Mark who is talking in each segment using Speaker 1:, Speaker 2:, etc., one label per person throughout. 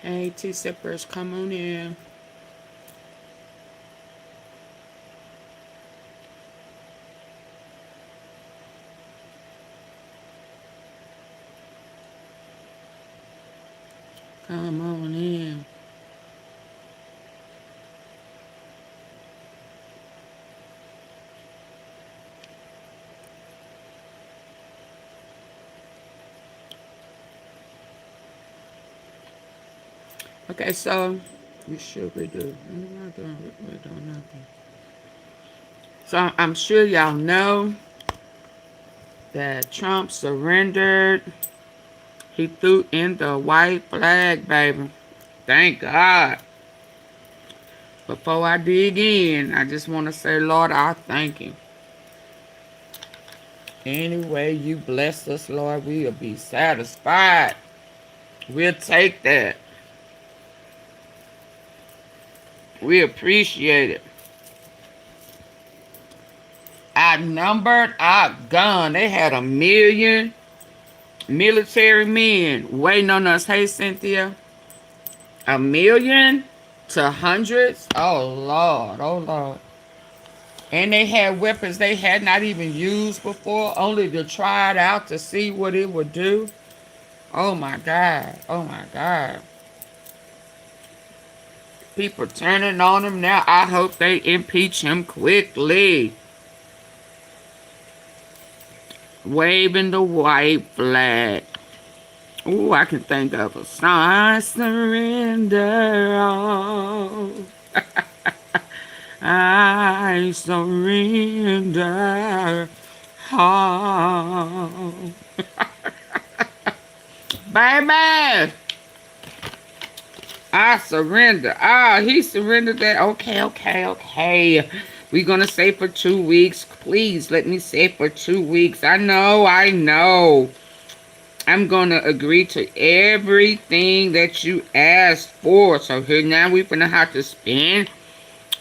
Speaker 1: Hey, tea sippers, come on in. Come on in. Okay, so we should be doing. We're doing nothing. So I'm sure y'all know that Trump surrendered. He threw in the white flag, baby. Thank God. Before I dig in, I just want to say, Lord, I thank you. Any way you bless us, Lord, we'll be satisfied. We'll take that. We appreciate it. Outnumbered, outgunned. They had 1,000,000 military men waiting on us. Hey, Cynthia. 1,000,000 to hundreds. Oh, Lord. Oh, Lord. And they had weapons they had not even used before, only to try it out to see what it would do. Oh, my God. Oh, my God. People turning on him now. I hope they impeach him quickly. Waving the white flag. Ooh, I can think of a song. I surrender all. I surrender all. Baby, I surrender. He surrendered that. Okay. We're going to say for 2 weeks. Please let me say for 2 weeks. I know. I'm going to agree to everything that you asked for. So here now we're going to have to spend.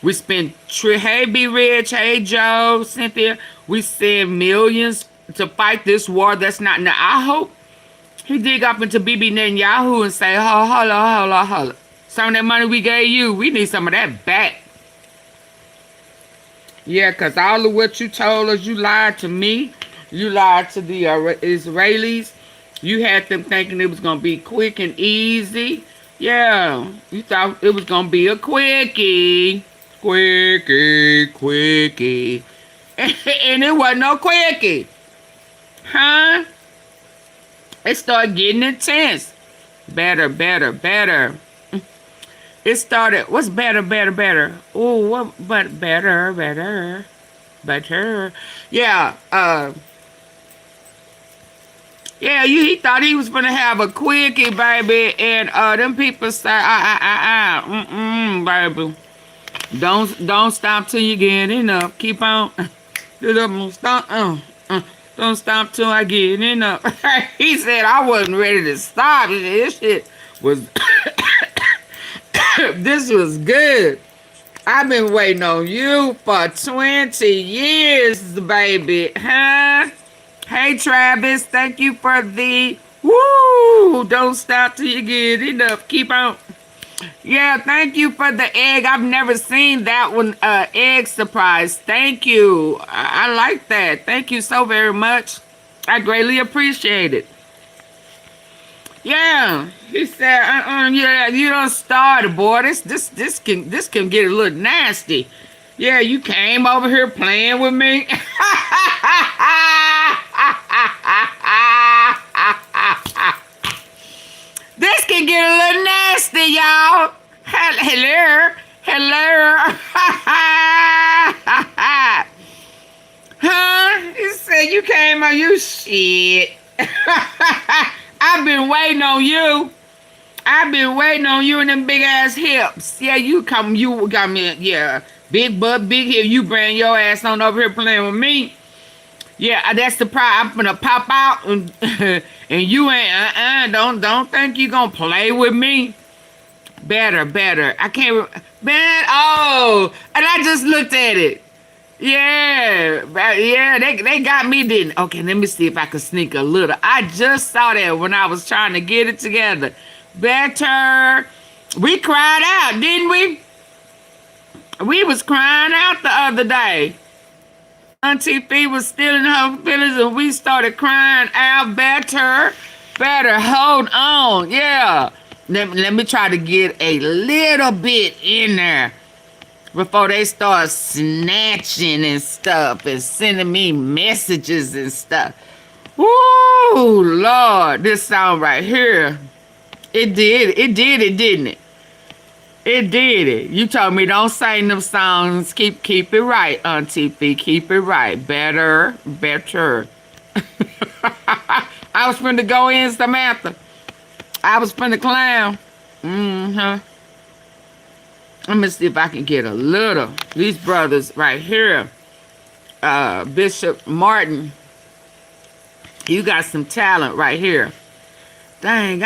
Speaker 1: We spend, hey, Be Rich, hey, Joe, Cynthia. We send millions to fight this war that's not. Now, I hope he dig up into Bibi Netanyahu and say, hold on. Some of that money we gave you, we need some of that back. Yeah, because all of what you told us, you lied to me. You lied to the Israelis. You had them thinking it was going to be quick and easy. Yeah, you thought it was going to be a quickie. Quickie. And it wasn't no quickie. Huh? It started getting intense. Better. It started, what's better? Oh, what, but better. Yeah, he thought he was gonna have a quickie, baby, and them people say, baby, don't stop till you get enough. Keep on, don't stop till I get enough. He said I wasn't ready to stop. This shit was, this was good. I've been waiting on you for 20 years, baby, huh? Hey, Travis, thank you for the woo. Don't stop till you get enough. Keep on. Yeah, thank you for the egg. I've never seen that one, egg surprise. Thank you. I like that. Thank you so very much. I greatly appreciate it. Yeah, he said, yeah, you don't start, boy. This can get a little nasty. Yeah, you came over here playing with me. This can get a little nasty, y'all. Hello. Huh? He said you came on you shit. I've been waiting on you. I've been waiting on you and them big ass hips. Yeah, you got me, yeah. Big butt, big hip. You bring your ass on over here playing with me. Yeah, that's the problem. I'm gonna pop out and and you ain't don't think you gonna play with me. Better. I can't man, oh, and I just looked at it. Yeah, they got me, didn't. Okay, let me see if I can sneak a little. I just saw that when I was trying to get it together. better. We cried out, didn't we? We was crying out the other day. Auntie Fee was still in her feelings and we started crying out, better, better, hold on. Yeah. Let me try to get a little bit in there before they start snatching and stuff and sending me messages and stuff. Woo, Lord, this song right here. It did it, didn't it? It did it. You told me don't sing them songs. Keep it right, Auntie Fee. Keep it right. Better. I was finna go in, Samantha. I was finna clown. Let me see if I can get a little. These brothers right here. Bishop Martin. You got some talent right here. Dang,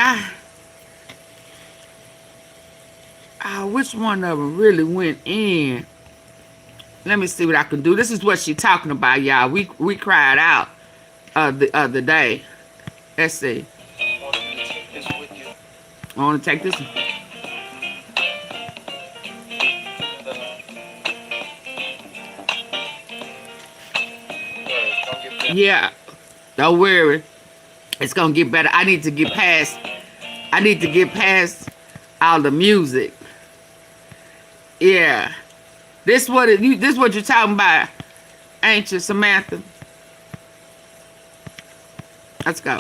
Speaker 1: which one of them really went in? Let me see what I can do. This is what she's talking about, y'all. We cried out the other day. Let's see. I want to take this one. Yeah, don't worry. It's gonna get better. I need to get past all the music. Yeah. This what you're talking about, ain't you, Samantha? Let's go.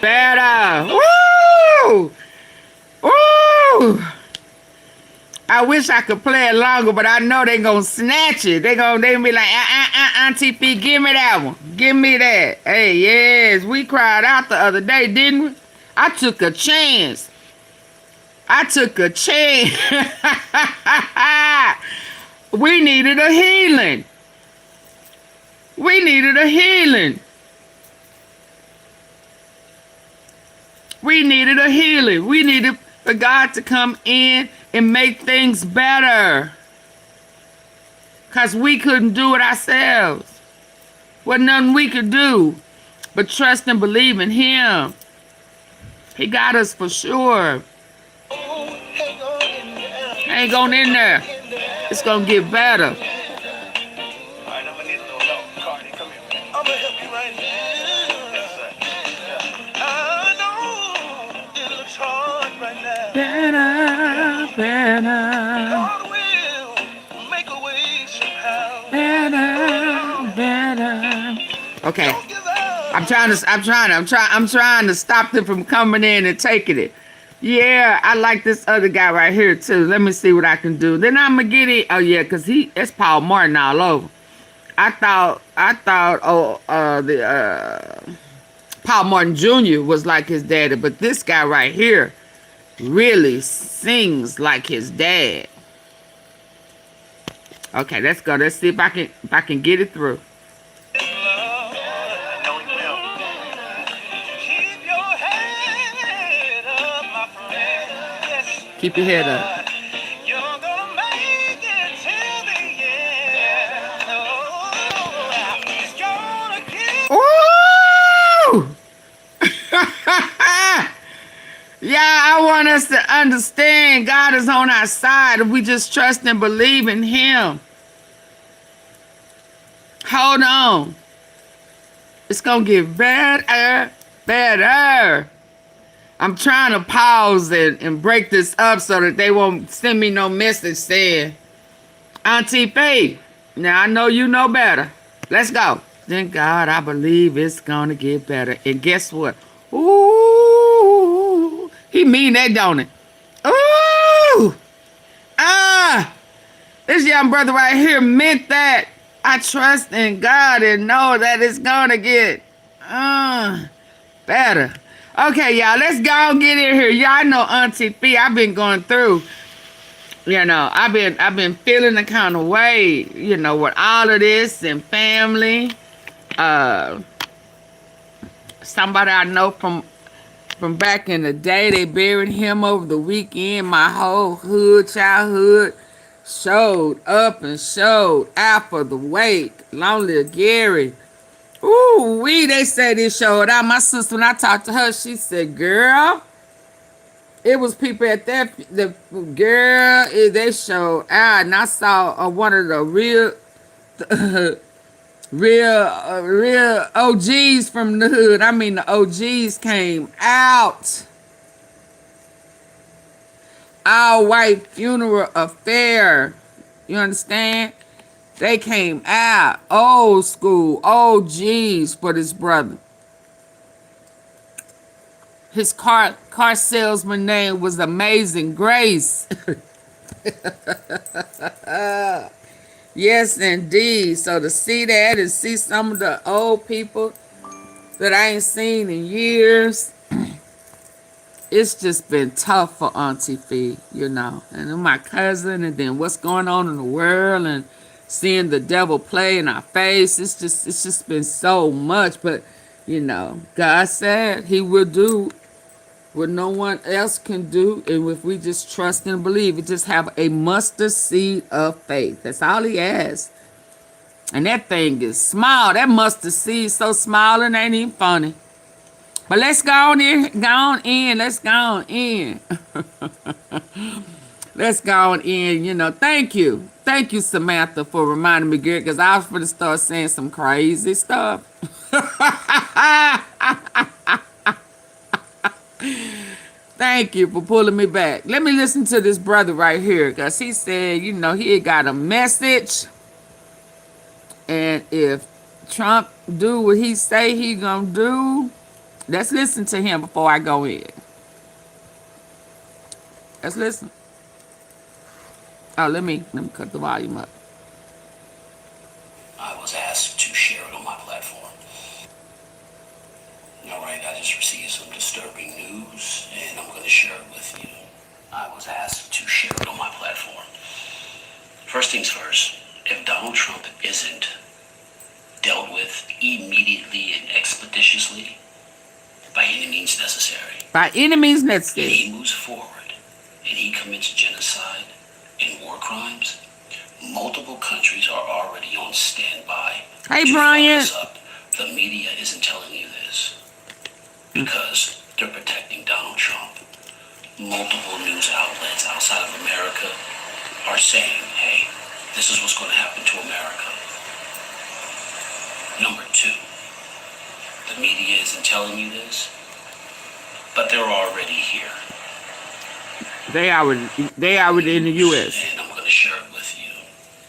Speaker 1: Better. Woo! Woo! I wish I could play it longer, but I know they gonna snatch it. They be like, Auntie P, give me that one. Give me that. Hey, yes, we cried out the other day, didn't we? I took a chance. We needed a healing. We needed for God to come in and make things better. Because we couldn't do it ourselves. Wasn't nothing we could do but trust and believe in Him. He got us for sure. Hang on in there. It's going to get better. Better. Okay. I'm trying to stop them from coming in and taking it. Yeah, I like this other guy right here too. Let me see what I can do. Then I'm gonna get it. Oh yeah, cause that's Paul Martin all over. I thought Paul Martin Jr. was like his daddy, but this guy right here really sings like his dad. Okay, let's go. Let's see if I can get it through. Keep your head up. You're gonna make it till the end. It's gonna keep. Ooh! Yeah, I want us to understand God is on our side if we just trust and believe in Him. Hold on. It's gonna get better. I'm trying to pause and break this up so that they won't send me no message saying, Auntie Faye, now I know you know better. Let's go. Thank God, I believe it's going to get better. And guess what? Ooh, he mean that, don't it? Ooh, this young brother right here meant that. I trust in God and know that it's going to get better. Okay, y'all, let's go and get in here. Y'all know Auntie Fee, I've been going through, I've been feeling the kind of way, with all of this and family. Somebody I know from back in the day, they buried him over the weekend. My whole childhood showed up and showed out for the wake. Long live Gary. Ooh, they said it showed out. My sister, when I talked to her, she said, girl, It was people at that the girl. They showed out, and I saw one of the real OGs from the hood. I mean, the OGs came out. All white funeral affair. You understand? They came out. Old school OGs for this brother. His car salesman name was Amazing Grace. Yes, indeed. So to see that and see some of the old people that I ain't seen in years, it's just been tough for Auntie Fee, you know. And then my cousin, and then what's going on in the world, and seeing the devil play in our face. It's just been so much. But, you know, God said he will do what no one else can do, and if we just trust and believe, we just have a mustard seed of faith. That's all he asks. And that thing is small. That mustard seed so small it ain't even funny. But let's go on in. Let's go on in. Let's go on in. You know, thank you. Thank you, Samantha, for reminding me, girl, because I was going to start saying some crazy stuff. Thank you for pulling me back. Let me listen to this brother right here, because he said, you know, he got a message. And if Trump do what he say he gonna do, let's listen to him before I go in. Let's listen. Oh, let me cut the volume up.
Speaker 2: I was asked to share it on my platform. All right, I just received some disturbing news, and I'm going to share it with you. I was asked to share it on my platform. First things first, if Donald Trump isn't dealt with immediately and expeditiously, by any means necessary.
Speaker 1: By any means necessary.
Speaker 2: And he moves forward, and he commits genocide and war crimes, multiple countries are already on standby.
Speaker 1: Hey, Brian.
Speaker 2: The media isn't telling you this because they're protecting Donald Trump. Multiple news outlets outside of America are saying, hey, this is what's going to happen to America. Number two, the media isn't telling you this, but they're already here.
Speaker 1: They already in the U.S.
Speaker 2: And I'm going to share it with you.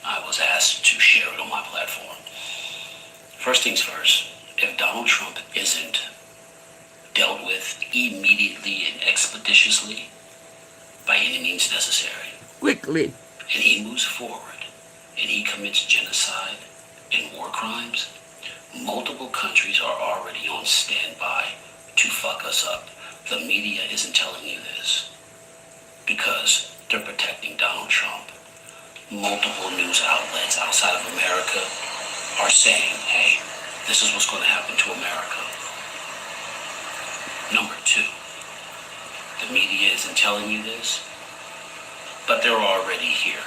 Speaker 2: I was asked to share it on my platform. First things first, if Donald Trump isn't dealt with immediately and expeditiously, by any means necessary,
Speaker 1: quickly,
Speaker 2: and he moves forward, and he commits genocide and war crimes, multiple countries are already on standby to fuck us up. The media isn't telling you this because they're protecting Donald Trump. Multiple news outlets outside of America are saying, hey, this is what's going to happen to America. Number two, the media isn't telling you this, but they're already here.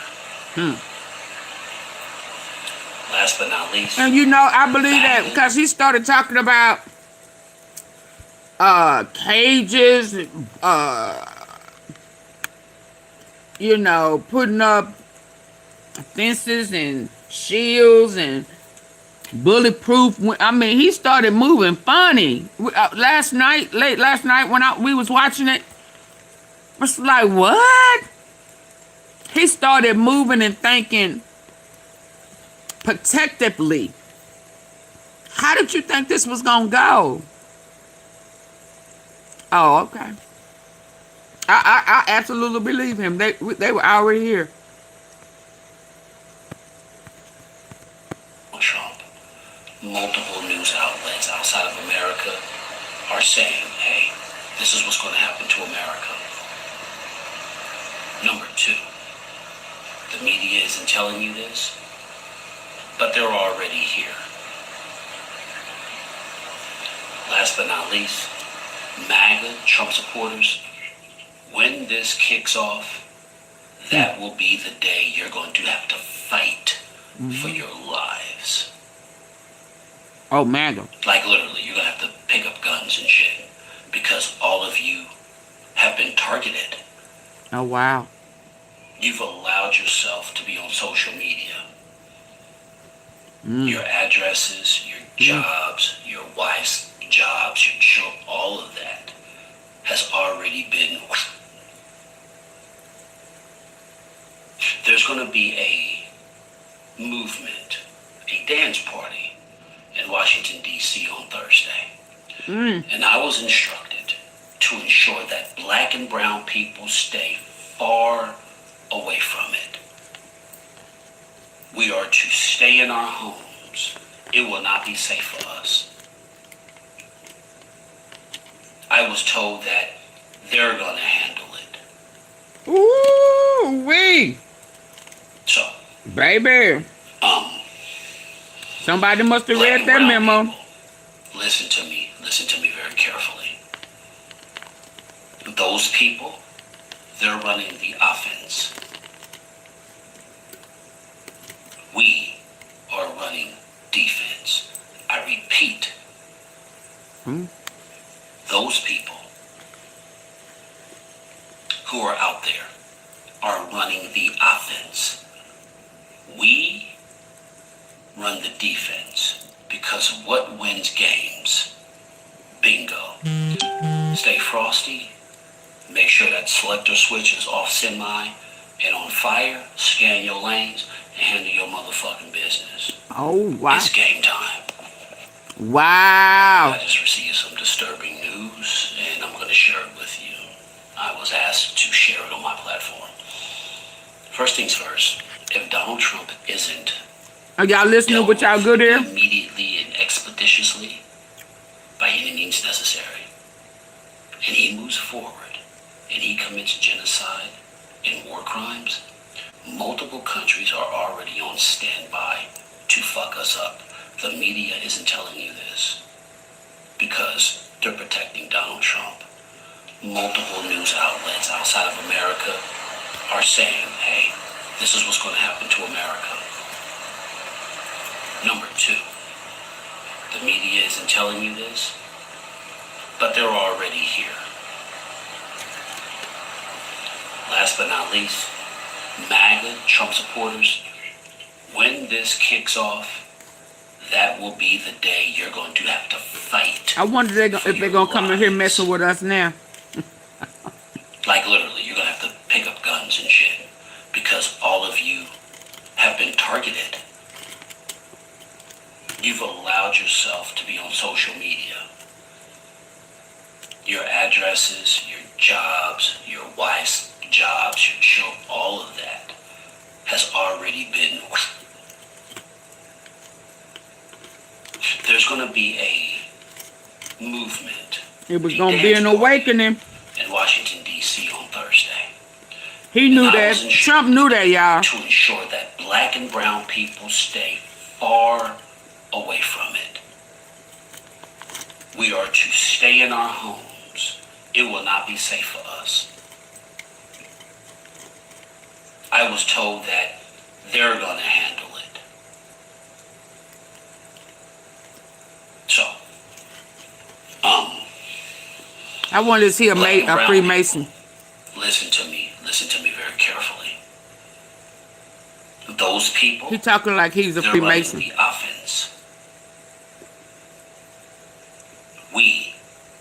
Speaker 2: Last but not least.
Speaker 1: And you know, I believe that because he started talking about cages, you know, putting up fences and shields and bulletproof. I mean, he started moving funny. Late last night when we was watching it, I was like, what? He started moving and thinking protectively. How did you think this was gonna go? Oh, okay. I absolutely believe him. They were already here.
Speaker 2: Trump. Multiple news outlets outside of America are saying, hey, this is what's going to happen to America. Number two, the media isn't telling you this, but they're already here. Last but not least, MAGA, Trump supporters, when this kicks off, that will be the day you're going to have to fight for your lives.
Speaker 1: Oh, MAGA.
Speaker 2: Like literally, you're going to have to pick up guns and shit because all of you have been targeted.
Speaker 1: Oh, wow.
Speaker 2: You've allowed yourself to be on social media. Your addresses, your jobs, your wife's jobs, your children, all of that has already been. There's going to be a movement, a dance party in Washington, D.C. on Thursday. And I was instructed to ensure that black and brown people stay far away from it. We are to stay in our homes. It will not be safe for us. I was told that they're going to handle it.
Speaker 1: Ooh-wee.
Speaker 2: So,
Speaker 1: baby, somebody must have
Speaker 2: black
Speaker 1: read
Speaker 2: and
Speaker 1: that
Speaker 2: brown
Speaker 1: memo.
Speaker 2: people, listen to me very carefully. Those people, they're running the offense. We are running defense. I repeat, those people who are out there are running the offense. We run the defense because what wins games? Bingo. Stay frosty. Make sure that selector switch is off semi and on fire. Scan your lanes and handle your motherfucking business.
Speaker 1: Oh, wow.
Speaker 2: It's game time.
Speaker 1: Wow.
Speaker 2: I just received some disturbing news and I'm going to share it with you. I was asked to share it on my platform. First things first, if Donald Trump isn't
Speaker 1: Are y'all listening with y'all good here?
Speaker 2: immediately and expeditiously by any means necessary, and he moves forward and he commits genocide and war crimes, multiple countries are already on standby to fuck us up. The media isn't telling you this because they're protecting Donald Trump. Multiple news outlets outside of America are saying, hey, this is what's going to happen to America. Number two, the media isn't telling you this, but they're already here. Last but not least, MAGA, Trump supporters, when this kicks off, that will be the day you're going to have to fight.
Speaker 1: I wonder if they're going to come in here messing with us now.
Speaker 2: Like literally, you're going to have to pick up guns and shit because all of you have been targeted. You've allowed yourself to be on social media. Your addresses, your jobs, your wife's jobs, your children, all of that has already been. There's going to be a movement.
Speaker 1: It was going to be an awakening.
Speaker 2: In Washington, D.C. on Thursday.
Speaker 1: He knew that. Trump knew that, y'all.
Speaker 2: To ensure that black and brown people stay far away from it. We are to stay in our homes. It will not be safe for us. I was told that they're going to handle it. So,
Speaker 1: I wanted to see a Freemason.
Speaker 2: Listen to me very carefully. Those people,
Speaker 1: He talking like he's a Freemason.
Speaker 2: Running the offense. We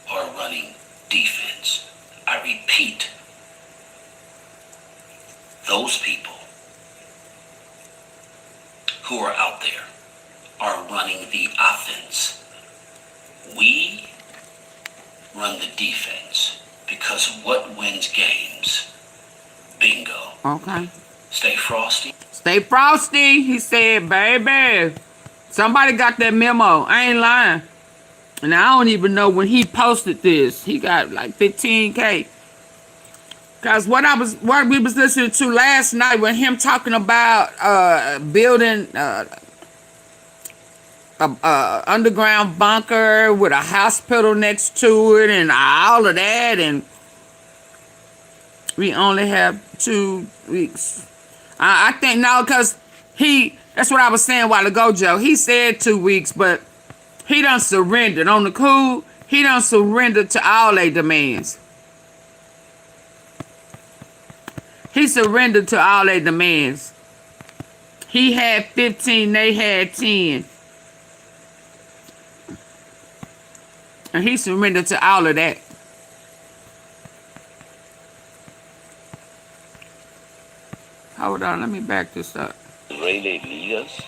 Speaker 2: are running defense. I repeat, those people who are out there are running the offense. We run the defense because what wins games? Bingo.
Speaker 1: Okay.
Speaker 2: Stay frosty.
Speaker 1: Stay frosty, he said, baby. Somebody got that memo. I ain't lying. And I don't even know when he posted this. He got like 15K. Cause what we was listening to last night with him talking about building a underground bunker with a hospital next to it and all of that, and we only have 2 weeks. I think no, cause that's what I was saying a while ago, Joe. He said 2 weeks, but he done surrendered on the cool. He done surrendered to all their demands. He surrendered to all their demands. He had 15, they had 10. And he surrendered to all of that. Hold on, let me back this up.
Speaker 2: Israeli leaders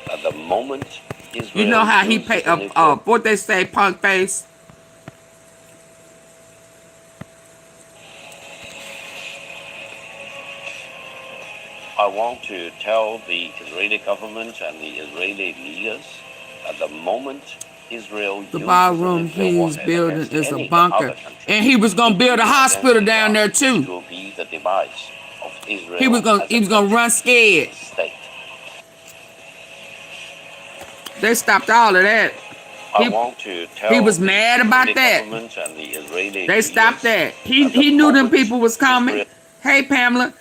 Speaker 2: at the moment Israel
Speaker 1: You know how he paid what they say, punk face?
Speaker 2: I want to tell the Israeli government and the Israeli leaders at the moment Israel
Speaker 1: The ballroom he's building is a bunker. And he was gonna build a hospital down there too.
Speaker 2: Will be the device of Israel.
Speaker 1: He was gonna run scared.
Speaker 2: State.
Speaker 1: They stopped all of that.
Speaker 2: I want to tell
Speaker 1: He was mad about that.
Speaker 2: And the Israeli
Speaker 1: They stopped that. He
Speaker 2: the
Speaker 1: knew them
Speaker 2: moment
Speaker 1: people was coming.
Speaker 2: Israel-
Speaker 1: Hey Pamela,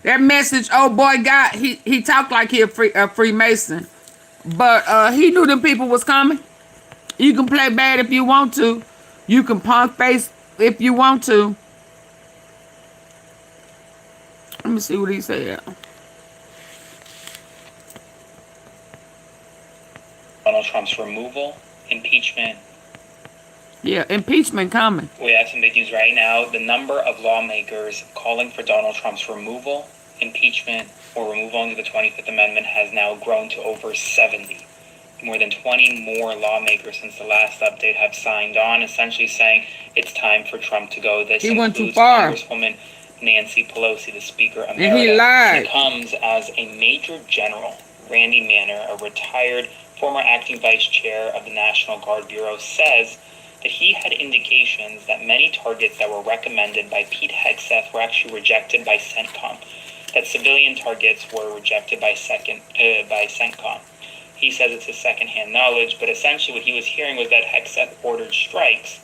Speaker 1: that message old boy got, he talked like he a Freemason. But he knew them people was coming. You can play bad if you want to. You can punk face if you want to. Let me see what he said.
Speaker 3: Donald Trump's removal, impeachment.
Speaker 1: Yeah, impeachment coming.
Speaker 3: We have some big news right now. The number of lawmakers calling for Donald Trump's removal, impeachment, or removal under the 25th Amendment has now grown to over 70. More than 20 more lawmakers since the last update have signed on, essentially saying it's time for Trump to go. This
Speaker 1: He went too
Speaker 3: includes
Speaker 1: far.
Speaker 3: Congresswoman Nancy Pelosi, the Speaker Emeritus.
Speaker 1: And he lied.
Speaker 3: It comes as a Major General, Randy Manner, a retired former acting vice chair of the National Guard Bureau, says that he had indications that many targets that were recommended by Pete Hegseth were actually rejected by CENTCOM, that civilian targets were rejected by CENTCOM. He says it's his secondhand knowledge, but essentially what he was hearing was that Hegseth ordered strikes,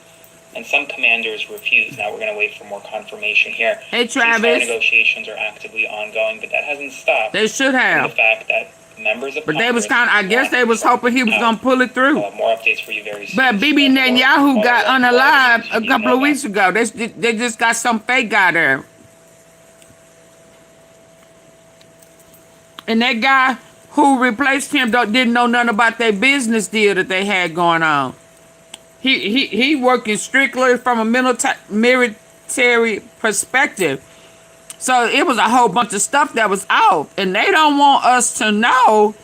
Speaker 3: and some commanders refused. Now we're going to wait for more confirmation here.
Speaker 1: Hey, Travis.
Speaker 3: Ceasefire negotiations are actively ongoing, but that hasn't stopped.
Speaker 1: They should
Speaker 3: The
Speaker 1: have.
Speaker 3: fact that members of
Speaker 1: But they was
Speaker 3: Congress
Speaker 1: I guess they was hoping he was going to pull it through.
Speaker 3: We'll have more updates for you very soon.
Speaker 1: But Bibi Netanyahu got unalive a couple of weeks ago. They just got some fake guy there. And that guy who replaced him didn't know nothing about their business deal that they had going on. He working strictly from a military perspective. So it was a whole bunch of stuff that was out. And they don't want us to know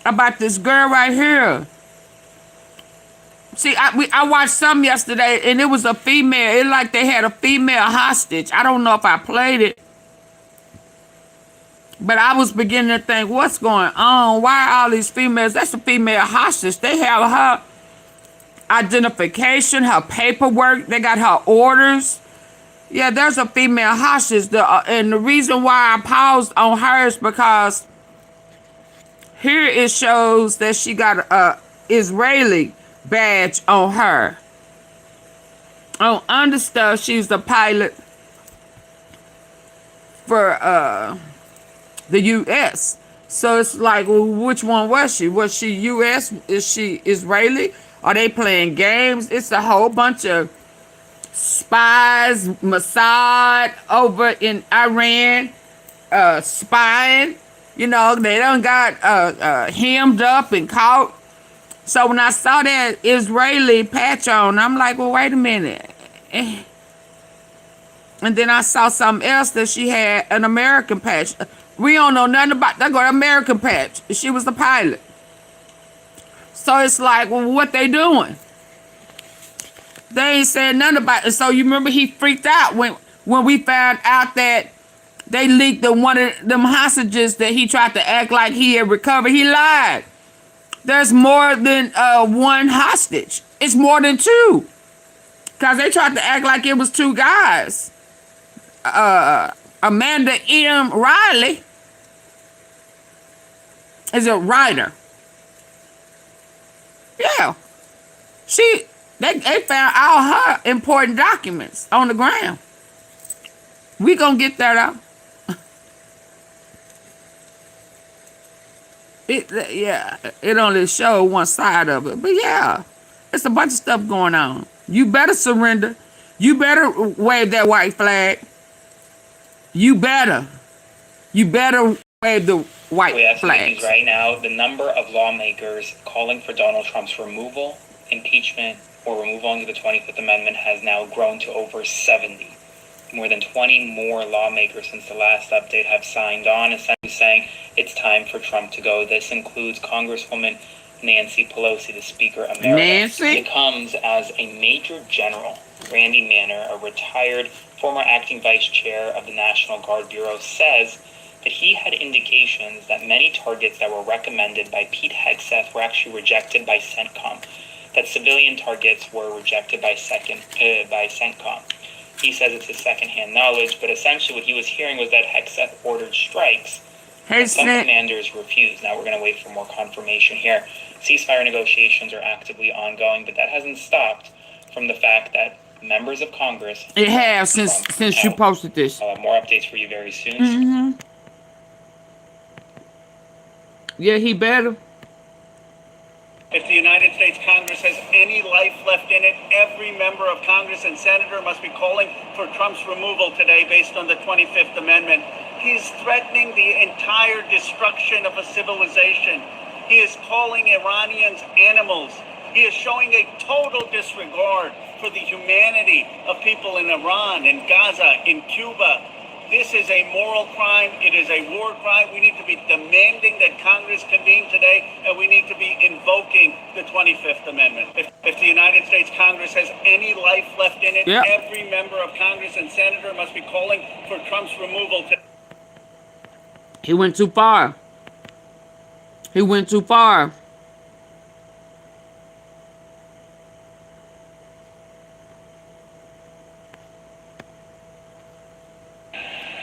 Speaker 1: about this girl right here. See, I watched some yesterday, and it was a female. It like they had a female hostage. I don't know if I played it. But I was beginning to think, what's going on? Why are all these females? That's a female hostage. They have her identification, her paperwork. They got her orders. Yeah, there's a female hostage. And the reason why I paused on her is because here it shows that she got a Israeli badge on her. On understuff, she's the pilot for the U.S. So it's like, well, which one was she? Was she U.S.? Is she Israeli? Are they playing games? It's a whole bunch of spies, Mossad over in Iran, spying. You know, they done got hemmed up and caught. So when I saw that Israeli patch on, I'm like, well, wait a minute. And then I saw something else that she had an American patch. We don't know nothing about that. Got an American patch. She was the pilot. So it's like, well, what they doing? They ain't said nothing about it. So you remember he freaked out when we found out that they leaked one of them hostages that he tried to act like he had recovered. He lied. There's more than one hostage. It's more than two. Because they tried to act like it was two guys. Amanda M. Riley is a writer. Yeah. They found all her important documents on the ground. We gonna get that out. It only showed one side of it. But yeah, it's a bunch of stuff going on. You better surrender. You better wave that white flag. You better wave the white
Speaker 3: We have some
Speaker 1: flags.
Speaker 3: news right now. The number of lawmakers calling for Donald Trump's removal, impeachment, or removal under the 25th Amendment has now grown to over 70. More than 20 more lawmakers since the last update have signed on, essentially saying it's time for Trump to go. This includes Congresswoman Nancy Pelosi, the Speaker Emeritus. It comes as a Major General, Randy Manner, a retired former acting vice chair of the National Guard Bureau, says that he had indications that many targets that were recommended by Pete Hegseth were actually rejected by CENTCOM, that civilian targets were rejected by CENTCOM. He says it's his secondhand knowledge, but essentially what he was hearing was that Hegseth ordered strikes, and some commanders refused. Now we're going to wait for more confirmation here. Ceasefire negotiations are actively ongoing, but that hasn't stopped from the fact that members of Congress...
Speaker 1: It has since you posted this.
Speaker 3: I'll have more updates for you very soon.
Speaker 1: Yeah, he better.
Speaker 4: If the United States Congress has any life left in it, every member of Congress and senator must be calling for Trump's removal today based on the 25th Amendment. He is threatening the entire destruction of a civilization. He is calling Iranians animals. He is showing a total disregard for the humanity of people in Iran, in Gaza, in Cuba. This is a moral crime. It is a war crime. We need to be demanding that Congress convene today, and we need to be invoking the 25th Amendment. If the United States Congress has any life left in it, every member of Congress and senator must be calling for Trump's removal.
Speaker 1: He went too far. He went too far.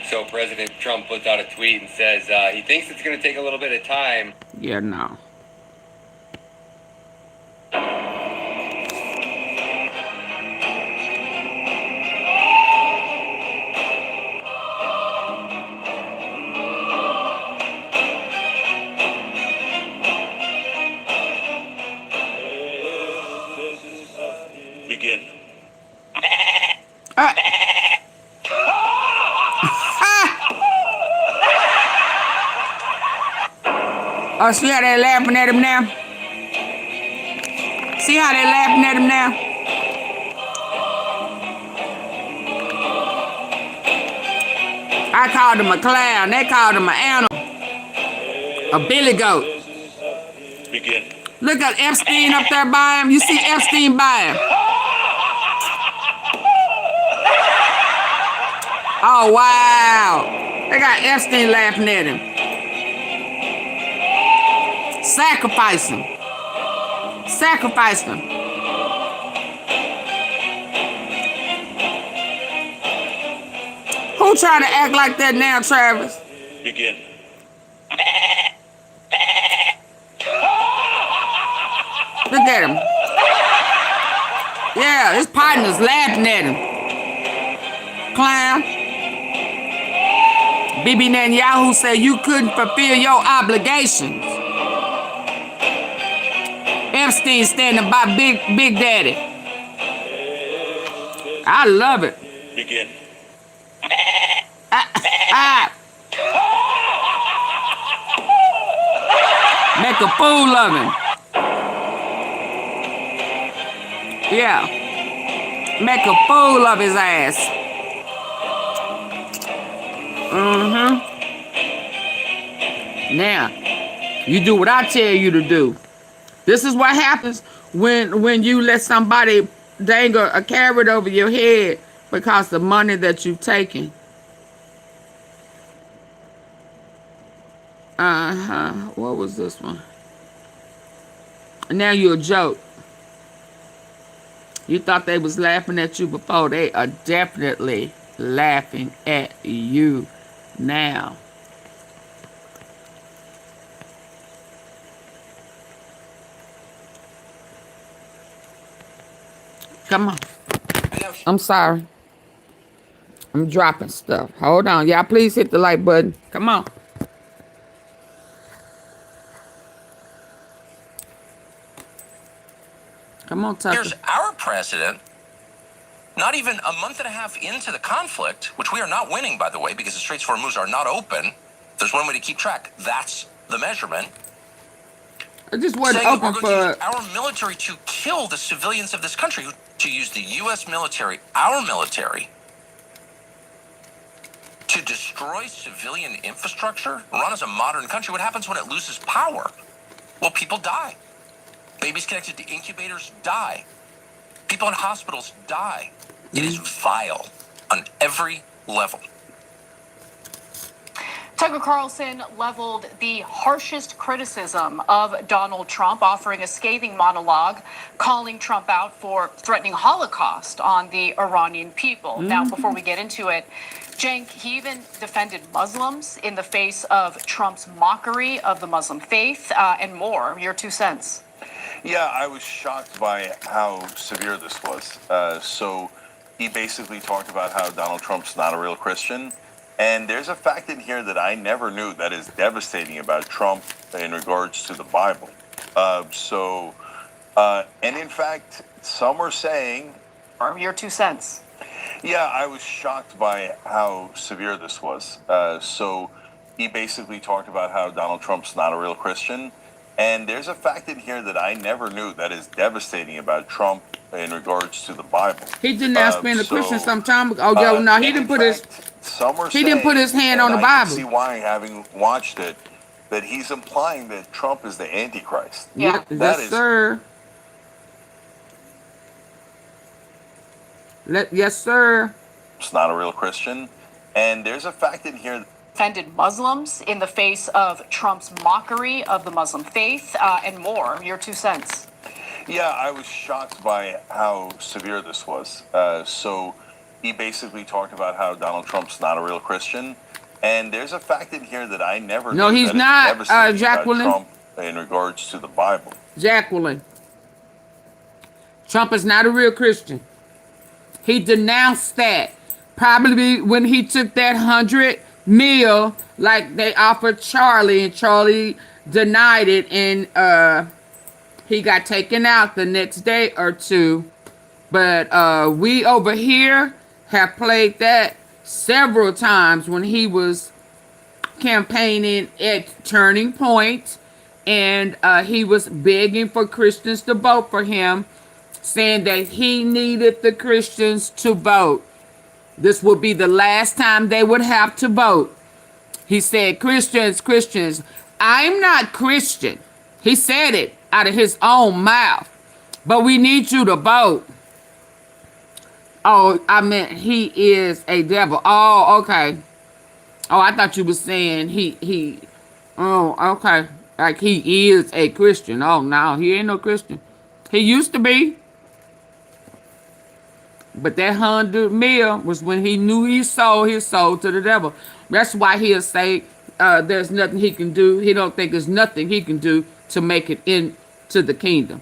Speaker 5: So President Trump puts out a tweet and says he thinks it's going to take a little bit of time.
Speaker 1: Yeah, no.
Speaker 4: Begin.
Speaker 1: Oh, see how they laughing at him now? See how they laughing at him now? I called him a clown. They called him an animal. A billy goat.
Speaker 4: Begin.
Speaker 1: Look at Epstein up there by him. You see Epstein by him. Oh, wow. They got Epstein laughing at him. Sacrifice him. Sacrifice him. Who trying to act like that now, Travis?
Speaker 4: Begin.
Speaker 1: Look at him. Yeah, his partner's laughing at him. Clown. Bibi Netanyahu said you couldn't fulfill your obligations. Epstein standing by Big Daddy. I love it.
Speaker 4: Begin.
Speaker 1: Make a fool of him. Yeah. Make a fool of his ass. Now, you do what I tell you to do. This is what happens when you let somebody dangle a carrot over your head because the money that you've taken. What was this one? Now you're a joke. You thought they was laughing at you before. They are definitely laughing at you now. Come on. I'm sorry. I'm dropping stuff. Hold on. Y'all please hit the like button. Come on. Come on, Tucker.
Speaker 6: Here's our president not even a month and a half into the conflict, which we are not winning, by the way, because the Straits of Hormuz are not open. There's one way to keep track. That's the measurement.
Speaker 1: I just wasn't
Speaker 6: Saying that
Speaker 1: open
Speaker 6: we're going to use
Speaker 1: for.
Speaker 6: our military to kill the civilians of this country, to use the U.S. military, our military, to destroy civilian infrastructure. Iran is a modern country. What happens when it loses power? Well, people die. Babies connected to incubators die. People in hospitals die. It is vile on every level.
Speaker 7: Tucker Carlson leveled the harshest criticism of Donald Trump, offering a scathing monologue, calling Trump out for threatening Holocaust on the Iranian people. Now, before we get into it, Cenk, he even defended Muslims in the face of Trump's mockery of the Muslim faith and more. Your 2 cents.
Speaker 8: Yeah, I was shocked by how severe this was. So he basically talked about how Donald Trump's not a real Christian. And there's a fact in here that I never knew that is devastating about Trump in regards to the Bible. And in fact, some are saying...
Speaker 7: Your 2 cents.
Speaker 8: Yeah, I was shocked by how severe this was. So he basically talked about how Donald Trump's not a real Christian. And there's a fact in here that I never knew that is devastating about Trump in regards to the Bible.
Speaker 1: He denounced being a Christian some time ago. Oh, yo, no, he didn't put his. He didn't put his hand on the
Speaker 8: I
Speaker 1: Bible.
Speaker 8: can see why, having watched it, that he's implying that Trump is the Antichrist.
Speaker 1: Yeah, yes, sir. Yes, sir.
Speaker 8: It's not a real Christian. And there's a fact in here.
Speaker 7: Defended Muslims in the face of Trump's mockery of the Muslim faith and more. Your 2 cents.
Speaker 8: Yeah, I was shocked by how severe this was. So he basically talked about how Donald Trump's not a real Christian. And there's a fact in here that I never knew.
Speaker 1: No, he's not, Jacqueline.
Speaker 8: Trump in regards to the Bible.
Speaker 1: Jacqueline. Trump is not a real Christian. He denounced that. Probably when he took that 100 mil like they offered Charlie, and Charlie denied it, and he got taken out the next day or two. But we over here have played that several times when he was campaigning at Turning Point, and he was begging for Christians to vote for him, saying that he needed the Christians to vote. This would be the last time they would have to vote. He said, Christians, I'm not Christian. He said it out of his own mouth. But we need you to vote. Oh, I meant he is a devil. Oh, okay. Oh, I thought you were saying oh, okay. Like he is a Christian. Oh, no, he ain't no Christian. He used to be. But that 100 mil was when he knew he sold his soul to the devil. That's why he'll say there's nothing he can do. He don't think there's nothing he can do to make it into the kingdom.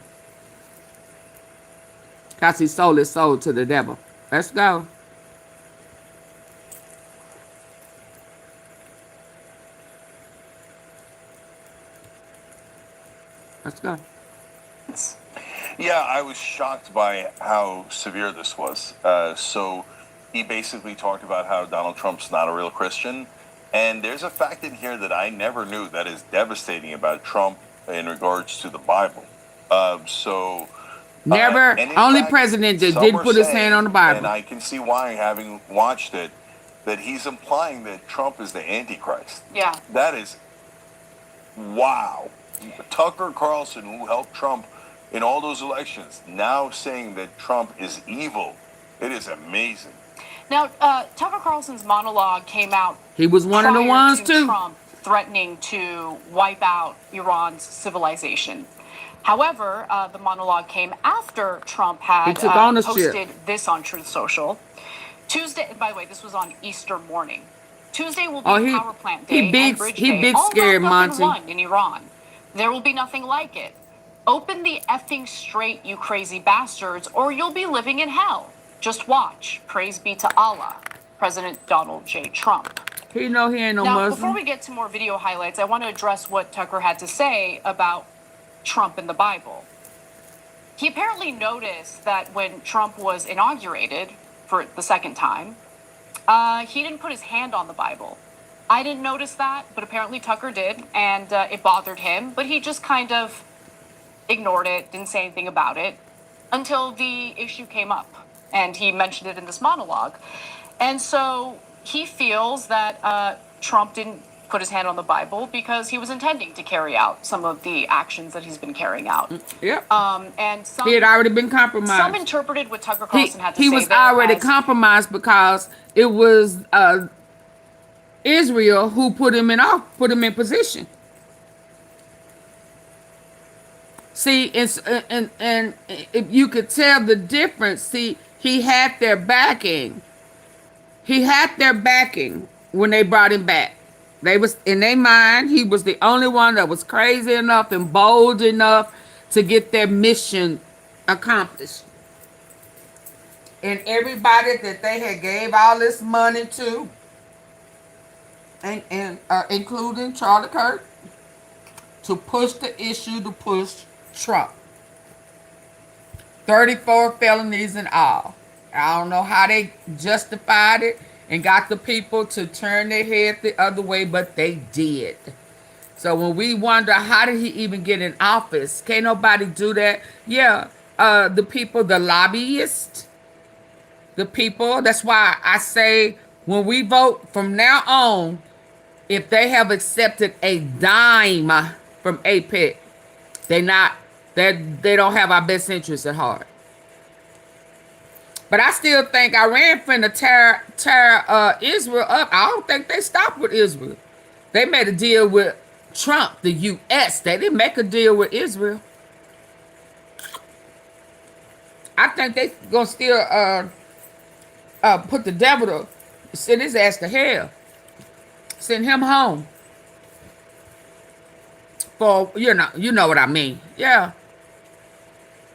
Speaker 1: Because he sold his soul to the devil. Let's go. Let's go.
Speaker 8: Yeah, I was shocked by how severe this was. So he basically talked about how Donald Trump's not a real Christian. And there's a fact in here that I never knew that is devastating about Trump in regards to the Bible.
Speaker 1: Never, only
Speaker 8: fact,
Speaker 1: president that didn't put his hand on the Bible.
Speaker 8: And I can see why, having watched it, that he's implying that Trump is the Antichrist.
Speaker 7: Yeah.
Speaker 8: That is, wow. Tucker Carlson, who helped Trump in all those elections, now saying that Trump is evil. It is amazing.
Speaker 7: Now, Tucker Carlson's monologue came out.
Speaker 1: He was one of the ones too.
Speaker 7: Trump threatening to wipe out Iran's civilization. However, the monologue came after Trump had posted this on Truth Social. Tuesday, by the way, this was on Easter morning. Tuesday will be Power Plant Day and Bridge Day.
Speaker 1: He big scared Monty
Speaker 7: in Iran. There will be nothing like it. Open the effing straight, you crazy bastards, or you'll be living in hell. Just watch. Praise be to Allah. President Donald J. Trump.
Speaker 1: He know he ain't no
Speaker 7: Now,
Speaker 1: Muslim.
Speaker 7: before we get to more video highlights, I want to address what Tucker had to say about Trump in the Bible. he apparently noticed that when Trump was inaugurated for the second time, he didn't put his hand on the Bible. I didn't notice that, but apparently Tucker did, and it bothered him. But he just kind of ignored it, didn't say anything about it until the issue came up, and he mentioned it in this monologue. And so he feels that Trump didn't put his hand on the Bible because he was intending to carry out some of the actions that he's been carrying out.
Speaker 1: Yep.
Speaker 7: And some,
Speaker 1: He had already been compromised.
Speaker 7: Some interpreted what Tucker Carlson had to say.
Speaker 1: He was already compromised because it was Israel who put him in position. See, and if you could tell the difference, see, he had their backing. He had their backing when they brought him back. They was in their mind, he was the only one that was crazy enough and bold enough to get their mission accomplished. And everybody that they had gave all this money to, and including Charlie Kirk, to push the issue, to push Trump. 34 felonies in all. I don't know how they justified it and got the people to turn their head the other way, but they did. So when we wonder, how did he even get in office? Can't nobody do that. Yeah, the people, the lobbyists, the people. That's why I say when we vote from now on, if they have accepted a dime from APEC, they don't have our best interests at heart. But I still think Iran finna tear Israel up. I don't think they stopped with Israel. They made a deal with Trump, the U.S. They didn't make a deal with Israel. I think they gonna still put the devil to send his ass to hell. Send him home. For you know what I mean. Yeah.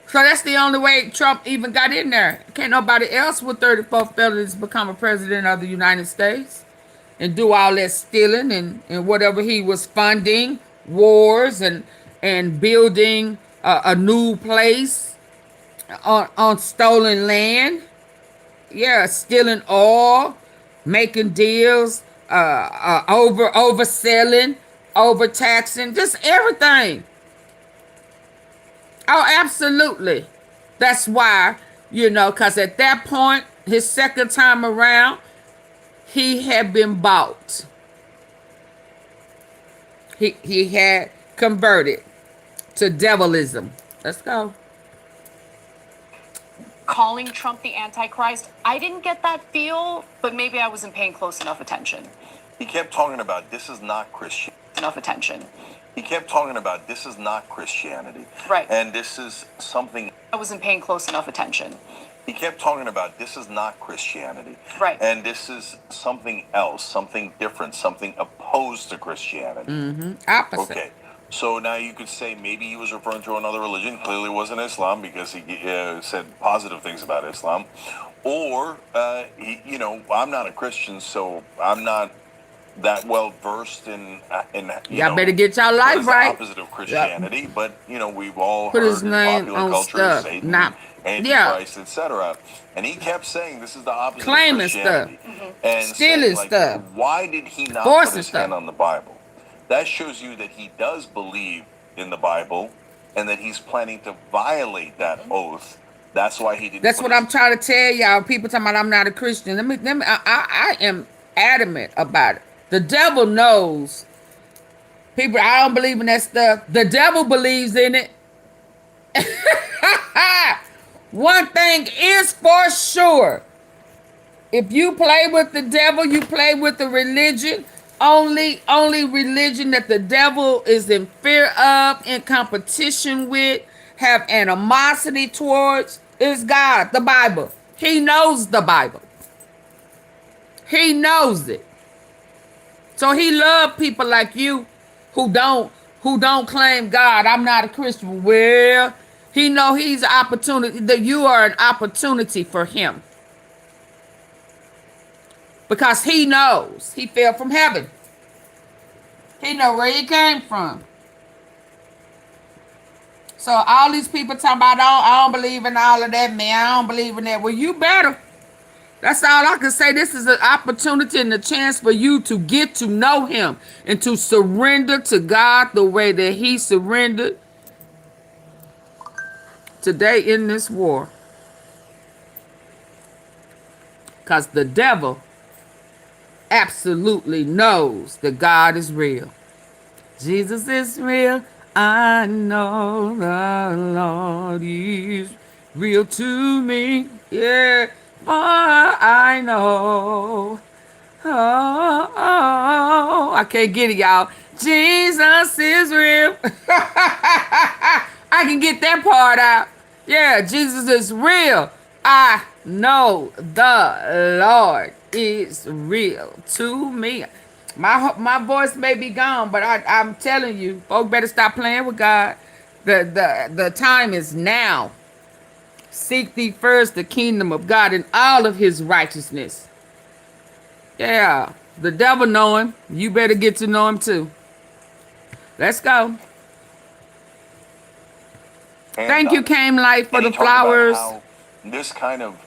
Speaker 1: So that's the only way Trump even got in there. Can't nobody else with 34 felonies become a president of the United States and do all that stealing and whatever he was funding, wars and building a new place on stolen land. Yeah, stealing oil, making deals, overselling, overtaxing, just everything. Oh, absolutely. That's why, because at that point, his second time around, he had been bought. He had converted to devilism. Let's go.
Speaker 7: Calling Trump the Antichrist, I didn't get that feel, but maybe I wasn't paying close enough attention.
Speaker 8: He kept talking about this is not Christian.
Speaker 7: Enough attention.
Speaker 8: He kept talking about this is not Christianity.
Speaker 7: Right.
Speaker 8: And this is something.
Speaker 7: I wasn't paying close enough attention.
Speaker 8: He kept talking about this is not Christianity.
Speaker 7: Right.
Speaker 8: And this is something else, something different, something opposed to Christianity.
Speaker 1: Mm-hmm. Opposite.
Speaker 8: Okay. So now you could say maybe he was referring to another religion. Clearly it wasn't Islam because he said positive things about Islam. Or, I'm not a Christian, so I'm not that well versed in
Speaker 1: y'all better get y'all life right.
Speaker 8: The opposite of Christianity, yep. But we've all
Speaker 1: put
Speaker 8: heard
Speaker 1: his
Speaker 8: in
Speaker 1: name
Speaker 8: popular
Speaker 1: on
Speaker 8: culture,
Speaker 1: stuff,
Speaker 8: Satan,
Speaker 1: not
Speaker 8: Antichrist, etc. And he kept saying this is the opposite
Speaker 1: claiming
Speaker 8: of Christianity,
Speaker 1: stuff,
Speaker 8: and
Speaker 1: stealing stuff.
Speaker 8: Why did he not
Speaker 1: forcing
Speaker 8: put his
Speaker 1: stuff.
Speaker 8: hand on the Bible? That shows you that he does believe in the Bible, and that he's planning to violate that oath. That's why he didn't.
Speaker 1: That's what I'm trying to tell y'all. People talking about I'm not a Christian. Let me. I am adamant about it. The devil knows. People, I don't believe in that stuff. The devil believes in it. One thing is for sure. If you play with the devil, you play with the religion. Only religion that the devil is in fear of, in competition with, have animosity towards, is God, the Bible. He knows the Bible. He knows it. So he loved people like you who don't claim God. I'm not a Christian. Well, he know he's an opportunity, that you are an opportunity for him. Because he knows he fell from heaven. He know where he came from. So all these people talking about, I don't believe in all of that, man. I don't believe in that. Well, you better. That's all I can say. This is an opportunity and a chance for you to get to know him and to surrender to God the way that he surrendered today in this war. Because the devil absolutely knows that God is real. Jesus is real. I know the Lord is real to me. Yeah, for I know. Oh, I can't get it, y'all. Jesus is real. I can get that part out. Yeah, Jesus is real. I know the Lord is real to me. My voice may be gone, but I'm telling you, folks better stop playing with God. The time is now. Seek thee first the kingdom of God and all of his righteousness. Yeah, the devil know him. You better get to know him too. Let's go. Thank you, Came Light, for the flowers.
Speaker 8: How this kind of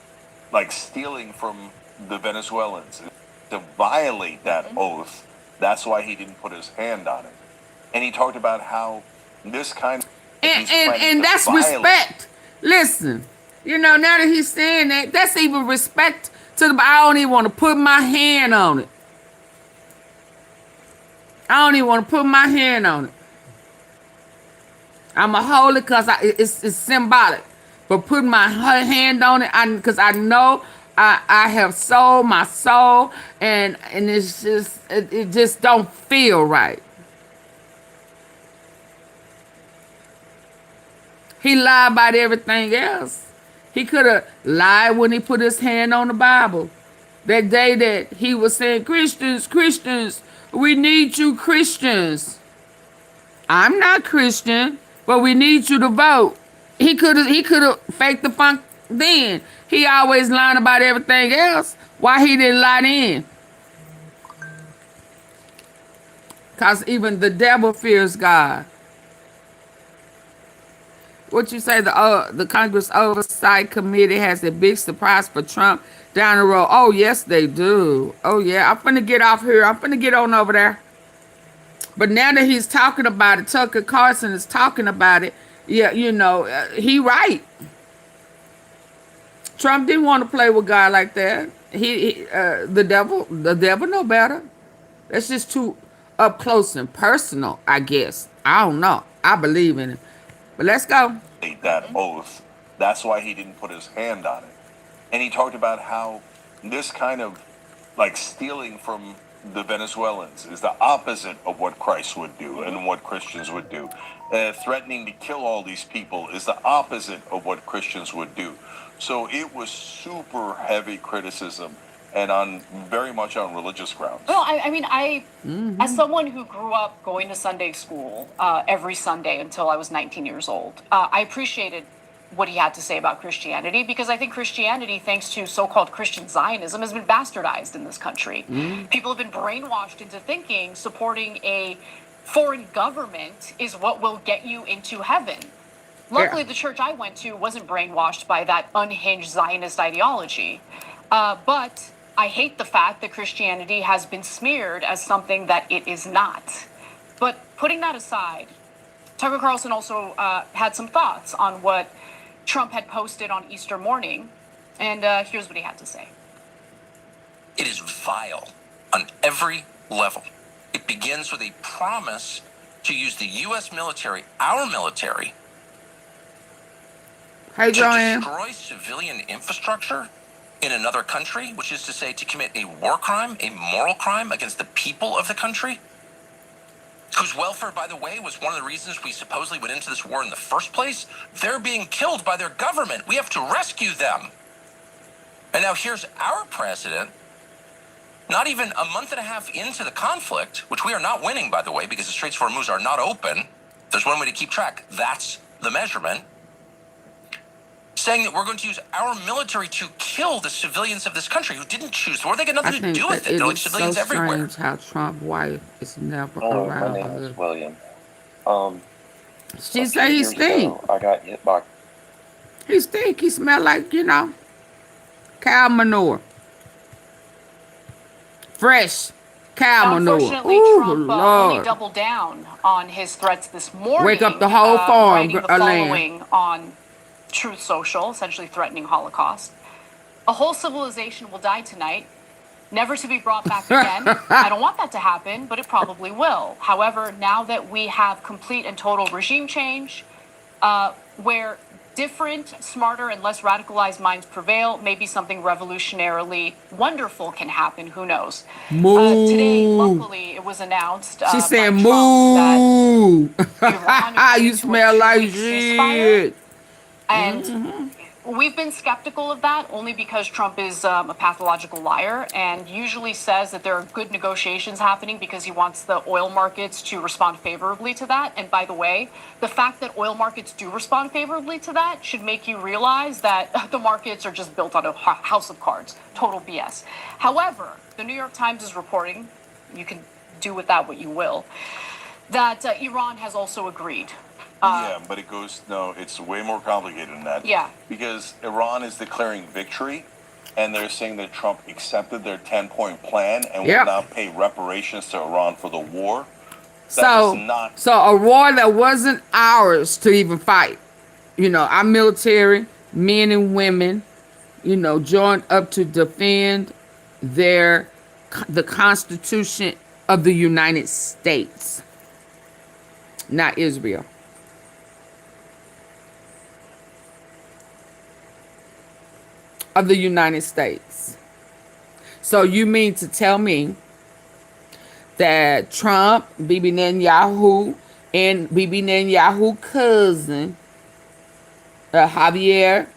Speaker 8: like stealing from the Venezuelans to violate that oath, that's why he didn't put his hand on it. And he talked about how this kind of
Speaker 1: and that's respect. Listen, now that he's saying that, that's even respect to the. I don't even want to put my hand on it. I don't even want to put my hand on it. I'm a hold it because it's symbolic. But putting my hand on it, because I know I have sold my soul, and it's just it just don't feel right. He lied about everything else. He could have lied when he put his hand on the Bible. That day that he was saying, Christians, we need you Christians. I'm not Christian, but we need you to vote. He could have faked the funk then. He always lying about everything else. Why he didn't lie then? Because even the devil fears God. What you say, the Congress Oversight Committee has a big surprise for Trump down the road. Oh, yes, they do. Oh, yeah. I'm finna get off here. I'm finna get on over there. But now that he's talking about it, Tucker Carlson is talking about it. Yeah, he right. Trump didn't want to play with God like that. The devil know better. That's just too up close and personal, I guess. I don't know. I believe in it. But let's go.
Speaker 8: That oath. That's why he didn't put his hand on it. And he talked about how this kind of like stealing from the Venezuelans is the opposite of what Christ would do and what Christians would do. Threatening to kill all these people is the opposite of what Christians would do. So it was super heavy criticism and very much on religious grounds.
Speaker 7: Well, as someone who grew up going to Sunday school every Sunday until I was 19 years old, I appreciated what he had to say about Christianity, because I think Christianity, thanks to so-called Christian Zionism, has been bastardized in this country. People have been brainwashed into thinking supporting a foreign government is what will get you into heaven. Luckily, the church I went to wasn't brainwashed by that unhinged Zionist ideology. But I hate the fact that Christianity has been smeared as something that it is not. But putting that aside, Tucker Carlson also had some thoughts on what Trump had posted on Easter morning, and here's what he had to say.
Speaker 6: It is vile on every level. It begins with a promise to use the U.S. military, our military, to destroy civilian infrastructure in another country, which is to say to commit a war crime, a moral crime against the people of the country, whose welfare, by the way, was one of the reasons we supposedly went into this war in the first place. They're being killed by their government. We have to rescue them. And now here's our president, not even a month and a half into the conflict, which we are not winning, by the way, because the Straits of Hormuz are not open. There's one way to keep track. That's the measurement. Saying that we're going to use our military to kill the civilians of this country who didn't choose the war. They got nothing to do with it. They're like civilians everywhere.
Speaker 1: How Trump's wife is never
Speaker 9: Hello,
Speaker 1: around.
Speaker 9: my name is William.
Speaker 1: She say he stink.
Speaker 5: I got hit by.
Speaker 1: He stink. He smell like, cow manure. Fresh cow manure.
Speaker 7: Unfortunately,
Speaker 1: Ooh,
Speaker 7: Trump only
Speaker 1: Lord.
Speaker 7: doubled down on his threats this morning.
Speaker 1: Wake up the whole farm,
Speaker 7: writing the
Speaker 1: Alan.
Speaker 7: following on Truth Social, essentially threatening Holocaust. A whole civilization will die tonight, never to be brought back again. I don't want that to happen, but it probably will. However, now that we have complete and total regime change, where different, smarter, and less radicalized minds prevail, maybe something revolutionarily wonderful can happen. Who knows? Today, luckily, it was announced.
Speaker 1: She
Speaker 7: by
Speaker 1: said,
Speaker 7: Trump
Speaker 1: "Moo."
Speaker 7: that Iran
Speaker 1: You
Speaker 7: agreed to a
Speaker 1: smell like
Speaker 7: 2-week ceasefire.
Speaker 1: shit.
Speaker 7: And we've been skeptical of that only because Trump is a pathological liar and usually says that there are good negotiations happening because he wants the oil markets to respond favorably to that. And by the way, the fact that oil markets do respond favorably to that should make you realize that the markets are just built on a house of cards. Total BS. However, the New York Times is reporting, you can do with that what you will, that Iran has also agreed.
Speaker 8: Yeah, but it's way more complicated than that.
Speaker 7: Yeah.
Speaker 8: Because Iran is declaring victory, and they're saying that Trump accepted their 10-point plan and will not pay reparations to Iran for the war.
Speaker 1: So a war that wasn't ours to even fight. Our military, men and women, joined up to defend the Constitution of the United States, not Israel. Of the United States. So you mean to tell me that Trump, Bibi Netanyahu, and Bibi Netanyahu's cousin, Javier,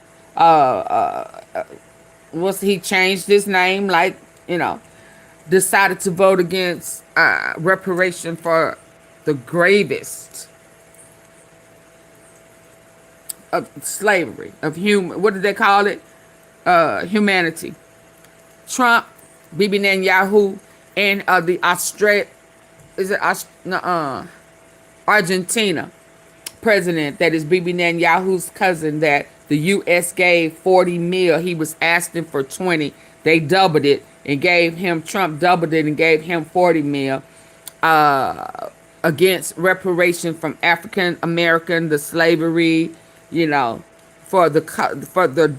Speaker 1: he changed his name, decided to vote against reparation for the gravest of slavery, of what did they call it? Humanity. Trump, Bibi Netanyahu, and the Argentina president, that is Bibi Netanyahu's cousin, that the U.S. gave 40 mil. He was asking for 20. They doubled it and gave him, Trump doubled it and gave him 40 mil against reparation from African American, the slavery, for the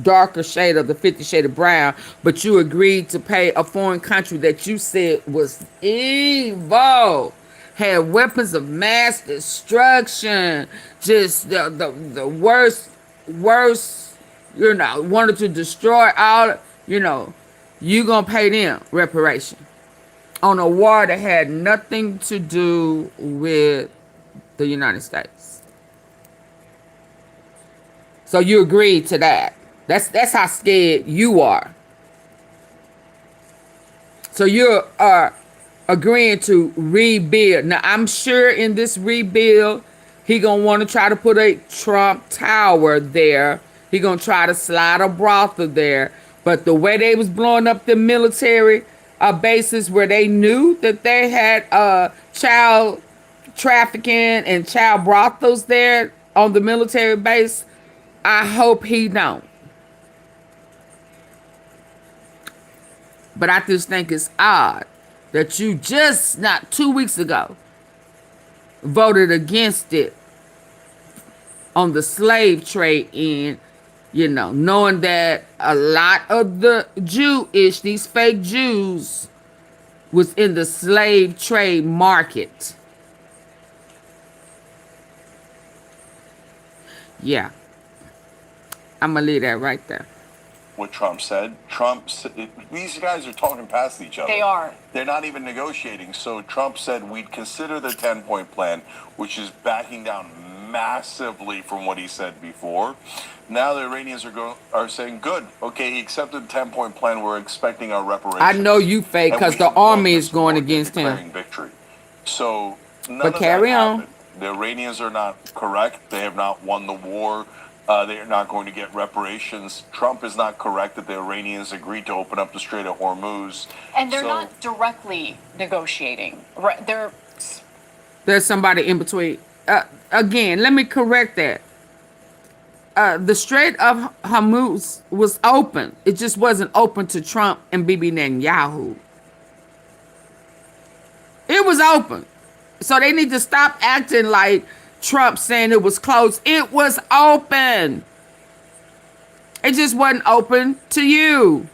Speaker 1: darker shade of the 50 shade of brown, but you agreed to pay a foreign country that you said was evil, had weapons of mass destruction, just the worst, wanted to destroy all, you gonna pay them reparation on a war that had nothing to do with the United States. So you agreed to that. That's how scared you are. So you are agreeing to rebuild. Now, I'm sure in this rebuild, he going to want to try to put a Trump Tower there. He going to try to slide a brothel there. But the way they was blowing up the military bases where they knew that they had child trafficking and child brothels there on the military base, I hope he don't. But I just think it's odd that you just not 2 weeks ago voted against it on the slave trade end, knowing that a lot of the these fake Jews was in the slave trade market. Yeah. I'm going to leave that right there.
Speaker 8: What Trump said. These guys are talking past each other.
Speaker 7: They are.
Speaker 8: They're not even negotiating. So Trump said we'd consider the 10-point plan, which is backing down massively from what he said before. Now the Iranians are saying, good, okay, he accepted the 10-point plan. We're expecting our reparations.
Speaker 1: I know you fake because the army is going against him.
Speaker 8: Victory. So
Speaker 1: but carry on.
Speaker 8: The Iranians are not correct. They have not won the war. They are not going to get reparations. Trump is not correct that the Iranians agreed to open up the Strait of Hormuz.
Speaker 7: And they're not directly negotiating. There's
Speaker 1: somebody in between. Again, let me correct that. The Strait of Hormuz was open. It just wasn't open to Trump and Bibi Netanyahu. It was open. So they need to stop acting like Trump saying it was closed. It was open. It just wasn't open to you.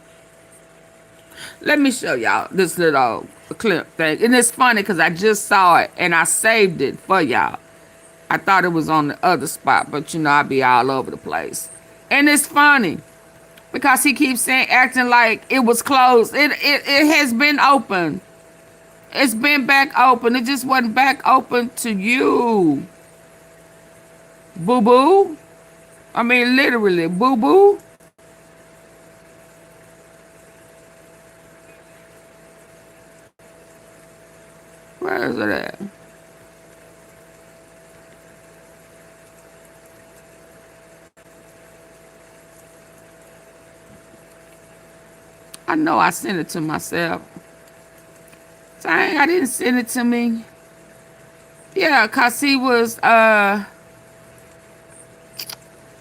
Speaker 1: Let me show y'all this little clip thing. And it's funny because I just saw it and I saved it for y'all. I thought it was on the other spot, but you know, I be all over the place. And it's funny because he keeps saying, acting like it was closed. It has been open. It's been back open. It just wasn't back open to you. Boo-boo. I mean, literally, boo-boo. Where is it at? I know I sent it to myself. Dang, I didn't send it to me. Yeah, cause he was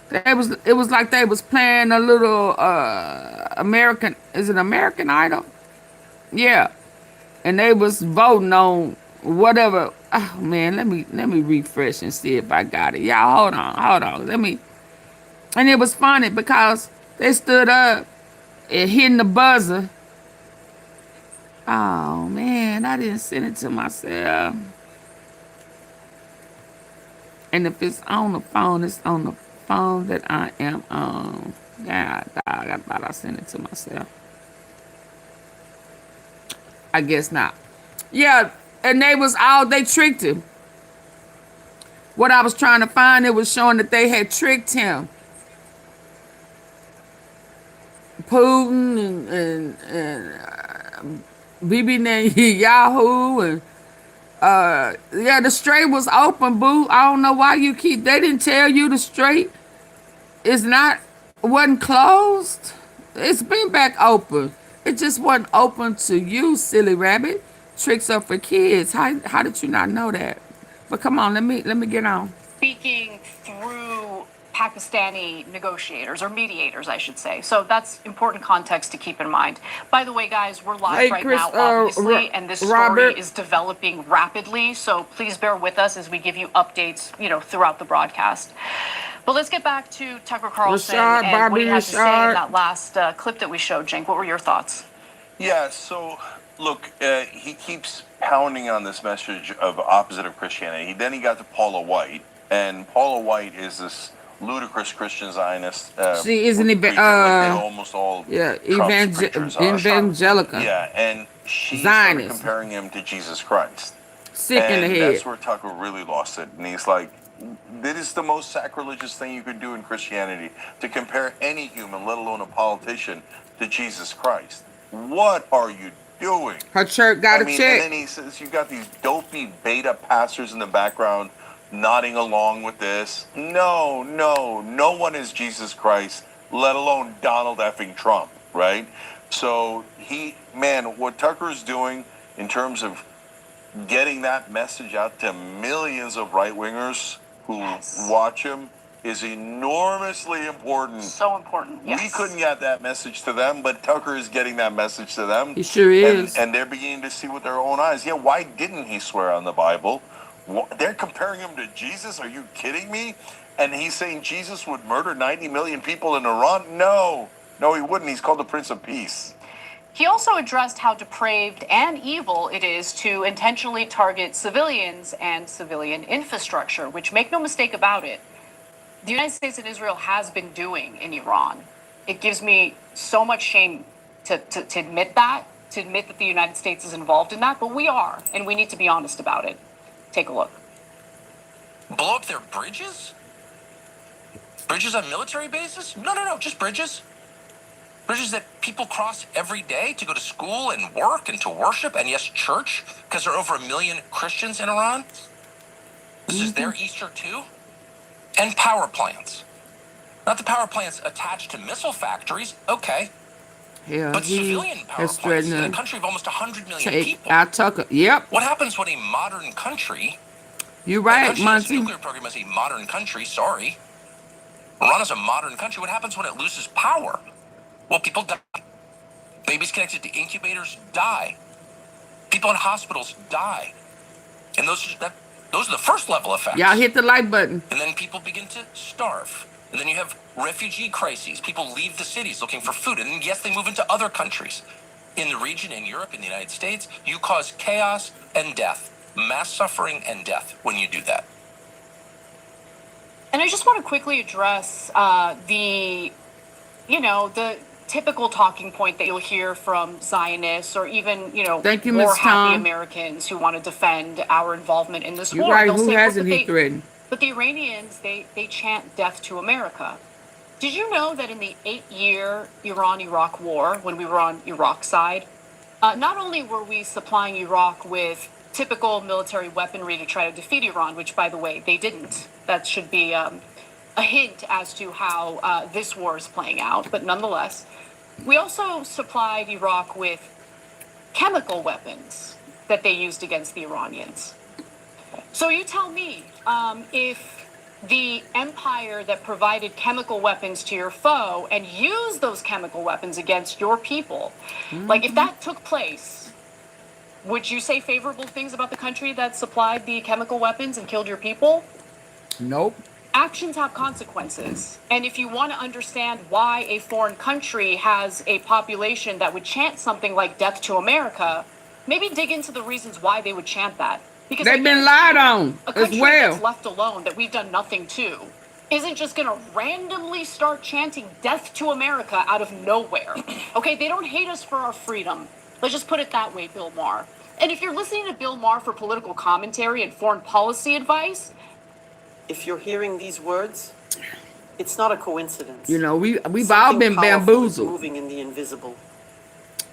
Speaker 1: it was like they was playing a little American, is it American Idol? Yeah. And they was voting on whatever. Oh man, let me refresh and see if I got it. Y'all hold on. And it was funny because they stood up and hitting the buzzer. Oh man, I didn't send it to myself. And if it's on the phone, it's on the phone that I am on. God, dog, I thought I sent it to myself. I guess not. Yeah, and they tricked him. What I was trying to find, it was showing that they had tricked him. Putin and Bibi Netanyahu and yeah, the strait was open, boo. I don't know why they didn't tell you the strait wasn't closed. It's been back open. It just wasn't open to you, silly rabbit. Tricks are for kids. How did you not know that? But come on, let me get on.
Speaker 7: Speaking through Pakistani negotiators, or mediators, I should say. So that's important context to keep in mind. By the way, guys, we're live right now, obviously, and this story is developing rapidly. So please bear with us as we give you updates, throughout the broadcast. But let's get back to Tucker Carlson and what he had to say in that last clip that we showed. Cenk, what were your thoughts?
Speaker 8: Yeah, so look, he keeps pounding on this message of opposite of Christianity. Then he got to Paula White, and Paula White is this ludicrous Christian Zionist.
Speaker 1: She isn't even
Speaker 8: like almost all
Speaker 1: evangelical.
Speaker 8: Yeah, and she started comparing him to Jesus Christ.
Speaker 1: Sick in the head.
Speaker 8: That's where Tucker really lost it, and he's like, "This is the most sacrilegious thing you could do in Christianity, to compare any human, let alone a politician, to Jesus Christ. What are you doing?"
Speaker 1: Her church got a check.
Speaker 8: And then he says, "You've got these dopey beta pastors in the background nodding along with this. No one is Jesus Christ, let alone Donald effing Trump," right? So what Tucker's doing in terms of getting that message out to millions of right-wingers who watch him is enormously important.
Speaker 7: So important, yes.
Speaker 8: We couldn't get that message to them, but Tucker is getting that message to them.
Speaker 1: He sure is.
Speaker 8: And they're beginning to see with their own eyes. Yeah, why didn't he swear on the Bible? They're comparing him to Jesus? Are you kidding me? And he's saying Jesus would murder 90 million people in Iran? No, he wouldn't. He's called the Prince of Peace.
Speaker 7: He also addressed how depraved and evil it is to intentionally target civilians and civilian infrastructure, which, make no mistake about it, the United States and Israel has been doing in Iran. It gives me so much shame to admit that the United States is involved in that, but we are, and we need to be honest about it. Take a look.
Speaker 6: Blow up their bridges? Bridges on military bases? No, just bridges. Bridges that people cross every day to go to school and work and to worship and, yes, church, because there are over 1 million Christians in Iran. This is their Easter too. And power plants. Not the power plants attached to missile factories, okay.
Speaker 1: Yeah,
Speaker 6: but civilian power plants in a country of almost 100 million people.
Speaker 1: Tucker. Yep.
Speaker 6: What happens when a modern country
Speaker 1: You're
Speaker 6: And
Speaker 1: right,
Speaker 6: a country that has a
Speaker 1: Monty.
Speaker 6: nuclear program is a modern country. Sorry. Iran is a modern country. What happens when it loses power? Well, people die. Babies connected to incubators die. People in hospitals die. And those are the first level effects.
Speaker 1: Y'all hit the like button.
Speaker 6: And then people begin to starve. And then you have refugee crises. People leave the cities looking for food. And then, yes, they move into other countries. In the region, in Europe, in the United States, you cause chaos and death, mass suffering and death when you do that.
Speaker 7: And I just want to quickly address the typical talking point that you'll hear from Zionists or even,
Speaker 1: Thank you,
Speaker 7: more
Speaker 1: Ms.
Speaker 7: happy
Speaker 1: Tom.
Speaker 7: Americans who want to defend our involvement in this
Speaker 1: You're
Speaker 7: war.
Speaker 1: right.
Speaker 7: They'll
Speaker 1: Who
Speaker 7: say,
Speaker 1: hasn't he threatened?
Speaker 7: But the Iranians, they chant death to America. Did you know that in the 8-year Iran-Iraq war, when we were on Iraq's side, not only were we supplying Iraq with typical military weaponry to try to defeat Iran, which, by the way, they didn't. That should be a hint as to how this war is playing out. But nonetheless, we also supplied Iraq with chemical weapons that they used against the Iranians. So you tell me, if the empire that provided chemical weapons to your foe and used those chemical weapons against your people, like if that took place, would you say favorable things about the country that supplied the chemical weapons and killed your people?
Speaker 1: Nope.
Speaker 7: Actions have consequences. And if you want to understand why a foreign country has a population that would chant something like death to America, maybe dig into the reasons why they would chant that. Because
Speaker 1: They've been lied on
Speaker 7: a
Speaker 1: as
Speaker 7: country
Speaker 1: well.
Speaker 7: that's left alone that we've done nothing to isn't just going to randomly start chanting death to America out of nowhere. Okay, they don't hate us for our freedom. Let's just put it that way, Bill Maher. And if you're listening to Bill Maher for political commentary and foreign policy advice,
Speaker 9: if you're hearing these words, it's not a coincidence.
Speaker 1: We've all
Speaker 9: Something
Speaker 1: been
Speaker 9: powerful is
Speaker 1: bamboozled.
Speaker 9: moving in the invisible.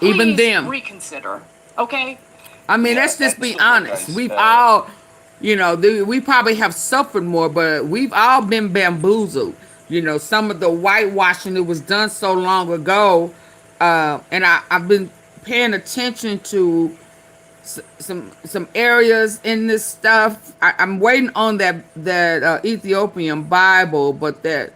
Speaker 1: Even
Speaker 7: please
Speaker 1: them.
Speaker 7: reconsider, okay?
Speaker 1: I mean,
Speaker 8: Yeah,
Speaker 1: let's just be
Speaker 8: that's
Speaker 1: honest.
Speaker 8: guys.
Speaker 1: We've all, we probably have suffered more, but we've all been bamboozled. Some of the whitewashing that was done so long ago, and I've been paying attention to some areas in this stuff. I'm waiting on that Ethiopian Bible, but that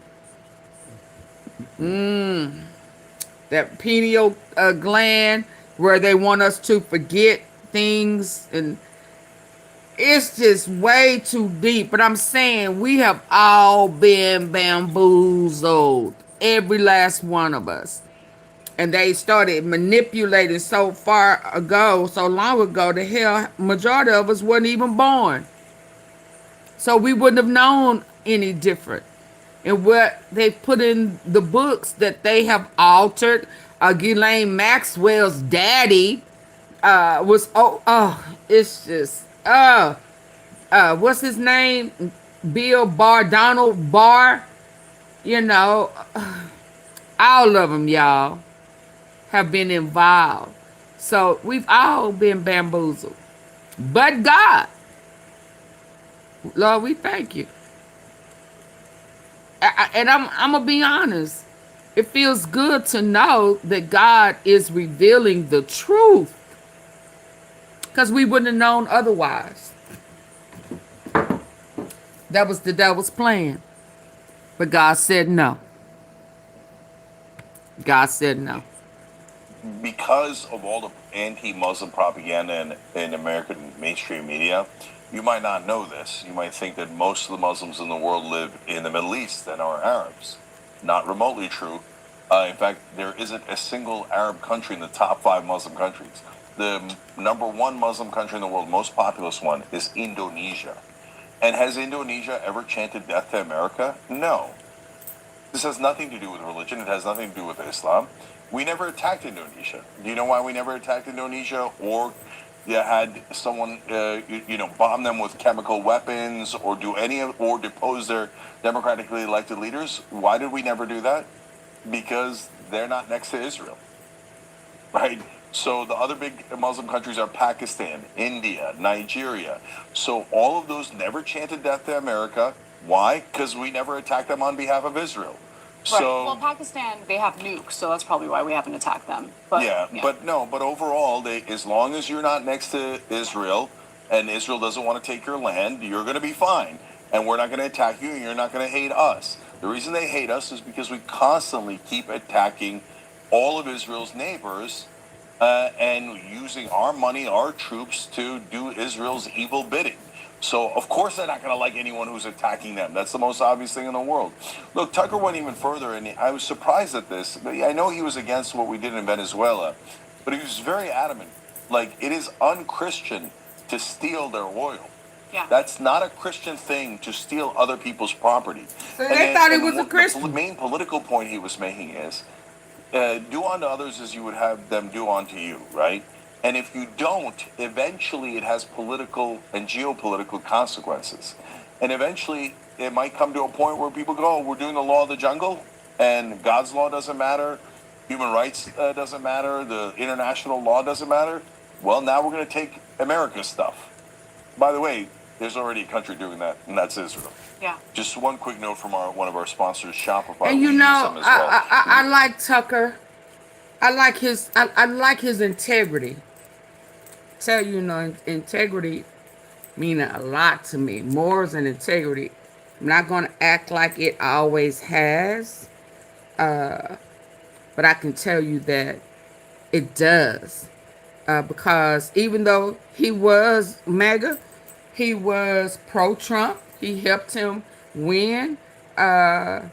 Speaker 1: pineal gland where they want us to forget things, and it's just way too deep. But I'm saying we have all been bamboozled, every last one of us. And they started manipulating so long ago, the hell, majority of us wasn't even born. So we wouldn't have known any different. And what they put in the books that they have altered, Ghislaine Maxwell's daddy was, it's just, what's his name? Bill Barr, Donald Barr, all of them, y'all, have been involved. So we've all been bamboozled. But God, Lord, we thank you. And I'm going to be honest. It feels good to know that God is revealing the truth, because we wouldn't have known otherwise. That was the devil's plan. But God said no. God said no.
Speaker 8: Because of all the anti-Muslim propaganda in American mainstream media, you might not know this. You might think that most of the Muslims in the world live in the Middle East and are Arabs. Not remotely true. In fact, there isn't a single Arab country in the top 5 Muslim countries. The number 1 Muslim country in the world, most populous one, is Indonesia. And has Indonesia ever chanted death to America? No. This has nothing to do with religion. It has nothing to do with Islam. We never attacked Indonesia. Do you know why we never attacked Indonesia? Or had someone, bomb them with chemical weapons, or or depose their democratically elected leaders? Why did we never do that? Because they're not next to Israel, right? So the other big Muslim countries are Pakistan, India, Nigeria. So all of those never chanted death to America. Why? Because we never attacked them on behalf of Israel.
Speaker 7: Right.
Speaker 8: So,
Speaker 7: Well, Pakistan, they have nukes, so that's probably why we haven't attacked them. But
Speaker 8: but overall, as long as you're not next to Israel, and Israel doesn't want to take your land, you're going to be fine. And we're not going to attack you, and you're not going to hate us. The reason they hate us is because we constantly keep attacking all of Israel's neighbors and using our money, our troops, to do Israel's evil bidding. So, of course, they're not going to like anyone who's attacking them. That's the most obvious thing in the world. Look, Tucker went even further, and I was surprised at this. I know he was against what we did in Venezuela, but he was very adamant. Like, it is unchristian to steal their oil.
Speaker 7: Yeah.
Speaker 8: That's not a Christian thing to steal other people's property.
Speaker 1: So they thought he was a Christian.
Speaker 8: The main political point he was making is, do unto others as you would have them do unto you, right? And if you don't, eventually it has political and geopolitical consequences. And eventually it might come to a point where people go, oh, we're doing the law of the jungle, and God's law doesn't matter, human rights doesn't matter, the international law doesn't matter. Well, now we're going to take America's stuff. By the way, there's already a country doing that, and that's Israel.
Speaker 7: Yeah.
Speaker 8: Just one quick note from one of our sponsors, Shopify.
Speaker 1: And you
Speaker 8: We use
Speaker 1: know,
Speaker 8: them as well.
Speaker 1: I like Tucker. I like his integrity. Tell you, integrity meaning a lot to me. Morals and integrity. I'm not going to act like it always has, but I can tell you that it does. Because even though he was MAGA, he was pro-Trump. He helped him win. But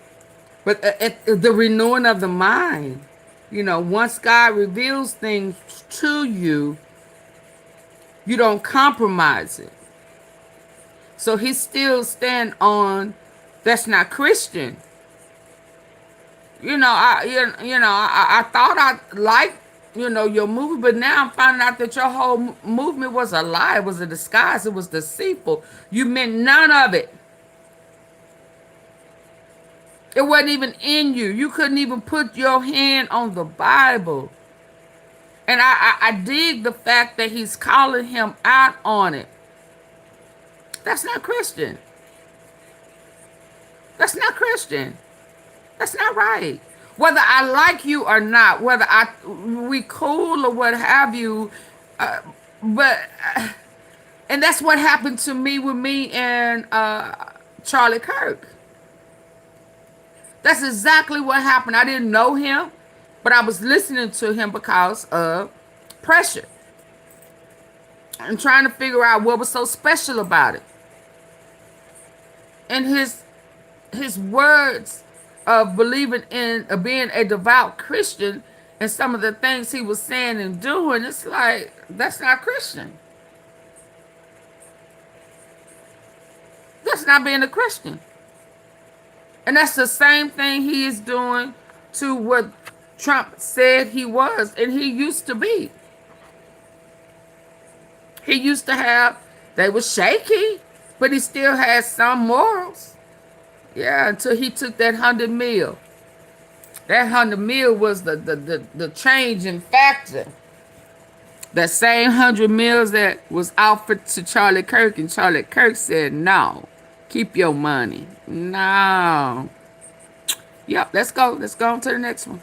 Speaker 1: the renewing of the mind, once God reveals things to you, you don't compromise it. So he still stand on, that's not Christian. I thought I liked, your movie, but now I'm finding out that your whole movement was a lie. It was a disguise. It was deceitful. You meant none of it. It wasn't even in you. You couldn't even put your hand on the Bible. And I dig the fact that he's calling him out on it. That's not Christian. That's not Christian. That's not right. Whether I like you or not, whether we cool or what have you, and that's what happened to me with me and Charlie Kirk. That's exactly what happened. I didn't know him, but I was listening to him because of pressure and trying to figure out what was so special about it. And his words of believing in being a devout Christian and some of the things he was saying and doing, it's like, that's not Christian. That's not being a Christian. And that's the same thing he is doing to what Trump said he was and he used to be. He used to have, they were shaky, but he still had some morals. Yeah, until he took that 100 mil. That 100 mil was the changing factor. That same 100 mils that was offered to Charlie Kirk, and Charlie Kirk said, no, keep your money. No. Yep, let's go. Let's go on to the next one.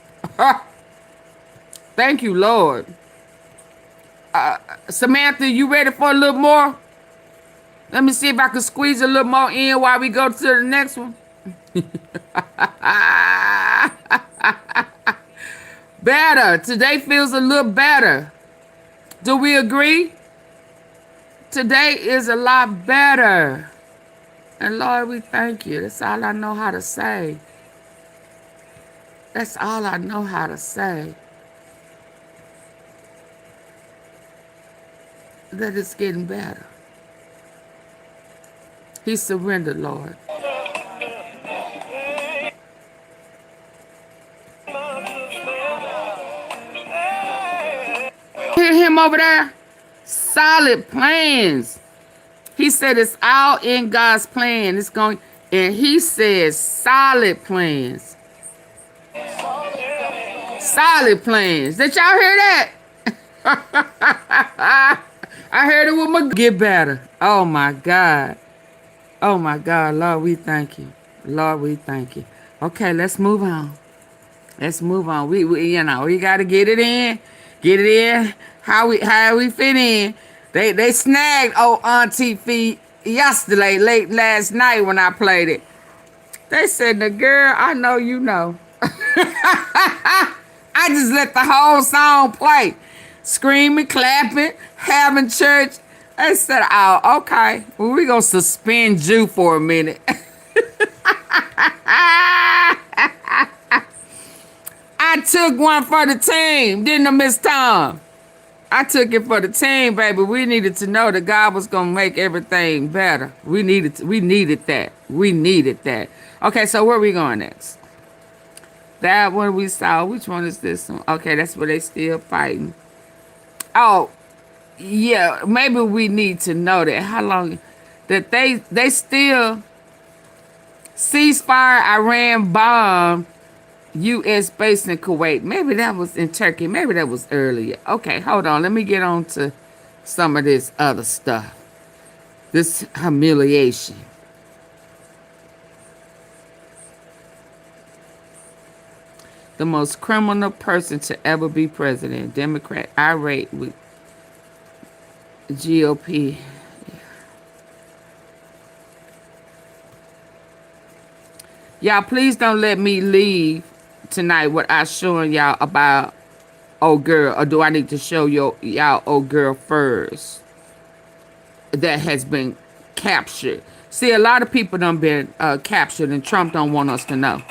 Speaker 1: Thank you, Lord. Samantha, you ready for a little more? Let me see if I can squeeze a little more in while we go to the next one. Better. Today feels a little better. Do we agree? Today is a lot better. And Lord, we thank you. That's all I know how to say. That's all I know how to say. That it's getting better. He surrendered, Lord. Hear him over there? Solid plans. He said it's all in God's plan. It's going, and he says solid plans. Solid plans. Did y'all hear that? I heard it with my get better. Oh my God. Oh my God. Lord, we thank you. Lord, we thank you. Okay, let's move on. Let's move on. We got to get it in. Get it in. How we fit in. They snagged old Auntie Fee yesterday, late last night when I played it. They said, "The girl, I know you know." I just let the whole song play. Screaming, clapping, having church. They said, "Oh, okay. Well, we're going to suspend you for a minute." I took one for the team, didn't I, Miss Tom? I took it for the team, baby. We needed to know that God was going to make everything better. We needed that. We needed that. Okay, so where are we going next? That one we saw. Which one is this one? Okay, that's where they still fighting. Oh, yeah. Maybe we need to know that how long that they still ceasefire Iran bomb U.S. base in Kuwait. Maybe that was in Turkey. Maybe that was earlier. Okay, hold on. Let me get on to some of this other stuff. This humiliation. The most criminal person to ever be president. Democrat irate with GOP. Y'all, please don't let me leave tonight without showing y'all about old girl. Or do I need to show y'all old girl first? That has been captured. See, a lot of people done been captured and Trump don't want us to know.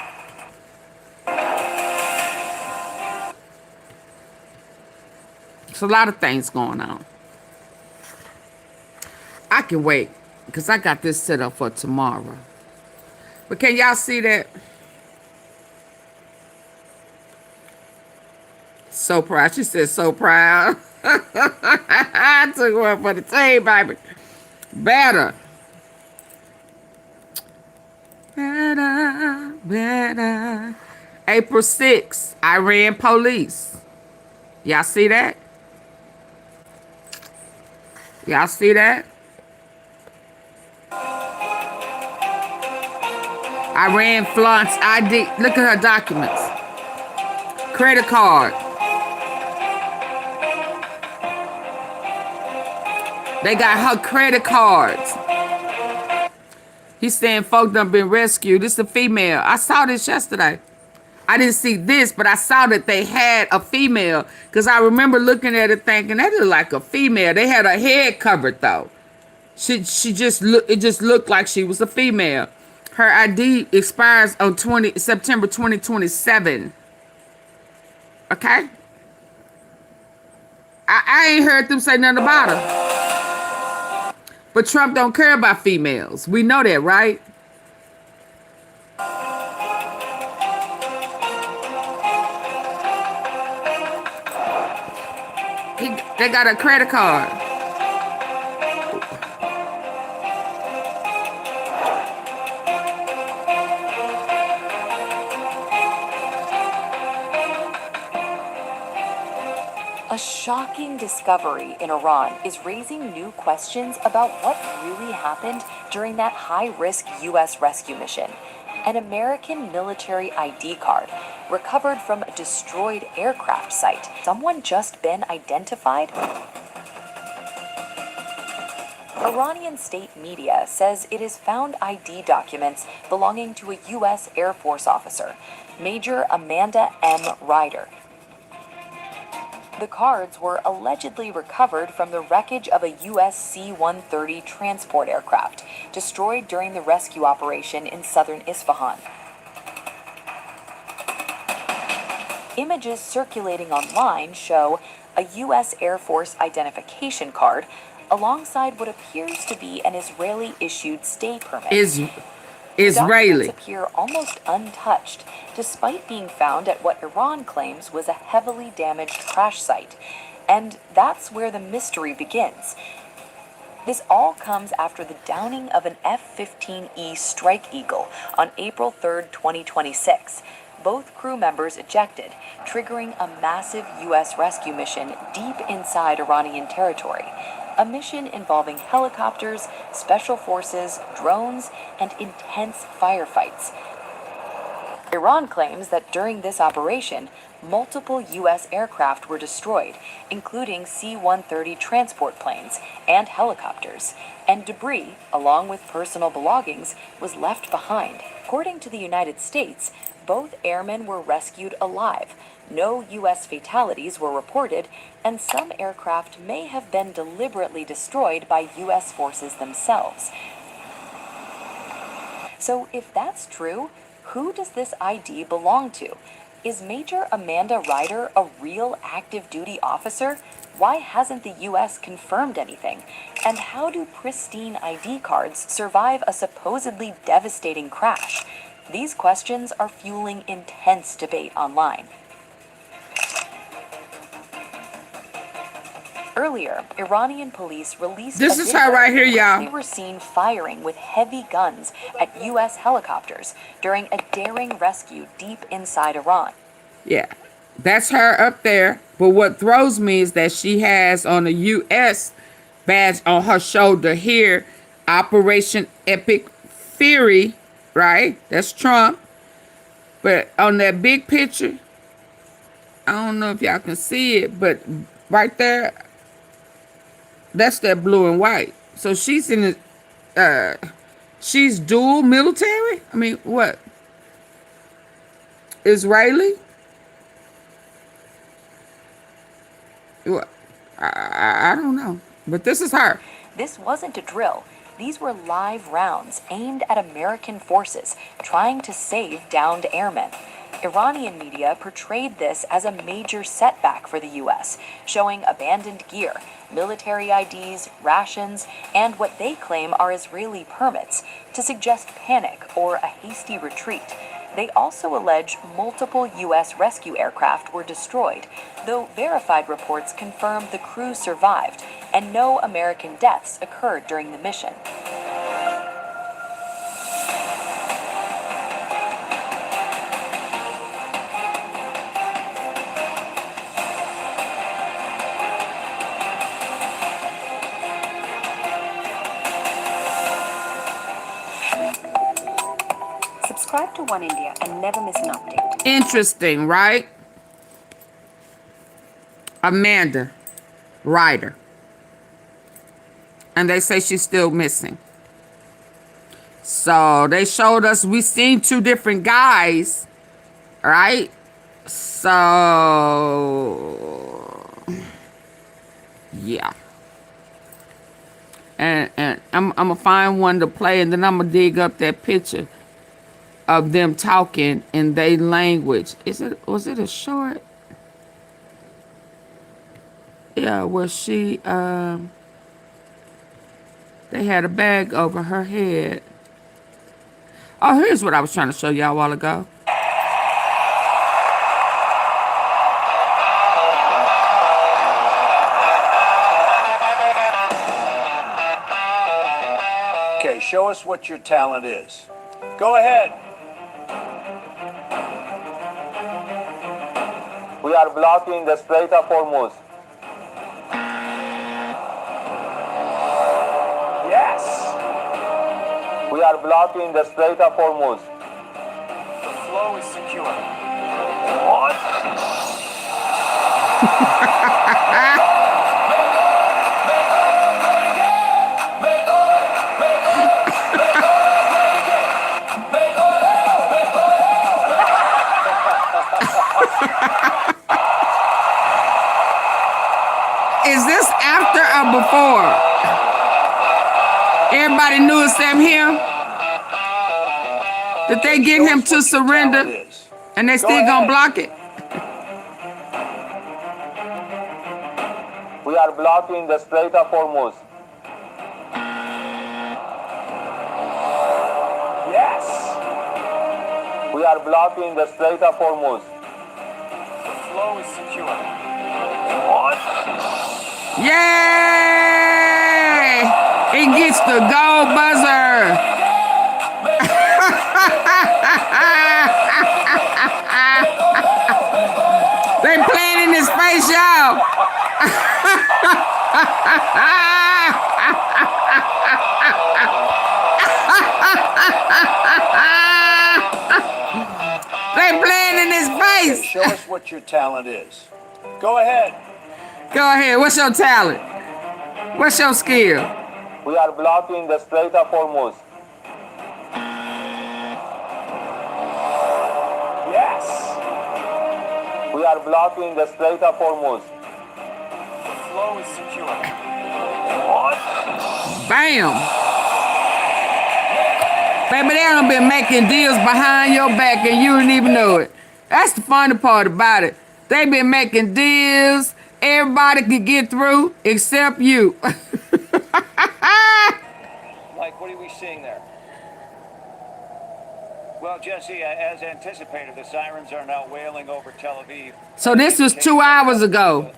Speaker 1: There's a lot of things going on. I can wait because I got this set up for tomorrow. But can y'all see that? So proud. She said so proud. I took one for the team, baby. Better. Better. Better. April 6th, Iran police. Y'all see that? Y'all see that? Iran flaunts ID. Look at her documents. Credit card. They got her credit cards. He's saying folk done been rescued. This is a female. I saw this yesterday. I didn't see this, but I saw that they had a female because I remember looking at it thinking that looked like a female. They had her head covered though. She just looked. It just looked like she was a female. Her ID expires on September 2027. Okay. I ain't heard them say nothing about her. But Trump don't care about females. We know that, right? They got a credit card.
Speaker 10: A shocking discovery in Iran is raising new questions about what really happened during that high-risk U.S. rescue mission. An American military ID card recovered from a destroyed aircraft site. Someone just been identified? Iranian state media says it has found ID documents belonging to a U.S. Air Force officer, Major Amanda M. Ryder. The cards were allegedly recovered from the wreckage of a U.S. C-130 transport aircraft, destroyed during the rescue operation in southern Isfahan. Images circulating online show a U.S. Air Force identification card alongside what appears to be an Israeli-issued stay permit.
Speaker 1: Israeli.
Speaker 10: Documents appear almost untouched, despite being found at what Iran claims was a heavily damaged crash site. And that's where the mystery begins. This all comes after the downing of an F-15E Strike Eagle on April 3, 2026. Both crew members ejected, triggering a massive U.S. rescue mission deep inside Iranian territory. A mission involving helicopters, special forces, drones, and intense firefights. Iran claims that during this operation, multiple U.S. aircraft were destroyed, including C-130 transport planes and helicopters, and debris, along with personal belongings, was left behind. According to the United States, both airmen were rescued alive. No U.S. fatalities were reported, and some aircraft may have been deliberately destroyed by U.S. forces themselves. So if that's true, who does this ID belong to? Is Major Amanda Ryder a real active duty officer? Why hasn't the U.S. confirmed anything? And how do pristine ID cards survive a supposedly devastating crash? These questions are fueling intense debate online. Earlier, Iranian police released
Speaker 1: This
Speaker 10: a
Speaker 1: is
Speaker 10: video
Speaker 1: her right here,
Speaker 10: in which
Speaker 1: y'all.
Speaker 10: They were seen firing with heavy guns at U.S. helicopters during a daring rescue deep inside Iran.
Speaker 1: Yeah, that's her up there. But what throws me is that she has on a U.S. badge on her shoulder here, Operation Epic Fury, right? That's Trump. But on that big picture, I don't know if y'all can see it, but right there, that's that blue and white. So she's in the, she's dual military? I mean, what? Israeli? What? I don't know. But this is her.
Speaker 10: This wasn't a drill. These were live rounds aimed at American forces trying to save downed airmen. Iranian media portrayed this as a major setback for the U.S., showing abandoned gear, military IDs, rations, and what they claim are Israeli permits to suggest panic or a hasty retreat. They also allege multiple U.S. rescue aircraft were destroyed, though verified reports confirm the crew survived and no American deaths occurred during the mission.
Speaker 11: Subscribe to One India and never miss an update.
Speaker 1: Interesting, right? Amanda Ryder. And they say she's still missing. So they showed us, we seen two different guys, right? So, yeah. And I'm gonna find one to play, and then I'm gonna dig up that picture of them talking in their language. Was it a short? Yeah, where she they had a bag over her head. Oh, here's what I was trying to show y'all a while ago.
Speaker 12: Okay, show us what your talent is. Go ahead.
Speaker 13: We are blocking the Strait of Hormuz.
Speaker 12: Yes.
Speaker 13: We are blocking the Strait of Hormuz.
Speaker 12: The flow is secure. What?
Speaker 1: Is this after or before? Everybody knew it's them here? That they get him to surrender and they still gonna block it?
Speaker 13: We are blocking the Strait of Hormuz.
Speaker 12: Yes.
Speaker 13: We are blocking the Strait of Hormuz.
Speaker 12: The flow is secure. What?
Speaker 1: Yay! He gets the gold buzzer. They playing in his face, y'all. face.
Speaker 12: Show us what your talent is. Go ahead.
Speaker 1: Go ahead. What's your talent? What's your skill?
Speaker 13: We are blocking the Strait of Hormuz.
Speaker 12: Yes.
Speaker 13: We are blocking the Strait of Hormuz.
Speaker 12: The flow is secure. What?
Speaker 1: Bam. Baby, they done been making deals behind your back and you didn't even know it. That's the funny part about it. They been making deals. Everybody could get through except you.
Speaker 12: Mike, what are we seeing there? Well, Jesse, as anticipated, the sirens are now wailing over Tel Aviv.
Speaker 1: So this was 2 hours ago.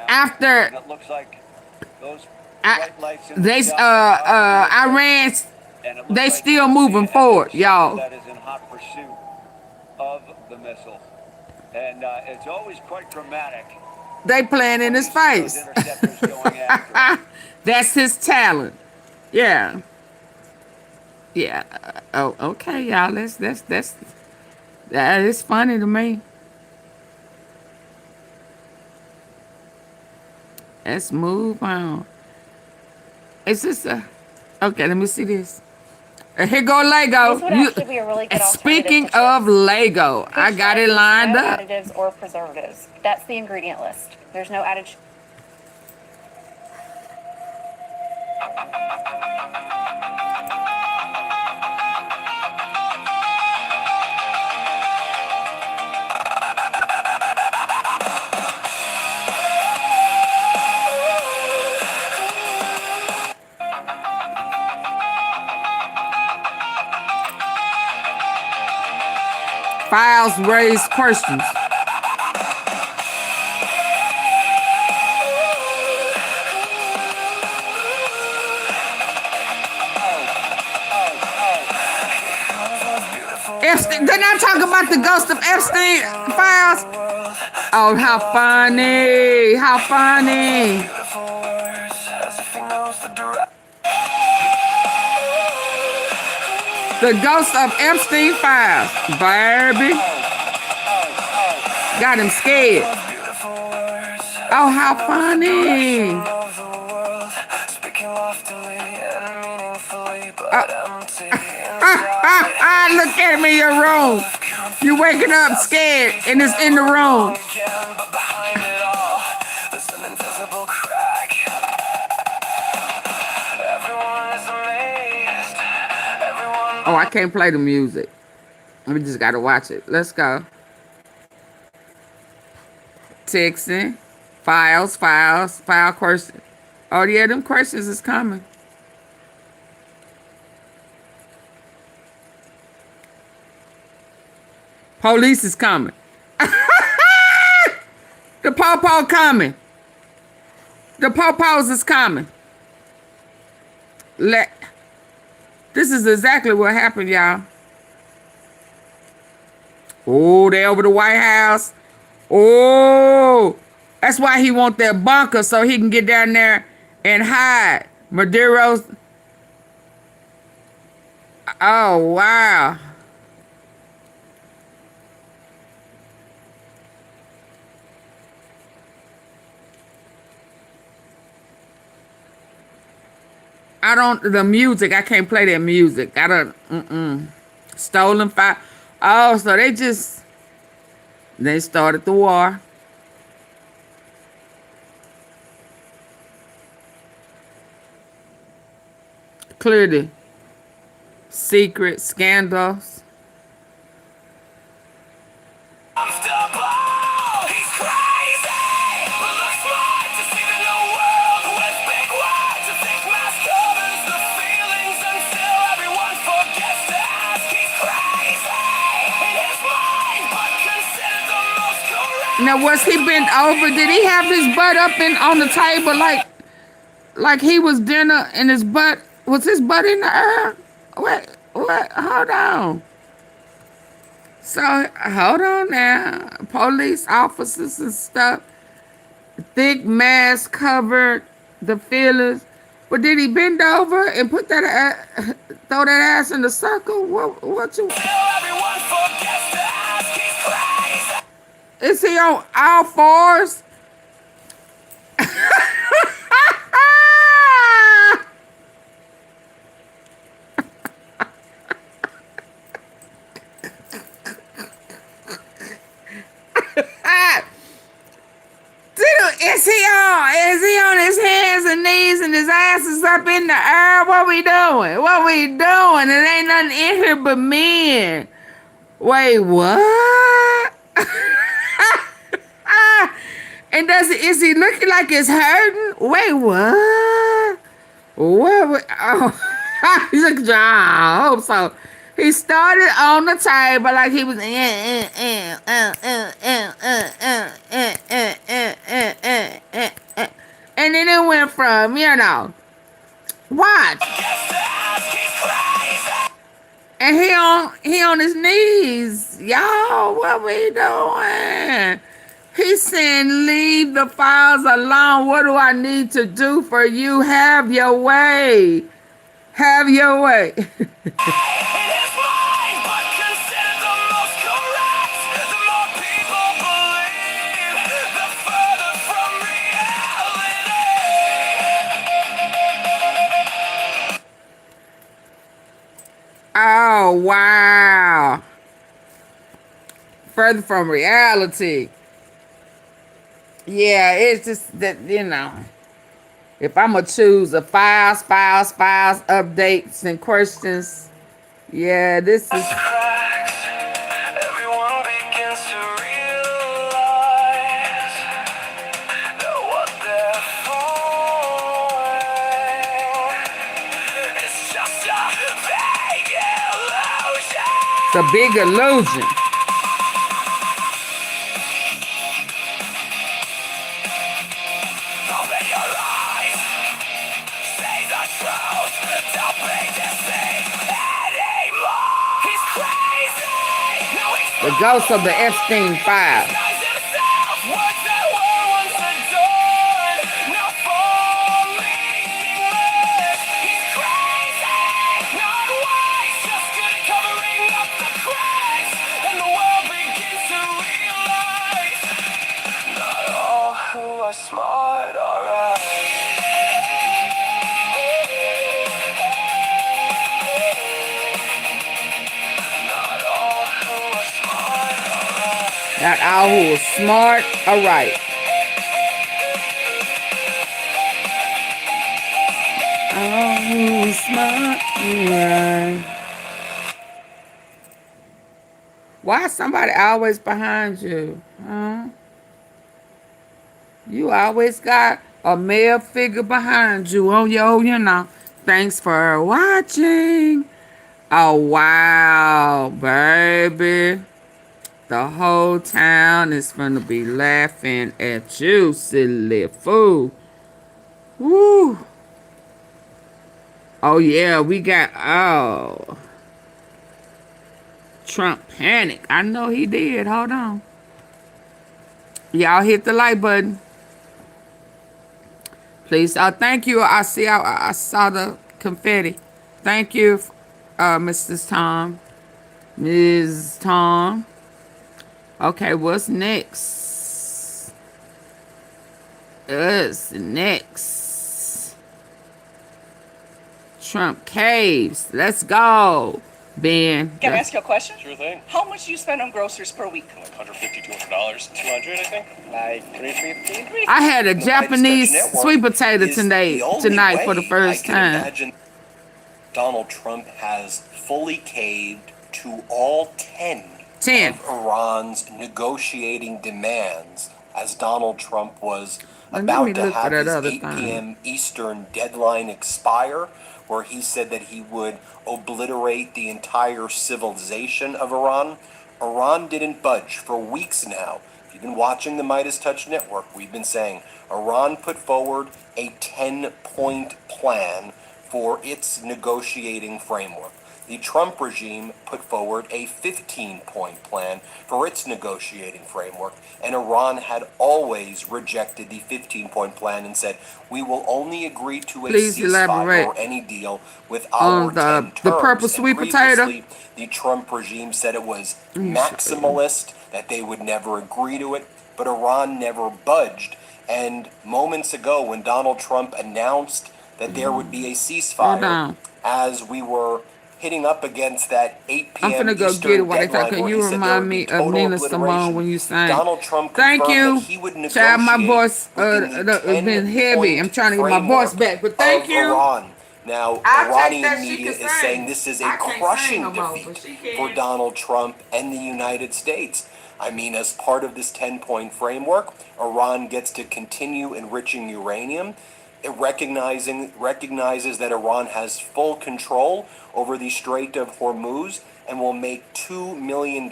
Speaker 1: After
Speaker 12: it looks like those bright lights in the
Speaker 1: Iran, they still moving forward, y'all.
Speaker 12: That is in hot pursuit of the missile. And it's always quite dramatic.
Speaker 1: They playing in his face. That's his talent. Yeah. Yeah. Oh, okay, y'all. That is funny to me. Let's move on. Is this a... Okay, let me see this. Here go Lego.
Speaker 11: This would actually be a really good
Speaker 1: Speaking
Speaker 11: alternative to
Speaker 1: of Lego, I got it lined
Speaker 11: no
Speaker 1: up.
Speaker 11: additives or preservatives. That's the ingredient list. There's no added.
Speaker 1: Files raise questions. Epstein, didn't I talk about the ghost of Epstein files? Oh, how funny. How funny. The ghost of Epstein files, baby. Got him scared. Oh, how funny. Look at him in your room. You waking up scared and it's in the room. Oh, I can't play the music. We just gotta watch it. Let's go. Texting. File question. Oh yeah, them questions is coming. Police is coming. The po-po coming. The po-pos is coming. This is exactly what happened, y'all. Oh, they over the White House. Oh, that's why he want that bunker so he can get down there and hide. Maduro's. Oh, wow. The music, I can't play that music. Stolen file. Oh, so they started the war. Clearly, secret scandals. Now, was he bent over? Did he have his butt up on the table like he was dinner and his butt, was his butt in the air? What? Hold on. So, hold on now. Police officers and stuff. Thick mask covered the feelers. But did he bend over and put that, throw that ass in the circle? What you? Everyone forgets to ask, he's crazy. Is he on all fours? Is he on his hands and knees and his ass is up in the air? What we doing? What we doing? It ain't nothing in here but men. Wait, what? And is he looking like it's hurting? Wait, what? What? Oh, he's like, I hope so. He started on the table like he was, and then it went from, watch. And he on his knees. Y'all, what we doing? He's saying, leave the files alone. What do I need to do for you? Have your way. Have your way. Oh, wow. Further from reality. Yeah, it's just that, if I'm going to choose a files, updates, and questions, yeah, this is... Everyone begins to realize that what they're following is just a big illusion. It's a big illusion. The ghost of the Epstein file. Not all who is smart or right. All who is smart or right. Why is somebody always behind you? Huh? You always got a male figure behind you. Oh, Thanks for watching. Oh, wow, baby. The whole town is gonna be laughing at you, silly fool. Woo. Oh, yeah, we got, Trump panic. I know he did. Hold on. Y'all hit the like button. Please. Thank you. I saw the confetti. Thank you, Mrs. Tom. Ms. Tom. Okay, what's next? Trump caves. Let's go, Ben.
Speaker 14: Can I ask you a question?
Speaker 12: Sure thing.
Speaker 14: How much do you spend on groceries per week?
Speaker 12: Like $150, $200, $200, I think. Like $350.
Speaker 1: I had a Japanese sweet potato tonight for the first time.
Speaker 15: Imagine Donald Trump has fully caved to all 10 of Iran's negotiating demands as Donald Trump was about to have his 8 p.m. Eastern deadline expire, where he said that he would obliterate the entire civilization of Iran. Iran didn't budge for weeks now. If you've been watching the Midas Touch Network, we've been saying Iran put forward a 10-point plan for its negotiating framework. The Trump regime put forward a 15-point plan for its negotiating framework, and Iran had always rejected the 15-point plan and said, we will only agree to a ceasefire or any deal with our 10 terms.
Speaker 1: The purple sweet potato.
Speaker 15: The Trump regime said it was maximalist, that they would never agree to it, but Iran never budged. And moments ago, when Donald Trump announced that there would be a ceasefire, as we were hitting up against that 8
Speaker 1: I'm
Speaker 15: p.m.
Speaker 1: finna go
Speaker 15: Eastern
Speaker 1: get it while they
Speaker 15: deadline
Speaker 1: talk. Can
Speaker 15: where
Speaker 1: you
Speaker 15: he said there
Speaker 1: remind
Speaker 15: would be
Speaker 1: me of
Speaker 15: total
Speaker 1: Nina Simone
Speaker 15: obliteration,
Speaker 1: when you sang?
Speaker 15: Donald Trump
Speaker 1: Thank
Speaker 15: confirmed
Speaker 1: you.
Speaker 15: that he would negotiate
Speaker 1: Child, my voice
Speaker 15: within the
Speaker 1: it's been heavy. I'm
Speaker 15: 10-point
Speaker 1: trying to get my voice
Speaker 15: framework
Speaker 1: back, but thank
Speaker 15: of
Speaker 1: you.
Speaker 15: Iran. Now,
Speaker 1: I'll take that.
Speaker 15: Iranian
Speaker 1: She
Speaker 15: media
Speaker 1: can
Speaker 15: is
Speaker 1: sing.
Speaker 15: saying this is a
Speaker 1: I can't sing
Speaker 15: crushing
Speaker 1: no more, but
Speaker 15: defeat
Speaker 1: she
Speaker 15: for
Speaker 1: can.
Speaker 15: Donald Trump and the United States. I mean, as part of this 10-point framework, Iran gets to continue enriching uranium. It recognizes that Iran has full control over the Strait of Hormuz and will make $2 million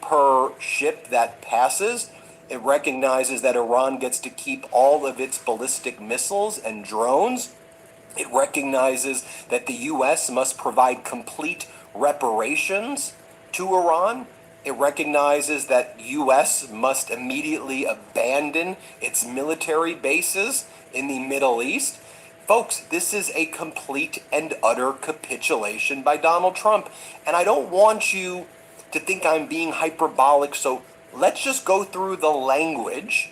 Speaker 15: per ship that passes. It recognizes that Iran gets to keep all of its ballistic missiles and drones. It recognizes that the U.S. must provide complete reparations to Iran. It recognizes that U.S. must immediately abandon its military bases in the Middle East. Folks, this is a complete and utter capitulation by Donald Trump. And I don't want you to think I'm being hyperbolic, so let's just go through the language.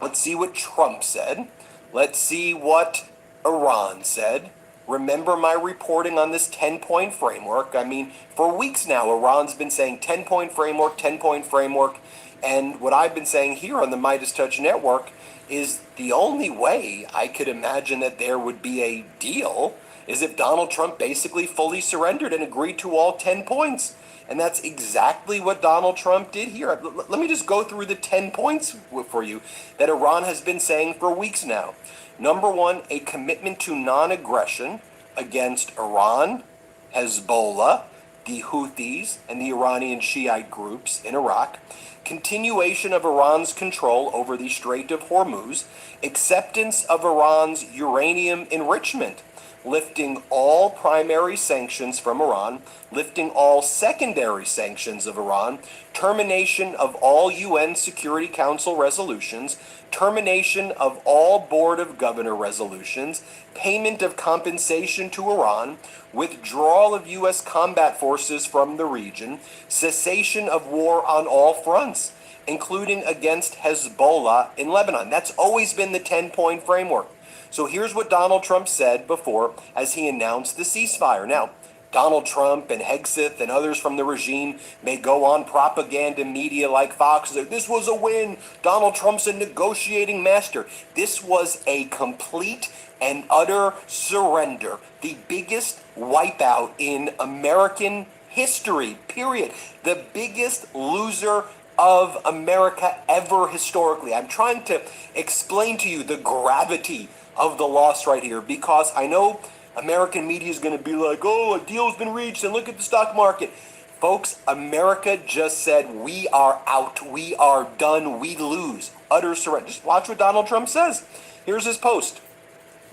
Speaker 15: Let's see what Trump said. Let's see what Iran said. Remember my reporting on this 10-point framework. I mean, for weeks now, Iran's been saying 10-point framework, 10-point framework. And what I've been saying here on the Midas Touch Network is the only way I could imagine that there would be a deal is if Donald Trump basically fully surrendered and agreed to all 10 points. And that's exactly what Donald Trump did here. Let me just go through the 10 points for you that Iran has been saying for weeks now. Number one, a commitment to non-aggression against Iran, Hezbollah, the Houthis, and the Iranian Shiite groups in Iraq, continuation of Iran's control over the Strait of Hormuz, acceptance of Iran's uranium enrichment, lifting all primary sanctions from Iran, lifting all secondary sanctions of Iran, termination of all UN Security Council resolutions, termination of all Board of Governor resolutions, payment of compensation to Iran, withdrawal of U.S. combat forces from the region, cessation of war on all fronts, including against Hezbollah in Lebanon. That's always been the 10-point framework. So here's what Donald Trump said before as he announced the ceasefire. Now, Donald Trump and Hegseth and others from the regime may go on propaganda media like Fox. This was a win. Donald Trump's a negotiating master. This was a complete and utter surrender. The biggest wipeout in American history, period. The biggest loser of America ever historically. I'm trying to explain to you the gravity of the loss right here, because I know American media is going to be like, oh, a deal's been reached and look at the stock market. Folks, America just said, we are out, we are done, we lose. Utter surrender. Just watch what Donald Trump says. Here's his post.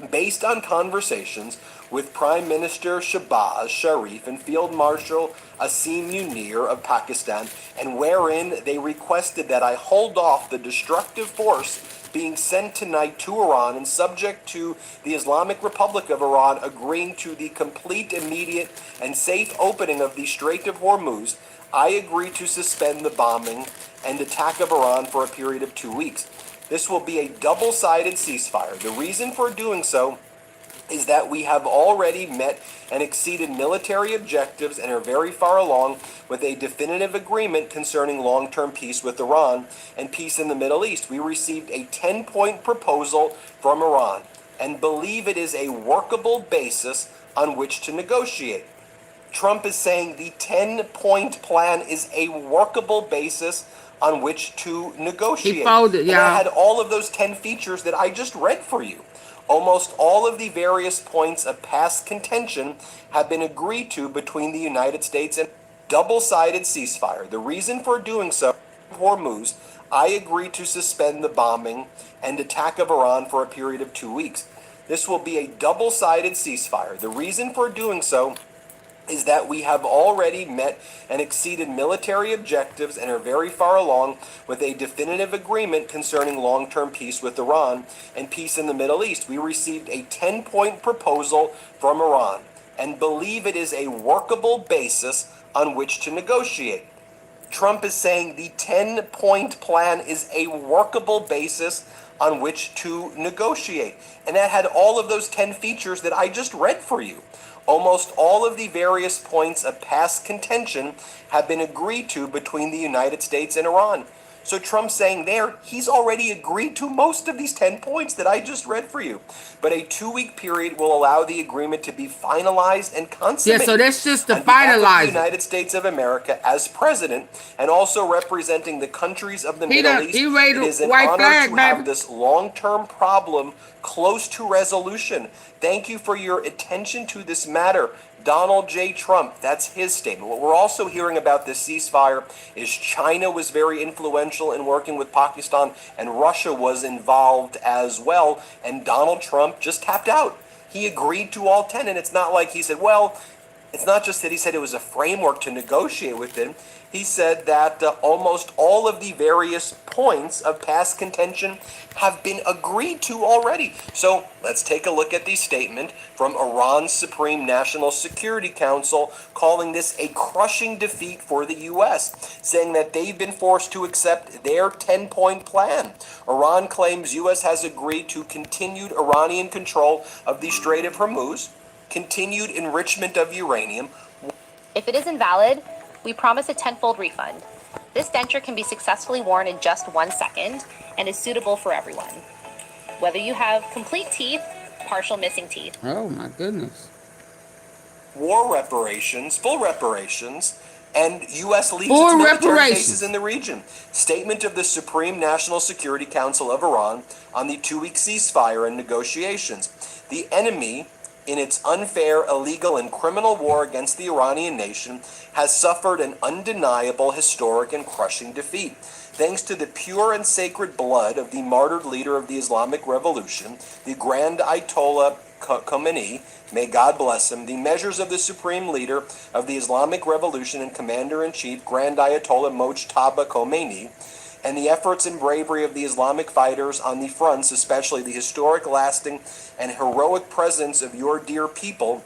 Speaker 15: Based on conversations with Prime Minister Shahbaz Sharif and Field Marshal Asim Munir of Pakistan, and wherein they requested that I hold off the destructive force being sent tonight to Iran and subject to the Islamic Republic of Iran agreeing to the complete, immediate, and safe opening of the Strait of Hormuz, I agree to suspend the bombing and attack of Iran for a period of 2 weeks. This will be a double-sided ceasefire. The reason for doing so is that we have already met and exceeded military objectives and are very far along with a definitive agreement concerning long-term peace with Iran and peace in the Middle East. We received a 10-point proposal from Iran and believe it is a workable basis on which to negotiate. Trump is saying the 10-point plan is a workable basis on which to negotiate.
Speaker 1: He folded,
Speaker 15: and I had all of those 10 features that I just read for you. Almost all of the various points of past contention have been agreed to between the United States and double-sided ceasefire. The reason for doing so, Hormuz, I agree to suspend the bombing and attack of Iran for a period of 2 weeks. This will be a double-sided ceasefire. The reason for doing so is that we have already met and exceeded military objectives and are very far along with a definitive agreement concerning long-term peace with Iran and peace in the Middle East. We received a 10-point proposal from Iran and believe it is a workable basis on which to negotiate. Trump is saying the 10-point plan is a workable basis on which to negotiate. And that had all of those 10 features that I just read for you. Almost all of the various points of past contention have been agreed to between the United States and Iran. So Trump's saying there, he's already agreed to most of these 10 points that I just read for you. But a 2-week period will allow the agreement to be finalized and consummated.
Speaker 1: Yeah, so that's just to
Speaker 15: on behalf of
Speaker 1: finalize
Speaker 15: the United States of America as president, and also representing the countries of the Middle East. It is an honor to have this long-term problem close to resolution. Thank you for your attention to this matter. Donald J. Trump, that's his statement. What we're also hearing about this ceasefire is China was very influential in working with Pakistan, and Russia was involved as well, and Donald Trump just tapped out. He agreed to all 10, and it's not like he said, well, it's not just that he said it was a framework to negotiate within. He said that almost all of the various points of past contention have been agreed to already. So let's take a look at the statement from Iran's Supreme National Security Council, calling this a crushing defeat for the U.S., saying that they've been forced to accept their 10-point plan. Iran claims U.S. has agreed to continued Iranian control of the Strait of Hormuz, continued enrichment of uranium.
Speaker 16: If it is invalid, we promise a tenfold refund. This denture can be successfully worn in just 1 second and is suitable for everyone. Whether you have complete teeth, partial missing teeth.
Speaker 1: Oh my goodness.
Speaker 15: War reparations, full reparations, and U.S. leads its military bases in the region. Statement of the Supreme National Security Council of Iran on the 2-week ceasefire and negotiations. The enemy, in its unfair, illegal, and criminal war against the Iranian nation, has suffered an undeniable, historic, and crushing defeat. Thanks to the pure and sacred blood of the martyred leader of the Islamic Revolution, the Grand Ayatollah Khomeini, may God bless him, the measures of the supreme leader of the Islamic Revolution and Commander-in-Chief, Grand Ayatollah Mojtaba Khomeini, and the efforts and bravery of the Islamic fighters on the fronts, especially the historic, lasting, and heroic presence of your dear people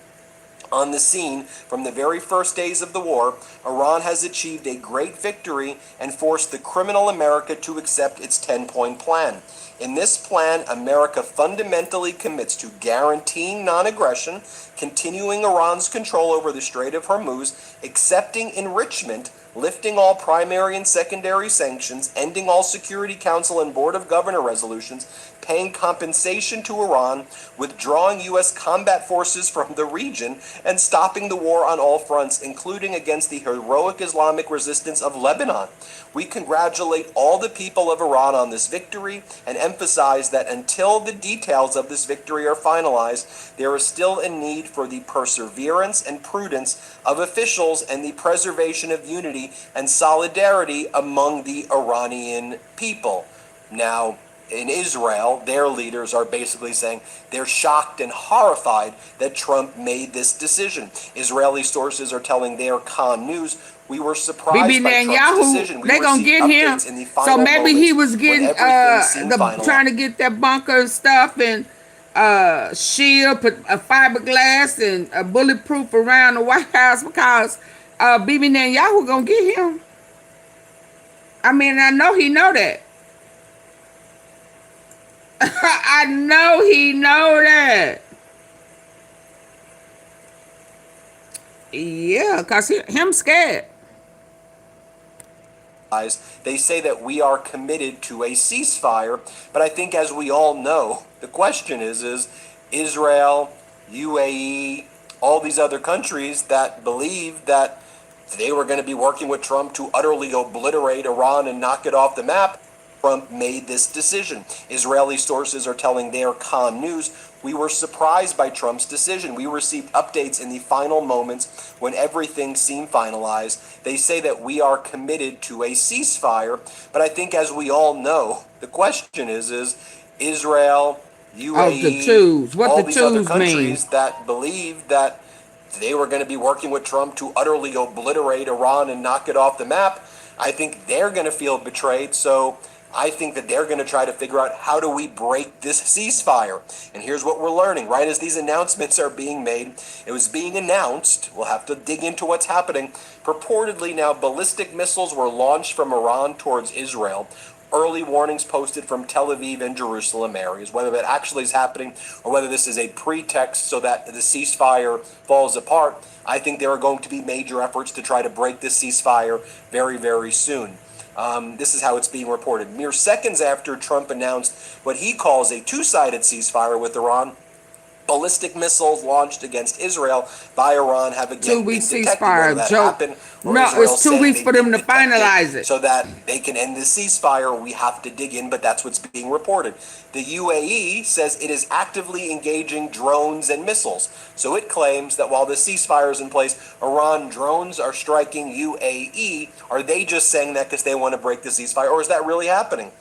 Speaker 15: on the scene from the very first days of the war, Iran has achieved a great victory and forced the criminal America to accept its 10-point plan. In this plan, America fundamentally commits to guaranteeing non-aggression, continuing Iran's control over the Strait of Hormuz, accepting enrichment, lifting all primary and secondary sanctions, ending all Security Council and Board of Governor resolutions, paying compensation to Iran, withdrawing U.S. combat forces from the region, and stopping the war on all fronts, including against the heroic Islamic resistance of Lebanon. We congratulate all the people of Iran on this victory and emphasize that until the details of this victory are finalized, there is still a need for the perseverance and prudence of officials and the preservation of unity and solidarity among the Iranian people. Now, in Israel, their leaders are basically saying they're shocked and horrified that Trump made this decision. Israeli sources are telling their Khan News, we were surprised by Trump's decision.
Speaker 1: They're going to get him. So maybe he was getting, trying to get that bunker and stuff and shield, put a fiberglass and a bulletproof around the White House because Bibi Netanyahu going to get him. I mean, I know he know that. I know he know that. Yeah, because him scared.
Speaker 15: They say that we are committed to a ceasefire, but I think as we all know, the question is Israel, UAE, all these other countries that believe that they were going to be working with Trump to utterly obliterate Iran and knock it off the map. Trump made this decision. Israeli sources are telling their Khan News, we were surprised by Trump's decision. We received updates in the final moments when everything seemed finalized. They say that we are committed to a ceasefire, but I think as we all know, the question is Israel, UAE, all these other countries that believe that they were going to be working with Trump to utterly obliterate Iran and knock it off the map, I think they're going to feel betrayed. So I think that they're going to try to figure out how do we break this ceasefire. And here's what we're learning. Right as these announcements are being made, it was being announced, we'll have to dig into what's happening. Purportedly now ballistic missiles were launched from Iran towards Israel. Early warnings posted from Tel Aviv and Jerusalem areas. Whether that actually is happening or whether this is a pretext so that the ceasefire falls apart, I think there are going to be major efforts to try to break this ceasefire very, very soon. This is how it's being reported. Mere seconds after Trump announced what he calls a two-sided ceasefire with Iran, ballistic missiles launched against Israel by Iran have again been detected.
Speaker 1: Ceasefire
Speaker 15: Whether that
Speaker 1: joke.
Speaker 15: happened, or
Speaker 1: No,
Speaker 15: Israel
Speaker 1: it's 2
Speaker 15: saying
Speaker 1: weeks
Speaker 15: they've
Speaker 1: for them
Speaker 15: been
Speaker 1: to
Speaker 15: detected
Speaker 1: finalize it.
Speaker 15: so that they can end the ceasefire. We have to dig in, but that's what's being reported. The UAE says it is actively engaging drones and missiles. So it claims that while the ceasefire is in place, Iran drones are striking UAE. Are they just saying that because they want to break the ceasefire, or is that really happening?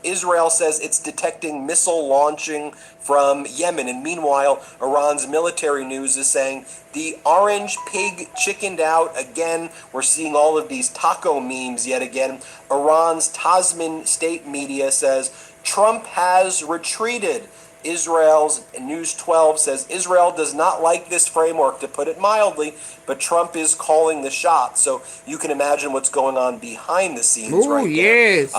Speaker 15: Israel says it's detecting missile launching from Yemen. And meanwhile, Iran's military news is saying the orange pig chickened out again. We're seeing all of these taco memes yet again. Iran's Tasman state media says Trump has retreated. Israel's News 12 says Israel does not like this framework, to put it mildly, but Trump is calling the shots. So you can imagine what's going on behind the scenes right there.
Speaker 1: Yes.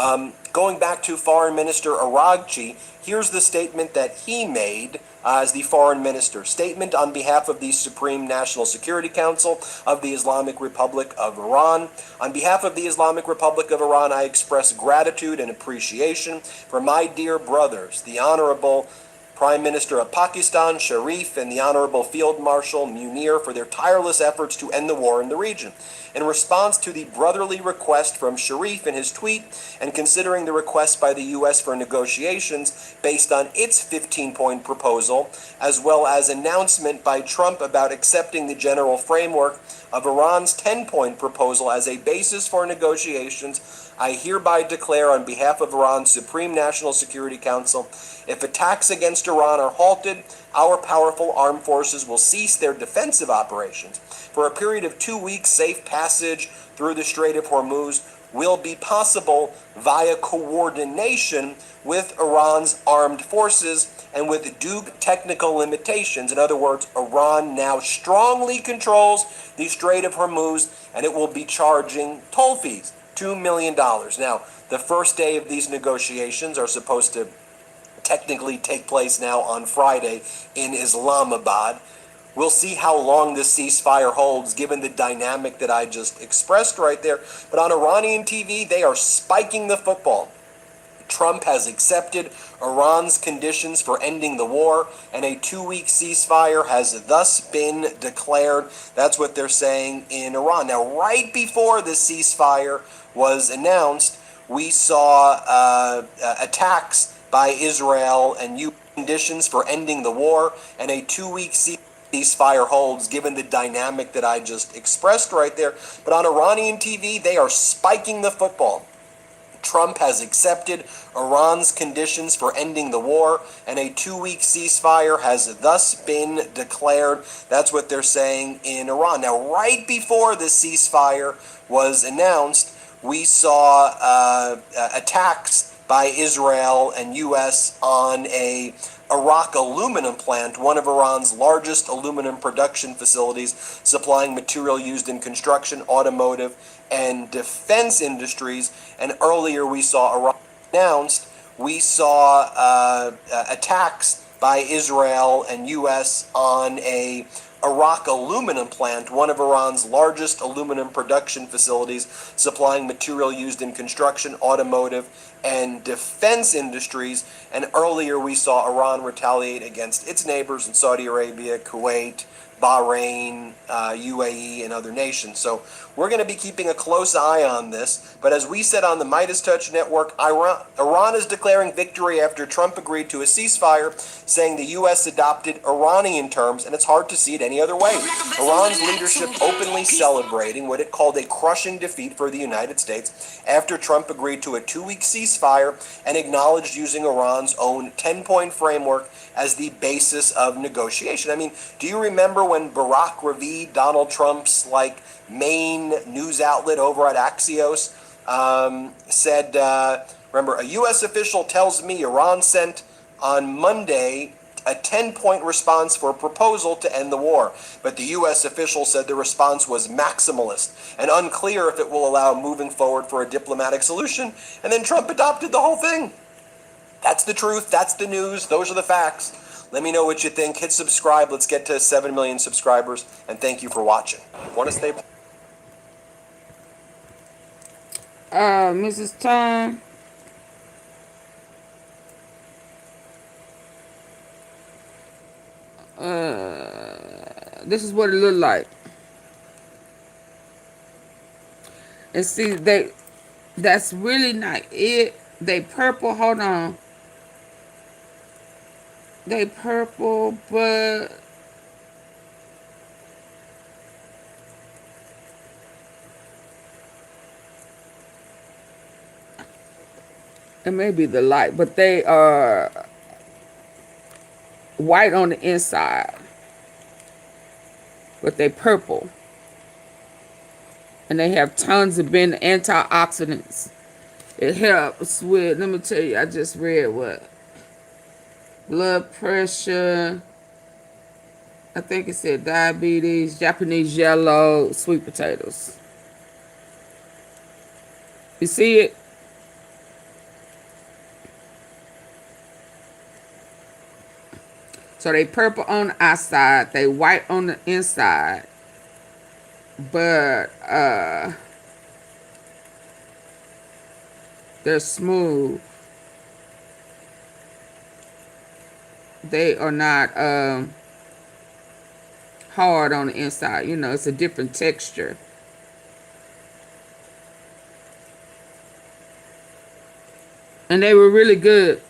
Speaker 15: Going back to Foreign Minister Aragchi, here's the statement that he made as the foreign minister. Statement on behalf of the Supreme National Security Council of the Islamic Republic of Iran. On behalf of the Islamic Republic of Iran, I express gratitude and appreciation for my dear brothers, the Honorable Prime Minister of Pakistan, Sharif, and the Honorable Field Marshal Munir for their tireless efforts to end the war in the region. In response to the brotherly request from Sharif in his tweet, and considering the request by the U.S. for negotiations based on its 15-point proposal, as well as announcement by Trump about accepting the general framework of Iran's 10-point proposal as a basis for negotiations, I hereby declare on behalf of Iran's Supreme National Security Council, if attacks against Iran are halted, our powerful armed forces will cease their defensive operations. For a period of 2 weeks, safe passage through the Strait of Hormuz will be possible via coordination with Iran's armed forces and with due technical limitations. In other words, Iran now strongly controls the Strait of Hormuz, and it will be charging toll fees, $2 million. Now, the first day of these negotiations are supposed to technically take place now on Friday in Islamabad. We'll see how long this ceasefire holds, given the dynamic that I just expressed right there. But on Iranian TV, they are spiking the football. Trump has accepted Iran's conditions for ending the war, and a 2-week ceasefire has thus been declared. That's what they're saying in Iran. Now, right before the ceasefire was announced, we saw attacks by Israel and U.S. conditions for ending the war, and a 2-week ceasefire holds, given the dynamic that I just expressed right there. But on Iranian TV, they are spiking the football. Trump has accepted Iran's conditions for ending the war, and a 2-week ceasefire has thus been declared. That's what they're saying in Iran. Now, right before the ceasefire was announced, we saw attacks by Israel and U.S. on a Iraq aluminum plant, one of Iran's largest aluminum production facilities, supplying material used in construction, automotive, and defense industries. And earlier we saw Iran announced, we saw attacks by Israel and U.S. on a Iraq aluminum plant, one of Iran's largest aluminum production facilities, supplying material used in construction, automotive, and defense industries. And earlier we saw Iran retaliate against its neighbors in Saudi Arabia, Kuwait, Bahrain, UAE, and other nations. So we're going to be keeping a close eye on this. But as we said on the Midas Touch Network, Iran is declaring victory after Trump agreed to a ceasefire, saying the U.S. adopted Iranian terms, and it's hard to see it any other way. Iran's leadership openly celebrating what it called a crushing defeat for the United States after Trump agreed to a 2-week ceasefire and acknowledged using Iran's own 10-point framework as the basis of negotiation. I mean, do you remember when Barack Ravid, Donald Trump's main news outlet over at Axios, said, Remember, a U.S. official tells me Iran sent on Monday a 10-point response for a proposal to end the war. But the U.S. official said the response was maximalist and unclear if it will allow moving forward for a diplomatic solution. And then Trump adopted the whole thing. That's the truth. That's the news. Those are the facts. Let me know what you think. Hit subscribe. Let's get to 7 million subscribers. And thank you for watching. Want to stay...
Speaker 1: Mrs. Tom. This is what it looked like. And see, that's really not it. They purple, hold on. They purple, but it may be the light, but they are white on the inside, but they purple. And they have tons of antioxidants. It helps with, let me tell you, I just read what? Blood pressure. I think it said diabetes, Japanese yellow, sweet potatoes. You see it? So they purple on the outside, they white on the inside. But they're smooth. They are not hard on the inside. You know, it's a different texture. And they were really good.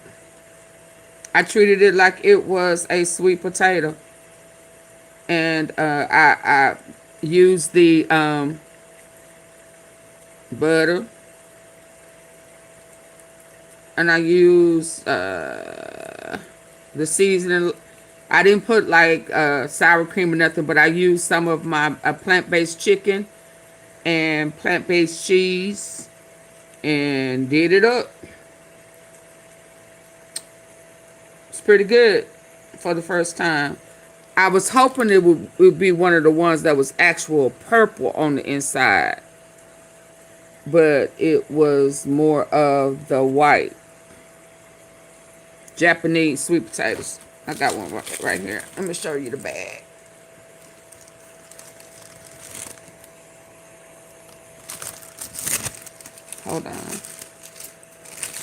Speaker 1: I treated it like it was a sweet potato. And I used the butter. And I used the seasoning. I didn't put like sour cream or nothing, but I used some of my plant-based chicken and plant-based cheese and did it up. It's pretty good for the first time. I was hoping it would be one of the ones that was actual purple on the inside, but it was more of the white. Japanese sweet potatoes. I got one right here. Let me show you the bag. Hold on.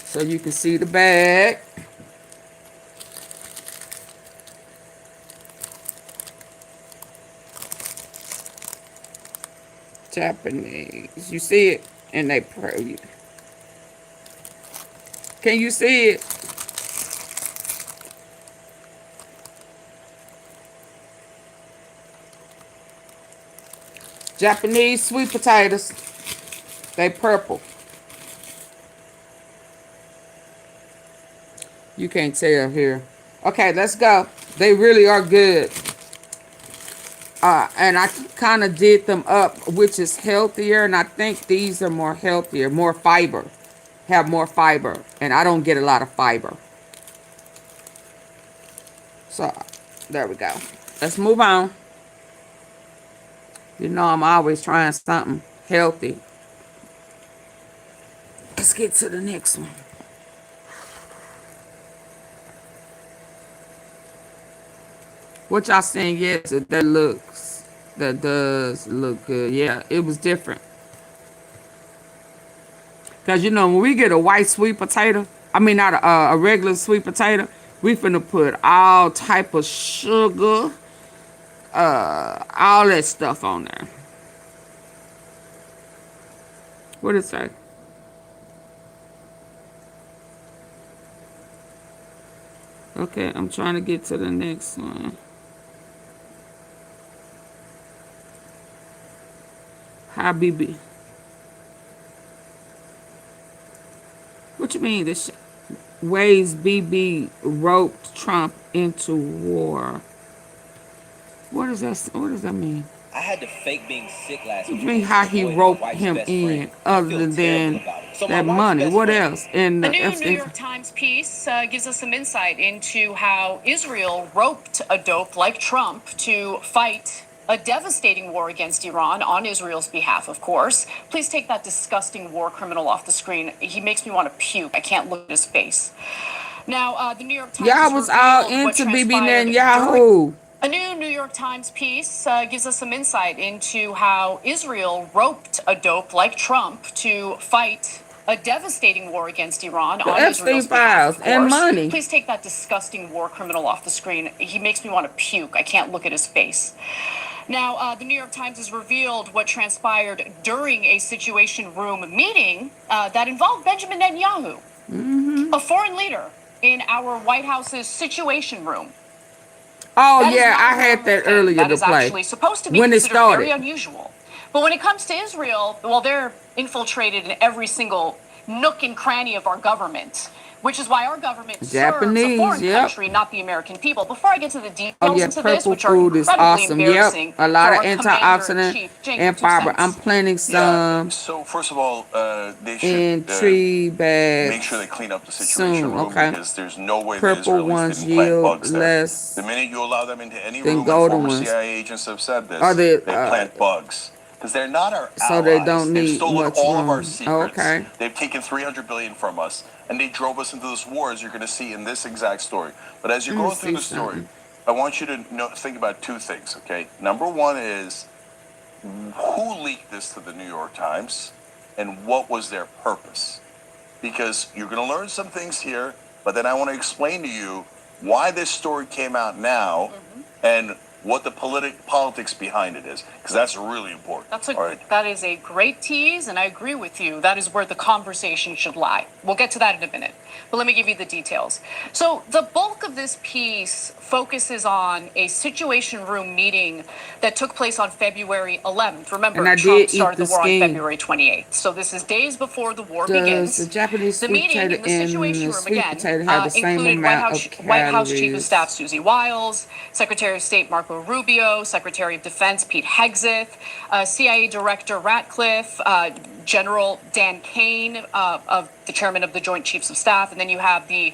Speaker 1: So you can see the bag. Japanese. You see it? And they pray. Can you see it? Japanese sweet potatoes. They purple. You can't tell here. Okay, let's go. They really are good. And I kind of did them up, which is healthier. And I think these are more healthier, more fiber. Have more fiber. And I don't get a lot of fiber. So, there we go. Let's move on. You know I'm always trying something healthy. Let's get to the next one. What y'all saying? Yes, that does look good. Yeah, it was different. Because, you know, when we get a white sweet potato, I mean, not a regular sweet potato, we finna put all type of sugar, all that stuff on there. What did it say? Okay, I'm trying to get to the next one. Habibi. What you mean? This ways BB roped Trump into war. What does that mean?
Speaker 17: I had to fake being sick last
Speaker 1: I
Speaker 17: week.
Speaker 1: mean, how he
Speaker 17: avoid my
Speaker 1: roped
Speaker 17: wife's
Speaker 1: him
Speaker 17: best
Speaker 1: in,
Speaker 17: friend. I feel
Speaker 1: other
Speaker 17: terrible
Speaker 1: than
Speaker 17: about it. So my
Speaker 1: that
Speaker 17: wife's
Speaker 1: money.
Speaker 17: best
Speaker 1: What
Speaker 17: friend.
Speaker 1: else? And
Speaker 7: The new New York Times piece gives us some insight into how Israel roped a dope like Trump to fight a devastating war against Iran on Israel's behalf, of course. Please take that disgusting war criminal off the screen. He makes me want to puke. I can't look at his face. Now, the New York Times
Speaker 1: y'all was all into Bibi Netanyahu.
Speaker 7: A new New York Times piece gives us some insight into how Israel roped a dope like Trump to fight a devastating war against Iran on Israel's behalf, of course.
Speaker 1: And money.
Speaker 7: Please take that disgusting war criminal off the screen. He makes me want to puke. I can't look at his face. Now, the New York Times has revealed what transpired during a Situation Room meeting that involved Benjamin Netanyahu, a foreign leader in our White House's Situation Room.
Speaker 1: Oh, yeah, I had that earlier
Speaker 7: that
Speaker 1: to
Speaker 7: is
Speaker 1: play.
Speaker 7: actually supposed to be
Speaker 1: When it
Speaker 7: considered
Speaker 1: started.
Speaker 7: very unusual. But when it comes to Israel, well, they're infiltrated in every single nook and cranny of our government, which is why our government serves a foreign country, not the American people. Before I get to the details into this, which are
Speaker 1: food is
Speaker 7: incredibly
Speaker 1: awesome.
Speaker 7: embarrassing
Speaker 1: A lot
Speaker 7: for
Speaker 1: of
Speaker 7: our
Speaker 1: antioxidant
Speaker 7: Commander-in-Chief,
Speaker 1: and fiber. I'm planting some
Speaker 8: So first of all, they
Speaker 1: in
Speaker 8: should
Speaker 1: tree bags.
Speaker 8: make sure they clean up the situation room because there's no way the
Speaker 1: Purple
Speaker 8: Israelis
Speaker 1: ones
Speaker 8: didn't plant
Speaker 1: yield
Speaker 8: bugs there.
Speaker 1: less
Speaker 8: The minute you allow them into any
Speaker 1: than
Speaker 8: room, and
Speaker 1: golden
Speaker 8: former
Speaker 1: ones.
Speaker 8: CIA agents have said this,
Speaker 1: Are they,
Speaker 8: plant bugs. Because they're not our allies.
Speaker 1: So they don't
Speaker 8: They've
Speaker 1: need
Speaker 8: stolen
Speaker 1: much
Speaker 8: all of our
Speaker 1: room.
Speaker 8: secrets.
Speaker 1: Oh, okay.
Speaker 8: They've taken $300 billion from us, and they drove us into this war, as you're going to see in this exact story. But as you're going through the story, I want you to think about two things, okay? Number one is, who leaked this to the New York Times, and what was their purpose? Because you're going to learn some things here, but then I want to explain to you why this story came out now, and what the politics behind it is, because that's really important.
Speaker 7: That is a great tease, and I agree with you. That is where the conversation should lie. We'll get to that in a minute, but let me give you the details. So the bulk of this piece focuses on a Situation Room meeting that took place on February 11th. Remember, Trump started the war on February 28th. So this is days before the war begins.
Speaker 1: The Japanese
Speaker 7: the
Speaker 1: sweet
Speaker 7: meeting
Speaker 1: potato
Speaker 7: in the Situation
Speaker 1: and
Speaker 7: Room
Speaker 1: sweet
Speaker 7: again
Speaker 1: potato have the same
Speaker 7: included
Speaker 1: amount of
Speaker 7: White House Chief of
Speaker 1: calories.
Speaker 7: Staff Susie Wiles, Secretary of State Marco Rubio, Secretary of Defense Pete Hegseth, CIA Director Ratcliffe, General Dan Kane, of the Chairman of the Joint Chiefs of Staff, and then you have the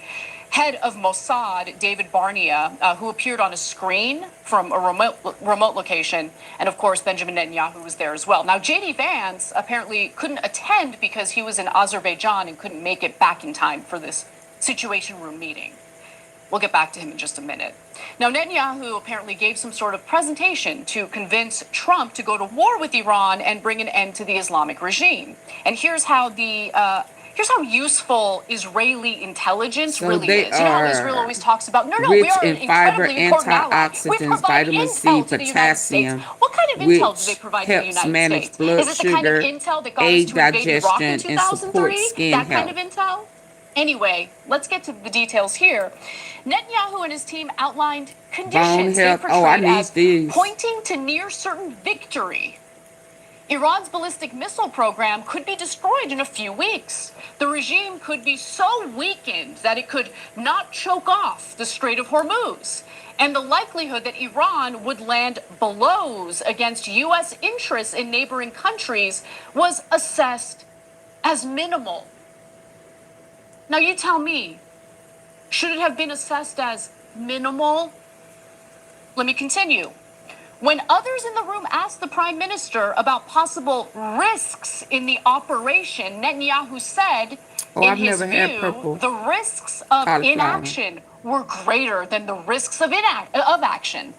Speaker 7: head of Mossad, David Barnea, who appeared on a screen from a remote location, and of course Benjamin Netanyahu was there as well. Now J.D. Vance apparently couldn't attend because he was in Azerbaijan and couldn't make it back in time for this Situation Room meeting. We'll get back to him in just a minute. Now, Netanyahu apparently gave some sort of presentation to convince Trump to go to war with Iran and bring an end to the Islamic regime. And here's how useful Israeli intelligence really is. You know how Israel always talks about, no, we are an incredibly important ally. We provide intel to the United States. What kind of intel do they provide to the United States? Is it the kind of intel that got us to invade Iraq in 2003? That kind of intel? Anyway, let's get to the details here. Netanyahu and his team outlined conditions they portrayed as pointing to near certain victory. Iran's ballistic missile program could be destroyed in a few weeks. The regime could be so weakened that it could not choke off the Strait of Hormuz. And the likelihood that Iran would land blows against U.S. interests in neighboring countries was assessed as minimal. Now you tell me, should it have been assessed as minimal? Let me continue. When others in the room asked the prime minister about possible risks in the operation, Netanyahu said, in his view, the risks of inaction were greater than the risks of action.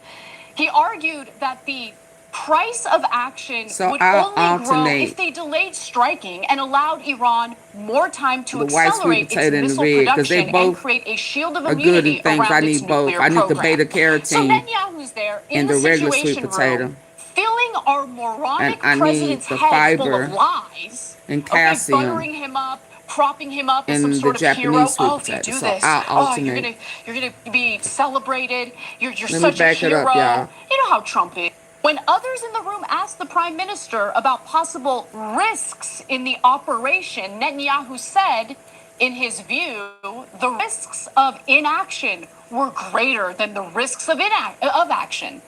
Speaker 7: He argued that the price of action would only grow if they delayed striking and allowed Iran more time to accelerate its missile production and create a shield of immunity around its nuclear program.
Speaker 1: I need the beta carotene
Speaker 7: so Netanyahu's there in the Situation Room, filling our moronic president's head full of lies, buttering him up, propping him up as some sort of hero. Oh, if you do this, you're gonna be celebrated. You're such a hero. You know how Trump is. When others in the room asked the prime minister about possible risks in the operation, Netanyahu said, in his view, the risks of inaction were greater than the risks of action.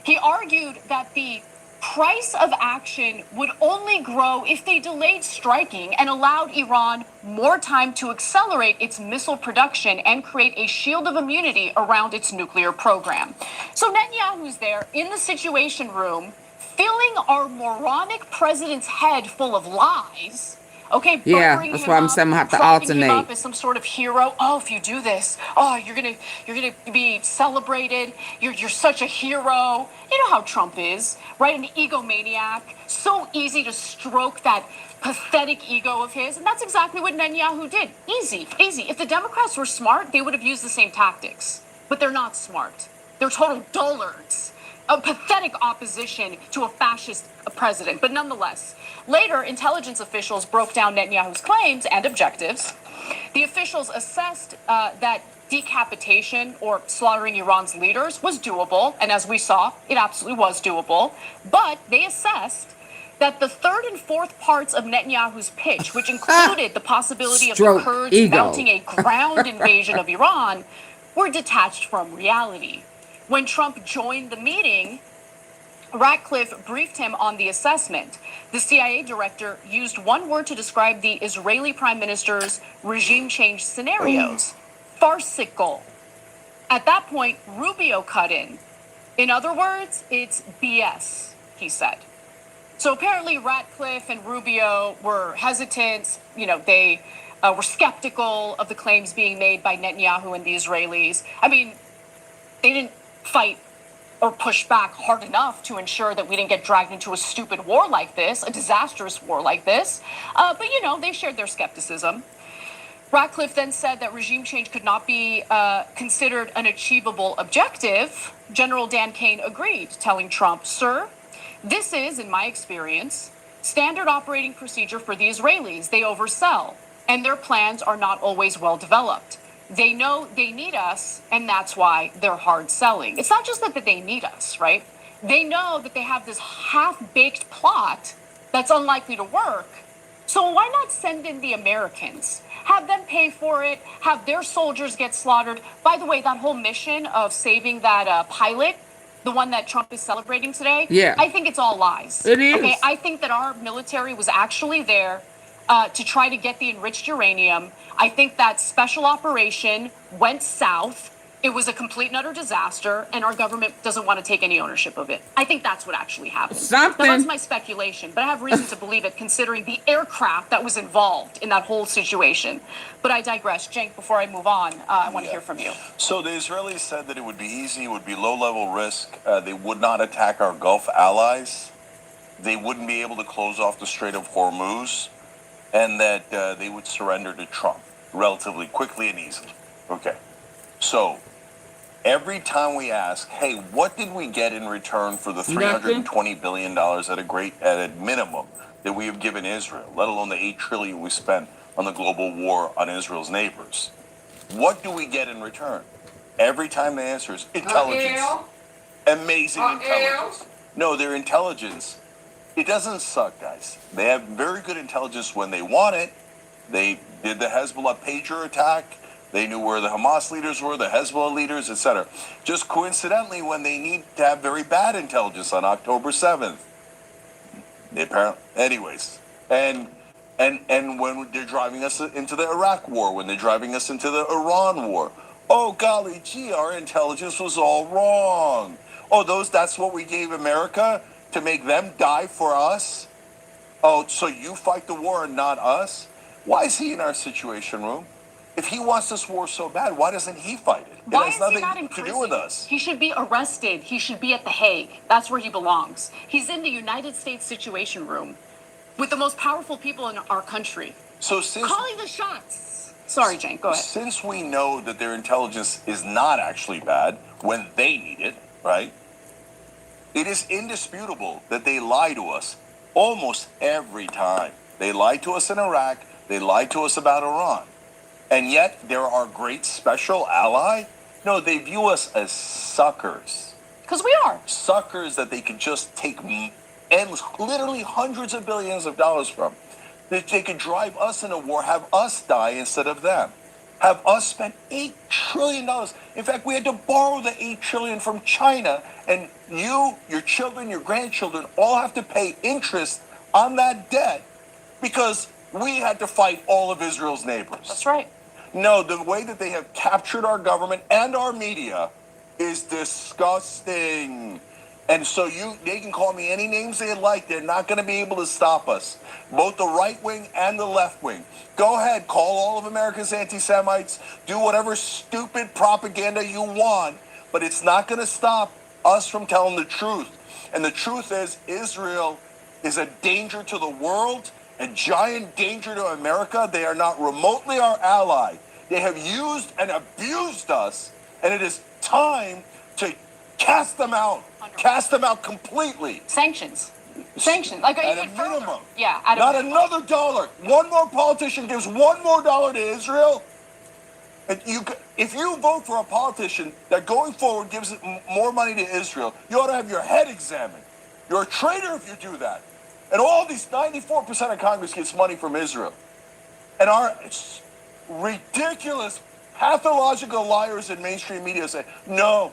Speaker 7: He argued that the price of action would only grow if they delayed striking and allowed Iran more time to accelerate its missile production and create a shield of immunity around its nuclear program. So Netanyahu's there in the Situation Room, filling our moronic president's head full of lies. Okay,
Speaker 1: Yeah, that's why I'm saying I have to
Speaker 7: propping him up
Speaker 1: alternate.
Speaker 7: as some sort of hero. Oh, if you do this, oh, you're gonna be celebrated. You're such a hero. You know how Trump is, right? An egomaniac. So easy to stroke that pathetic ego of his, and that's exactly what Netanyahu did. Easy, easy. If the Democrats were smart, they would have used the same tactics. But they're not smart. They're total dullards. A pathetic opposition to a fascist president. But nonetheless, later, intelligence officials broke down Netanyahu's claims and objectives. The officials assessed that decapitation or slaughtering Iran's leaders was doable. And as we saw, it absolutely was doable. But they assessed that the third and fourth parts of Netanyahu's pitch, which included the possibility of the Kurds mounting a ground invasion of Iran, were detached from reality. When Trump joined the meeting, Ratcliffe briefed him on the assessment. The CIA director used one word to describe the Israeli prime minister's regime change scenarios: farcical. At that point, Rubio cut in. In other words, it's BS, he said. So apparently Ratcliffe and Rubio were hesitant. They were skeptical of the claims being made by Netanyahu and the Israelis. I mean, they didn't fight or push back hard enough to ensure that we didn't get dragged into a stupid war like this, a disastrous war like this. But they shared their skepticism. Ratcliffe then said that regime change could not be considered an achievable objective. General Dan Kane agreed, telling Trump, "Sir, this is, in my experience, standard operating procedure for the Israelis. They oversell, and their plans are not always well developed. They know they need us, and that's why they're hard selling." It's not just that they need us, right? They know that they have this half-baked plot that's unlikely to work. So why not send in the Americans? Have them pay for it, have their soldiers get slaughtered. By the way, that whole mission of saving that pilot, the one that Trump is celebrating today, I think it's all lies.
Speaker 1: It is.
Speaker 7: Okay, I think that our military was actually there to try to get the enriched uranium. I think that special operation went south. It was a complete and utter disaster, and our government doesn't want to take any ownership of it. I think that's what actually happened. Now, that's my speculation, but I have reason to believe it considering the aircraft that was involved in that whole situation. But I digress. Cenk, before I move on, I want to hear from you.
Speaker 8: So the Israelis said that it would be easy, it would be low-level risk. They would not attack our Gulf allies. They wouldn't be able to close off the Strait of Hormuz, and that they would surrender to Trump relatively quickly and easily. Okay. So every time we ask, hey, what did we get in return for the $320 billion at a minimum that we have given Israel, let alone the $8 trillion we spent on the global war on Israel's neighbors? What do we get in return? Every time the answer is intelligence. Amazing intelligence. No, their intelligence, it doesn't suck, guys. They have very good intelligence when they want it. They did the Hezbollah pager attack. They knew where the Hamas leaders were, the Hezbollah leaders, etc. Just coincidentally, when they need to have very bad intelligence on October 7th, they apparently, anyways, and when they're driving us into the Iraq war, when they're driving us into the Iran war, oh golly gee, our intelligence was all wrong. Oh, that's what we gave America to make them die for us? Oh, so you fight the war and not us? Why is he in our Situation Room? If he wants this war so bad, why doesn't he fight it? It has nothing to do with us.
Speaker 7: He should be arrested. He should be at The Hague. That's where he belongs. He's in the United States Situation Room with the most powerful people in our country.
Speaker 8: So
Speaker 7: calling the shots. Sorry, Cenk, go ahead.
Speaker 8: Since we know that their intelligence is not actually bad when they need it, right? It is indisputable that they lie to us almost every time. They lied to us in Iraq. They lied to us about Iran. And yet, they're our great special ally? No, they view us as suckers.
Speaker 7: Because we are.
Speaker 8: Suckers that they could just take endless, literally hundreds of billions of dollars from. That they could drive us in a war, have us die instead of them. have us spend $8 trillion. In fact, we had to borrow the $8 trillion from China, and you, your children, your grandchildren all have to pay interest on that debt because we had to fight all of Israel's neighbors.
Speaker 7: That's right.
Speaker 8: No, the way that they have captured our government and our media is disgusting. And so they can call me any names they like. They're not going to be able to stop us. Both the right wing and the left wing. Go ahead, call all of America's anti-Semites. Do whatever stupid propaganda you want. But it's not going to stop us from telling the truth. And the truth is Israel is a danger to the world, a giant danger to America. They are not remotely our ally. They have used and abused us. And it is time to cast them out. Cast them out completely.
Speaker 7: Sanctions. Like
Speaker 8: at a minimum.
Speaker 7: Yeah.
Speaker 8: Not another dollar. One more politician gives $1 more to Israel. And if you vote for a politician that going forward gives more money to Israel, you ought to have your head examined. You're a traitor if you do that. And all these 94% of Congress gets money from Israel. And our ridiculous, pathological liars in mainstream media say, no,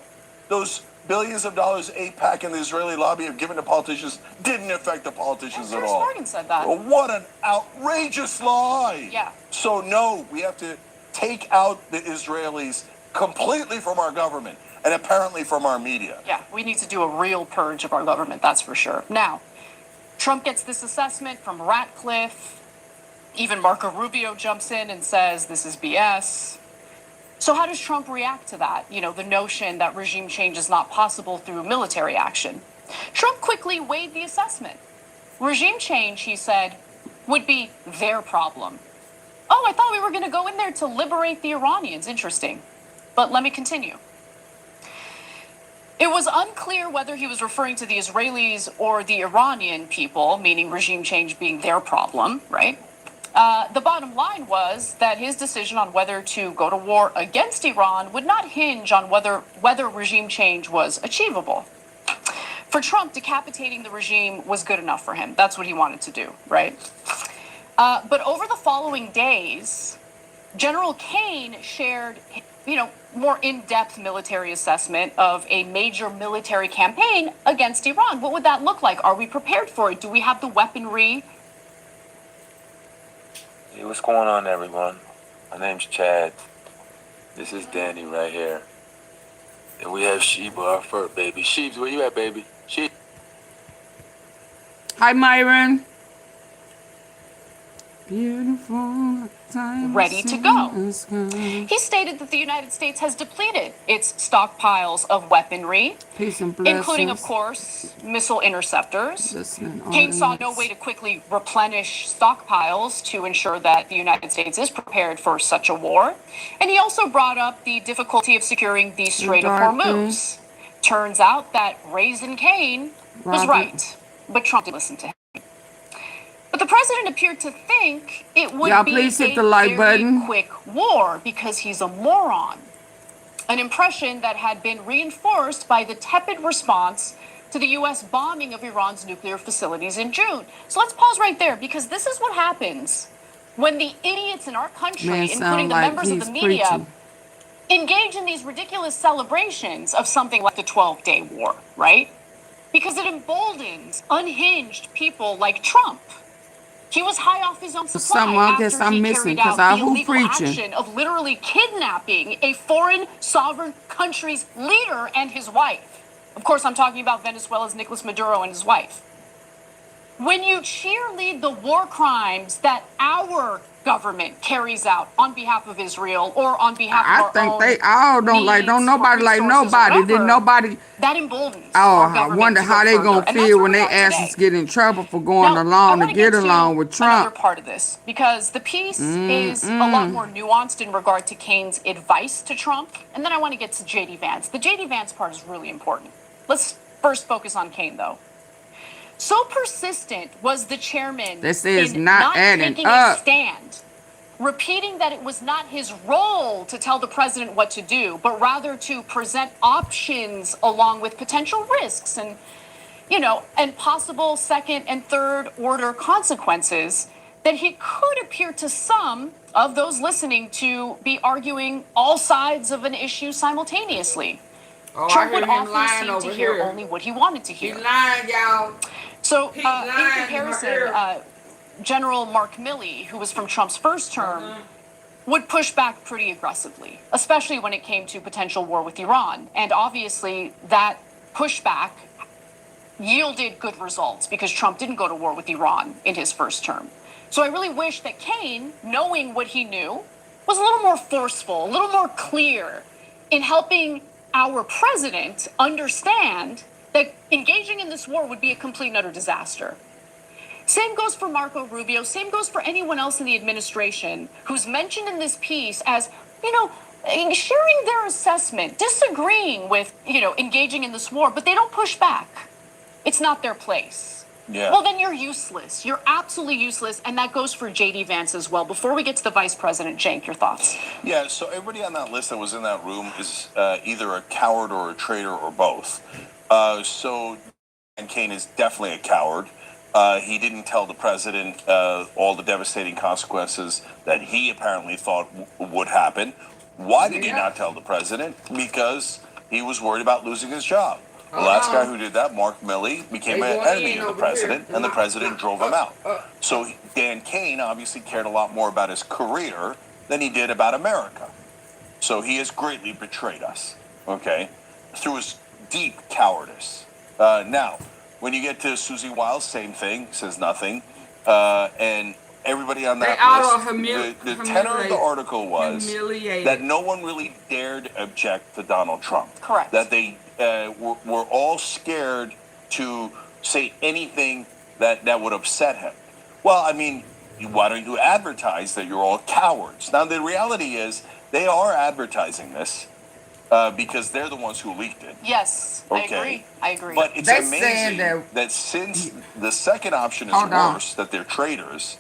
Speaker 8: those billions of dollars AIPAC and the Israeli lobby have given to politicians didn't affect the politicians at all.
Speaker 7: Morgan said that.
Speaker 8: Well, what an outrageous lie.
Speaker 7: Yeah.
Speaker 8: So no, we have to take out the Israelis completely from our government and apparently from our media.
Speaker 7: Yeah, we need to do a real purge of our government, that's for sure. Now, Trump gets this assessment from Ratcliffe. Even Marco Rubio jumps in and says this is BS. So how does Trump react to that? You know, the notion that regime change is not possible through military action. Trump quickly weighed the assessment. Regime change, he said, would be their problem. Oh, I thought we were going to go in there to liberate the Iranians. Interesting. But let me continue. It was unclear whether he was referring to the Israelis or the Iranian people, meaning regime change being their problem, right? The bottom line was that his decision on whether to go to war against Iran would not hinge on whether regime change was achievable. For Trump, decapitating the regime was good enough for him. That's what he wanted to do, right? But over the following days, General Kane shared, more in-depth military assessment of a major military campaign against Iran. What would that look like? Are we prepared for it? Do we have the weaponry?
Speaker 18: Hey, what's going on, everyone? My name's Chad. This is Danny right here. And we have Sheba, our fur baby. Sheebs, where you at, baby? Sheep.
Speaker 1: Hi, Myron. Beautiful.
Speaker 7: Ready to go. He stated that the United States has depleted its stockpiles of weaponry, including, of course, missile interceptors. Kane saw no way to quickly replenish stockpiles to ensure that the United States is prepared for such a war. And he also brought up the difficulty of securing the Strait of Hormuz. Turns out that Raisin Kane was right, but Trump didn't listen to him. But the president appeared to think it would be a very quick war because he's a moron. An impression that had been reinforced by the tepid response to the U.S. bombing of Iran's nuclear facilities in June. So let's pause right there because this is what happens when the idiots in our country, including the members of the media, engage in these ridiculous celebrations of something like the 12-day war, right? Because it emboldens unhinged people like Trump. He was high off his own supply after he carried out the illegal action of literally kidnapping a foreign sovereign country's leader and his wife. Of course, I'm talking about Venezuela's Nicolas Maduro and his wife. When you cheerlead the war crimes that our government carries out on behalf of Israel or on behalf of our own,
Speaker 1: I think they all don't nobody like nobody. Did nobody?
Speaker 7: That emboldens.
Speaker 1: Oh, I wonder how they gonna feel when their asses get in trouble for going along to get along with Trump.
Speaker 7: Another part of this, because the piece is a lot more nuanced in regard to Kane's advice to Trump, and then I want to get to JD Vance. The JD Vance part is really important. Let's first focus on Kane, though. So persistent was the chairman in not taking a stand, repeating that it was not his role to tell the president what to do, but rather to present options along with potential risks and, and possible second and third order consequences, that he could appear to some of those listening to be arguing all sides of an issue simultaneously.
Speaker 1: Oh,
Speaker 7: Trump
Speaker 1: I
Speaker 7: would
Speaker 1: hear him
Speaker 7: often
Speaker 1: lying
Speaker 7: seem
Speaker 1: over
Speaker 7: to hear
Speaker 1: here.
Speaker 7: only what he wanted to
Speaker 1: He
Speaker 7: hear.
Speaker 1: lying, y'all.
Speaker 7: So,
Speaker 1: He
Speaker 7: in
Speaker 1: lying in her
Speaker 7: comparison,
Speaker 1: ear.
Speaker 7: General Mark Milley, who was from Trump's first term, would push back pretty aggressively, especially when it came to potential war with Iran. And obviously, that pushback yielded good results because Trump didn't go to war with Iran in his first term. So I really wish that Kaine, knowing what he knew, was a little more forceful, a little more clear in helping our president understand that engaging in this war would be a complete and utter disaster. Same goes for Marco Rubio. Same goes for anyone else in the administration who's mentioned in this piece as, sharing their assessment, disagreeing with, engaging in this war, but they don't push back. It's not their place.
Speaker 8: Yeah.
Speaker 7: Well, then you're useless. You're absolutely useless. And that goes for J.D. Vance as well. Before we get to the vice president, Cenk, your thoughts?
Speaker 8: Yeah, so everybody on that list that was in that room is either a coward or a traitor or both. And Kaine is definitely a coward. He didn't tell the president all the devastating consequences that he apparently thought would happen. Why did he not tell the president? Because he was worried about losing his job. The last guy who did that, Mark Milley, became an enemy of the president, and the president drove him out. So Dan Kaine obviously cared a lot more about his career than he did about America. So he has greatly betrayed us, okay, through his deep cowardice. Now, when you get to Susie Wiles, same thing, says nothing. And everybody on that list, the tenor of the article was that no one really dared object to Donald Trump.
Speaker 7: Correct.
Speaker 8: That they were all scared to say anything that would upset him. Well, I mean, why don't you advertise that you're all cowards? Now, the reality is they are advertising this because they're the ones who leaked it.
Speaker 7: Yes,
Speaker 8: Okay.
Speaker 7: I agree.
Speaker 8: But it's amazing that since the second option is worse, that they're traitors,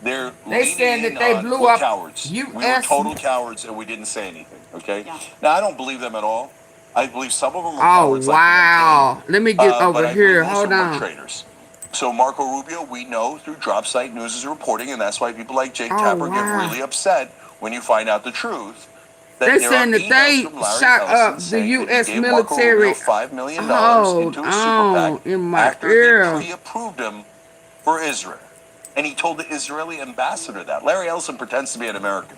Speaker 8: they're
Speaker 1: saying that
Speaker 8: leaning
Speaker 1: they
Speaker 8: on,
Speaker 1: blew
Speaker 8: we're
Speaker 1: up
Speaker 8: cowards. We were total cowards and we didn't say anything, okay?
Speaker 7: Yeah.
Speaker 8: Now, I don't believe them at all. I believe some of them are
Speaker 1: Oh,
Speaker 8: cowards
Speaker 1: wow.
Speaker 8: like
Speaker 1: Let me get
Speaker 8: but
Speaker 1: over
Speaker 8: I
Speaker 1: here.
Speaker 8: believe most
Speaker 1: Hold
Speaker 8: of them are
Speaker 1: on.
Speaker 8: traitors. So Marco Rubio, we know through Drop Site News is reporting, and that's why people like Jake Tapper get really upset when you find out the truth.
Speaker 1: They
Speaker 8: There
Speaker 1: saying
Speaker 8: are
Speaker 1: that they
Speaker 8: emails from Larry
Speaker 1: shot
Speaker 8: Ellison
Speaker 1: up the
Speaker 8: saying that he
Speaker 1: U.S.
Speaker 8: gave Marco
Speaker 1: military.
Speaker 8: Rubio $5 million
Speaker 1: Hold
Speaker 8: into a super
Speaker 1: on,
Speaker 8: PAC
Speaker 1: in my
Speaker 8: after
Speaker 1: ear.
Speaker 8: he pre-approved him for Israel. And he told the Israeli ambassador that. Larry Ellison pretends to be an American.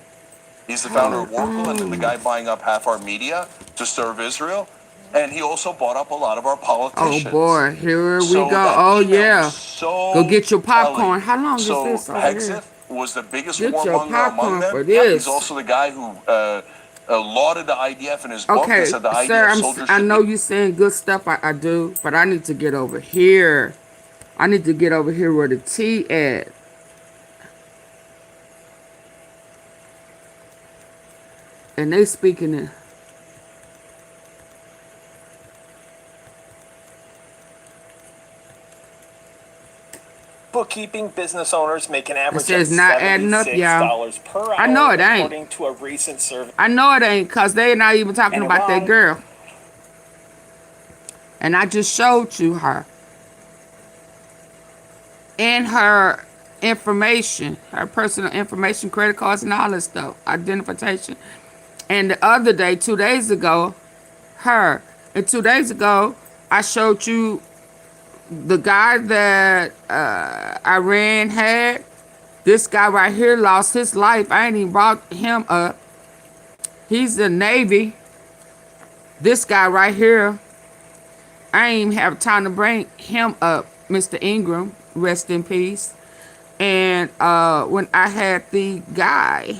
Speaker 8: He's the founder of Oracle and the guy buying up half our media to serve Israel. And he also bought up a lot of our politicians.
Speaker 1: Oh boy, here we
Speaker 8: So
Speaker 1: go.
Speaker 8: that
Speaker 1: Oh
Speaker 8: email
Speaker 1: yeah.
Speaker 8: was so
Speaker 1: Go get your popcorn.
Speaker 8: telling.
Speaker 1: How long
Speaker 8: So
Speaker 1: is this over here?
Speaker 8: Hegseth was the biggest
Speaker 1: Get your
Speaker 8: warmonger among
Speaker 1: popcorn
Speaker 8: them.
Speaker 1: for this.
Speaker 8: He's also the guy who lauded the IDF in his book
Speaker 1: Okay,
Speaker 8: and said the
Speaker 1: sir,
Speaker 8: IDF soldiers
Speaker 1: I
Speaker 8: should
Speaker 1: know
Speaker 8: be.
Speaker 1: you're saying good stuff. I do, but I need to get over here. I need to get over here where the T at. And they speaking in.
Speaker 19: Bookkeeping business owners make an average
Speaker 1: says
Speaker 19: of
Speaker 1: not adding up, y'all.
Speaker 19: $76 per hour,
Speaker 1: I know it ain't.
Speaker 19: according to a recent survey.
Speaker 1: I know it ain't, because they're not even talking
Speaker 19: And
Speaker 1: about that
Speaker 19: Iran-
Speaker 1: girl. And I just showed you her. And her information, her personal information, credit cards and all this stuff, identification. And the other day, 2 days ago, her. And 2 days ago, I showed you the guy that Iran had. This guy right here lost his life. I ain't even brought him up. He's the Navy. This guy right here, I ain't even have time to bring him up. Mr. Ingram, rest in peace. And when I had the guy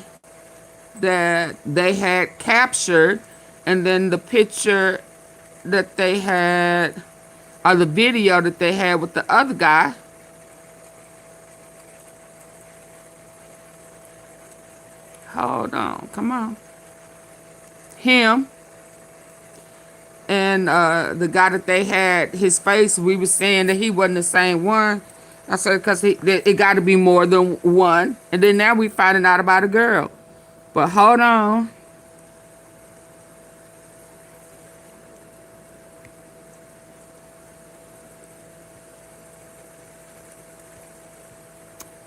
Speaker 1: that they had captured, and then the picture that they had, or the video that they had with the other guy, hold on, come on, him, and the guy that they had, his face, we were saying that he wasn't the same one. I said, because it got to be more than one. And then now we finding out about a girl. But hold on.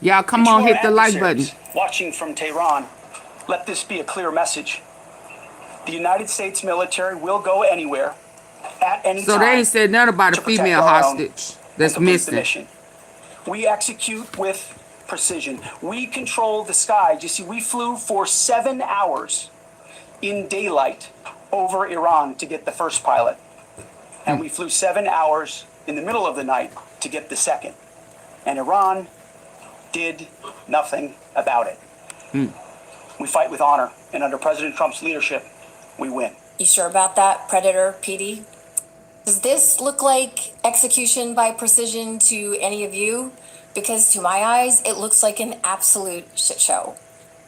Speaker 1: Y'all come
Speaker 4: And to
Speaker 1: on,
Speaker 4: our
Speaker 1: hit the like button.
Speaker 4: adversaries watching from Tehran, let this be a clear message. The United States military will go anywhere, at any
Speaker 1: So
Speaker 4: time.
Speaker 1: they ain't said nothing about a
Speaker 4: to protect
Speaker 1: female
Speaker 4: our own
Speaker 1: hostage that's
Speaker 4: and complete the
Speaker 1: missing.
Speaker 4: mission. We execute with precision. We control the skies. You see, we flew for 7 hours in daylight over Iran to get the first pilot. And we flew 7 hours in the middle of the night to get the second. And Iran did nothing about it. We fight with honor, and under President Trump's leadership, we win.
Speaker 20: You sure about that, Predator PD? Does this look like execution by precision to any of you? Because to my eyes, it looks like an absolute shit show.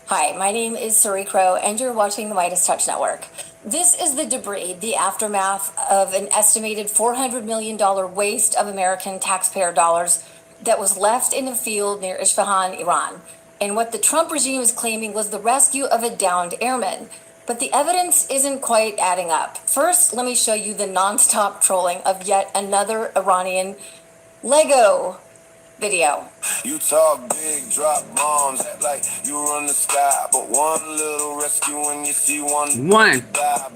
Speaker 20: Hi, my name is Suri Crow, and you're watching the Midas Touch Network. This is the debris, the aftermath of an estimated $400 million waste of American taxpayer dollars that was left in a field near Isfahan, Iran. And what the Trump regime is claiming was the rescue of a downed airman. But the evidence isn't quite adding up. First, let me show you the nonstop trolling of yet another Iranian Lego video.
Speaker 21: You talk big, drop bombs, act like you run the sky, but one little rescue when you see one die.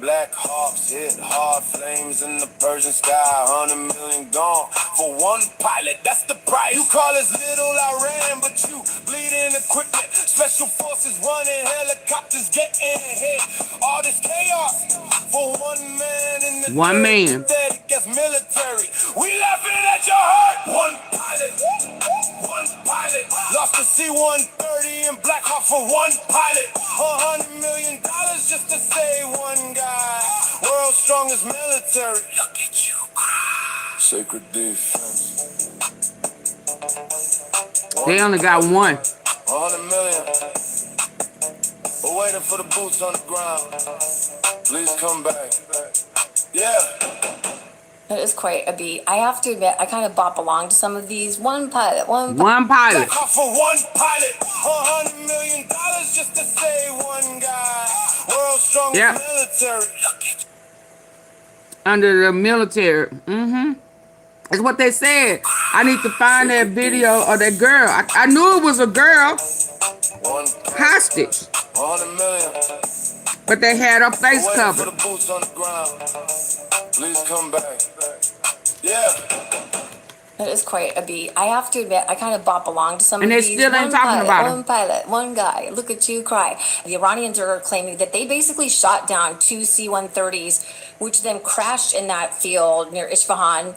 Speaker 21: Black Hawks hit hard, flames in the Persian sky, 100 million gone for one pilot. That's the price. You call us little Iran, but you bleeding equipment. Special forces running, helicopters getting hit. All this chaos for one man in the
Speaker 1: One man.
Speaker 21: pathetic as military. We laughing at your heart. One pilot. One pilot lost the C-130 in Black Hawk for one pilot. $100 million just to save one guy. World's strongest military. Look at you cry. Sacred defense.
Speaker 1: They only got one.
Speaker 21: 100 million. We're waiting for the boots on the ground. Please come back. Yeah.
Speaker 20: It is quite a beat. I have to admit, I kind of bop along to some of these. One pilot.
Speaker 1: One pilot.
Speaker 21: Black for one pilot. $100 million just to save one guy. World's strongest military.
Speaker 1: Under the military. That's what they said. I need to find that video of that girl. I knew it was a girl. Hostage.
Speaker 21: 100 million.
Speaker 1: But they had her face covered.
Speaker 21: For the boots on the ground. Please come back. Yeah.
Speaker 20: It is quite a beat. I have to admit, I kind of bop along to some of these.
Speaker 1: And they still ain't talking about him.
Speaker 20: One pilot, one guy. Look at you cry. The Iranians are claiming that they basically shot down 2 C-130s, which then crashed in that field near Isfahan,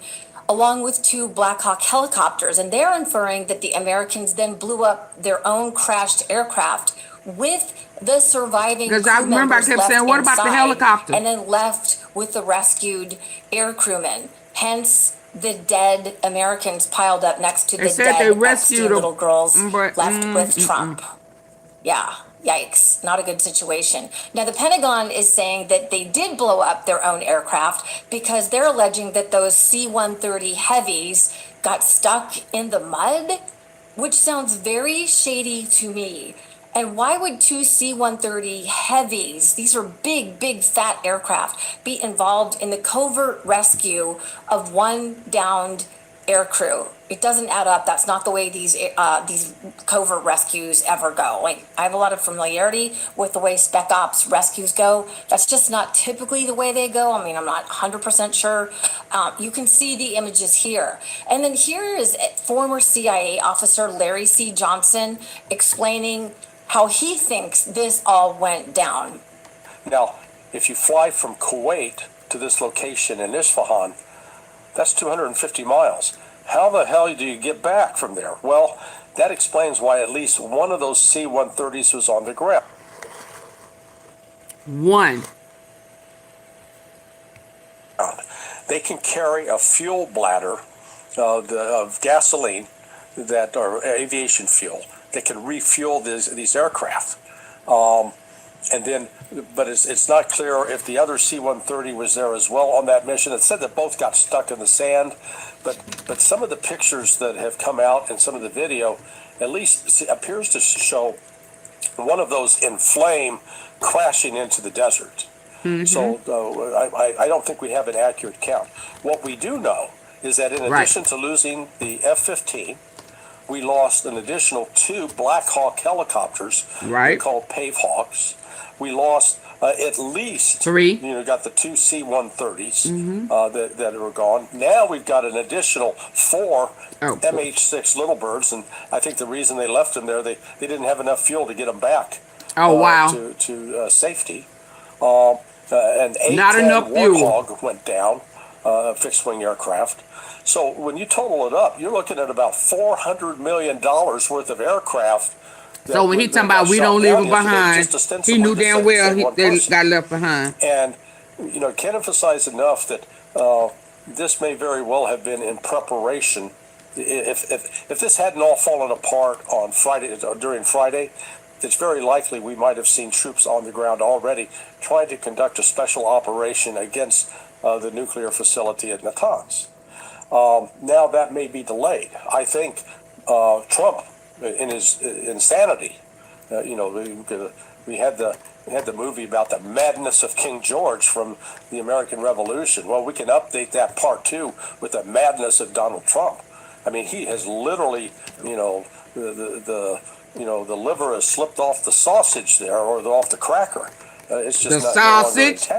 Speaker 20: along with 2 Black Hawk helicopters. And they're inferring that the Americans then blew up their own crashed aircraft with the surviving crew
Speaker 1: I remember I
Speaker 20: members
Speaker 1: kept
Speaker 20: left
Speaker 1: saying, what about the
Speaker 20: inside,
Speaker 1: helicopter?
Speaker 20: and then left with the rescued air crewmen. Hence, the dead Americans piled up next to the dead Epstein little girls left with Trump. Yeah, yikes. Not a good situation. Now, the Pentagon is saying that they did blow up their own aircraft because they're alleging that those C-130 heavies got stuck in the mud, which sounds very shady to me. And why would 2 C-130 heavies, these are big, big, fat aircraft, be involved in the covert rescue of one downed air crew? It doesn't add up. That's not the way these covert rescues ever go. Like, I have a lot of familiarity with the way Spec Ops rescues go. That's just not typically the way they go. I mean, I'm not 100% sure. You can see the images here. And then here is former CIA officer Larry C. Johnson explaining how he thinks this all went down.
Speaker 22: Now, if you fly from Kuwait to this location in Isfahan, that's 250 miles. How the hell do you get back from there? Well, that explains why at least one of those C-130s was on the ground.
Speaker 1: One.
Speaker 22: They can carry a fuel bladder of gasoline that or aviation fuel. They can refuel these aircraft. And then, but it's not clear if the other C-130 was there as well on that mission. It said that both got stuck in the sand, but some of the pictures that have come out and some of the video at least appears to show one of those in flame crashing into the desert. So I don't think we have an accurate count. What we do know is that in addition to losing the F-15, We lost an additional 2 Black Hawk helicopters,
Speaker 1: right,
Speaker 22: called Pave Hawks. We lost at least
Speaker 1: 3.
Speaker 22: Got the 2 C-130s that were gone. Now we've got an additional 4 MH-6 Little Birds, and I think the reason they left them there, they didn't have enough fuel to get them back. To safety. An A-10 Warthog went down, fixed-wing aircraft. So when you total it up, you're looking at about $400 million worth of aircraft.
Speaker 1: So when he talking about we don't leave them behind, he knew damn well they got left behind.
Speaker 22: And, can't emphasize enough that this may very well have been in preparation. If this hadn't all fallen apart on Friday, during Friday, it's very likely we might have seen troops on the ground already trying to conduct a special operation against the nuclear facility at Natanz. Now that may be delayed. I think Trump, in his insanity, we had the movie about the madness of King George from the American Revolution. Well, we can update that part 2 with the madness of Donald Trump. I mean, he has literally, the liver has slipped off the sausage there, or off the cracker. It's just
Speaker 1: the sausage.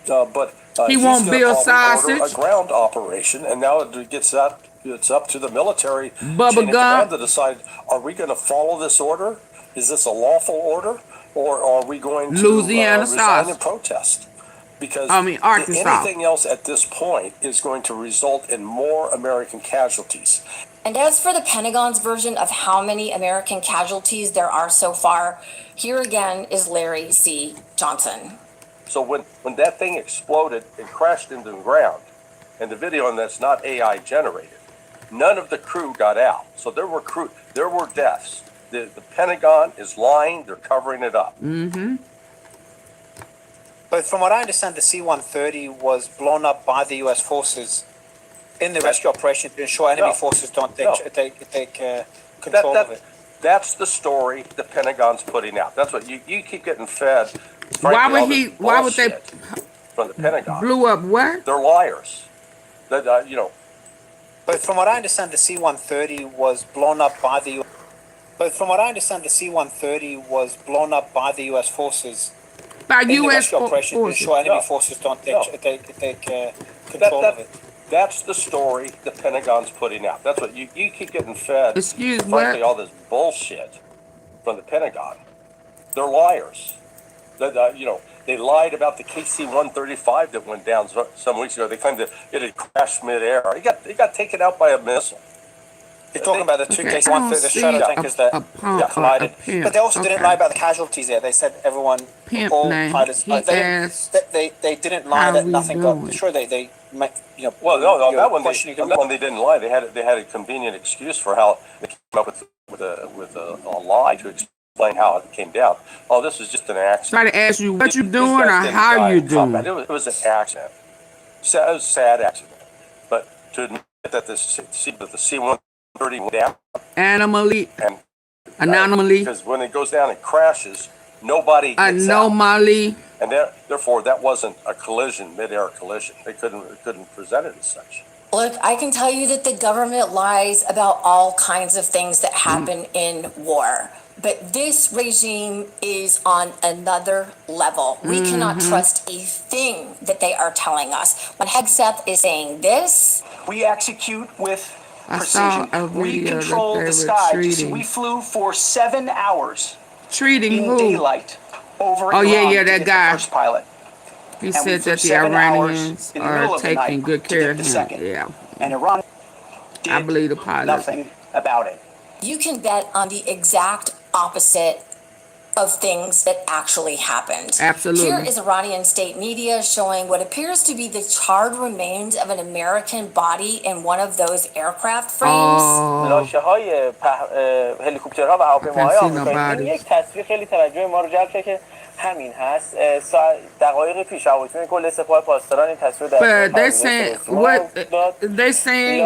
Speaker 22: But
Speaker 1: he won't build sausage.
Speaker 22: A ground operation, and now it's up to the military chain of command to decide: are we going to follow this order? Is this a lawful order, or are we going to resign and protest? Because anything else at this point is going to result in more American casualties.
Speaker 20: And as for the Pentagon's version of how many American casualties there are so far, here again is Larry C. Johnson.
Speaker 22: So when that thing exploded, it crashed into the ground, and the video on that's not AI generated, none of the crew got out. So there were deaths. The Pentagon is lying. They're covering it up.
Speaker 2: But from what I understand, the C-130 was blown up by the U.S. forces in the rescue operation to ensure enemy forces don't take control of it.
Speaker 22: That's the story the Pentagon's putting out. That's what you keep getting fed.
Speaker 1: Why would they
Speaker 22: from the Pentagon
Speaker 1: blew up what?
Speaker 22: They're liars.
Speaker 2: But from what I understand, the C-130 was blown up by the. But from what I understand, the C-130 was blown up by the U.S. forces.
Speaker 1: By
Speaker 2: in the
Speaker 1: U.S.
Speaker 2: rescue operation to ensure enemy forces don't take control of it.
Speaker 22: That's the story the Pentagon's putting out. That's what you keep getting fed.
Speaker 1: Frankly,
Speaker 22: all this bullshit from the Pentagon. They're liars. They lied about the KC-135 that went down some weeks ago. They claimed that it had crashed midair. It got taken out by a missile.
Speaker 2: You're talking about the 2 KC-130, the shadow tankers that collided. But they also didn't lie about the casualties there. They said everyone, all pilots, they didn't lie that nothing got destroyed. They
Speaker 22: well, no, that one they didn't lie. They had a convenient excuse for how they came up with a lie to explain how it came down. Oh, this is just an accident.
Speaker 1: Try to ask you what you doing or how you doing.
Speaker 22: It was an accident. It was a sad accident. But to admit that the C-130 went down
Speaker 1: anomaly,
Speaker 22: because when it goes down and crashes, nobody gets
Speaker 1: anomaly.
Speaker 22: Out. And therefore, that wasn't a collision, mid-air collision. They couldn't present it as such.
Speaker 20: Look, I can tell you that the government lies about all kinds of things that happen in war. But this regime is on another level. We cannot trust a thing that they are telling us. When Hegseth is saying this,
Speaker 3: we execute with precision. We control the sky. We flew for 7 hours in daylight over Iran
Speaker 1: that guy.
Speaker 3: The first pilot.
Speaker 1: He said that the Iranians are taking good care of him. Yeah.
Speaker 3: And Iran did
Speaker 1: I believe the pilot.
Speaker 3: Nothing about it.
Speaker 20: You can bet on the exact opposite of things that actually happened.
Speaker 1: Absolutely.
Speaker 20: Here is Iranian state media showing what appears to be the charred remains of an American body in one of those aircraft frames.
Speaker 13: همین هست دقایق پیش هواپیمای کل سپاه پاسداران این تصویر در
Speaker 1: But they saying what they saying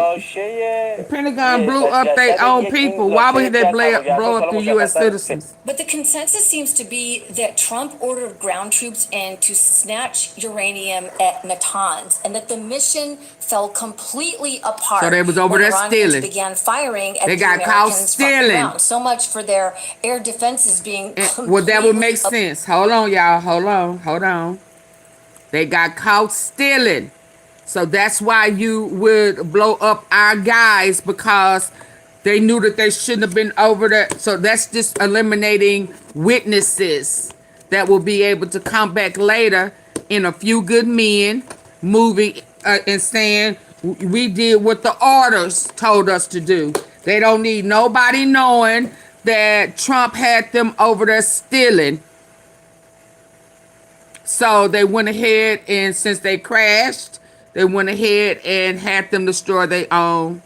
Speaker 1: the Pentagon blew up their own people. Why would they blow up the U.S. citizens?
Speaker 20: But the consensus seems to be that Trump ordered ground troops in to snatch uranium at Natanz, and that the mission fell completely apart.
Speaker 1: So they was over there stealing.
Speaker 20: Began firing at
Speaker 1: they
Speaker 20: the
Speaker 1: got caught stealing.
Speaker 20: So much for their air defenses being
Speaker 1: well, that would make sense. Hold on, y'all. Hold on. They got caught stealing. So that's why you would blow up our guys, because they knew that they shouldn't have been over there. So that's just eliminating witnesses that will be able to come back later in a few good men moving and saying we did what the orders told us to do. They don't need nobody knowing that Trump had them over there stealing. So they went ahead, and since they crashed, they went ahead and had them destroy their own.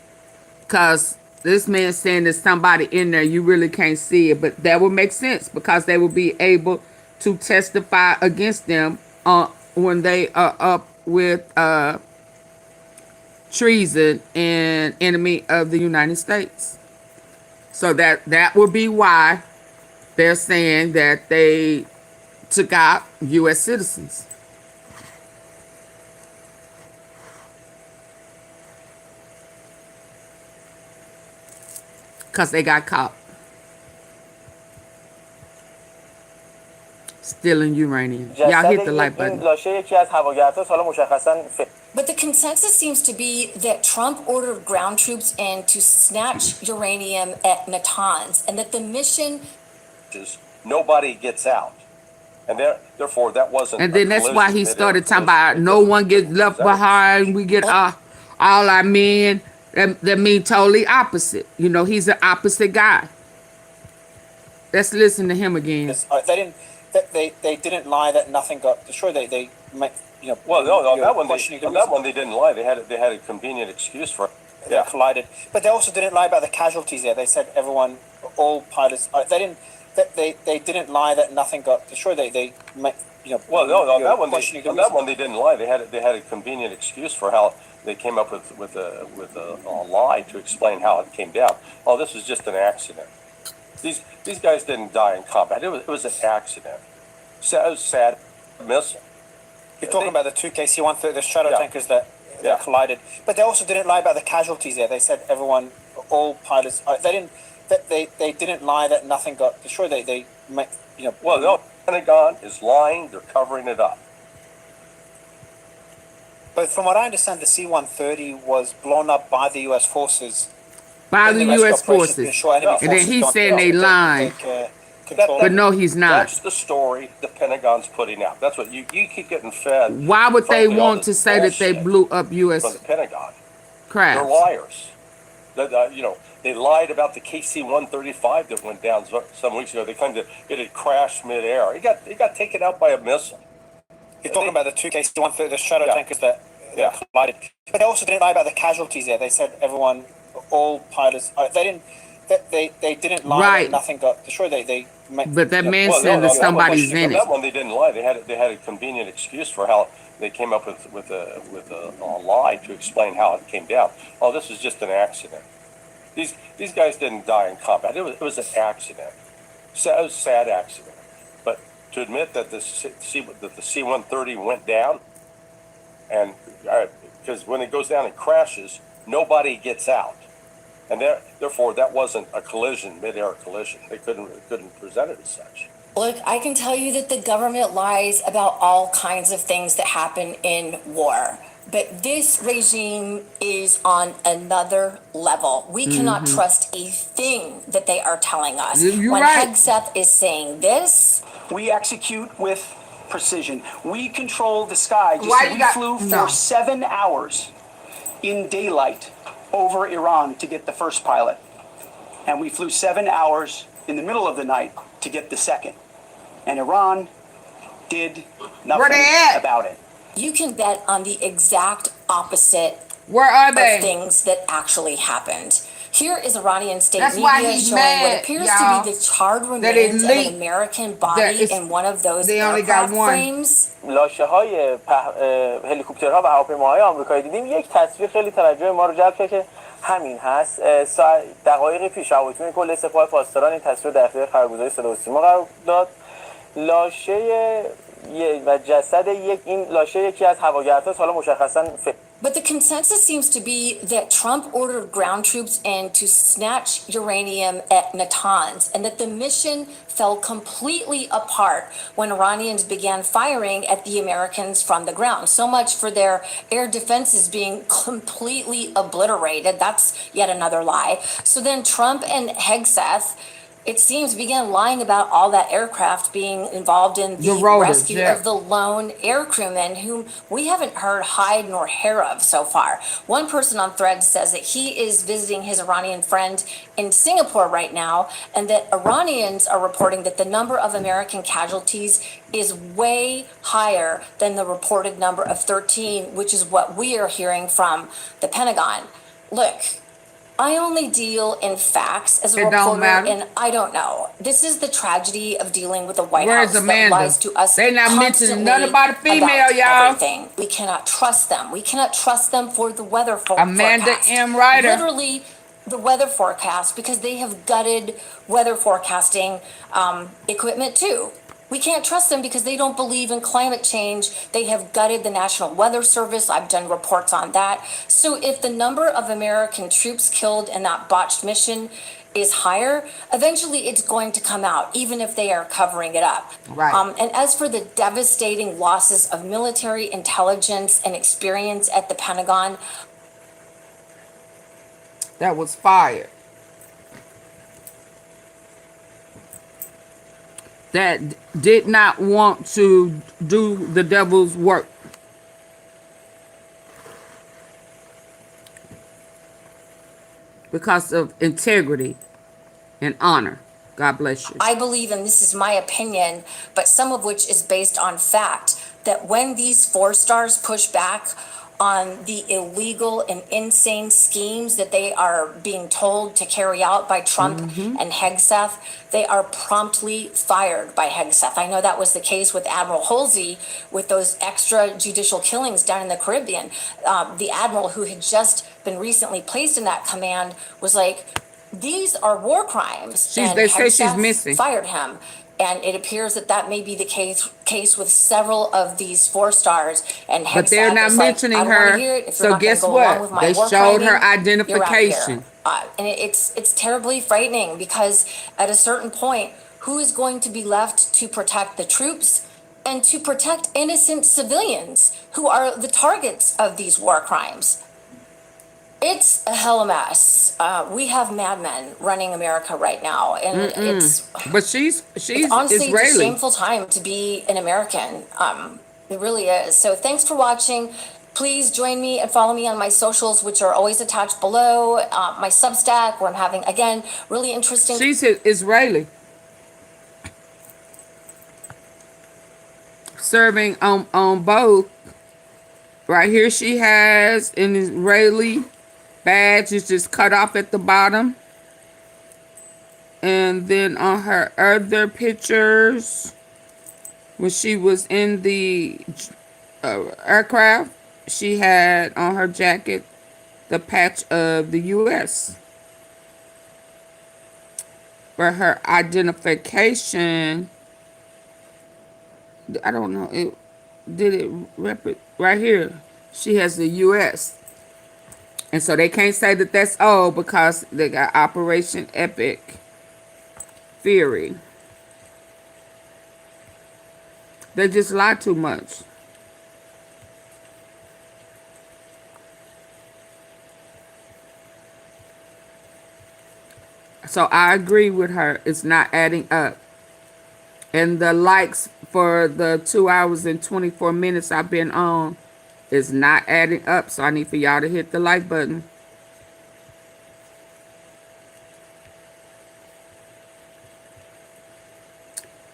Speaker 1: Because this man saying there's somebody in there, you really can't see it. But that would make sense, because they will be able to testify against them when they are up with treason and enemy of the United States. So that would be why they're saying that they took out U.S. citizens. Because they got caught stealing uranium. Y'all hit the like button.
Speaker 20: But the consensus seems to be that Trump ordered ground troops in to snatch uranium at Natanz, and that the mission...
Speaker 22: Nobody gets out. And therefore, that wasn't...
Speaker 1: And then that's why he started talking about no one gets left behind. We get all our men. That mean totally opposite. You know, he's an opposite guy. Let's listen to him again.
Speaker 2: They didn't lie that nothing got destroyed. They
Speaker 22: well, no, that one they didn't lie. They had a convenient excuse for it.
Speaker 2: They collided, but they also didn't lie about the casualties there. They said all pilots. They didn't lie that nothing got destroyed.
Speaker 22: Well, no, that one they didn't lie. They had a convenient excuse for how they came up with a lie to explain how it came down. Oh, this was just an accident. These guys didn't die in combat. It was an accident. It was sad missile.
Speaker 2: You're talking about the two KC-130, the shadow tankers that collided, but they also didn't lie about the casualties there. They said all pilots. They didn't lie that nothing got destroyed.
Speaker 22: Well, no, Pentagon is lying. They're covering it up.
Speaker 2: But from what I understand, the C-130 was blown up by the U.S. forces.
Speaker 1: By the U.S. forces. And then he's saying they lied. But no, he's not.
Speaker 22: That's the story the Pentagon's putting out. That's what you keep getting fed.
Speaker 1: Why would they want to say that they blew up U.S.
Speaker 22: from the Pentagon?
Speaker 1: Crap.
Speaker 22: They're liars. They lied about the KC-135 that went down some weeks ago. They claimed that it had crashed midair. It got taken out by a missile.
Speaker 2: You're talking about the two KC-130, the shadow tankers that collided, but they also didn't lie about the casualties there. They said all pilots. They didn't lie that nothing got destroyed.
Speaker 1: But that man said that somebody's in it.
Speaker 22: That one they didn't lie. They had a convenient excuse for how they came up with a lie to explain how it came down. Oh, this was just an accident. These guys didn't die in combat. It was an accident. It was a sad accident. But to admit that the C-130 went down, and because when it goes down and crashes, nobody gets out. And therefore, that wasn't a collision, mid-air collision. They couldn't present it as such.
Speaker 20: Look, I can tell you that the government lies about all kinds of things that happen in war. But this regime is on another level. We cannot trust a thing that they are telling us. When Hegseth is saying this...
Speaker 3: We execute with precision. We control the sky. We flew for 7 hours in daylight over Iran to get the first pilot. And we flew 7 hours in the middle of the night to get the second. And Iran did nothing about it.
Speaker 20: You can bet on the exact opposite
Speaker 1: of
Speaker 20: things that actually happened. Here is Iranian state
Speaker 1: That's why
Speaker 20: media
Speaker 1: he's
Speaker 20: showing what
Speaker 1: mad,
Speaker 20: appears
Speaker 1: y'all,
Speaker 20: to be the charred
Speaker 1: that it
Speaker 20: remains of an
Speaker 1: leaked.
Speaker 20: American
Speaker 1: That
Speaker 20: body
Speaker 1: it's,
Speaker 20: in one of those
Speaker 1: they only got
Speaker 20: aircraft
Speaker 1: one.
Speaker 20: frames.
Speaker 13: لاشه های هلیکوپترها و هواپیماهای آمریکایی دیدیم. یک تصویر خیلی توجه ما رو جلب کرد که همین هست. دقایق پیش هواپیمای کل سپاه پاسداران این تصویر در اختیار خبرگزاری صدا و سیما قرار داد. لاشه و جسد این لاشه یکی از هواگردها حالا مشخصا
Speaker 20: But the consensus seems to be that Trump ordered ground troops in to snatch uranium at Natanz, and that the mission fell completely apart when Iranians began firing at the Americans from the ground. So much for their air defenses being completely obliterated. That's yet another lie. So then Trump and Hegseth, it seems, began lying about all that aircraft being involved in the rescue of the lone air crewman, whom we haven't heard hide nor hair of so far. One person on Threads says that he is visiting his Iranian friend in Singapore right now, and that Iranians are reporting that the number of American casualties is way higher than the reported number of 13, which is what we are hearing from the Pentagon. Look, I only deal in facts as a reporter, and I don't know. This is the tragedy of dealing with the White House that lies to us.
Speaker 1: They not mentioning nothing about a female, y'all.
Speaker 20: Everything. We cannot trust them. We cannot trust them for the weather forecast.
Speaker 1: Amanda M. Ryder.
Speaker 20: Literally, the weather forecast, because they have gutted weather forecasting equipment too. We can't trust them because they don't believe in climate change. They have gutted the National Weather Service. I've done reports on that. So if the number of American troops killed in that botched mission is higher, eventually it's going to come out, even if they are covering it up.
Speaker 1: Right.
Speaker 20: And as for the devastating losses of military intelligence and experience at the Pentagon,
Speaker 1: that was fire. That did not want to do the devil's work. Because of integrity and honor. God bless you.
Speaker 20: I believe, and this is my opinion, but some of which is based on fact, that when these 4 stars push back on the illegal and insane schemes that they are being told to carry out by Trump and Hegseth, they are promptly fired by Hegseth. I know that was the case with Admiral Halsey with those extrajudicial killings down in the Caribbean. The admiral who had just been recently placed in that command was like, these are war crimes.
Speaker 1: They say she's missing.
Speaker 20: Fired him. And it appears that that may be the case with several of these 4 stars. And
Speaker 1: but they're not mentioning her. So guess what? They showed her identification.
Speaker 20: And it's terribly frightening, because at a certain point, who is going to be left to protect the troops and to protect innocent civilians who are the targets of these war crimes? It's a hell of a mess. We have madmen running America right now, and
Speaker 1: but she's
Speaker 20: honestly,
Speaker 1: Israeli.
Speaker 20: It's a shameful time to be an American. It really is. So thanks for watching. Please join me and follow me on my socials, which are always attached below. My Substack, where I'm having, again, really interesting.
Speaker 1: She's Israeli. Serving on both. Right here, she has an Israeli badge. Is just cut off at the bottom, and then on her other pictures, when she was in the aircraft, she had on her jacket the patch of the U.S. For her identification, I don't know. Right here, she has the U.S. And so they can't say that that's old, because they got Operation Epic Fury. They just lie too much. So I agree with her. It's not adding up. And the likes for the 2 hours and 24 minutes I've been on is not adding up. So I need for y'all to hit the like button.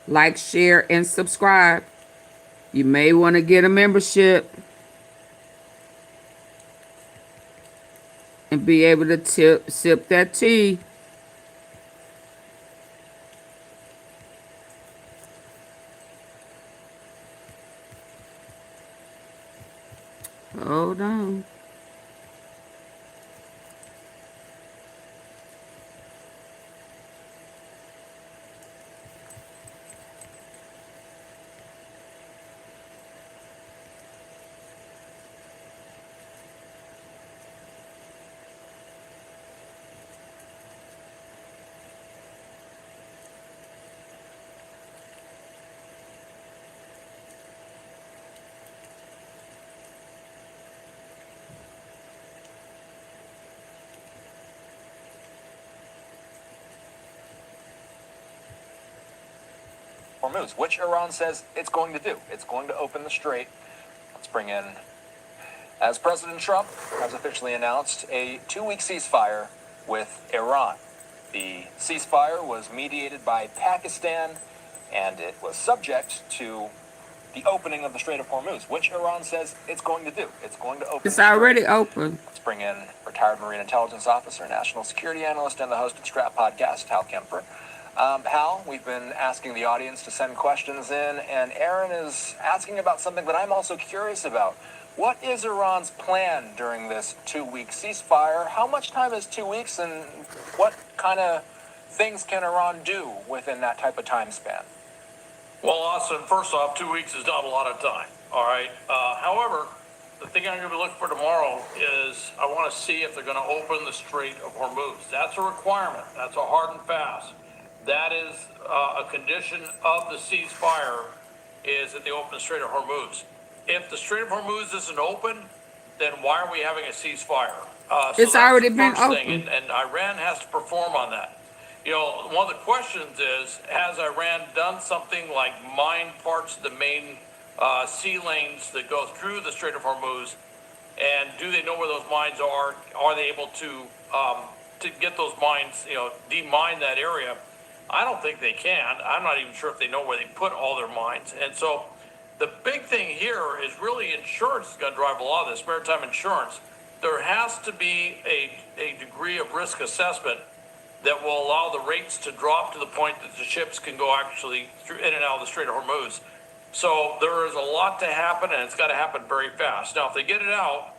Speaker 1: Like, share, and subscribe. You may want to get a membership. and be able to sip that tea. Hold on.
Speaker 5: Hormuz, which Iran says it's going to do. It's going to open the strait. Let's bring in, as President Trump has officially announced, a 2-week ceasefire with Iran. The ceasefire was mediated by Pakistan, and it was subject to the opening of the Strait of Hormuz, which Iran says it's going to do. It's going to open.
Speaker 1: It's already open.
Speaker 5: Let's bring in retired Marine Intelligence Officer, National Security Analyst, and the host of the Strat Podcast, Hal Kemper. Hal, we've been asking the audience to send questions in, and Aaron is asking about something that I'm also curious about. What is Iran's plan during this 2-week ceasefire? How much time is 2 weeks, and what kind of things can Iran do within that type of time span?
Speaker 6: Well, Austin, first off, 2 weeks is not a lot of time, all right? However, the thing I'm going to be looking for tomorrow is I want to see if they're going to open the Strait of Hormuz. That's a requirement. That's a hard and fast. That is a condition of the ceasefire, is that they open the Strait of Hormuz. If the Strait of Hormuz isn't open, then why are we having a ceasefire?
Speaker 1: It's already been open.
Speaker 6: And Iran has to perform on that. You know, one of the questions is, has Iran done something like mine parts of the main sea lanes that go through the Strait of Hormuz? And do they know where those mines are? Are they able to get those mines, demine that area? I don't think they can. I'm not even sure if they know where they put all their mines. And so the big thing here is really insurance is going to drive a lot of this, maritime insurance. There has to be a degree of risk assessment that will allow the rates to drop to the point that the ships can go actually through in and out of the Strait of Hormuz. So there is a lot to happen, and it's got to happen very fast. Now, if they get it out,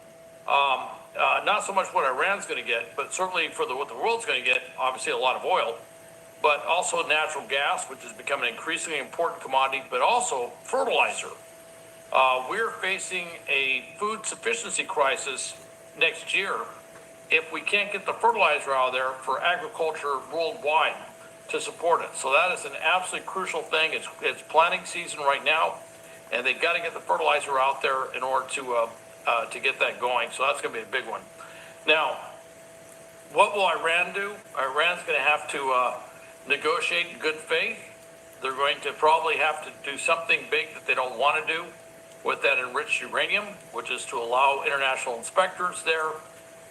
Speaker 6: not so much what Iran's going to get, but certainly for what the world's going to get, obviously a lot of oil, but also natural gas, which is becoming an increasingly important commodity, but also fertilizer. We're facing a food sufficiency crisis next year if we can't get the fertilizer out of there for agriculture worldwide to support it. So that is an absolutely crucial thing. It's planting season right now, and they've got to get the fertilizer out there in order to get that going. So that's going to be a big one. Now, what will Iran do? Iran's going to have to negotiate in good faith. They're going to probably have to do something big that they don't want to do with that enriched uranium, which is to allow international inspectors there,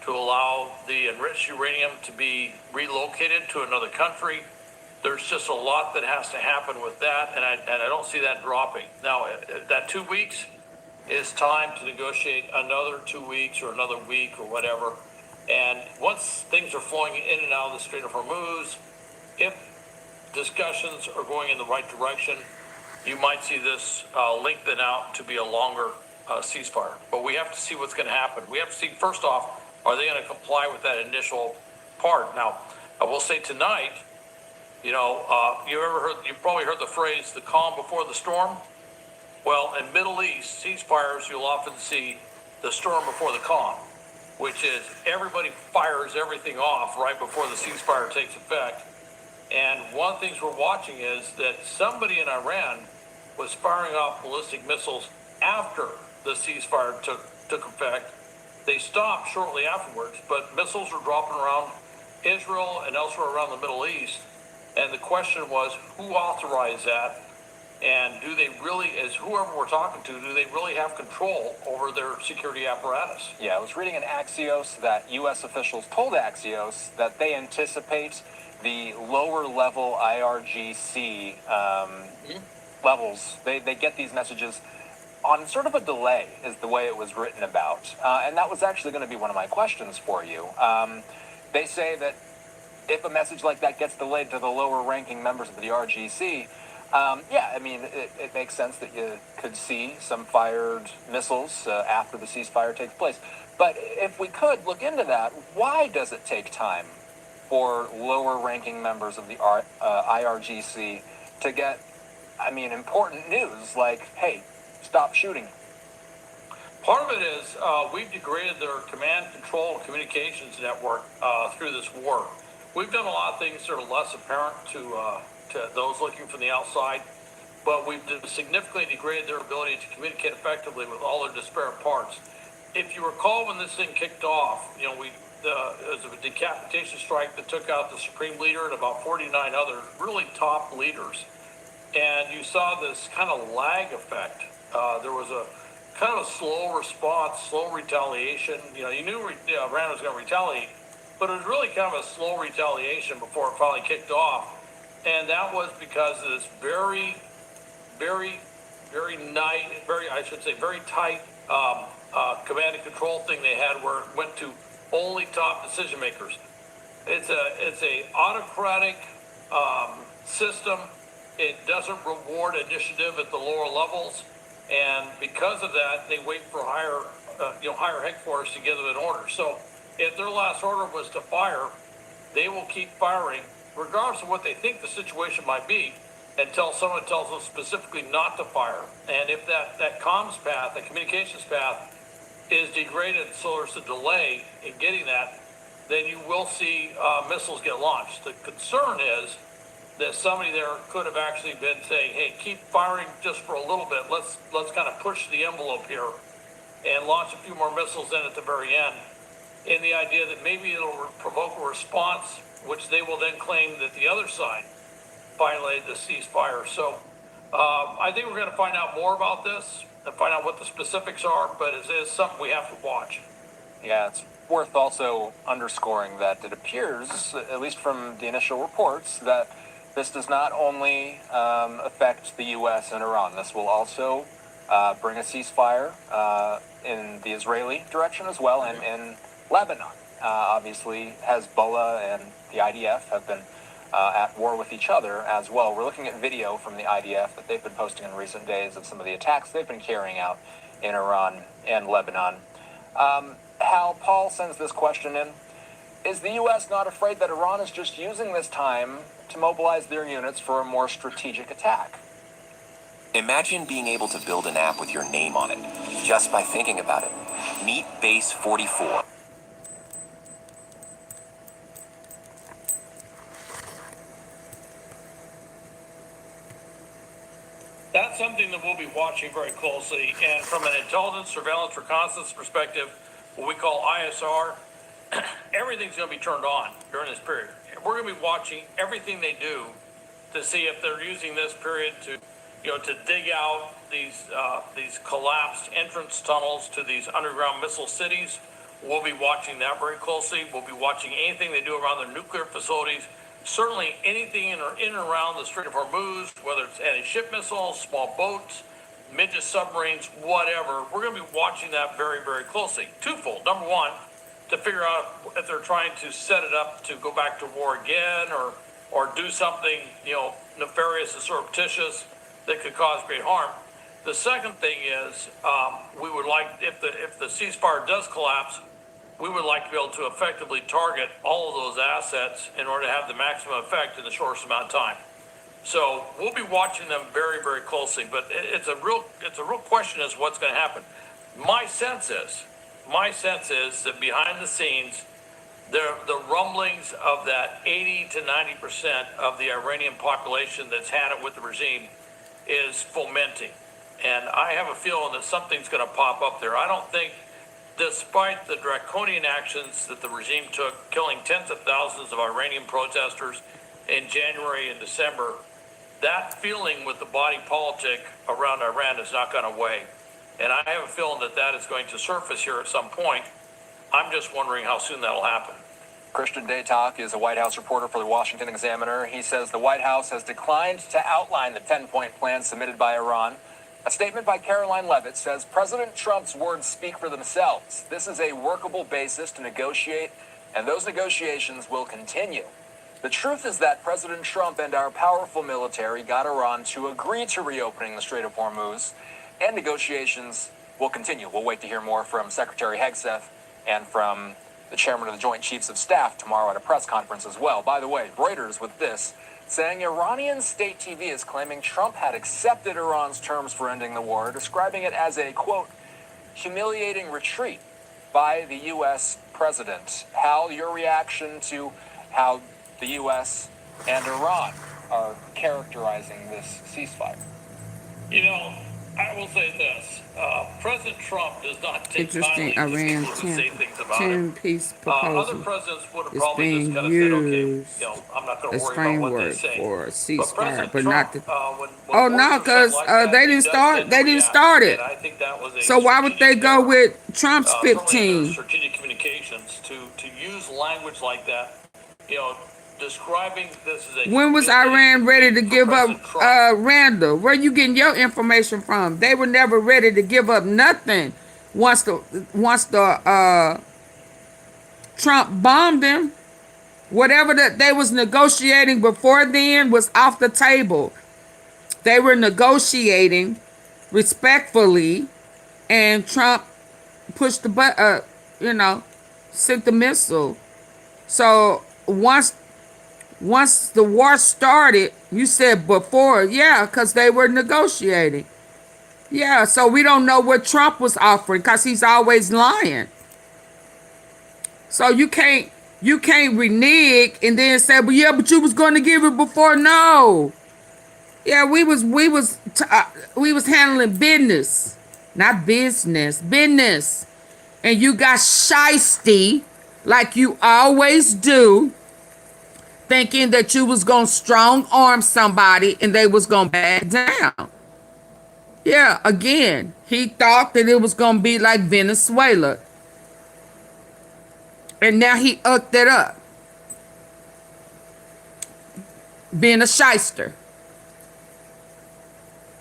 Speaker 6: to allow the enriched uranium to be relocated to another country. There's just a lot that has to happen with that, and I don't see that dropping. Now, that 2 weeks is time to negotiate another 2 weeks or another week or whatever. And once things are flowing in and out of the Strait of Hormuz, if discussions are going in the right direction, you might see this lengthen out to be a longer ceasefire. But we have to see what's going to happen. We have to see, first off, are they going to comply with that initial part? Now, I will say tonight, you've probably heard the phrase, the calm before the storm. Well, in Middle East ceasefires, you'll often see the storm before the calm, which is everybody fires everything off right before the ceasefire takes effect. And one of the things we're watching is that somebody in Iran was firing off ballistic missiles after the ceasefire took effect. They stopped shortly afterwards, but missiles were dropping around Israel and elsewhere around the Middle East. And the question was, who authorized that? And do they really, as whoever we're talking to, do they really have control over their security apparatus?
Speaker 5: Yeah, I was reading in Axios that U.S. officials told Axios that they anticipate the lower level IRGC levels, they get these messages on sort of a delay is the way it was written about. And that was actually going to be one of my questions for you. They say that if a message like that gets delayed to the lower ranking members of the RGC, yeah, I mean, it makes sense that you could see some fired missiles after the ceasefire takes place. But if we could look into that, why does it take time for lower ranking members of the IRGC to get, I mean, important news like, hey, stop shooting?
Speaker 6: Part of it is we've degraded their command, control, and communications network through this war. We've done a lot of things that are less apparent to those looking from the outside, but we've significantly degraded their ability to communicate effectively with all their disparate parts. If you recall, when this thing kicked off, it was a decapitation strike that took out the Supreme Leader and about 49 other really top leaders. And you saw this kind of lag effect. There was a kind of a slow response, slow retaliation. You knew Iran was going to retaliate, but it was really kind of a slow retaliation before it finally kicked off. And that was because of this very tight command and control thing they had, where it went to only top decision makers. It's a autocratic system. It doesn't reward initiative at the lower levels, and because of that, they wait for higher headquarters to give them an order. So, if their last order was to fire, they will keep firing, regardless of what they think the situation might be, until someone tells them specifically not to fire. And if that comms path, that communications path, is degraded, so there's a delay in getting that, then you will see missiles get launched. The concern is that somebody there could have actually been saying, hey, keep firing just for a little bit. Let's kind of push the envelope here and launch a few more missiles in at the very end, in the idea that maybe it'll provoke a response, which they will then claim that the other side violated the ceasefire. So I think we're going to find out more about this and find out what the specifics are, but it is something we have to watch.
Speaker 5: Yeah, it's worth also underscoring that it appears, at least from the initial reports, that this does not only affect the U.S. and Iran. This will also bring a ceasefire in the Israeli direction as well, and in Lebanon. Obviously, Hezbollah and the IDF have been at war with each other as well. We're looking at video from the IDF that they've been posting in recent days of some of the attacks they've been carrying out in Iran and Lebanon. Hal, Paul sends this question in. Is the U.S. not afraid that Iran is just using this time to mobilize their units for a more strategic attack?
Speaker 9: Imagine being able to build an app with your name on it, just by thinking about it. Meet Base 44.
Speaker 6: That's something that we'll be watching very closely. And from an intelligence, surveillance, reconnaissance perspective, what we call ISR, everything's going to be turned on during this period. We're going to be watching everything they do to see if they're using this period to dig out these collapsed entrance tunnels to these underground missile cities. We'll be watching that very closely. We'll be watching anything they do around their nuclear facilities. Certainly anything in and around the Strait of Hormuz, whether it's anti-ship missiles, small boats, midget submarines, whatever. We're going to be watching that very, very closely. Twofold. Number one, to figure out if they're trying to set it up to go back to war again, or do something nefarious and surreptitious that could cause great harm. The second thing is we would like, if the ceasefire does collapse, we would like to be able to effectively target all of those assets in order to have the maximum effect in the shortest amount of time. So we'll be watching them very, very closely. But it's a real question as to what's going to happen. My sense is that behind the scenes, the rumblings of that 80 to 90% of the Iranian population that's had it with the regime is fomenting. And I have a feeling that something's going to pop up there. I don't think, despite the draconian actions that the regime took, killing tens of thousands of Iranian protesters in January and December, that feeling with the body politic around Iran has not gone away. And I have a feeling that that is going to surface here at some point. I'm just wondering how soon that'll happen.
Speaker 5: Christian Daytok is a White House reporter for the Washington Examiner. He says the White House has declined to outline the 10-point plan submitted by Iran, A statement by Caroline Levitt says President Trump's words speak for themselves. This is a workable basis to negotiate, and those negotiations will continue. The truth is that President Trump and our powerful military got Iran to agree to reopening the Strait of Hormuz, and negotiations will continue. We'll wait to hear more from Secretary Hegseth and from the chairman of the Joint Chiefs of Staff tomorrow at a press conference as well. By the way, Reuters with this, saying Iranian state TV is claiming Trump had accepted Iran's terms for ending the war, describing it as a, quote, humiliating retreat by the U.S. president. Hal, your reaction to how the U.S. and Iran are characterizing this ceasefire?
Speaker 6: You know, I will say this. President Trump does not take
Speaker 1: Interesting.
Speaker 6: kindly to
Speaker 1: Iran
Speaker 6: people who say things about
Speaker 1: 10
Speaker 6: him.
Speaker 1: peace
Speaker 6: Other
Speaker 1: proposal
Speaker 6: presidents would have
Speaker 1: is
Speaker 6: probably
Speaker 1: being
Speaker 6: just kind of said, okay,
Speaker 1: used
Speaker 6: I'm not going
Speaker 1: as
Speaker 6: to worry about what they
Speaker 1: framework
Speaker 6: say.
Speaker 1: for a
Speaker 6: But
Speaker 1: ceasefire,
Speaker 6: President
Speaker 1: but
Speaker 6: Trump,
Speaker 1: not the.
Speaker 6: when
Speaker 1: Oh
Speaker 6: wars
Speaker 1: no,
Speaker 6: are something
Speaker 1: because
Speaker 6: like that,
Speaker 1: they
Speaker 6: he
Speaker 1: didn't
Speaker 6: does
Speaker 1: start.
Speaker 6: tend
Speaker 1: They
Speaker 6: to
Speaker 1: didn't
Speaker 6: react.
Speaker 1: start it.
Speaker 6: And I think that was a
Speaker 1: So why would they
Speaker 6: strategic
Speaker 1: go
Speaker 6: error.
Speaker 1: with Trump's
Speaker 6: Certainly in their
Speaker 1: 15?
Speaker 6: strategic communications to use language like that, describing this as a
Speaker 1: When was Iran ready to give up Randall? Where you getting your information from? They were never ready to give up nothing once the Trump bombed him. Whatever that they was negotiating before then was off the table. They were negotiating respectfully, and Trump pushed the button, sent the missile. So once the war started, you said before, yeah, because they were negotiating. Yeah, so we don't know what Trump was offering because he's always lying. So you can't renege and then say, but you was going to give it before. No. Yeah, we was handling business, not business. And you got shysty like you always do, thinking that you was going to strong arm somebody and they was going to back down. Yeah, again, he thought that it was going to be like Venezuela. And now he upped it up. Being a shyster.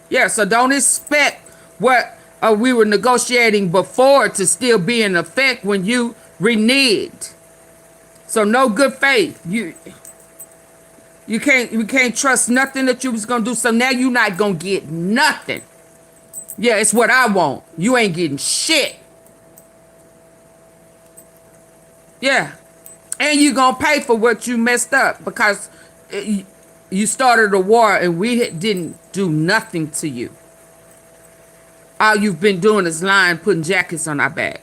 Speaker 1: Yeah, so don't expect what we were negotiating before to still be in effect when you reneged. So no good faith. You can't trust nothing that you was gonna do. So now you're not gonna get nothing. Yeah, it's what I want. You ain't getting shit. Yeah, and you gonna pay for what you messed up because you started a war and we didn't do nothing to you. All you've been doing is lying, putting jackets on our back.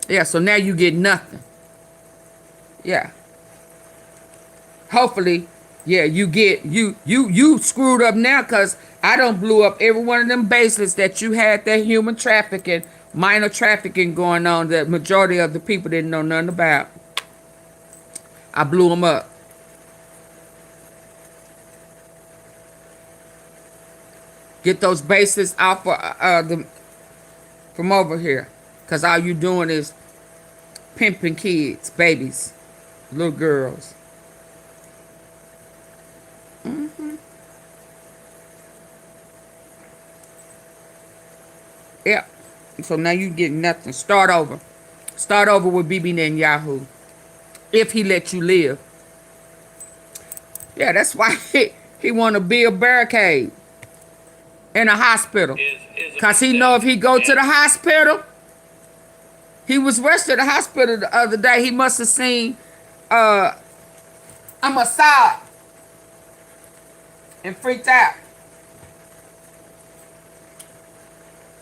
Speaker 1: Yeah, so now you get nothing. Yeah. Hopefully, yeah, you screwed up now because I done blew up every one of them bases that you had that human trafficking, minor trafficking going on that majority of the people didn't know nothing about. I blew them up. Get those bases off from over here. Because all you doing is pimping kids, babies, little girls. Yep. So now you get nothing. Start over. Start over with Bibi Netanyahu. If he let you live. Yeah, that's why he want to build a barricade in a hospital. Because he know if he go to the hospital, he was rushed to the hospital the other day. He must have seen a Mossad and freaked out.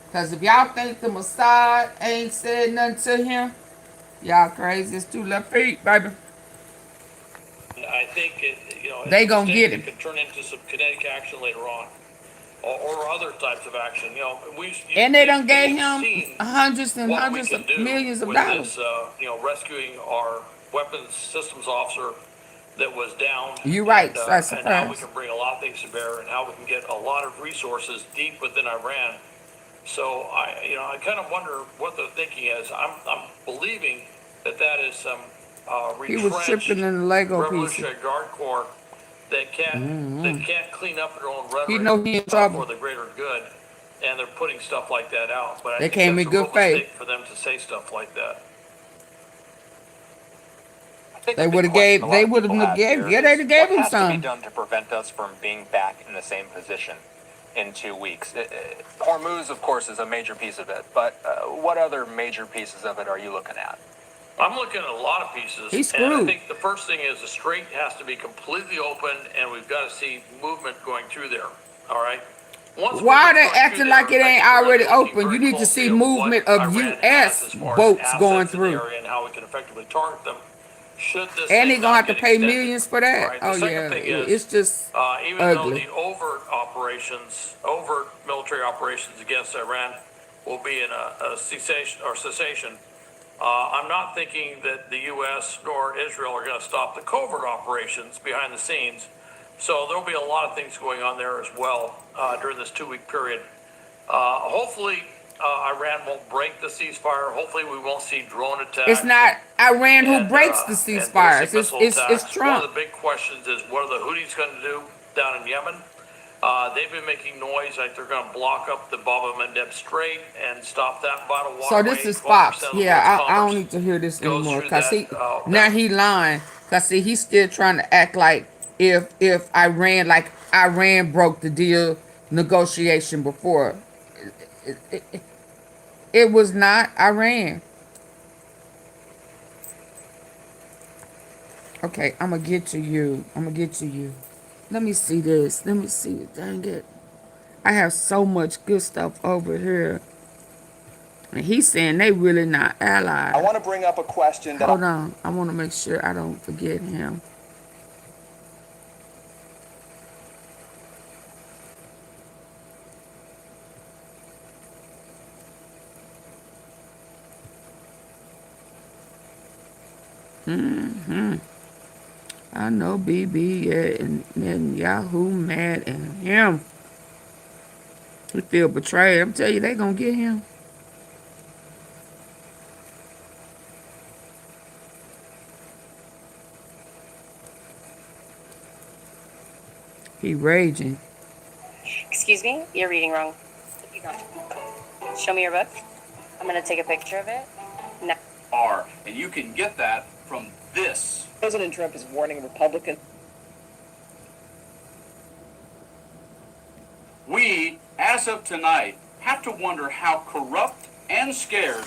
Speaker 1: Because if y'all think the Mossad ain't said nothing to him, y'all crazy. It's 2 left feet, baby.
Speaker 6: I think
Speaker 1: they gonna get him.
Speaker 6: It could turn into some kinetic action later on, or other types of action.
Speaker 1: And they done gave him hundreds and hundreds of millions of dollars.
Speaker 6: This, rescuing our weapons systems officer that was down.
Speaker 1: You're right.
Speaker 6: And how we can bring a lot of things to bear, and how we can get a lot of resources deep within Iran. So I kind of wonder what the thinking is. I'm believing that is some
Speaker 1: He was
Speaker 6: retrenched
Speaker 1: tripping in the Lego pieces.
Speaker 6: Revolutionary Guard Corps that can't clean up their own
Speaker 1: He
Speaker 6: rhetoric
Speaker 1: know he in trouble.
Speaker 6: for the greater good, and they're putting stuff like that out. But I
Speaker 1: They
Speaker 6: think
Speaker 1: came
Speaker 6: that's
Speaker 1: in
Speaker 6: a real
Speaker 1: good faith.
Speaker 6: mistake for them to say stuff like that.
Speaker 1: They would have gave. They would have gave. Yeah, they'd have gave him
Speaker 5: What has to be
Speaker 1: some.
Speaker 5: done to prevent us from being back in the same position in 2 weeks? Hormuz, of course, is a major piece of it, but what other major pieces of it are you looking at?
Speaker 6: I'm looking at a lot of pieces.
Speaker 1: He's
Speaker 6: and I
Speaker 1: screwed.
Speaker 6: think the first thing is the strait has to be completely open, and we've got to see movement going through there. All right.
Speaker 1: Why are they acting like it ain't already open? You need to see movement of U.S. boats going through.
Speaker 6: And how we can effectively target them. Should this
Speaker 1: And
Speaker 6: thing
Speaker 1: they're gonna have
Speaker 6: not
Speaker 1: to
Speaker 6: get
Speaker 1: pay
Speaker 6: extended.
Speaker 1: millions for
Speaker 6: All
Speaker 1: that.
Speaker 6: right, the
Speaker 1: Oh
Speaker 6: second
Speaker 1: yeah,
Speaker 6: thing is,
Speaker 1: it's just
Speaker 6: even though
Speaker 1: ugly.
Speaker 6: the overt military operations against Iran will be in a cessation, I'm not thinking that the U.S. nor Israel are going to stop the covert operations behind the scenes. So there'll be a lot of things going on there as well during this 2-week period. Hopefully, Iran won't break the ceasefire. Hopefully, we won't see drone attacks.
Speaker 1: It's not Iran who breaks the ceasefires. It's Trump.
Speaker 6: One of the big questions is what are the Houthis going to do down in Yemen? They've been making noise like they're going to block up the Bab el-Mandeb Strait and stop that vital waterway.
Speaker 1: So this is Fox. Yeah, I don't need to hear this anymore because now he lying. Because see, he's still trying to act like if Iran broke the deal negotiation before. It was not Iran. Okay, I'm gonna get to you. Let me see this. Let me see it. Dang it. I have so much good stuff over here. And he's saying they really not allies.
Speaker 3: I want to bring up a question that...
Speaker 1: Hold on. I want to make sure I don't forget him. I know BB and Netanyahu mad at him. He feel betrayed. I'm telling you, they gonna get him. He raging.
Speaker 10: Excuse me, you're reading wrong. Show me your book. I'm gonna take a picture of it. No.
Speaker 11: And you can get that from this.
Speaker 14: President Trump is warning Republicans.
Speaker 11: We, as of tonight, have to wonder how corrupt and scared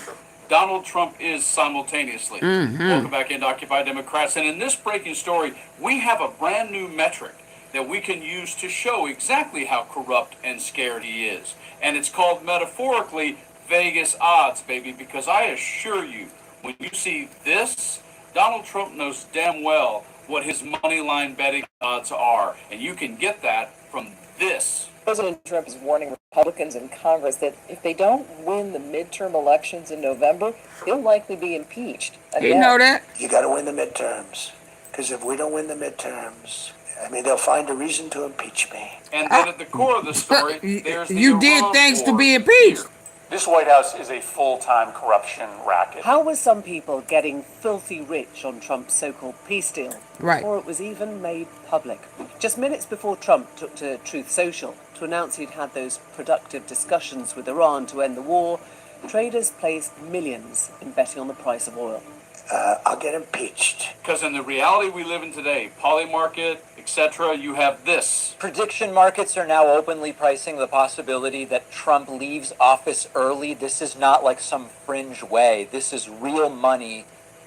Speaker 11: Donald Trump is simultaneously. Welcome back into Occupy Democrats. And in this breaking story, we have a brand new metric that we can use to show exactly how corrupt and scared he is. And it's called, metaphorically, Vegas odds, baby, because I assure you, when you see this, Donald Trump knows damn well what his money line betting odds are. And you can get that from this.
Speaker 14: President Trump is warning Republicans in Congress that if they don't win the midterm elections in November, he'll likely be impeached.
Speaker 1: You know that?
Speaker 23: You got to win the midterms. Because if we don't win the midterms, I mean, they'll find a reason to impeach me.
Speaker 11: And then at the core of the story, there's the
Speaker 1: you did
Speaker 11: Iran
Speaker 1: things to
Speaker 11: war
Speaker 1: be impeached.
Speaker 11: here. This White House is a full-time corruption racket.
Speaker 14: How were some people getting filthy rich on Trump's so-called peace deal?
Speaker 1: Right.
Speaker 14: Before it was even made public. Just minutes before Trump took to Truth Social to announce he'd had those productive discussions with Iran to end the war, traders placed millions in betting on the price of oil.
Speaker 23: I'll get impeached.
Speaker 11: Because in the reality we live in today, polymarket, etc., you have this.
Speaker 5: Prediction markets are now openly pricing the possibility that Trump leaves office early. This is not like some fringe way. This is real money.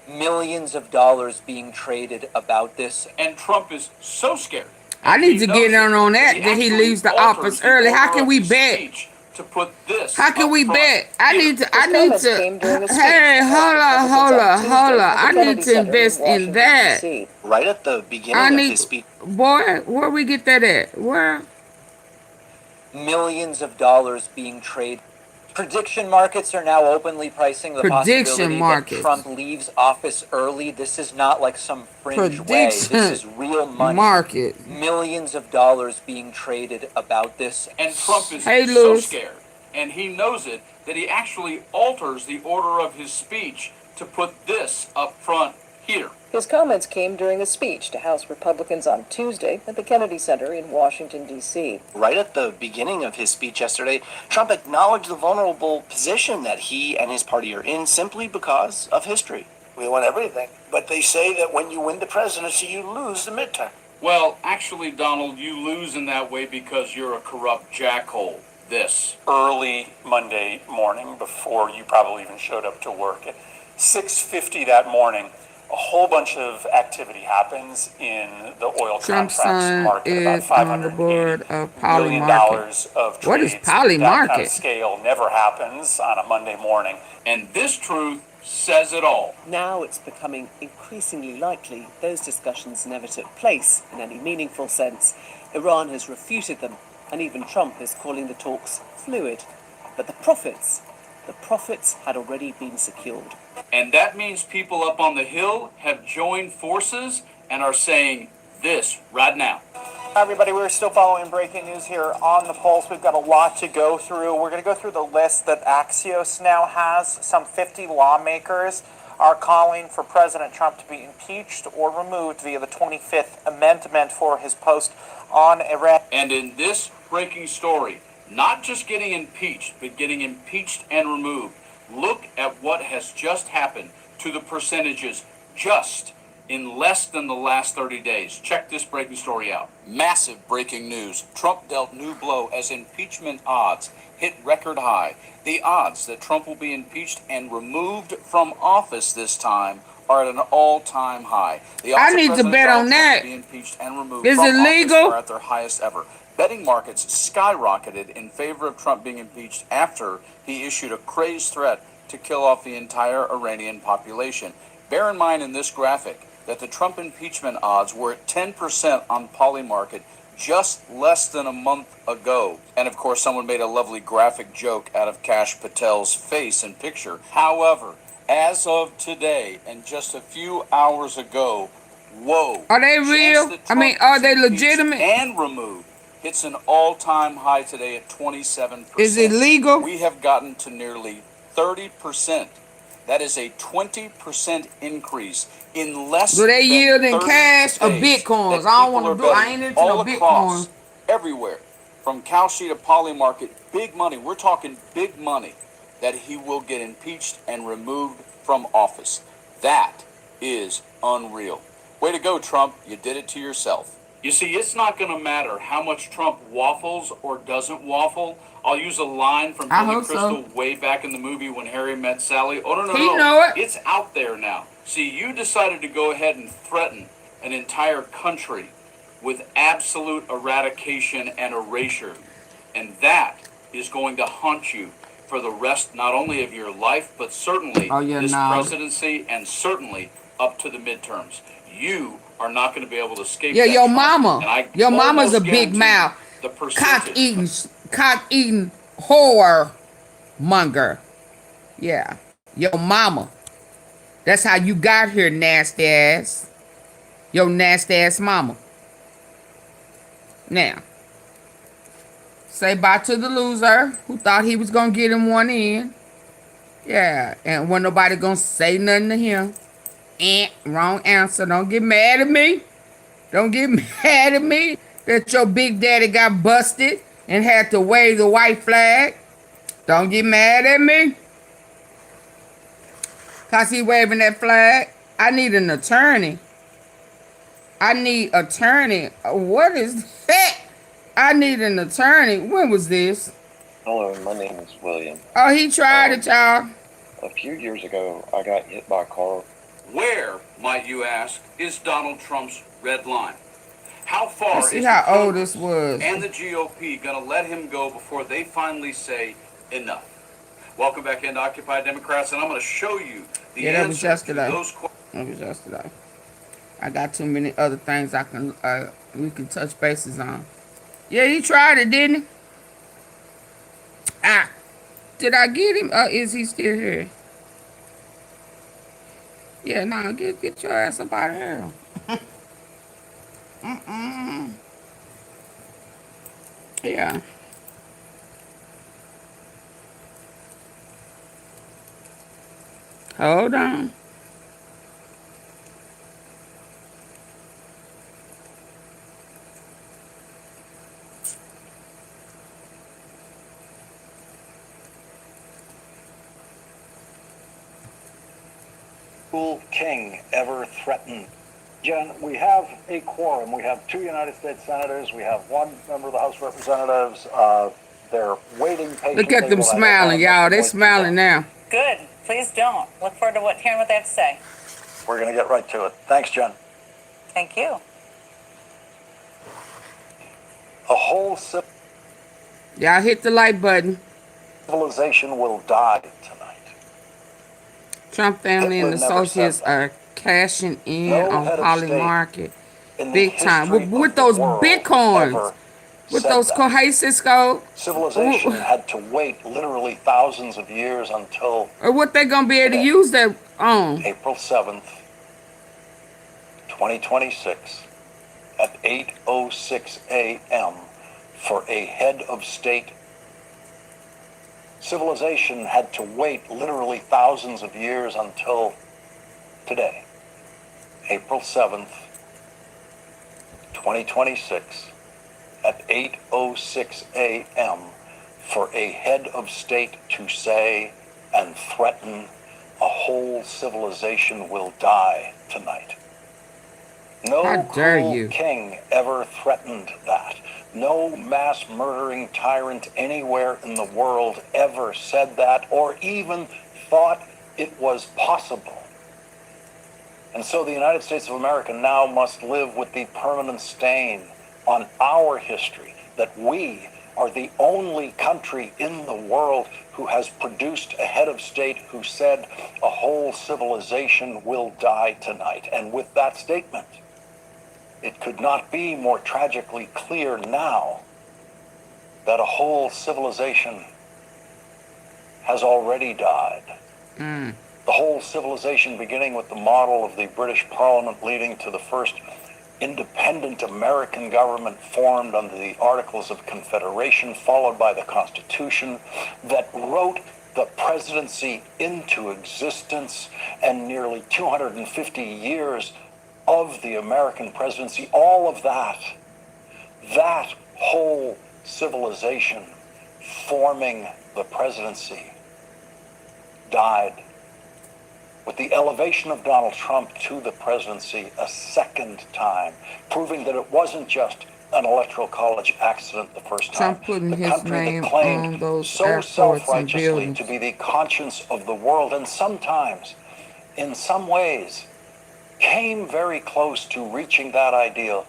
Speaker 5: Millions of dollars being traded about this.
Speaker 11: And Trump is so scared.
Speaker 1: I need to get on that he leaves the office early. How can we bet?
Speaker 11: To put this.
Speaker 1: How can we bet? I need to. Hey, hold on. I need to invest in that.
Speaker 23: Right at the beginning of his speech.
Speaker 1: Boy, where we get that at? Where?
Speaker 5: Millions of dollars being traded. Prediction markets are now openly pricing the possibility that Trump leaves office early. This is not like some fringe way. This is real money. Millions of dollars being traded about this.
Speaker 11: And Trump is so scared, and he knows it, that he actually alters the order of his speech to put this up front here.
Speaker 14: His comments came during a speech to House Republicans on Tuesday at the Kennedy Center in Washington, D.C.
Speaker 12: Right at the beginning of his speech yesterday, Trump acknowledged the vulnerable position that he and his party are in simply because of history.
Speaker 23: We want everything. But they say that when you win the presidency, you lose the midterm.
Speaker 11: Well, actually, Donald, you lose in that way because you're a corrupt jackhole. This early Monday morning, before you probably even showed up to work, at 6:50 that morning, a whole bunch of activity happens in the oil
Speaker 1: Trump's
Speaker 11: contracts
Speaker 1: son
Speaker 11: market. About
Speaker 1: is on the board of Poly
Speaker 11: $500
Speaker 1: Market.
Speaker 11: of
Speaker 1: What is
Speaker 11: trades.
Speaker 1: Poly
Speaker 11: That kind of
Speaker 1: Market?
Speaker 11: scale never happens on a Monday morning. And this truth says it all.
Speaker 14: Now it's becoming increasingly likely those discussions never took place in any meaningful sense. Iran has refuted them, and even Trump is calling the talks fluid. But the profits had already been secured.
Speaker 11: And that means people up on the Hill have joined forces and are saying this right now.
Speaker 2: Hi, everybody. We're still following breaking news here on the Pulse. We've got a lot to go through. We're going to go through the list that Axios now has. Some 50 lawmakers are calling for President Trump to be impeached or removed via the 25th Amendment for his post on Iran.
Speaker 11: And in this breaking story, not just getting impeached, but getting impeached and removed. Look at what has just happened to the percentages just in less than the last 30 days. Check this breaking story out. Massive breaking news. Trump dealt new blow as impeachment odds hit record high. The odds that Trump will be impeached and removed from office this time are at an all-time high. The odds
Speaker 1: I need to bet on that.
Speaker 11: be impeached and removed
Speaker 1: Is
Speaker 11: from
Speaker 1: it
Speaker 11: office
Speaker 1: legal?
Speaker 11: are at their highest ever. Betting markets skyrocketed in favor of Trump being impeached after he issued a crazed threat to kill off the entire Iranian population. Bear in mind in this graphic that the Trump impeachment odds were at 10% on Polymarket just less than a month ago. And of course, someone made a lovely graphic joke out of Kash Patel's face and picture. However, as of today and just a few hours ago, whoa.
Speaker 1: Are they real? I mean, are they legitimate?
Speaker 11: And removed. It's an all-time high today at 27%.
Speaker 1: Is it legal?
Speaker 11: We have gotten to nearly 30%. That is a 20% increase in less
Speaker 1: Do they
Speaker 11: than
Speaker 1: yield in
Speaker 11: 30
Speaker 1: cash or
Speaker 11: days
Speaker 1: bitcoins?
Speaker 11: that
Speaker 1: I don't
Speaker 11: people
Speaker 1: want
Speaker 11: are
Speaker 1: to do. I
Speaker 11: betting
Speaker 1: ain't into
Speaker 11: all
Speaker 1: no
Speaker 11: across,
Speaker 1: bitcoin.
Speaker 11: everywhere, from Kalshi to Polymarket, big money. We're talking big money that he will get impeached and removed from office. That is unreal. Way to go, Trump. You did it to yourself. You see, it's not going to matter how much Trump waffles or doesn't waffle. I'll use a line from
Speaker 1: I
Speaker 11: Billy
Speaker 1: hope
Speaker 11: Crystal
Speaker 1: so.
Speaker 11: way back in the movie When Harry Met Sally. Oh, no.
Speaker 1: He know it.
Speaker 11: It's out there now. See, you decided to go ahead and threaten an entire country with absolute eradication and erasure. And that is going to haunt you for the rest not only of your life, but certainly this presidency and certainly up to the midterms. You are not going to be able to escape
Speaker 1: Yeah,
Speaker 11: that,
Speaker 1: your
Speaker 11: Trump.
Speaker 1: mama.
Speaker 11: And I
Speaker 1: Your mama's a
Speaker 11: almost
Speaker 1: big
Speaker 11: guarantee
Speaker 1: mouth.
Speaker 11: the percentage
Speaker 1: Cock eating whore monger. Yeah. Your mama. That's how you got here, nasty ass. Your nasty ass mama. Now, say bye to the loser who thought he was gonna get him one in. Yeah, and when nobody gonna say nothing to him. Wrong answer. Don't get mad at me. Don't get mad at me that your big daddy got busted and had to wave the white flag. Don't get mad at me. Cause he waving that flag. I need an attorney. I need attorney. What is that? I need an attorney. When was this?
Speaker 15: Hello, my name is William.
Speaker 1: Oh, he tried it, y'all.
Speaker 15: A few years ago, I got hit by a car.
Speaker 11: Where, might you ask, is Donald Trump's red line? How far
Speaker 1: Let's see
Speaker 11: is
Speaker 1: how
Speaker 11: the
Speaker 1: old
Speaker 11: Congress
Speaker 1: this was.
Speaker 11: and the GOP going to let him go before they finally say enough? Welcome back into Occupy Democrats, and I'm going to show you the
Speaker 1: Yeah, that was
Speaker 11: answer
Speaker 1: yesterday.
Speaker 11: to those questions.
Speaker 1: That was yesterday. I got too many other things we can touch bases on. Yeah, he tried it, didn't he? Did I get him? Is he still here? Yeah, no, get your ass up out of here. Yeah. Hold on.
Speaker 16: king ever threatened. Jen, we have a quorum. We have 2 United States senators. We have 1 member of the House of Representatives. They're waiting patiently.
Speaker 1: Look at them smiling, y'all. They smiling now.
Speaker 17: Good. Please don't. Look forward to hearing what they have to say.
Speaker 16: We're going to get right to it. Thanks, Jen.
Speaker 17: Thank you.
Speaker 16: A whole
Speaker 1: Y'all hit the like button.
Speaker 16: civilization will die tonight.
Speaker 1: Trump family and associates are cashing in on Holly Market big time with those bitcoins. With those how you Cisco?
Speaker 16: Civilization had to wait literally thousands of years until.
Speaker 1: Or what they gonna be able to use that on?
Speaker 16: April 7th, 2026, at 8:06 a.m. for a head of state. Civilization had to wait literally thousands of years until today, April 7th, 2026, at 8:06 a.m. for a head of state to say and threaten a whole civilization will die tonight. No cruel king ever threatened that. No mass murdering tyrant anywhere in the world ever said that or even thought it was possible. And so the United States of America now must live with the permanent stain on our history that we are the only country in the world who has produced a head of state who said a whole civilization will die tonight. And with that statement, it could not be more tragically clear now that a whole civilization has already died. The whole civilization, beginning with the model of the British Parliament leading to the first independent American government formed under the Articles of Confederation, followed by the Constitution that wrote the presidency into existence, and nearly 250 years of the American presidency, all of that whole civilization forming the presidency died with the elevation of Donald Trump to the presidency a second time, proving that it wasn't just an electoral college accident the first time.
Speaker 1: Trump putting
Speaker 16: the
Speaker 1: his
Speaker 16: country
Speaker 1: name
Speaker 16: that claimed
Speaker 1: on those
Speaker 16: so
Speaker 1: airports and
Speaker 16: self-righteously
Speaker 1: buildings.
Speaker 16: to be the conscience of the world, and sometimes, in some ways, came very close to reaching that ideal,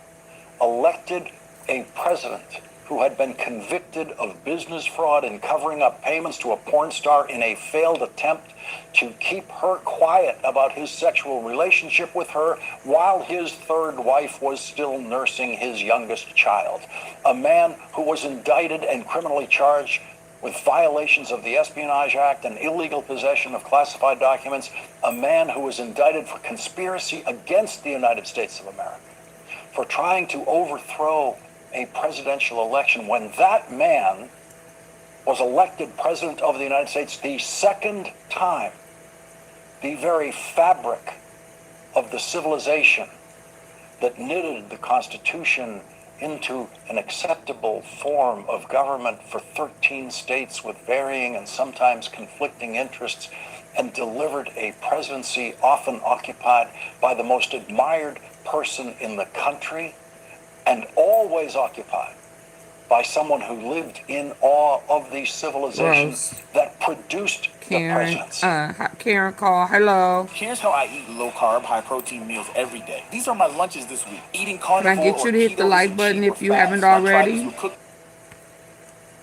Speaker 16: elected a president who had been convicted of business fraud and covering up payments to a porn star in a failed attempt to keep her quiet about his sexual relationship with her while his third wife was still nursing his youngest child. A man who was indicted and criminally charged with violations of the Espionage Act and illegal possession of classified documents. A man who was indicted for conspiracy against the United States of America, for trying to overthrow a presidential election when that man was elected president of the United States the second time. The very fabric of the civilization that knitted the Constitution into an acceptable form of government for 13 states with varying and sometimes conflicting interests, and delivered a presidency often occupied by the most admired person in the country, and always occupied by someone who lived in awe of the civilizations that produced the presidents.
Speaker 1: Karen call. Hello.
Speaker 18: Here's how I eat low-carb, high-protein meals every day. These are my lunches this week. Eating
Speaker 1: Can
Speaker 18: carnivore
Speaker 1: I get you to hit the like button if you haven't already?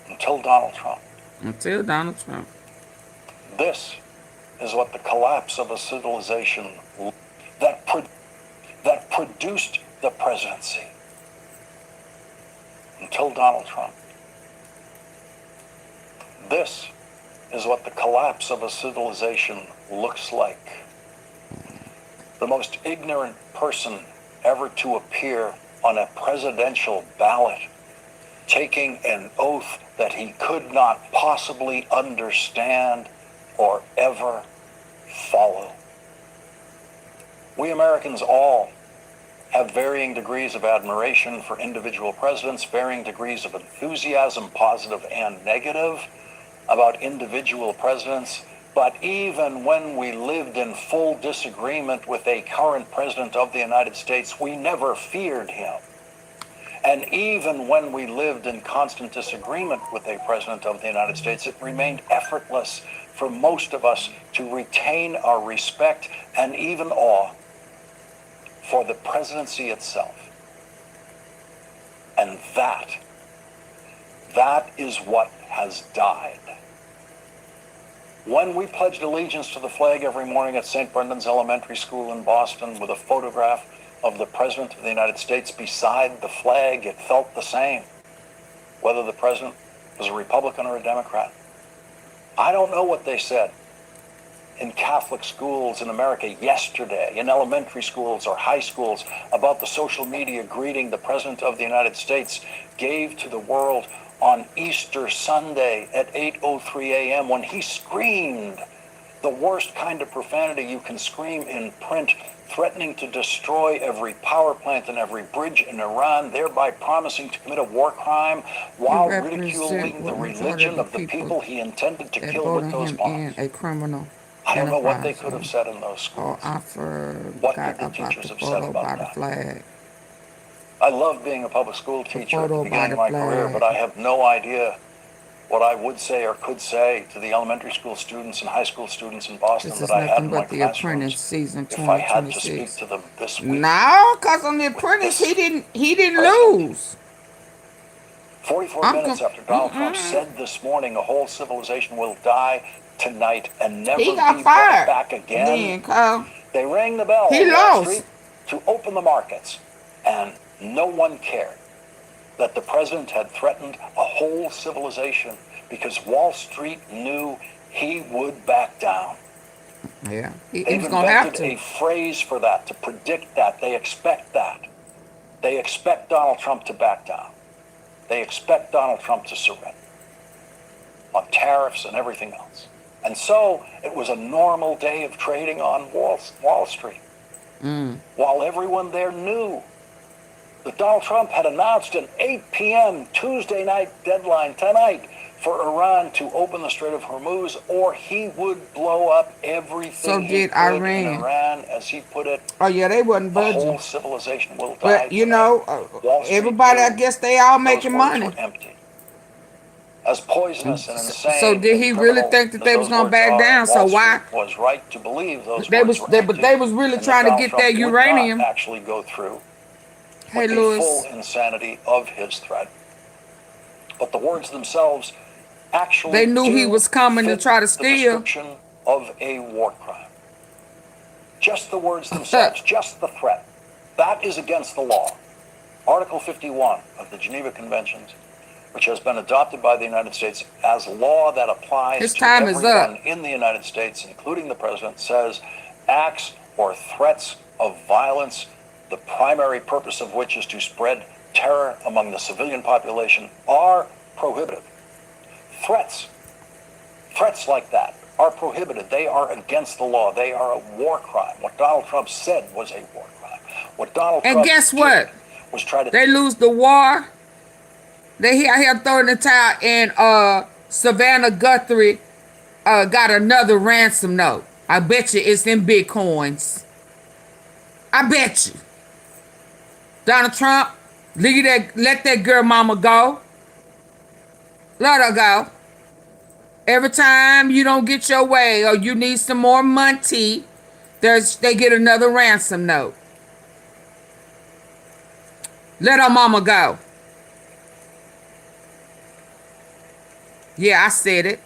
Speaker 16: Until Donald Trump.
Speaker 1: Until Donald Trump.
Speaker 16: This is what the collapse of a civilization that produced the presidency. Until Donald Trump. This is what the collapse of a civilization looks like. The most ignorant person ever to appear on a presidential ballot, taking an oath that he could not possibly understand or ever follow. We Americans all have varying degrees of admiration for individual presidents, varying degrees of enthusiasm, positive and negative, about individual presidents, But even when we lived in full disagreement with a current president of the United States, we never feared him. And even when we lived in constant disagreement with a president of the United States, it remained effortless for most of us to retain our respect and even awe for the presidency itself. And that is what has died. When we pledged allegiance to the flag every morning at St. Brendan's Elementary School in Boston with a photograph of the President of the United States beside the flag, it felt the same, whether the President was a Republican or a Democrat. I don't know what they said in Catholic schools in America yesterday, in elementary schools or high schools, about the social media greeting the President of the United States gave to the world on Easter Sunday at 8:03 a.m. when he screamed the worst kind of profanity you can scream in print, threatening to destroy every power plant and every bridge in Iran, thereby promising to commit a war crime while ridiculing the religion of the people he intended to kill with those bombs.
Speaker 1: A criminal.
Speaker 16: I don't know what they could have said in those schools.
Speaker 1: I
Speaker 16: What could the teachers have said about that?
Speaker 1: Flag.
Speaker 16: I love being a public school teacher at the beginning of my career, but I have no idea what I would say or could say to the elementary school students and high school students in Boston that I had in my classrooms if I had to speak to them this week.
Speaker 1: No, because on The Apprentice he didn't lose.
Speaker 16: 44 minutes after Donald Trump said this morning a whole civilization will die tonight and never be brought back again, they rang the bell on Wall Street to open the markets, and no one cared that the president had threatened a whole civilization because Wall Street knew he would back down.
Speaker 1: Yeah,
Speaker 16: They've invented a phrase for that, to predict that. They expect that. They expect Donald Trump to back down. They expect Donald Trump to surrender on tariffs and everything else. And so it was a normal day of trading on Wall Street, while everyone there knew that Donald Trump had announced an 8 p.m. Tuesday night deadline tonight for Iran to open the Strait of Hormuz, or he would blow up everything in Iran, as he put it.
Speaker 1: Oh yeah, they wasn't
Speaker 16: the
Speaker 1: budging.
Speaker 16: whole civilization will die.
Speaker 1: But you know, everybody, I guess they all making money.
Speaker 16: Empty. As poisonous and insane.
Speaker 1: So did he really think that they was gonna back down? So why?
Speaker 16: Was right to believe those
Speaker 1: they was really trying to get that uranium.
Speaker 16: Actually go through.
Speaker 1: Hey,
Speaker 16: the full insanity of his threat. But the words themselves actually
Speaker 1: they knew he was coming to try to steal.
Speaker 16: The description of a war crime. Just the words themselves, just the threat. That is against the law. Article 51 of the Geneva Conventions, which has been adopted by the United States as law that applies to everyone in the United States, including the president, says acts or threats of violence, the primary purpose of which is to spread terror among the civilian population, are prohibited. Threats like that are prohibited. They are against the law. They are a war crime. What Donald Trump said was a war crime. What Donald Trump
Speaker 1: guess what?
Speaker 16: Was try to...
Speaker 1: They lose the war. They out here throwing the towel, and Savannah Guthrie got another ransom note. I bet you it's in Bitcoins. I bet you. Donald Trump, let that girl mama go. Let her go. Every time you don't get your way or you need some more money, they get another ransom note. Let her mama go. Yeah, I said it.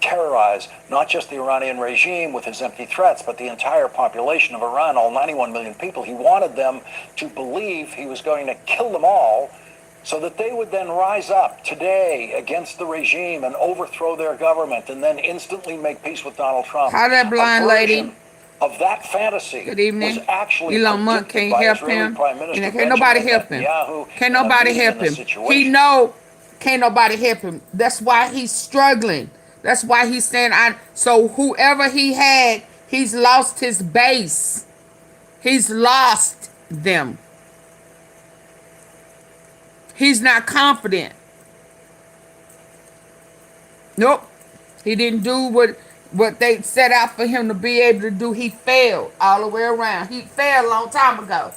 Speaker 16: Terrorize not just the Iranian regime with his empty threats, but the entire population of Iran, all 91 million people. He wanted them to believe he was going to kill them all so that they would then rise up today against the regime and overthrow their government and then instantly make peace with Donald Trump.
Speaker 1: How that blind lady
Speaker 16: of that fantasy
Speaker 1: good evening.
Speaker 16: Was actually
Speaker 1: Elon Musk can't help him. Can't nobody help him. Can't nobody help him. He know can't nobody help him. That's why he's struggling. That's why he's saying so whoever he had, he's lost his base. He's lost them. He's not confident. Nope. He didn't do what they set out for him to be able to do. He failed all the way around. He failed a long time ago.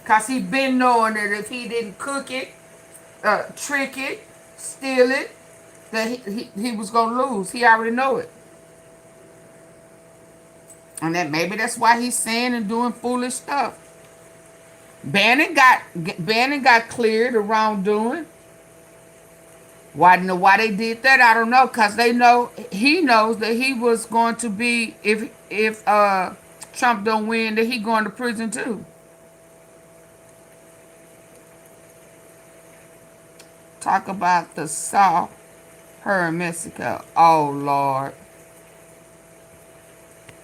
Speaker 1: Because he been knowing that if he didn't cook it, trick it, steal it, that he was going to lose. He already know it. And that maybe that's why he's saying and doing foolish stuff. Bannon got cleared of wrongdoing. Why they did that? I don't know. Cause he knows that he was going to be if Trump don't win, that he going to prison too. Talk about the South, her in Mexico. Oh Lord.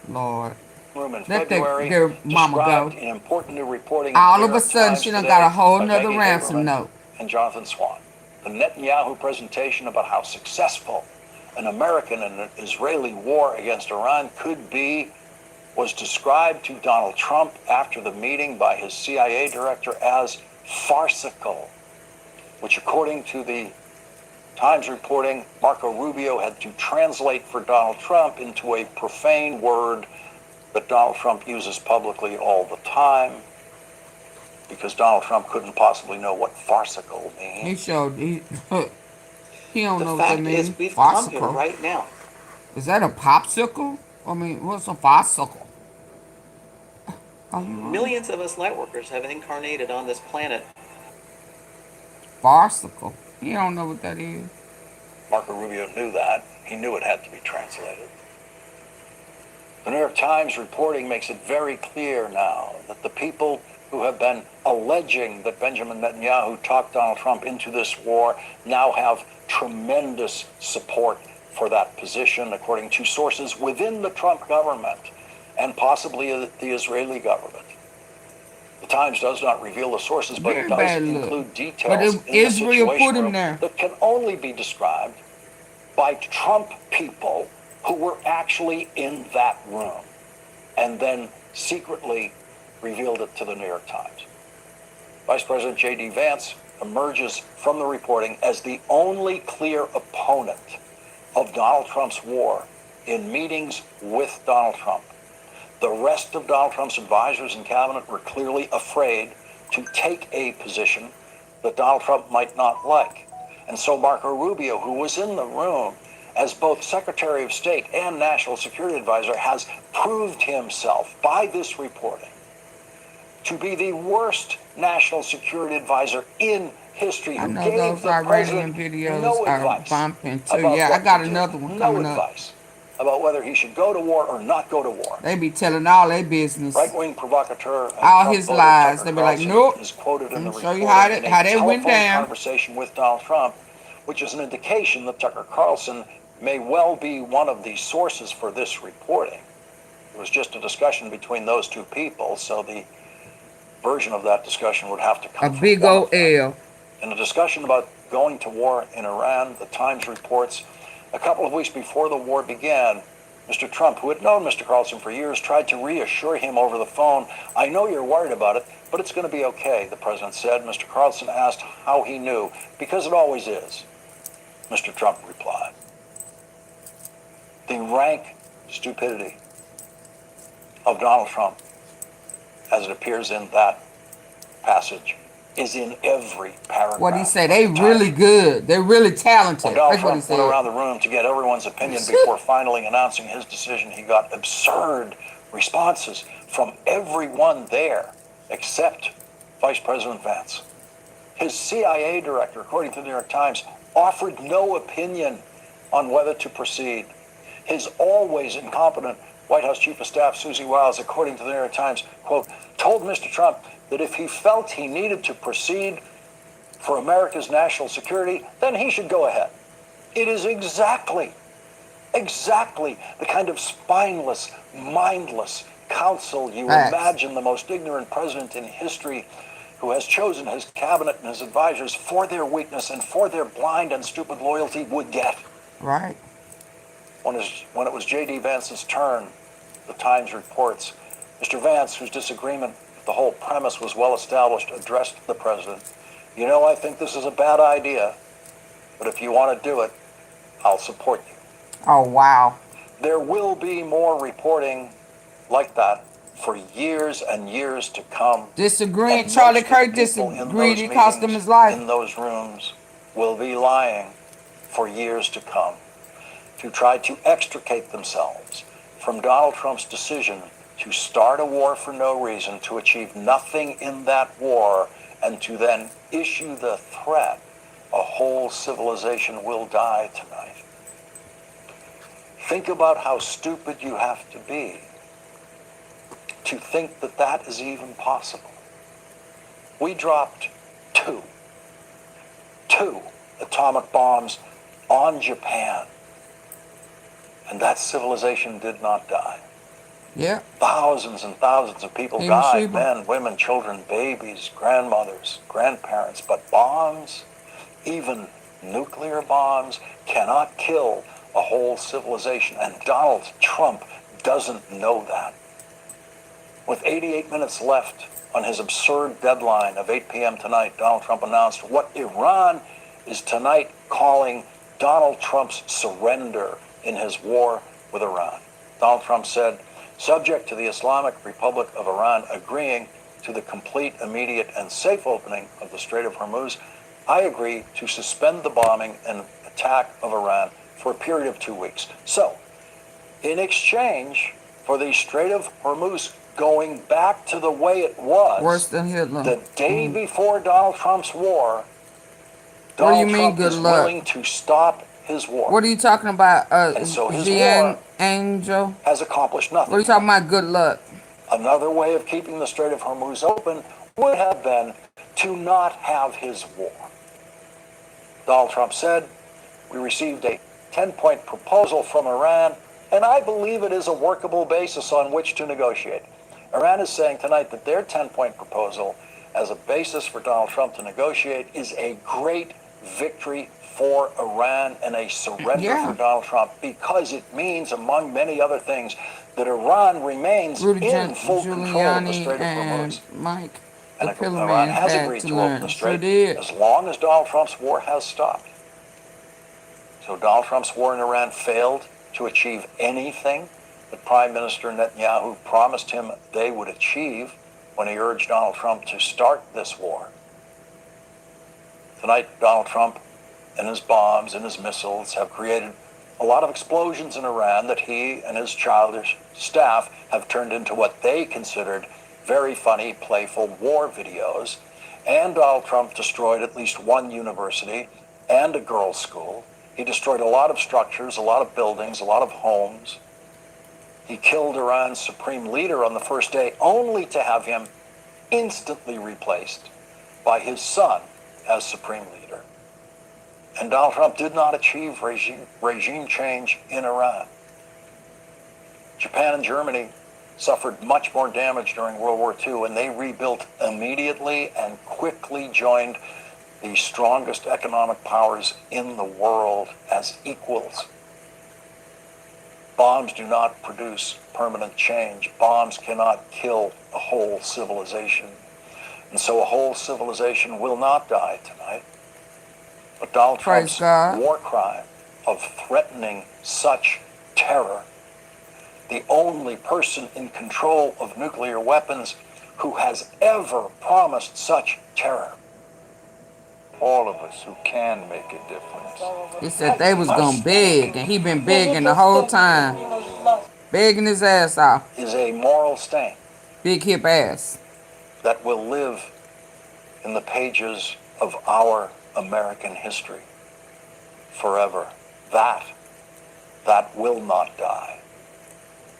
Speaker 1: Let their mama go.
Speaker 16: In important new reporting
Speaker 1: all of a sudden, she done got a whole nother ransom note.
Speaker 16: And Jonathan Swan. The Netanyahu presentation about how successful an American and an Israeli war against Iran could be was described to Donald Trump after the meeting by his CIA director as farcical, which according to the Times reporting, Marco Rubio had to translate for Donald Trump into a profane word that Donald Trump uses publicly all the time, because Donald Trump couldn't possibly know what farcical means.
Speaker 1: He showed he don't know what that means.
Speaker 12: The fact is, we've come here right now.
Speaker 1: Is that a popsicle? I mean, what's a farcical?
Speaker 12: Millions of us light workers have incarnated on this planet.
Speaker 1: Farcical. You don't know what that is.
Speaker 16: Marco Rubio knew that. He knew it had to be translated. The New York Times reporting makes it very clear now that the people who have been alleging that Benjamin Netanyahu talked Donald Trump into this war now have tremendous support for that position, according to sources within the Trump government and possibly the Israeli government. The Times does not reveal the sources, but it does include details in the situation room that can only be described by Trump people who were actually in that room and then secretly revealed it to the New York Times. Vice President J.D. Vance emerges from the reporting as the only clear opponent of Donald Trump's war in meetings with Donald Trump. The rest of Donald Trump's advisors and cabinet were clearly afraid to take a position that Donald Trump might not like. And so Marco Rubio, who was in the room as both Secretary of State and National Security Advisor, has proved himself by this reporting to be the worst National Security Advisor in history.
Speaker 1: I know those Iranian videos are bumping too. Yeah, I got another one coming up.
Speaker 16: Advice about whether he should go to war or not go to war.
Speaker 1: They be telling all their business.
Speaker 16: Right-wing provocateur
Speaker 1: all his lies. They be like, nope.
Speaker 16: Is quoted in the
Speaker 1: show you how they went down.
Speaker 16: Conversation with Donald Trump, which is an indication that Tucker Carlson may well be one of the sources for this reporting. It was just a discussion between those two people, so the version of that discussion would have to come
Speaker 1: a big old L.
Speaker 16: In a discussion about going to war in Iran, the Times reports a couple of weeks before the war began, Mr. Trump, who had known Mr. Carlson for years, tried to reassure him over the phone. I know you're worried about it, but it's going to be okay, the president said. Mr. Carlson asked how he knew. Because it always is, Mr. Trump replied. The rank stupidity of Donald Trump, as it appears in that passage, is in every paragraph.
Speaker 1: What he say? They really good. They're really talented.
Speaker 16: When Donald Trump went around the room to get everyone's opinion before finally announcing his decision, he got absurd responses from everyone there except Vice President Vance. His CIA director, according to the New York Times, offered no opinion on whether to proceed. His always incompetent White House Chief of Staff, Susie Wiles, according to the New York Times, quote, told Mr. Trump that if he felt he needed to proceed for America's national security, then he should go ahead. It is exactly the kind of spineless, mindless counsel you imagine the most ignorant president in history, who has chosen his cabinet and his advisors for their weakness and for their blind and stupid loyalty, would get.
Speaker 1: Right.
Speaker 16: When it was J.D. Vance's turn, the Times reports, Mr. Vance, whose disagreement with the whole premise was well established, addressed the president. You know, I think this is a bad idea, but if you want to do it, I'll support you.
Speaker 1: Oh, wow.
Speaker 16: There will be more reporting like that for years and years to come.
Speaker 1: Disagreeing.
Speaker 16: And
Speaker 1: Charlie
Speaker 16: most of the
Speaker 1: Kirk
Speaker 16: people in
Speaker 1: disagreed.
Speaker 16: those
Speaker 1: It cost him
Speaker 16: meetings,
Speaker 1: his life.
Speaker 16: in those rooms, will be lying for years to come to try to extricate themselves from Donald Trump's decision to start a war for no reason, to achieve nothing in that war, and to then issue the threat, a whole civilization will die tonight. Think about how stupid you have to be to think that that is even possible. We dropped two atomic bombs on Japan, and that civilization did not die.
Speaker 1: Yeah.
Speaker 16: Thousands and thousands of people died, men, women, children, babies, grandmothers, grandparents, but bombs, even nuclear bombs, cannot kill a whole civilization, and Donald Trump doesn't know that. With 88 minutes left on his absurd deadline of 8 p.m. tonight, Donald Trump announced what Iran is tonight calling Donald Trump's surrender in his war with Iran. Donald Trump said, subject to the Islamic Republic of Iran agreeing to the complete, immediate, and safe opening of the Strait of Hormuz, I agree to suspend the bombing and attack of Iran for a period of 2 weeks. So, in exchange for the Strait of Hormuz going back to the way it was
Speaker 1: worse than Hitler.
Speaker 16: The day before Donald Trump's war, Donald Trump is willing to stop his war.
Speaker 1: What are you talking about?
Speaker 16: And so his war
Speaker 1: Angel
Speaker 16: has accomplished nothing.
Speaker 1: What are you talking about? Good luck.
Speaker 16: Another way of keeping the Strait of Hormuz open would have been to not have his war. Donald Trump said, we received a 10-point proposal from Iran, and I believe it is a workable basis on which to negotiate. Iran is saying tonight that their 10-point proposal as a basis for Donald Trump to negotiate is a great victory for Iran and a surrender for Donald Trump, because it means, among many other things, that Iran remains in full control of the Strait of Hormuz. And Iran has agreed to open the strait as long as Donald Trump's war has stopped. So Donald Trump's war in Iran failed to achieve anything that Prime Minister Netanyahu promised him they would achieve when he urged Donald Trump to start this war. Tonight, Donald Trump and his bombs and his missiles have created a lot of explosions in Iran that he and his childish staff have turned into what they considered very funny, playful war videos. And Donald Trump destroyed at least one university and a girls' school. He destroyed a lot of structures, a lot of buildings, a lot of homes. He killed Iran's supreme leader on the first day, only to have him instantly replaced by his son as supreme leader. And Donald Trump did not achieve regime change in Iran. Japan and Germany suffered much more damage during World War II, and they rebuilt immediately and quickly joined the strongest economic powers in the world as equals. Bombs do not produce permanent change. Bombs cannot kill a whole civilization. And so a whole civilization will not die tonight. But Donald Trump's war crime of threatening such terror, the only person in control of nuclear weapons who has ever promised such terror. All of us who can make a difference.
Speaker 1: He said they was gonna beg, and he been begging the whole time. Begging his ass off.
Speaker 16: Is a moral stain.
Speaker 1: Big hip ass.
Speaker 16: That will live in the pages of our American history forever. That will not die.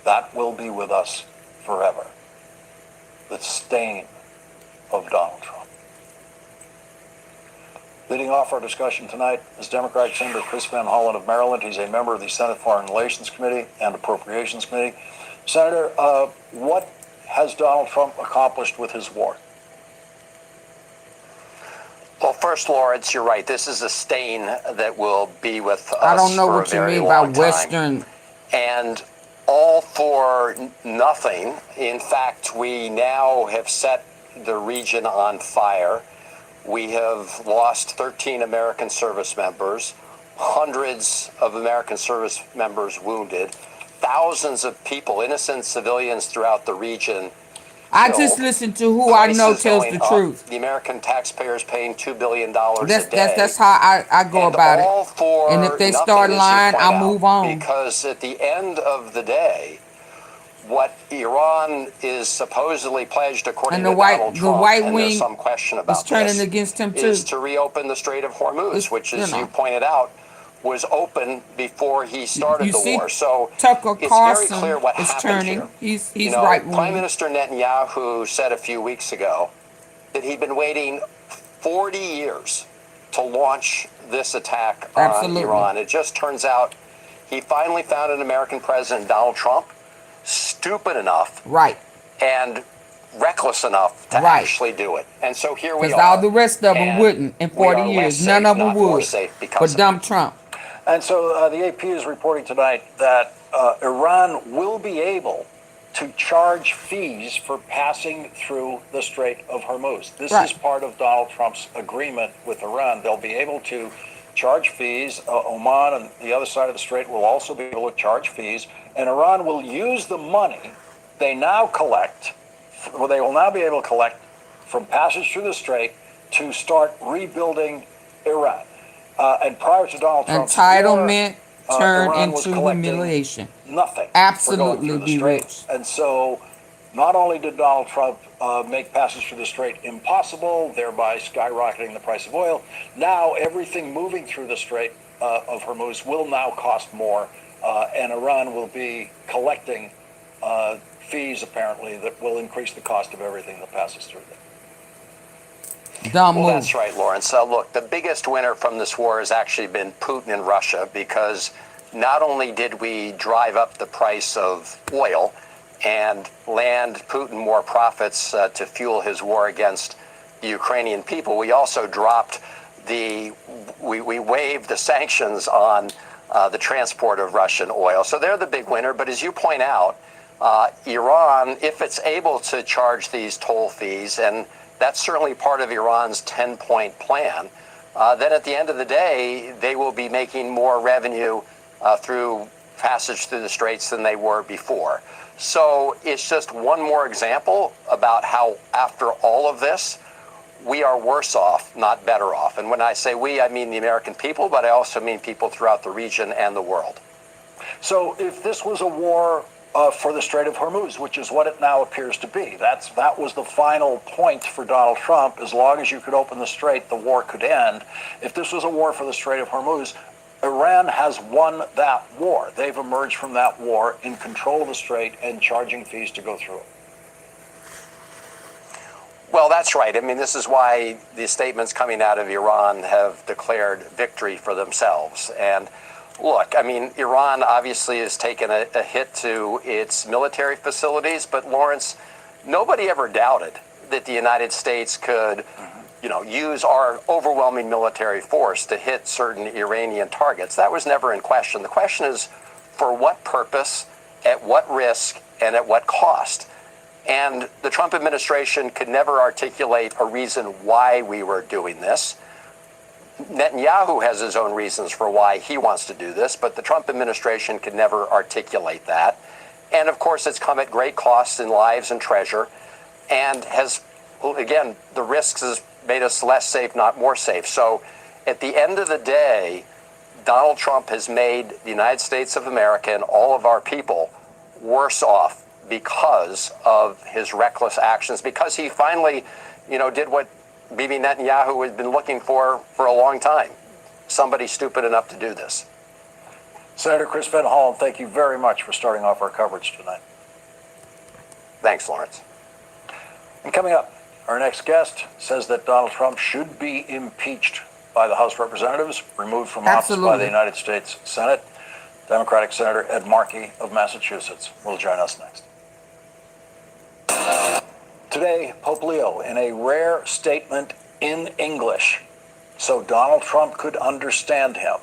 Speaker 16: That will be with us forever. The stain of Donald Trump. Leading off our discussion tonight is Democratic Senator Chris Van Hollen of Maryland. He's a member of the Senate Foreign Relations Committee and Appropriations Committee. Senator, what has Donald Trump accomplished with his war?
Speaker 7: Well, first, Lawrence, you're right. This is a stain that will be with us
Speaker 1: I don't know
Speaker 7: for
Speaker 1: what
Speaker 7: a very
Speaker 1: you mean by
Speaker 7: long
Speaker 1: Western.
Speaker 7: time. And all for nothing. In fact, we now have set the region on fire. We have lost 13 American service members. hundreds of American service members wounded, thousands of people, innocent civilians throughout the region.
Speaker 1: I just listened to who I know tells the truth.
Speaker 7: The American taxpayers paying $2 billion a day.
Speaker 1: That's how I go about it. And if they start lying, I'll move on.
Speaker 7: Because at the end of the day, what Iran is supposedly pledged, according to Donald Trump, and there's some question about
Speaker 1: turning against him too,
Speaker 7: is to reopen the Strait of Hormuz, which, as you pointed out, was open before he started the war. So
Speaker 1: Tucker
Speaker 7: it's
Speaker 1: Carlson
Speaker 7: very clear what happened here.
Speaker 1: He's right.
Speaker 7: Prime Minister Netanyahu said a few weeks ago that he'd been waiting 40 years to launch this attack on Iran. It just turns out he finally found an American president, Donald Trump, stupid enough and reckless enough to actually do it. And so here we are.
Speaker 1: Because all the rest of them wouldn't in 40 years. None of them would. But dumb Trump.
Speaker 16: And so the AP is reporting tonight that Iran will be able to charge fees for passing through the Strait of Hormuz. This is part of Donald Trump's agreement with Iran. They'll be able to charge fees. Oman and the other side of the strait will also be able to charge fees. And Iran will use the money they now collect, or they will now be able to collect from passage through the strait to start rebuilding Iran. And prior to Donald Trump's
Speaker 1: entitlement
Speaker 16: war,
Speaker 1: turned
Speaker 16: Iran
Speaker 1: into humiliation.
Speaker 16: Nothing.
Speaker 1: Absolutely be rich.
Speaker 16: And so not only did Donald Trump make passage through the strait impossible, thereby skyrocketing the price of oil, now everything moving through the Strait of Hormuz will now cost more, and Iran will be collecting fees, apparently, that will increase the cost of everything that passes through there.
Speaker 7: Well, that's right, Lawrence. Look, the biggest winner from this war has actually been Putin and Russia, because not only did we drive up the price of oil and land Putin more profits to fuel his war against the Ukrainian people, we also dropped we waived the sanctions on the transport of Russian oil. So they're the big winner. But as you point out, Iran, if it's able to charge these toll fees, and that's certainly part of Iran's 10-point plan, then at the end of the day, they will be making more revenue through passage through the straits than they were before. So it's just one more example about how, after all of this, we are worse off, not better off. And when I say we, I mean the American people, but I also mean people throughout the region and the world.
Speaker 16: So if this was a war for the Strait of Hormuz, which is what it now appears to be, that was the final point for Donald Trump. As long as you could open the strait, the war could end. If this was a war for the Strait of Hormuz, Iran has won that war. They've emerged from that war in control of the strait and charging fees to go through it.
Speaker 7: Well, that's right. I mean, this is why the statements coming out of Iran have declared victory for themselves. And look, I mean, Iran obviously has taken a hit to its military facilities, but Lawrence, nobody ever doubted that the United States could use our overwhelming military force to hit certain Iranian targets. That was never in question. The question is, for what purpose, at what risk, and at what cost? And the Trump administration could never articulate a reason why we were doing this. Netanyahu has his own reasons for why he wants to do this, but the Trump administration could never articulate that. And of course, it's come at great cost in lives and treasure, and has, again, the risks has made us less safe, not more safe. So at the end of the day, Donald Trump has made the United States of America and all of our people worse off because of his reckless actions, because he finally, did what Bibi Netanyahu had been looking for a long time. Somebody stupid enough to do this.
Speaker 16: Senator Chris Van Hollen, thank you very much for starting off our coverage tonight.
Speaker 7: Thanks, Lawrence.
Speaker 16: And coming up, our next guest says that Donald Trump should be impeached by the House of Representatives, removed from office by the United States Senate. Democratic Senator Ed Markey of Massachusetts will join us next. Today, Pope Leo, in a rare statement in English, so Donald Trump could understand him,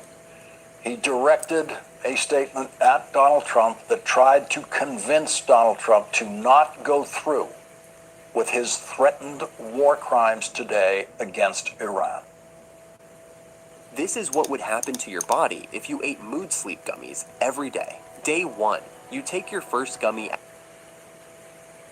Speaker 16: he directed a statement at Donald Trump that tried to convince Donald Trump to not go through with his threatened war crimes today against Iran.
Speaker 9: This is what would happen to your body if you ate mood sleep gummies every day. Day 1, you take your first gummy.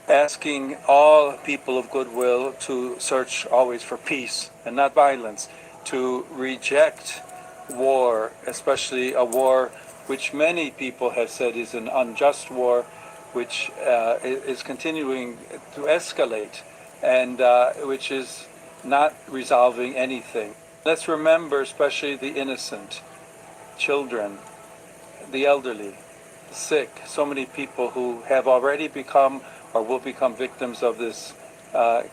Speaker 22: Asking all people of goodwill to search always for peace and not violence, to reject war, especially a war which many people have said is an unjust war, which is continuing to escalate and which is not resolving anything. Let's remember especially the innocent, children, the elderly, the sick, so many people who have already become or will become victims of this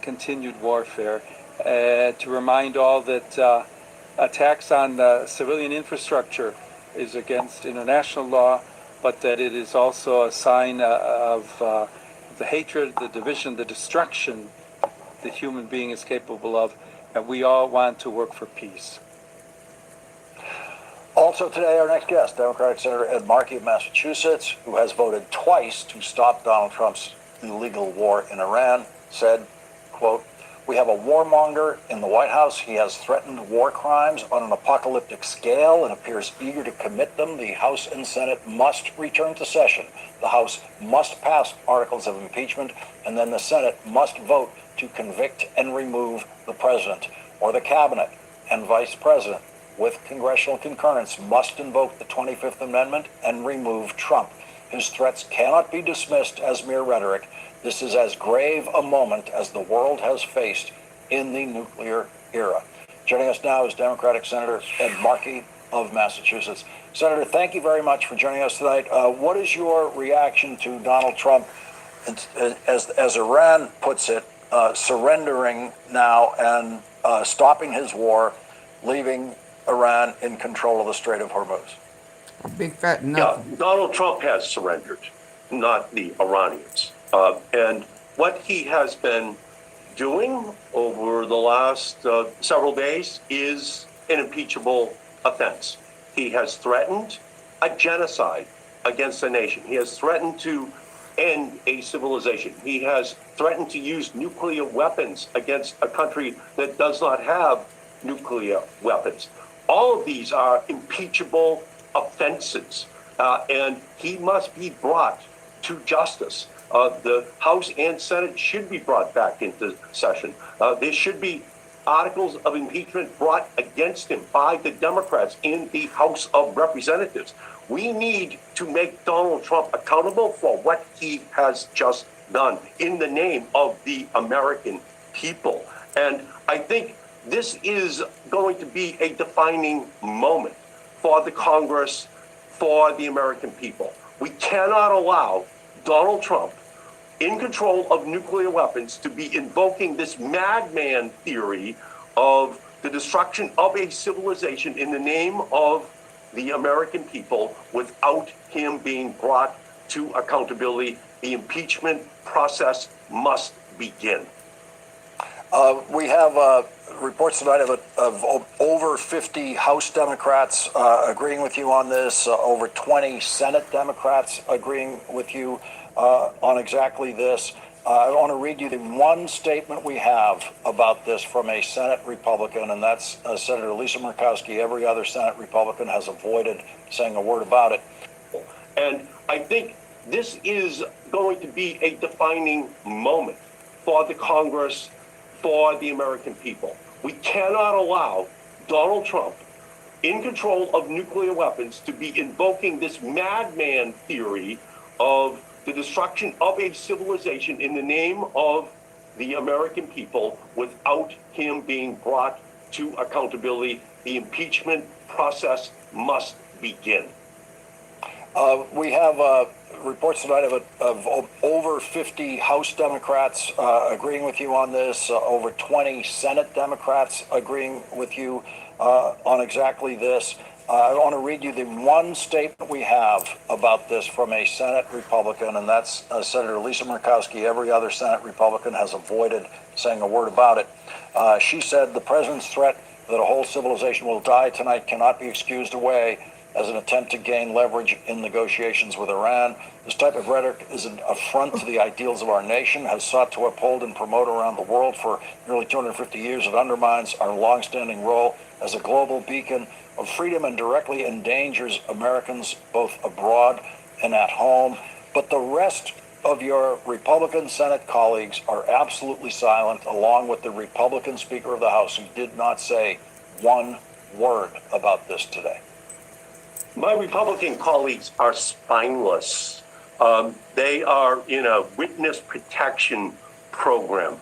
Speaker 22: continued warfare. To remind all that attacks on civilian infrastructure is against international law, but that it is also a sign of the hatred, the division, the destruction the human being is capable of, and we all want to work for peace.
Speaker 16: Also today, our next guest, Democratic Senator Ed Markey of Massachusetts, who has voted twice to stop Donald Trump's illegal war in Iran, said, quote, "We have a warmonger in the White House. He has threatened war crimes on an apocalyptic scale and appears eager to commit them. The House and Senate must return to session. The House must pass articles of impeachment, and then the Senate must vote to convict and remove the president, or the cabinet and vice president, with congressional concurrence, must invoke the 25th Amendment and remove Trump. His threats cannot be dismissed as mere rhetoric. This is as grave a moment as the world has faced in the nuclear era." Joining us now is Democratic Senator Ed Markey of Massachusetts. Senator, thank you very much for joining us tonight. What is your reaction to Donald Trump, as Iran puts it, surrendering now and stopping his war, leaving Iran in control of the Strait of Hormuz?
Speaker 1: A big fat
Speaker 4: Yeah,
Speaker 1: nothing.
Speaker 4: Donald Trump has surrendered, not the Iranians. And what he has been doing over the last several days is an impeachable offense. He has threatened a genocide against a nation. He has threatened to end a civilization. He has threatened to use nuclear weapons against a country that does not have nuclear weapons. All of these are impeachable offenses, and he must be brought to justice. The House and Senate should be brought back into session. There should be articles of impeachment brought against him by the Democrats in the House of Representatives. We need to make Donald Trump accountable for what he has just done in the name of the American people. And I think this is going to be a defining moment for the Congress, for the American people. We cannot allow Donald Trump, in control of nuclear weapons, to be invoking this madman theory of the destruction of a civilization in the name of the American people without him being brought to accountability. The impeachment process must begin.
Speaker 16: We have reports tonight of over 50 House Democrats agreeing with you on this, over 20 Senate Democrats agreeing with you on exactly this. I want to read you the one statement we have about this from a Senate Republican, and that's Senator Lisa Murkowski. Every other Senate Republican has avoided saying a word about it.
Speaker 4: And I think this is going to be a defining moment for the Congress, for the American people. We cannot allow Donald Trump, in control of nuclear weapons, to be invoking this madman theory of the destruction of a civilization in the name of the American people without him being brought to accountability. The impeachment process must begin.
Speaker 16: We have reports tonight of over 50 House Democrats agreeing with you on this, over 20 Senate Democrats agreeing with you on exactly this. I want to read you the one statement we have about this from a Senate Republican, and that's Senator Lisa Murkowski. Every other Senate Republican has avoided saying a word about it. She said, "The president's threat that a whole civilization will die tonight cannot be excused away. as an attempt to gain leverage in negotiations with Iran. This type of rhetoric is an affront to the ideals of our nation, has sought to uphold and promote around the world for nearly 250 years. It undermines our longstanding role as a global beacon of freedom and directly endangers Americans both abroad and at home. But the rest of your Republican Senate colleagues are absolutely silent, along with the Republican Speaker of the House, who did not say one word about this today.
Speaker 4: My Republican colleagues are spineless. They are in a witness protection program.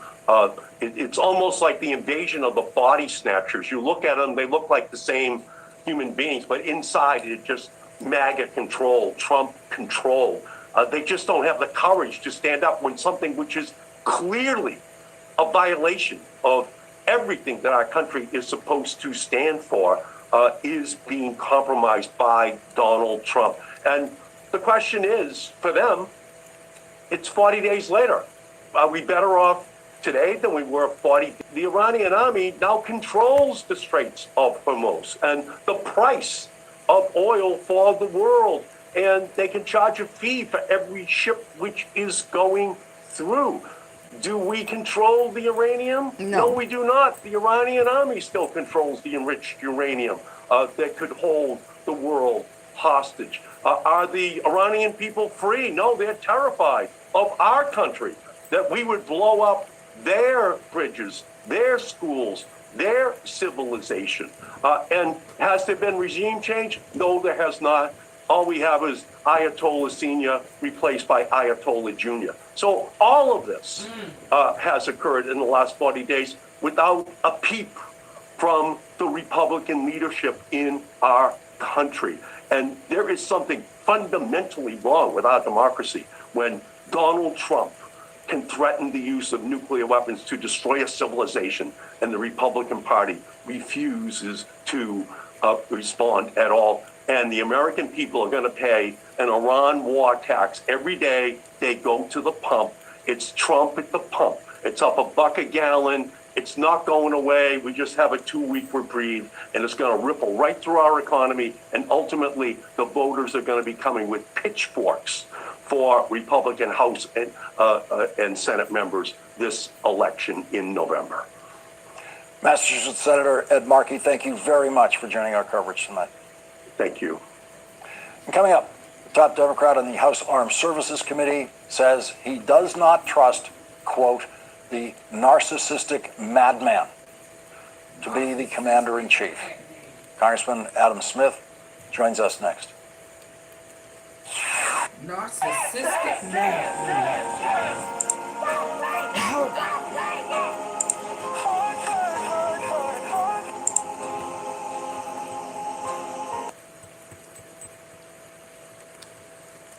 Speaker 4: It's almost like the invasion of the body snatchers. You look at them, they look like the same human beings, but inside it's just MAGA control, Trump control. They just don't have the courage to stand up when something which is clearly a violation of everything that our country is supposed to stand for is being compromised by Donald Trump. And the question is, for them, it's 40 days later. Are we better off today than we were 40? The Iranian army now controls the Straits of Hormuz and the price of oil for the world. And they can charge a fee for every ship which is going through. Do we control the uranium? No, we do not. The Iranian army still controls the enriched uranium that could hold the world hostage. Are the Iranian people free? No, they're terrified of our country, that we would blow up their bridges, their schools, their civilization. And has there been regime change? No, there has not. All we have is Ayatollah Senior replaced by Ayatollah Junior. So all of this has occurred in the last 40 days without a peep from the Republican leadership in our country. And there is something fundamentally wrong with our democracy when Donald Trump can threaten the use of nuclear weapons to destroy a civilization, and the Republican Party refuses to respond at all. And the American people are going to pay an Iran war tax every day they go to the pump. It's Trump at the pump. It's up $1 a gallon. It's not going away. We just have a 2-week reprieve, and it's going to ripple right through our economy. And ultimately, the voters are going to be coming with pitchforks for Republican House and Senate members this election in November.
Speaker 16: Massachusetts Senator Ed Markey, thank you very much for joining our coverage tonight.
Speaker 4: Thank you.
Speaker 16: And coming up, the top Democrat on the House Armed Services Committee says he does not trust, quote, the narcissistic madman to be the commander-in-chief. Congressman Adam Smith joins us next.
Speaker 1: Narcissistic madman. Hold on.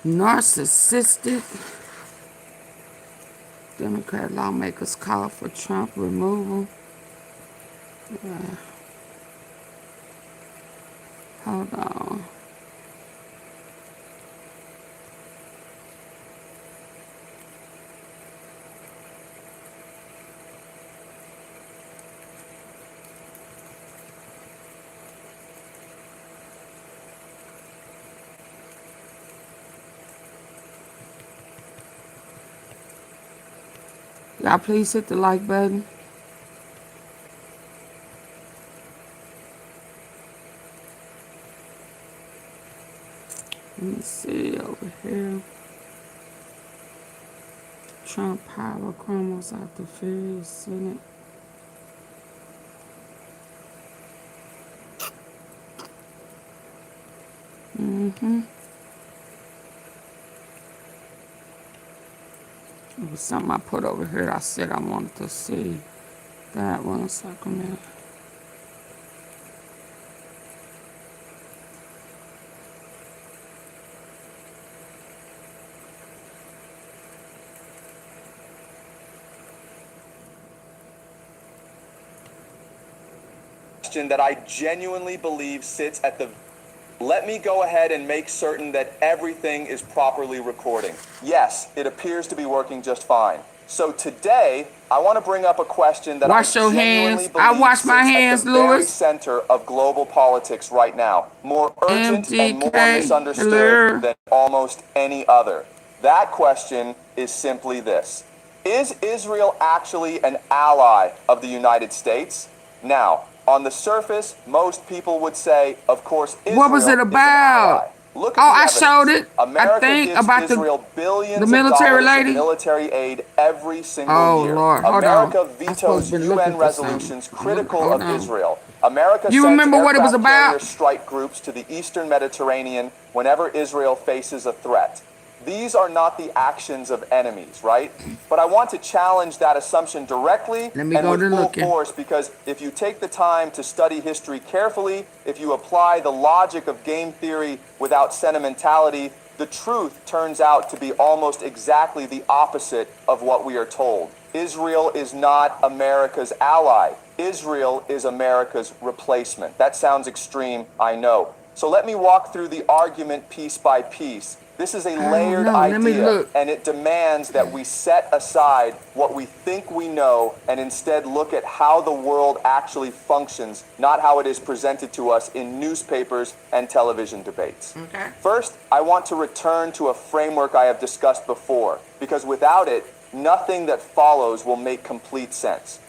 Speaker 1: Narcissistic. Democrat lawmakers call for Trump removal. Hold on. Y'all please hit the like button. Let me see over here. Trump power crumbles out the furious Senate. It was something I put over here. I said I wanted to see that one. Sacramento.
Speaker 5: That I genuinely believe sits at the... Let me go ahead and make certain that everything is properly recording. Yes, it appears to be working just fine.
Speaker 2: So today, I want to bring up a question that
Speaker 1: Wash
Speaker 2: I
Speaker 1: your
Speaker 2: genuinely
Speaker 1: hands.
Speaker 2: believe
Speaker 1: I wash my
Speaker 2: sits
Speaker 1: hands,
Speaker 2: at the very
Speaker 1: Lewis.
Speaker 2: center of global politics right now. More urgent and more
Speaker 1: MGK,
Speaker 2: misunderstood
Speaker 1: hello.
Speaker 2: than almost any other. That question is simply this. Is Israel actually an ally of the United States? Now, on the surface, most people would say, of course, Israel
Speaker 1: What was it
Speaker 2: is an
Speaker 1: about?
Speaker 2: ally. Look
Speaker 1: Oh,
Speaker 2: at the
Speaker 1: I
Speaker 2: evidence.
Speaker 1: showed it.
Speaker 2: America
Speaker 1: I think
Speaker 2: gives
Speaker 1: about
Speaker 2: Israel billions
Speaker 1: the
Speaker 2: of
Speaker 1: military
Speaker 2: dollars in
Speaker 1: lady.
Speaker 2: military aid every single
Speaker 1: Oh
Speaker 2: year.
Speaker 1: Lord, hold
Speaker 2: America
Speaker 1: on. I supposed
Speaker 2: vetoes
Speaker 1: to be looking
Speaker 2: UN
Speaker 1: for something.
Speaker 2: resolutions critical
Speaker 1: Hold
Speaker 2: of
Speaker 1: on.
Speaker 2: Israel. America
Speaker 1: You
Speaker 2: sends
Speaker 1: remember what it was
Speaker 2: aircraft carrier
Speaker 1: about?
Speaker 2: strike groups to the eastern Mediterranean whenever Israel faces a threat. These are not the actions of enemies, right? But I want to challenge that assumption directly
Speaker 1: Let me
Speaker 2: and
Speaker 1: go
Speaker 2: with
Speaker 1: to
Speaker 2: full
Speaker 1: looking.
Speaker 2: force, because if you take the time to study history carefully, if you apply the logic of game theory without sentimentality, the truth turns out to be almost exactly the opposite of what we are told. Israel is not America's ally. Israel is America's replacement. That sounds extreme, I know. So let me walk through the argument piece by piece. This is a layered idea, and it demands that we set aside what we think we know and instead look at how the world actually functions, not how it is presented to us in newspapers and television debates.
Speaker 1: Okay.
Speaker 2: First, I want to return to a framework I have discussed before, because without it, nothing that follows will make complete sense.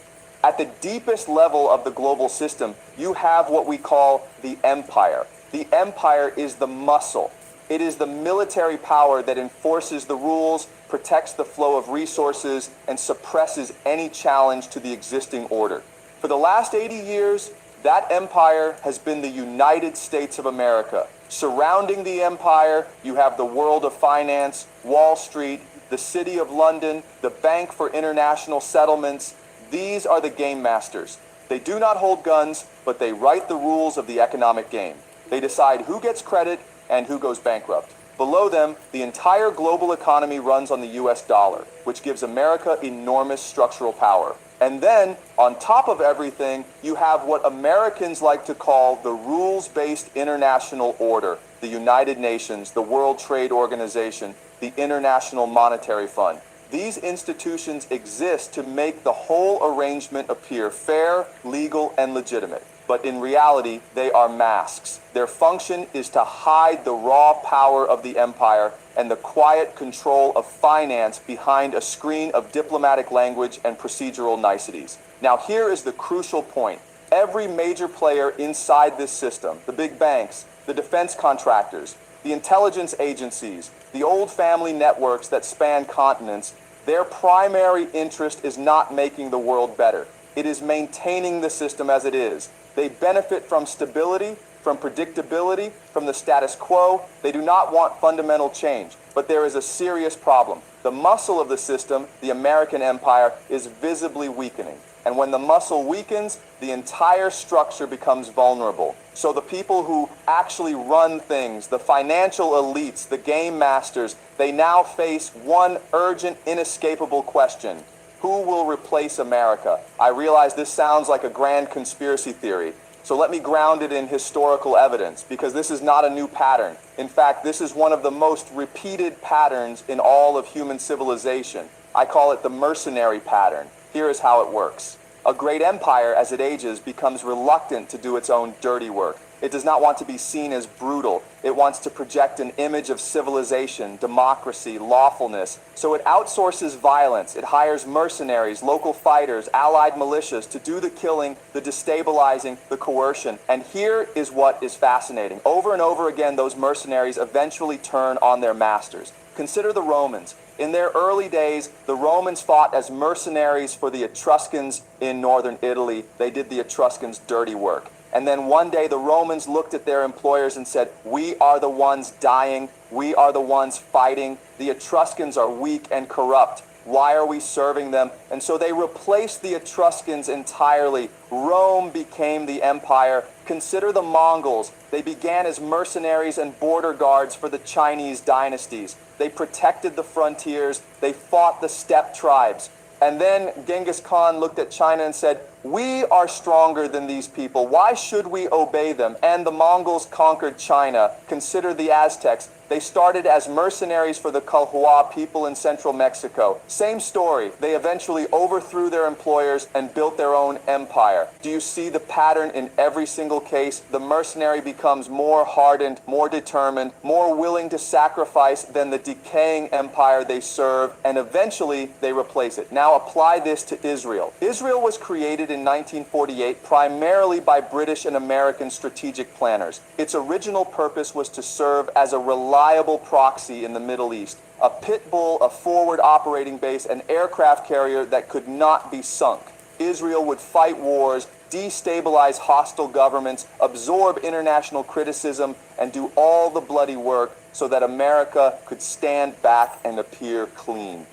Speaker 2: At the deepest level of the global system, you have what we call the empire. The empire is the muscle. It is the military power that enforces the rules, protects the flow of resources, and suppresses any challenge to the existing order. For the last 80 years, that empire has been the United States of America. Surrounding the empire, you have the world of finance, Wall Street, the City of London, the Bank for International Settlements. These are the game masters. They do not hold guns, but they write the rules of the economic game. They decide who gets credit and who goes bankrupt. Below them, the entire global economy runs on the US dollar, which gives America enormous structural power. And then, on top of everything, you have what Americans like to call the rules-based international order, the United Nations, the World Trade Organization, the International Monetary Fund. These institutions exist to make the whole arrangement appear fair, legal, and legitimate. But in reality, they are masks. Their function is to hide the raw power of the empire and the quiet control of finance behind a screen of diplomatic language and procedural niceties. Now, here is the crucial point. Every major player inside this system, the big banks, the defense contractors, the intelligence agencies, the old family networks that span continents, their primary interest is not making the world better. It is maintaining the system as it is. They benefit from stability, from predictability, from the status quo. They do not want fundamental change. But there is a serious problem. The muscle of the system, the American empire, is visibly weakening. And when the muscle weakens, the entire structure becomes vulnerable. So the people who actually run things, the financial elites, the game masters, they now face one urgent, inescapable question. Who will replace America? I realize this sounds like a grand conspiracy theory. So let me ground it in historical evidence, because this is not a new pattern. In fact, this is one of the most repeated patterns in all of human civilization. I call it the mercenary pattern. Here is how it works. A great empire, as it ages, becomes reluctant to do its own dirty work. It does not want to be seen as brutal. It wants to project an image of civilization, democracy, lawfulness. So it outsources violence. It hires mercenaries, local fighters, allied militias to do the killing, the destabilizing, the coercion. And here is what is fascinating. Over and over again, those mercenaries eventually turn on their masters. Consider the Romans. In their early days, the Romans fought as mercenaries for the Etruscans in northern Italy. They did the Etruscans' dirty work. And then one day the Romans looked at their employers and said, we are the ones dying. We are the ones fighting. The Etruscans are weak and corrupt. Why are we serving them? And so they replaced the Etruscans entirely. Rome became the empire. Consider the Mongols. They began as mercenaries and border guards for the Chinese dynasties. They protected the frontiers. They fought the steppe tribes. And then Genghis Khan looked at China and said, we are stronger than these people. Why should we obey them? And the Mongols conquered China. Consider the Aztecs.
Speaker 8: They started as mercenaries for the Calhua people in central Mexico. Same story. They eventually overthrew their employers and built their own empire. Do you see the pattern in every single case? The mercenary becomes more hardened, more determined, more willing to sacrifice than the decaying empire they serve, and eventually they replace it. Now apply this to Israel. Israel was created in 1948 primarily by British and American strategic planners. Its original purpose was to serve as a reliable proxy in the Middle East, a pit bull, a forward operating base, an aircraft carrier that could not be sunk. Israel would fight wars, destabilize hostile governments, absorb international criticism, and do all the bloody work so that America could stand back and appear clean.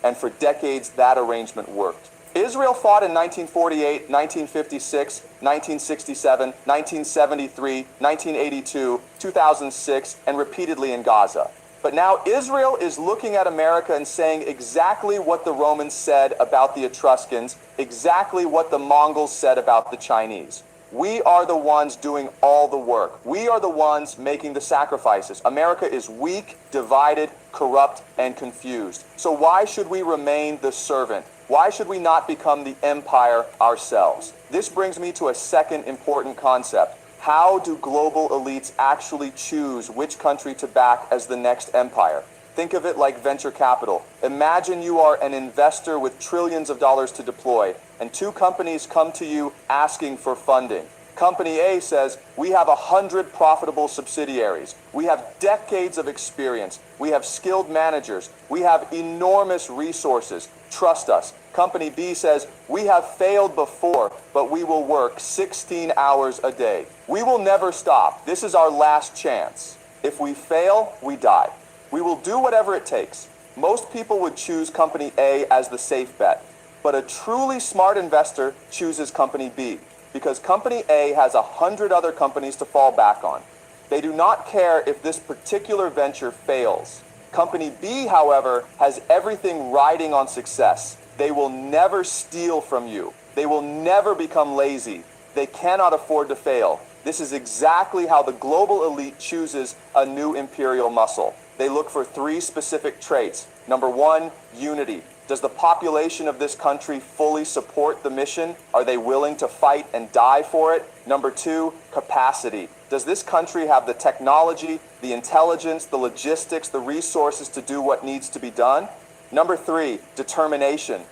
Speaker 8: And for decades, that arrangement worked. Israel fought in 1948, 1956, 1967, 1973, 1982, 2006, and repeatedly in Gaza. But now Israel is looking at America and saying exactly what the Romans said about the Etruscans, exactly what the Mongols said about the Chinese. We are the ones doing all the work. We are the ones making the sacrifices. America is weak, divided, corrupt, and confused. So why should we remain the servant? Why should we not become the empire ourselves? This brings me to a second important concept. How do global elites actually choose which country to back as the next empire? Think of it like venture capital. Imagine you are an investor with trillions of dollars to deploy, and two companies come to you asking for funding. Company A says, we have 100 profitable subsidiaries. We have decades of experience. We have skilled managers. We have enormous resources. Trust us. Company B says, we have failed before, but we will work 16 hours a day. We will never stop. This is our last chance. If we fail, we die. We will do whatever it takes. Most people would choose Company A as the safe bet, but a truly smart investor chooses Company B because Company A has 100 other companies to fall back on. They do not care if this particular venture fails. Company B, however, has everything riding on success. They will never steal from you. They will never become lazy. They cannot afford to fail. This is exactly how the global elite chooses a new imperial muscle. They look for three specific traits. Number one, unity. Does the population of this country fully support the mission? Are they willing to fight and die for it? Number two, capacity. Does this country have the technology, the intelligence, the logistics, the resources to do what needs to be done? Number three, determination.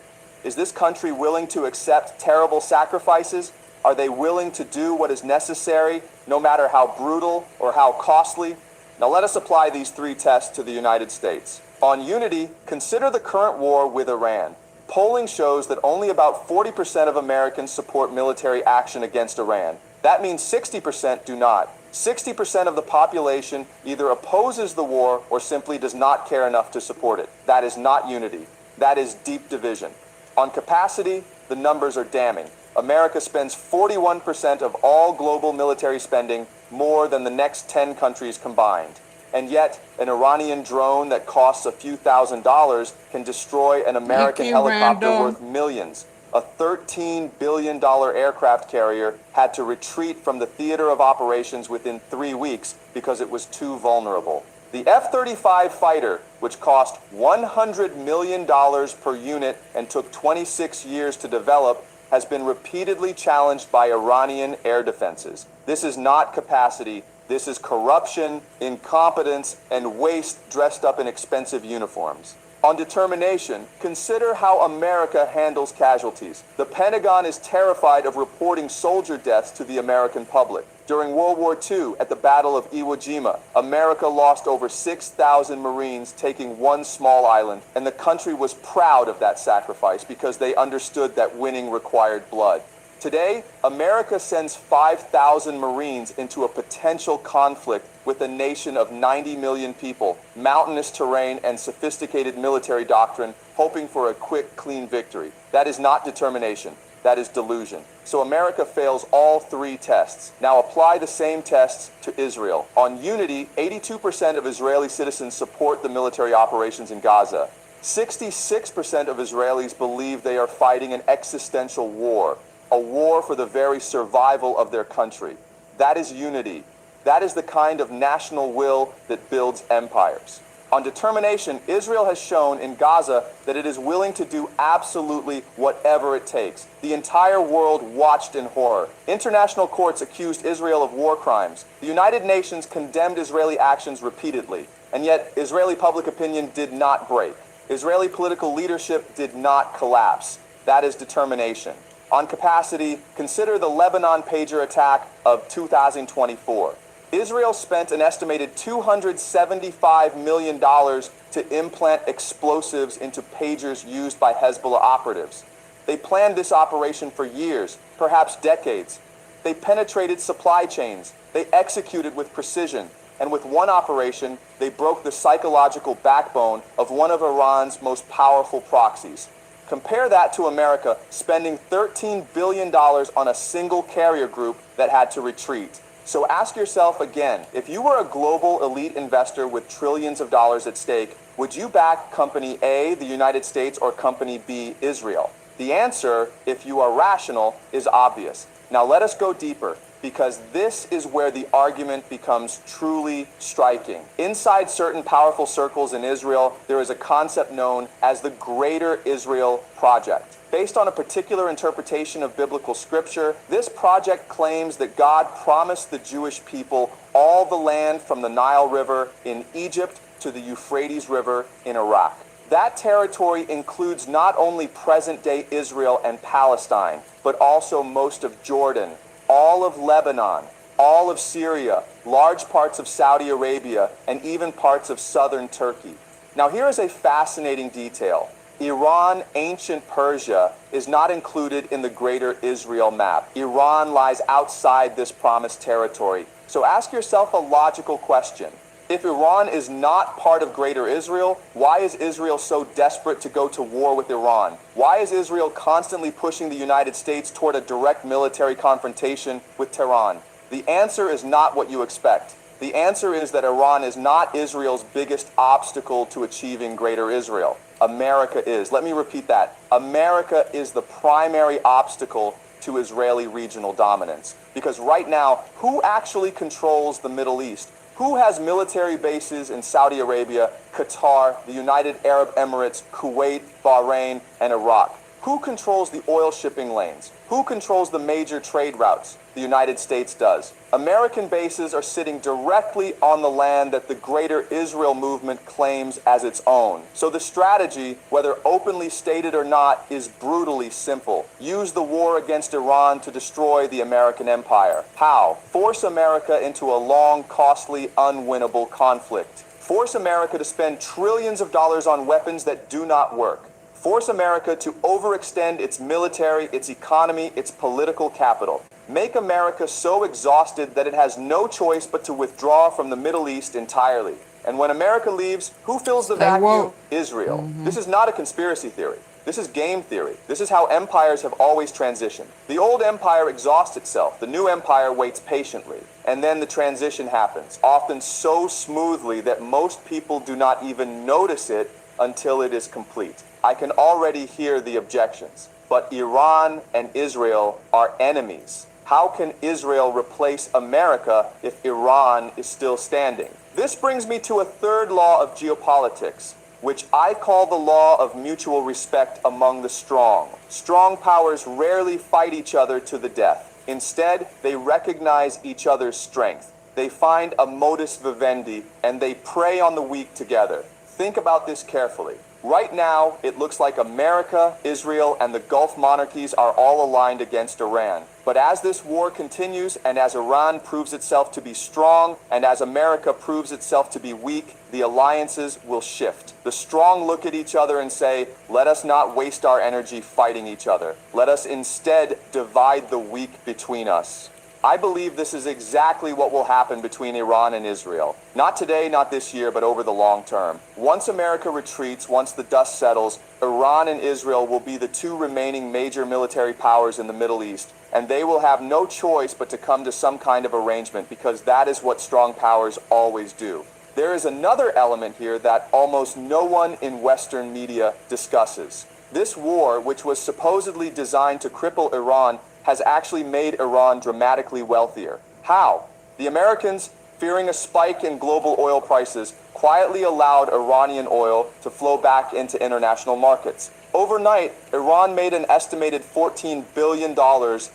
Speaker 8: Is this country willing to accept terrible sacrifices? Are they willing to do what is necessary, no matter how brutal or how costly? Now let us apply these three tests to the United States. On unity, consider the current war with Iran. Polling shows that only about 40% of Americans support military action against Iran. That means 60% do not. 60% of the population either opposes the war or simply does not care enough to support it. That is not unity. That is deep division. On capacity, the numbers are damning. America spends 41% of all global military spending, more than the next 10 countries combined. And yet, an Iranian drone that costs a few $1,000s can destroy an American helicopter worth millions. A $13 billion aircraft carrier had to retreat from the theater of operations within 3 weeks because it was too vulnerable. The F-35 fighter, which cost $100 million per unit and took 26 years to develop, has been repeatedly challenged by Iranian air defenses. This is not capacity. This is corruption, incompetence, and waste dressed up in expensive uniforms. On determination, consider how America handles casualties. The Pentagon is terrified of reporting soldier deaths to the American public. During World War II, at the Battle of Iwo Jima, America lost over 6,000 Marines taking one small island, and the country was proud of that sacrifice because they understood that winning required blood. Today, America sends 5,000 Marines into a potential conflict with a nation of 90 million people, mountainous terrain, and sophisticated military doctrine, hoping for a quick, clean victory. That is not determination. That is delusion. So America fails all three tests. Now apply the same tests to Israel. On unity, 82% of Israeli citizens support the military operations in Gaza. 66% of Israelis believe they are fighting an existential war, a war for the very survival of their country. That is unity. That is the kind of national will that builds empires. On determination, Israel has shown in Gaza that it is willing to do absolutely whatever it takes. The entire world watched in horror. International courts accused Israel of war crimes. The United Nations condemned Israeli actions repeatedly. And yet, Israeli public opinion did not break. Israeli political leadership did not collapse. That is determination. On capacity, consider the Lebanon pager attack of 2024. Israel spent an estimated $275 million to implant explosives into pagers used by Hezbollah operatives. They planned this operation for years, perhaps decades. They penetrated supply chains. They executed with precision. And with one operation, they broke the psychological backbone of one of Iran's most powerful proxies. Compare that to America spending $13 billion on a single carrier group that had to retreat. So ask yourself again, if you were a global elite investor with trillions of dollars at stake, would you back Company A, the United States, or Company B, Israel? The answer, if you are rational, is obvious. Now let us go deeper, because this is where the argument becomes truly striking. Inside certain powerful circles in Israel, there is a concept known as the Greater Israel Project. Based on a particular interpretation of biblical scripture, this project claims that God promised the Jewish people all the land from the Nile River in Egypt to the Euphrates River in Iraq. That territory includes not only present-day Israel and Palestine, but also most of Jordan, all of Lebanon, all of Syria, large parts of Saudi Arabia, and even parts of southern Turkey. Now here is a fascinating detail. Iran, ancient Persia, is not included in the Greater Israel map. Iran lies outside this promised territory. So ask yourself a logical question. If Iran is not part of Greater Israel, why is Israel so desperate to go to war with Iran? Why is Israel constantly pushing the United States toward a direct military confrontation with Tehran? The answer is not what you expect. The answer is that Iran is not Israel's biggest obstacle to achieving Greater Israel. America is. Let me repeat that. America is the primary obstacle to Israeli regional dominance. Because right now, who actually controls the Middle East? Who has military bases in Saudi Arabia, Qatar, the United Arab Emirates, Kuwait, Bahrain, and Iraq? Who controls the oil shipping lanes? Who controls the major trade routes? The United States does. American bases are sitting directly on the land that the Greater Israel movement claims as its own. So the strategy, whether openly stated or not, is brutally simple. Use the war against Iran to destroy the American empire. How? Force America into a long, costly, unwinnable conflict. Force America to spend trillions of dollars on weapons that do not work. Force America to overextend its military, its economy, its political capital. Make America so exhausted that it has no choice but to withdraw from the Middle East entirely. And when America leaves, who fills the vacuum? Israel. This is not a conspiracy theory. This is game theory. This is how empires have always transitioned. The old empire exhausts itself. The new empire waits patiently. And then the transition happens, often so smoothly that most people do not even notice it until it is complete. I can already hear the objections. But Iran and Israel are enemies. How can Israel replace America if Iran is still standing? This brings me to a third law of geopolitics, which I call the law of mutual respect among the strong. Strong powers rarely fight each other to the death. Instead, they recognize each other's strength. They find a modus vivendi, and they prey on the weak together. Think about this carefully. Right now, it looks like America, Israel, and the Gulf monarchies are all aligned against Iran. But as this war continues, and as Iran proves itself to be strong, and as America proves itself to be weak, the alliances will shift. The strong look at each other and say, let us not waste our energy fighting each other. Let us instead divide the weak between us. I believe this is exactly what will happen between Iran and Israel. Not today, not this year, but over the long term. Once America retreats, once the dust settles, Iran and Israel will be the two remaining major military powers in the Middle East, and they will have no choice but to come to some kind of arrangement, because that is what strong powers always do. There is another element here that almost no one in Western media discusses. This war, which was supposedly designed to cripple Iran, has actually made Iran dramatically wealthier. How? The Americans fearing a spike in global oil prices, quietly allowed Iranian oil to flow back into international markets. Overnight, Iran made an estimated $14 billion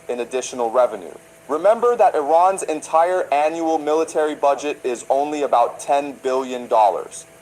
Speaker 8: in additional revenue. Remember that Iran's entire annual military budget is only about $10 billion.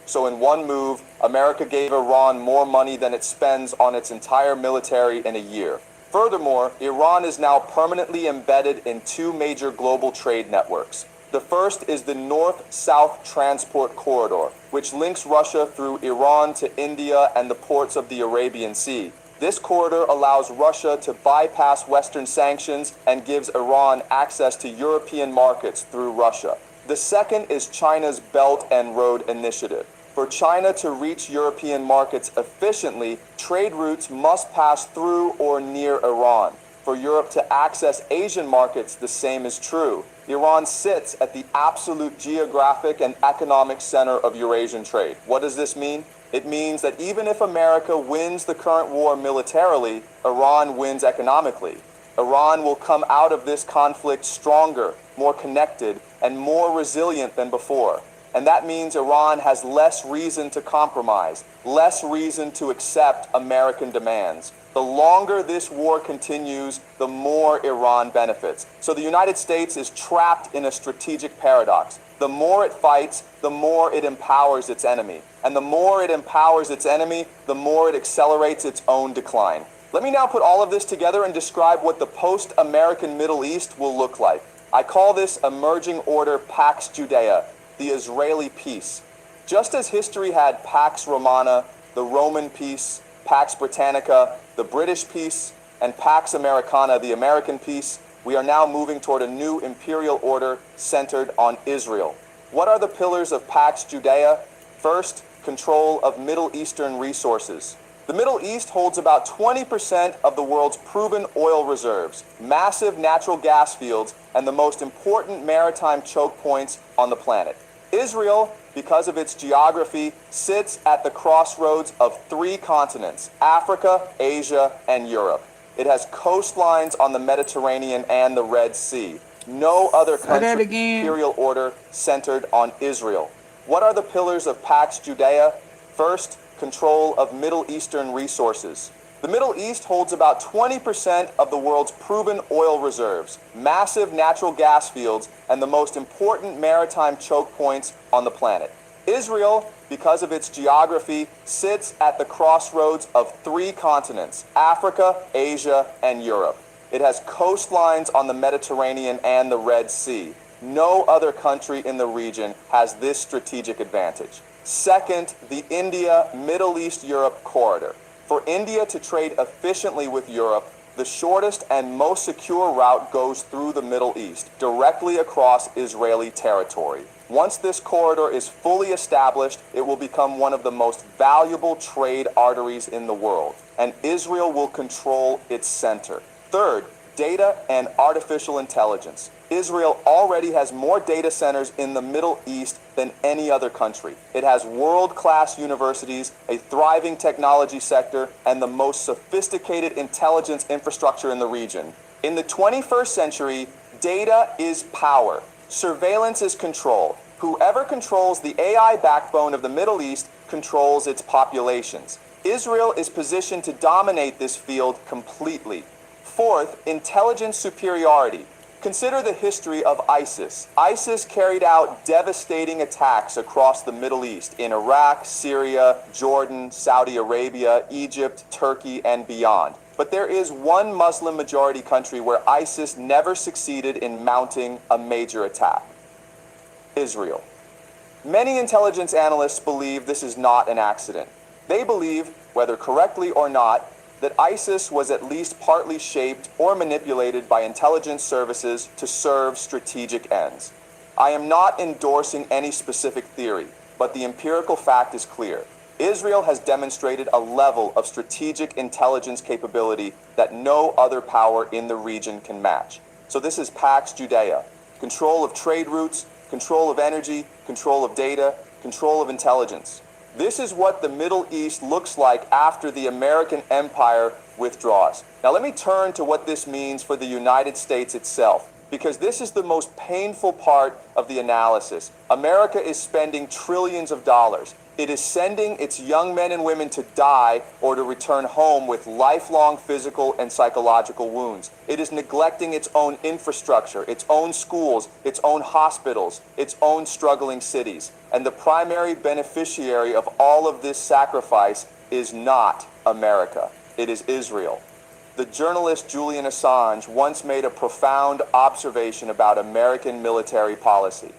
Speaker 8: So in one move, America gave Iran more money than it spends on its entire military in a year. Furthermore, Iran is now permanently embedded in two major global trade networks. The first is the North-South Transport Corridor, which links Russia through Iran to India and the ports of the Arabian Sea. This corridor allows Russia to bypass Western sanctions and gives Iran access to European markets through Russia. The second is China's Belt and Road Initiative. For China to reach European markets efficiently, trade routes must pass through or near Iran. For Europe to access Asian markets, the same is true. Iran sits at the absolute geographic and economic center of Eurasian trade. What does this mean? It means that even if America wins the current war militarily, Iran wins economically. Iran will come out of this conflict stronger, more connected, and more resilient than before. And that means Iran has less reason to compromise, less reason to accept American demands. The longer this war continues, the more Iran benefits. So the United States is trapped in a strategic paradox. The more it fights, the more it empowers its enemy. And the more it empowers its enemy, the more it accelerates its own decline. Let me now put all of this together and describe what the post-American Middle East will look like. I call this emerging order Pax Judea, the Israeli peace. Just as history had Pax Romana, the Roman peace, Pax Britannica, the British peace, and Pax Americana, the American peace, we are now moving toward a new imperial order centered on Israel. What are the pillars of Pax Judea? First, control of Middle Eastern resources. The Middle East holds about 20% of the world's proven oil reserves, massive natural gas fields, and the most important maritime choke points on the planet. Israel, because of its geography, sits at the crossroads of three continents: Africa, Asia, and Europe. It has coastlines on the Mediterranean and the Red Sea. No other country imperial order centered on Israel. What are the pillars of Pax Judea? First, control of Middle Eastern resources. The Middle East holds about 20% of the world's proven oil reserves, massive natural gas fields, and the most important maritime choke points on the planet. Israel, because of its geography, sits at the crossroads of three continents: Africa, Asia, and Europe. It has coastlines on the Mediterranean and the Red Sea. No other country in the region has this strategic advantage. Second, the India-Middle East-Europe corridor. For India to trade efficiently with Europe, the shortest and most secure route goes through the Middle East, directly across Israeli territory. Once this corridor is fully established, it will become one of the most valuable trade arteries in the world, and Israel will control its center. Third, data and artificial intelligence. Israel already has more data centers in the Middle East than any other country. It has world-class universities, a thriving technology sector, and the most sophisticated intelligence infrastructure in the region. In the 21st century, data is power. Surveillance is control. Whoever controls the AI backbone of the Middle East controls its populations. Israel is positioned to dominate this field completely. Fourth, intelligence superiority. Consider the history of ISIS. ISIS carried out devastating attacks across the Middle East in Iraq, Syria, Jordan, Saudi Arabia, Egypt, Turkey, and beyond. But there is one Muslim majority country where ISIS never succeeded in mounting a major attack: Israel. Many intelligence analysts believe this is not an accident. They believe, whether correctly or not, that ISIS was at least partly shaped or manipulated by intelligence services to serve strategic ends. I am not endorsing any specific theory, but the empirical fact is clear. Israel has demonstrated a level of strategic intelligence capability that no other power in the region can match. So this is Pax Judea: control of trade routes, control of energy, control of data, control of intelligence. This is what the Middle East looks like after the American empire withdraws. Now let me turn to what this means for the United States itself. because this is the most painful part of the analysis. America is spending trillions of dollars. It is sending its young men and women to die or to return home with lifelong physical and psychological wounds. It is neglecting its own infrastructure, its own schools, its own hospitals, its own struggling cities. And the primary beneficiary of all of this sacrifice is not America. It is Israel. The journalist Julian Assange once made a profound observation about American military policy.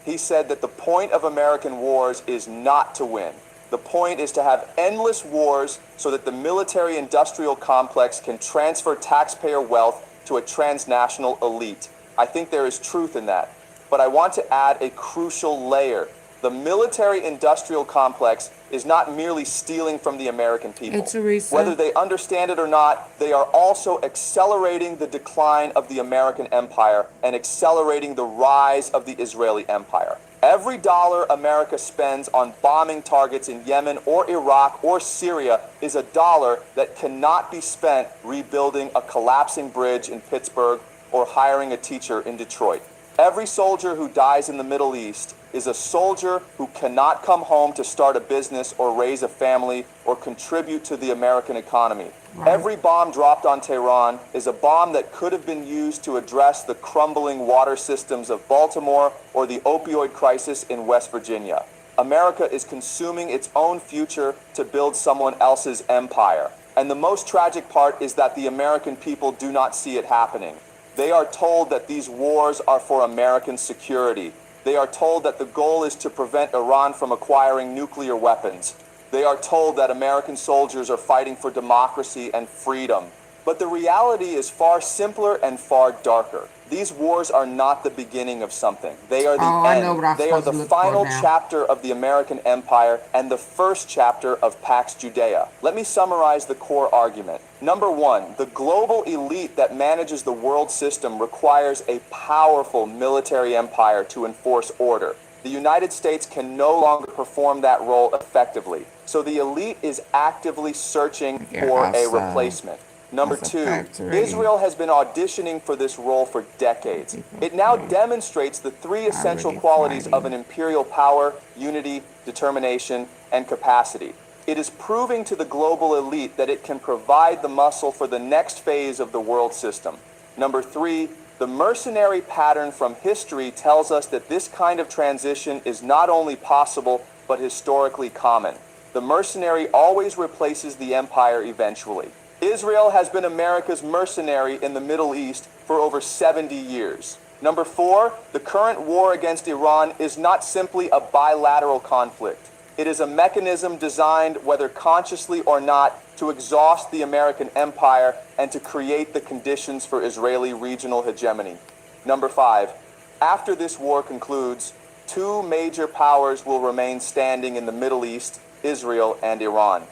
Speaker 8: He said that the point of American wars is not to win. The point is to have endless wars so that the military-industrial complex can transfer taxpayer wealth to a transnational elite. I think there is truth in that. But I want to add a crucial layer. The military-industrial complex is not merely stealing from the American people. Whether they understand it or not, they are also accelerating the decline of the American empire and accelerating the rise of the Israeli empire. Every dollar America spends on bombing targets in Yemen or Iraq or Syria is a dollar that cannot be spent rebuilding a collapsing bridge in Pittsburgh or hiring a teacher in Detroit. Every soldier who dies in the Middle East is a soldier who cannot come home to start a business or raise a family or contribute to the American economy. Every bomb dropped on Tehran is a bomb that could have been used to address the crumbling water systems of Baltimore or the opioid crisis in West Virginia. America is consuming its own future to build someone else's empire. And the most tragic part is that the American people do not see it happening. They are told that these wars are for American security. They are told that the goal is to prevent Iran from acquiring nuclear weapons. They are told that American soldiers are fighting for democracy and freedom. But the reality is far simpler and far darker. These wars are not the beginning of something. They are the end. They are the final chapter of the American empire and the first chapter of Pax Judea. Let me summarize the core argument. Number one, the global elite that manages the world system requires a powerful military empire to enforce order. The United States can no longer perform that role effectively. So the elite is actively searching for a replacement. Number two, Israel has been auditioning for this role for decades. It now demonstrates the three essential qualities of an imperial power: unity, determination, and capacity. It is proving to the global elite that it can provide the muscle for the next phase of the world system. Number three, the mercenary pattern from history tells us that this kind of transition is not only possible, but historically common. The mercenary always replaces the empire eventually. Israel has been America's mercenary in the Middle East for over 70 years. Number four, the current war against Iran is not simply a bilateral conflict. It is a mechanism designed, whether consciously or not, to exhaust the American empire and to create the conditions for Israeli regional hegemony. Number five, after this war concludes, two major powers will remain standing in the Middle East: Israel and Iran.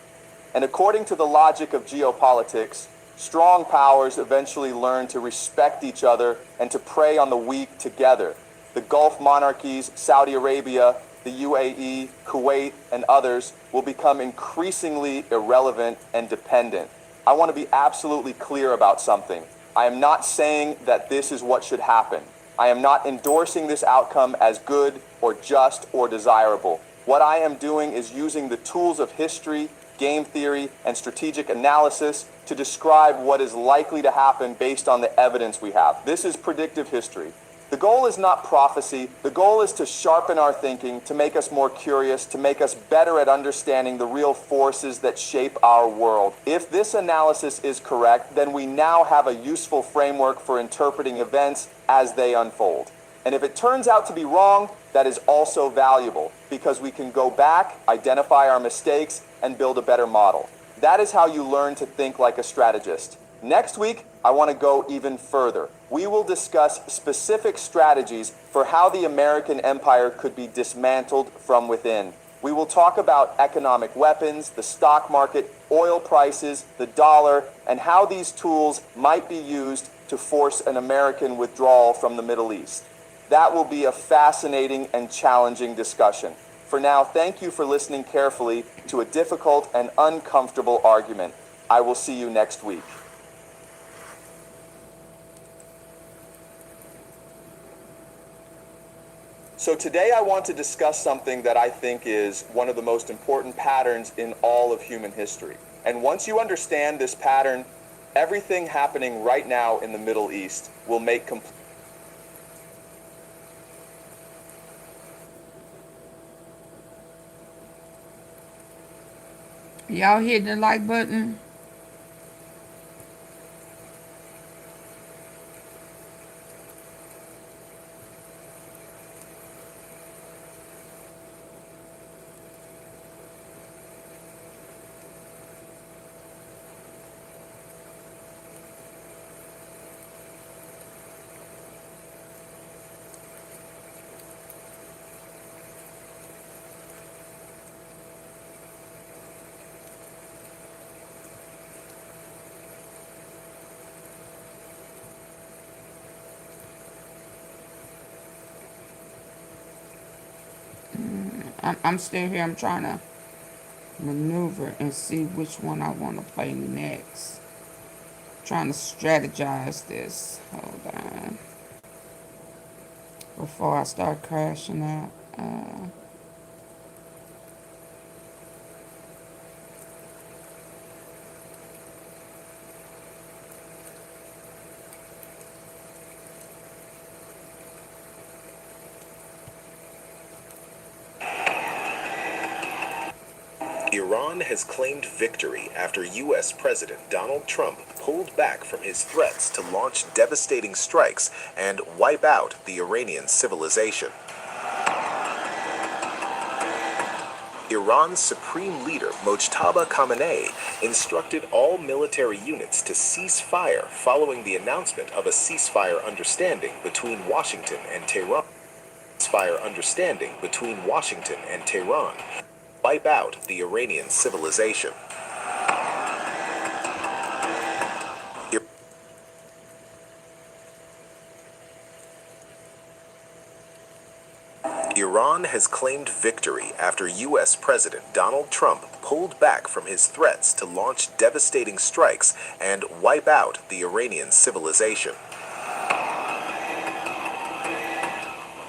Speaker 8: And according to the logic of geopolitics, strong powers eventually learn to respect each other and to prey on the weak together. The Gulf monarchies, Saudi Arabia, the UAE, Kuwait, and others will become increasingly irrelevant and dependent. I want to be absolutely clear about something. I am not saying that this is what should happen. I am not endorsing this outcome as good or just or desirable. What I am doing is using the tools of history, game theory, and strategic analysis to describe what is likely to happen based on the evidence we have. This is predictive history. The goal is not prophecy. The goal is to sharpen our thinking, to make us more curious, to make us better at understanding the real forces that shape our world. If this analysis is correct, then we now have a useful framework for interpreting events as they unfold. And if it turns out to be wrong, that is also valuable, because we can go back, identify our mistakes, and build a better model. That is how you learn to think like a strategist. Next week, I want to go even further. We will discuss specific strategies for how the American empire could be dismantled from within. We will talk about economic weapons, the stock market, oil prices, the dollar, and how these tools might be used to force an American withdrawal from the Middle East. That will be a fascinating and challenging discussion. For now, thank you for listening carefully to a difficult and uncomfortable argument. I will see you next week. So today I want to discuss something that I think is one of the most important patterns in all of human history. And once you understand this pattern, everything happening right now in the Middle East will make complete.
Speaker 1: Y'all hitting the like button? I'm still here. I'm trying to maneuver and see which one I want to play next. Trying to strategize this. Hold on. Before I start crashing out.
Speaker 13: Iran has claimed victory after U.S. President Donald Trump pulled back from his threats to launch devastating strikes and wipe out the Iranian civilization. Iran's supreme leader, Mojtaba Khamenei, instructed all military units to cease fire following the announcement of a ceasefire understanding between Washington and Tehran. Ceasefire understanding between Washington and Tehran. Wipe out the Iranian civilization. Iran has claimed victory after U.S. President Donald Trump pulled back from his threats to launch devastating strikes and wipe out the Iranian civilization.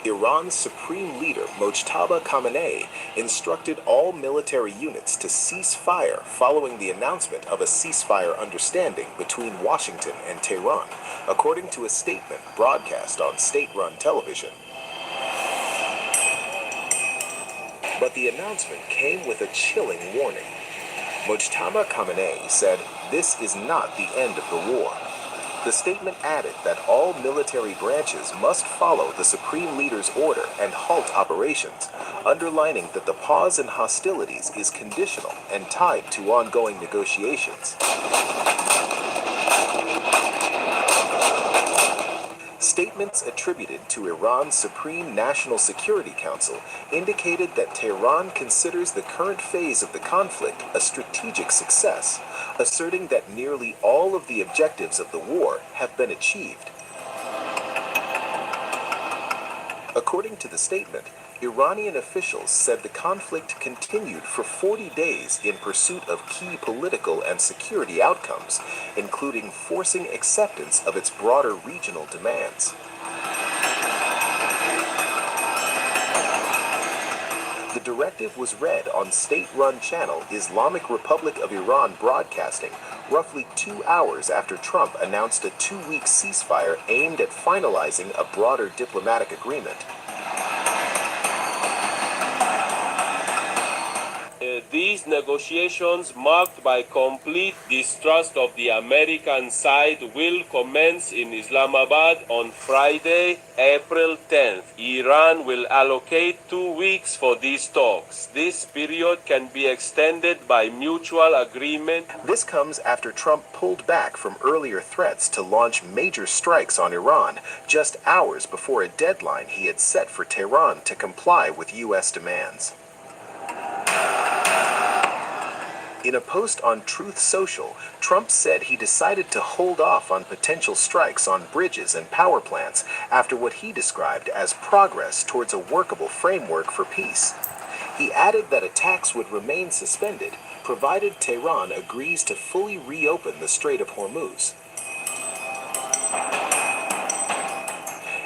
Speaker 13: Iran's supreme leader, Mojtaba Khamenei, instructed all military units to cease fire following the announcement of a ceasefire understanding between Washington and Tehran, according to a statement broadcast on state-run television. But the announcement came with a chilling warning. Mojtaba Khamenei said, "This is not the end of the war." The statement added that all military branches must follow the Supreme Leader's order and halt operations, underlining that the pause in hostilities is conditional and tied to ongoing negotiations. Statements attributed to Iran's Supreme National Security Council indicated that Tehran considers the current phase of the conflict a strategic success, asserting that nearly all of the objectives of the war have been achieved. According to the statement, Iranian officials said the conflict continued for 40 days in pursuit of key political and security outcomes, including forcing acceptance of its broader regional demands. The directive was read on state-run channel Islamic Republic of Iran Broadcasting roughly 2 hours after Trump announced a 2-week ceasefire aimed at finalizing a broader diplomatic agreement.
Speaker 19: These negotiations, marked by complete distrust of the American side, will commence in Islamabad on Friday, April 10th. Iran will allocate 2 weeks for these talks. This period can be extended by mutual agreement.
Speaker 13: This comes after Trump pulled back from earlier threats to launch major strikes on Iran just hours before a deadline he had set for Tehran to comply with U.S. demands. In a post on Truth Social, Trump said he decided to hold off on potential strikes on bridges and power plants after what he described as progress towards a workable framework for peace. He added that attacks would remain suspended, provided Tehran agrees to fully reopen the Strait of Hormuz.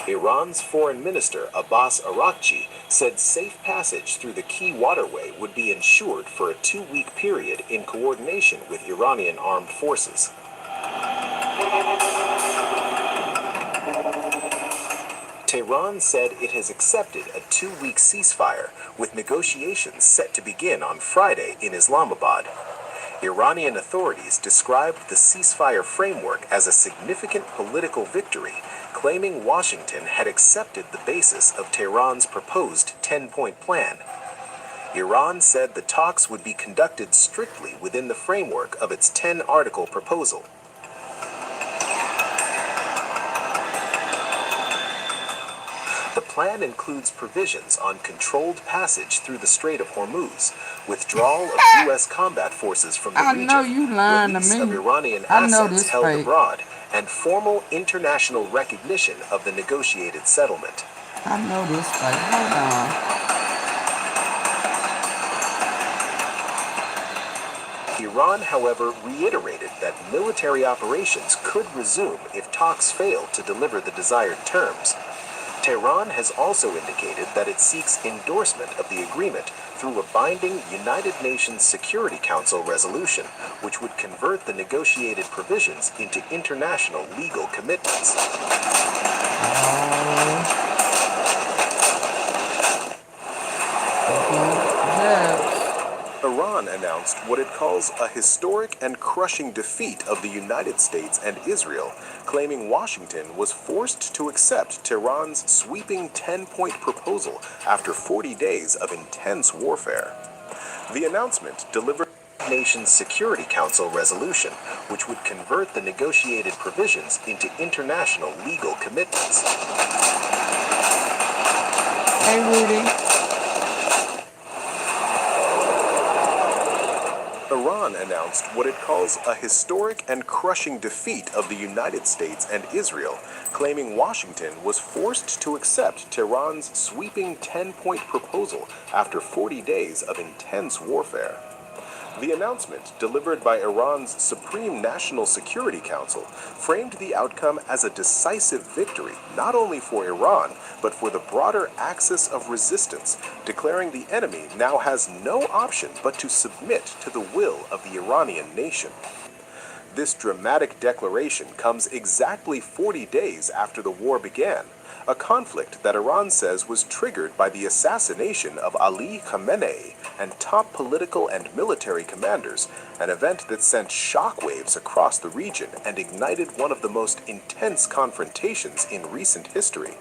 Speaker 13: Iran's Foreign Minister Abbas Araghchi said safe passage through the key waterway would be ensured for a 2-week period in coordination with Iranian armed forces. Tehran said it has accepted a 2-week ceasefire, with negotiations set to begin on Friday in Islamabad. Iranian authorities described the ceasefire framework as a significant political victory, claiming Washington had accepted the basis of Tehran's proposed 10-point plan. Iran said the talks would be conducted strictly within the framework of its 10-article proposal. The plan includes provisions on controlled passage through the Strait of Hormuz, withdrawal of U.S. combat forces from the region, release of Iranian assets held abroad, and formal international recognition of the negotiated settlement.
Speaker 1: I know this fight. Hold on.
Speaker 13: Iran, however, reiterated that military operations could resume if talks fail to deliver the desired terms. Tehran has also indicated that it seeks endorsement of the agreement through a binding United Nations Security Council resolution, which would convert the negotiated provisions into international legal commitments. Iran announced what it calls a historic and crushing defeat of the United States and Israel, claiming Washington was forced to accept Tehran's sweeping 10-point proposal after 40 days of intense warfare. The announcement delivered the Nations Security Council resolution, which would convert the negotiated provisions into international legal commitments.
Speaker 1: Hey, Rudy.
Speaker 13: Iran announced what it calls a historic and crushing defeat of the United States and Israel, claiming Washington was forced to accept Tehran's sweeping 10-point proposal after 40 days of intense warfare. The announcement, delivered by Iran's Supreme National Security Council, framed the outcome as a decisive victory not only for Iran, but for the broader axis of resistance, declaring the enemy now has no option but to submit to the will of the Iranian nation. This dramatic declaration comes exactly 40 days after the war began, a conflict that Iran says was triggered by the assassination of Ali Khamenei and top political and military commanders, an event that sent shockwaves across the region and ignited one of the most intense confrontations in recent history.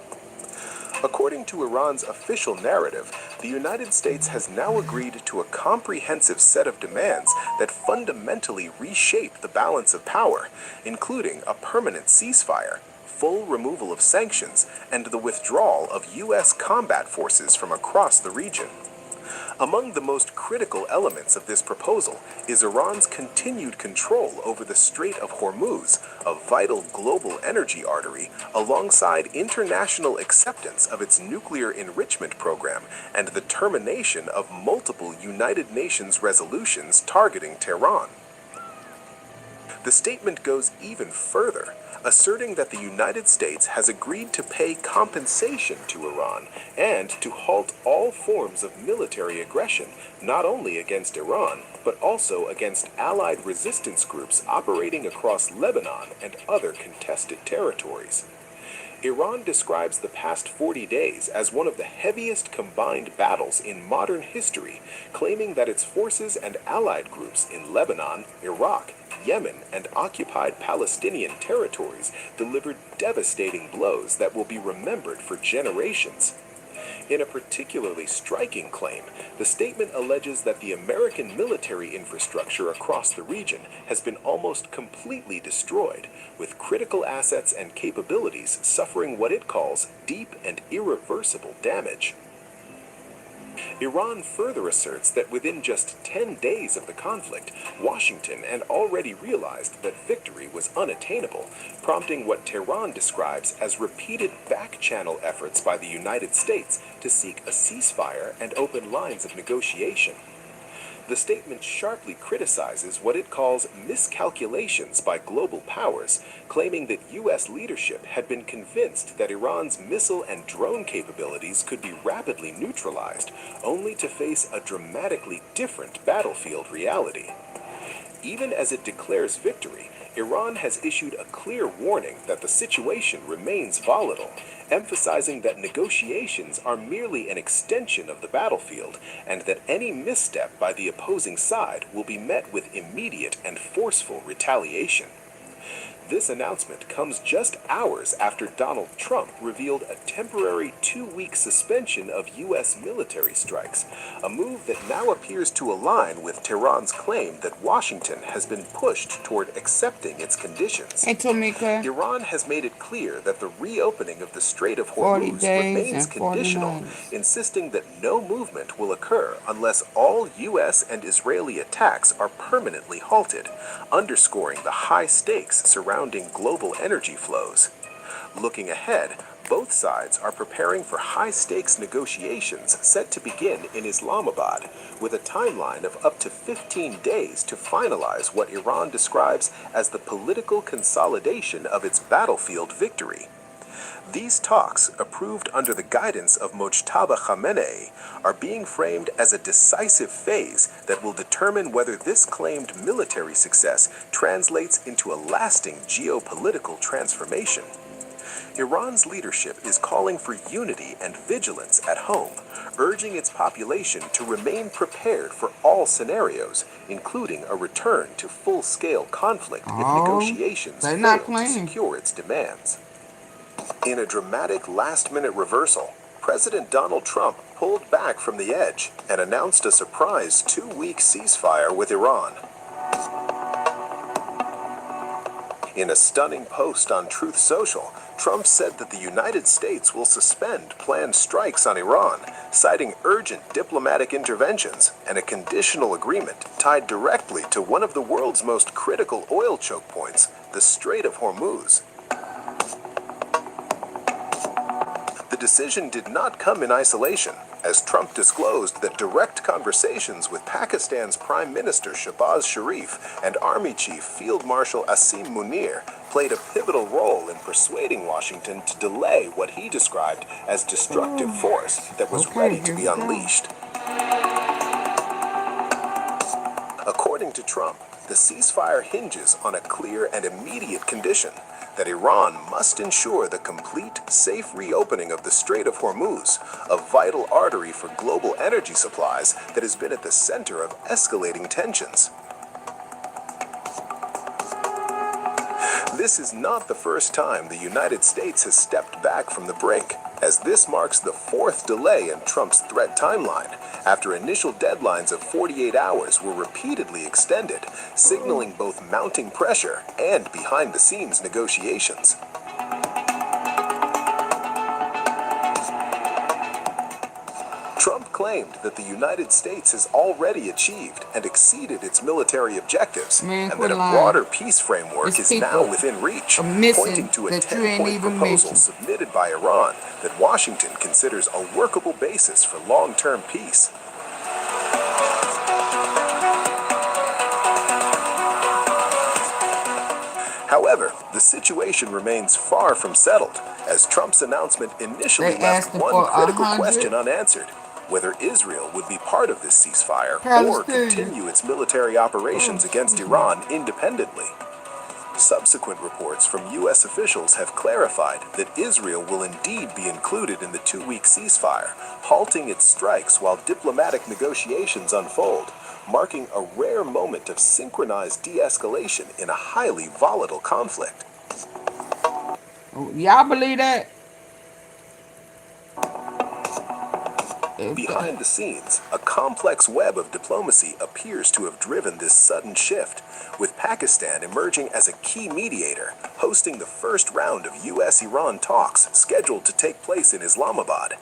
Speaker 13: According to Iran's official narrative, the United States has now agreed to a comprehensive set of demands that fundamentally reshape the balance of power, including a permanent ceasefire, full removal of sanctions, and the withdrawal of U.S. combat forces from across the region. Among the most critical elements of this proposal is Iran's continued control over the Strait of Hormuz, a vital global energy artery, alongside international acceptance of its nuclear enrichment program and the termination of multiple United Nations resolutions targeting Tehran. The statement goes even further, asserting that the United States has agreed to pay compensation to Iran and to halt all forms of military aggression, not only against Iran, but also against allied resistance groups operating across Lebanon and other contested territories. Iran describes the past 40 days as one of the heaviest combined battles in modern history, claiming that its forces and allied groups in Lebanon, Iraq, Yemen, and occupied Palestinian territories delivered devastating blows that will be remembered for generations. In a particularly striking claim, the statement alleges that the American military infrastructure across the region has been almost completely destroyed, with critical assets and capabilities suffering what it calls deep and irreversible damage. Iran further asserts that within just 10 days of the conflict, Washington had already realized that victory was unattainable, prompting what Tehran describes as repeated back-channel efforts by the United States to seek a ceasefire and open lines of negotiation. The statement sharply criticizes what it calls miscalculations by global powers, claiming that U.S. leadership had been convinced that Iran's missile and drone capabilities could be rapidly neutralized, only to face a dramatically different battlefield reality. Even as it declares victory, Iran has issued a clear warning that the situation remains volatile, emphasizing that negotiations are merely an extension of the battlefield and that any misstep by the opposing side will be met with immediate and forceful retaliation. This announcement comes just hours after Donald Trump revealed a temporary 2-week suspension of U.S. military strikes, a move that now appears to align with Tehran's claim that Washington has been pushed toward accepting its conditions.
Speaker 1: Hey, Tamika.
Speaker 13: Iran has made it clear that the reopening of the Strait of Hormuz remains conditional, insisting that no movement will occur unless all U.S. and Israeli attacks are permanently halted, underscoring the high stakes surrounding global energy flows. Looking ahead, both sides are preparing for high-stakes negotiations set to begin in Islamabad, with a timeline of up to 15 days to finalize what Iran describes as the political consolidation of its battlefield victory. These talks, approved under the guidance of Mojtaba Khamenei, are being framed as a decisive phase that will determine whether this claimed military success translates into a lasting geopolitical transformation. Iran's leadership is calling for unity and vigilance at home, urging its population to remain prepared for all scenarios, including a return to full-scale conflict if negotiations fail to secure its demands. In a dramatic last-minute reversal, President Donald Trump pulled back from the edge and announced a surprise 2-week ceasefire with Iran. In a stunning post on Truth Social, Trump said that the United States will suspend planned strikes on Iran, citing urgent diplomatic interventions and a conditional agreement tied directly to one of the world's most critical oil choke points, the Strait of Hormuz. The decision did not come in isolation, as Trump disclosed that direct conversations with Pakistan's Prime Minister Shehbaz Sharif and Army Chief Field Marshal Asim Munir played a pivotal role in persuading Washington to delay what he described as destructive force that was ready to be unleashed. According to Trump, the ceasefire hinges on a clear and immediate condition: that Iran must ensure the complete, safe reopening of the Strait of Hormuz, a vital artery for global energy supplies that has been at the center of escalating tensions. This is not the first time the United States has stepped back from the brink, as this marks the 4th delay in Trump's threat timeline, after initial deadlines of 48 hours were repeatedly extended, signaling both mounting pressure and behind-the-scenes negotiations. Trump claimed that the United States has already achieved and exceeded its military objectives, and that a broader peace framework is now within reach, pointing to a 10-point proposal submitted by Iran that Washington considers a workable basis for long-term peace. However, the situation remains far from settled, as Trump's announcement initially left one critical question unanswered: whether Israel would be part of this ceasefire or continue its military operations against Iran independently. Subsequent reports from U.S. officials have clarified that Israel will indeed be included in the 2-week ceasefire, halting its strikes while diplomatic negotiations unfold, marking a rare moment of synchronized de-escalation in a highly volatile conflict.
Speaker 1: Y'all believe that?
Speaker 13: Behind the scenes, a complex web of diplomacy appears to have driven this sudden shift, with Pakistan emerging as a key mediator, hosting the first round of U.S.-Iran talks scheduled to take place in Islamabad.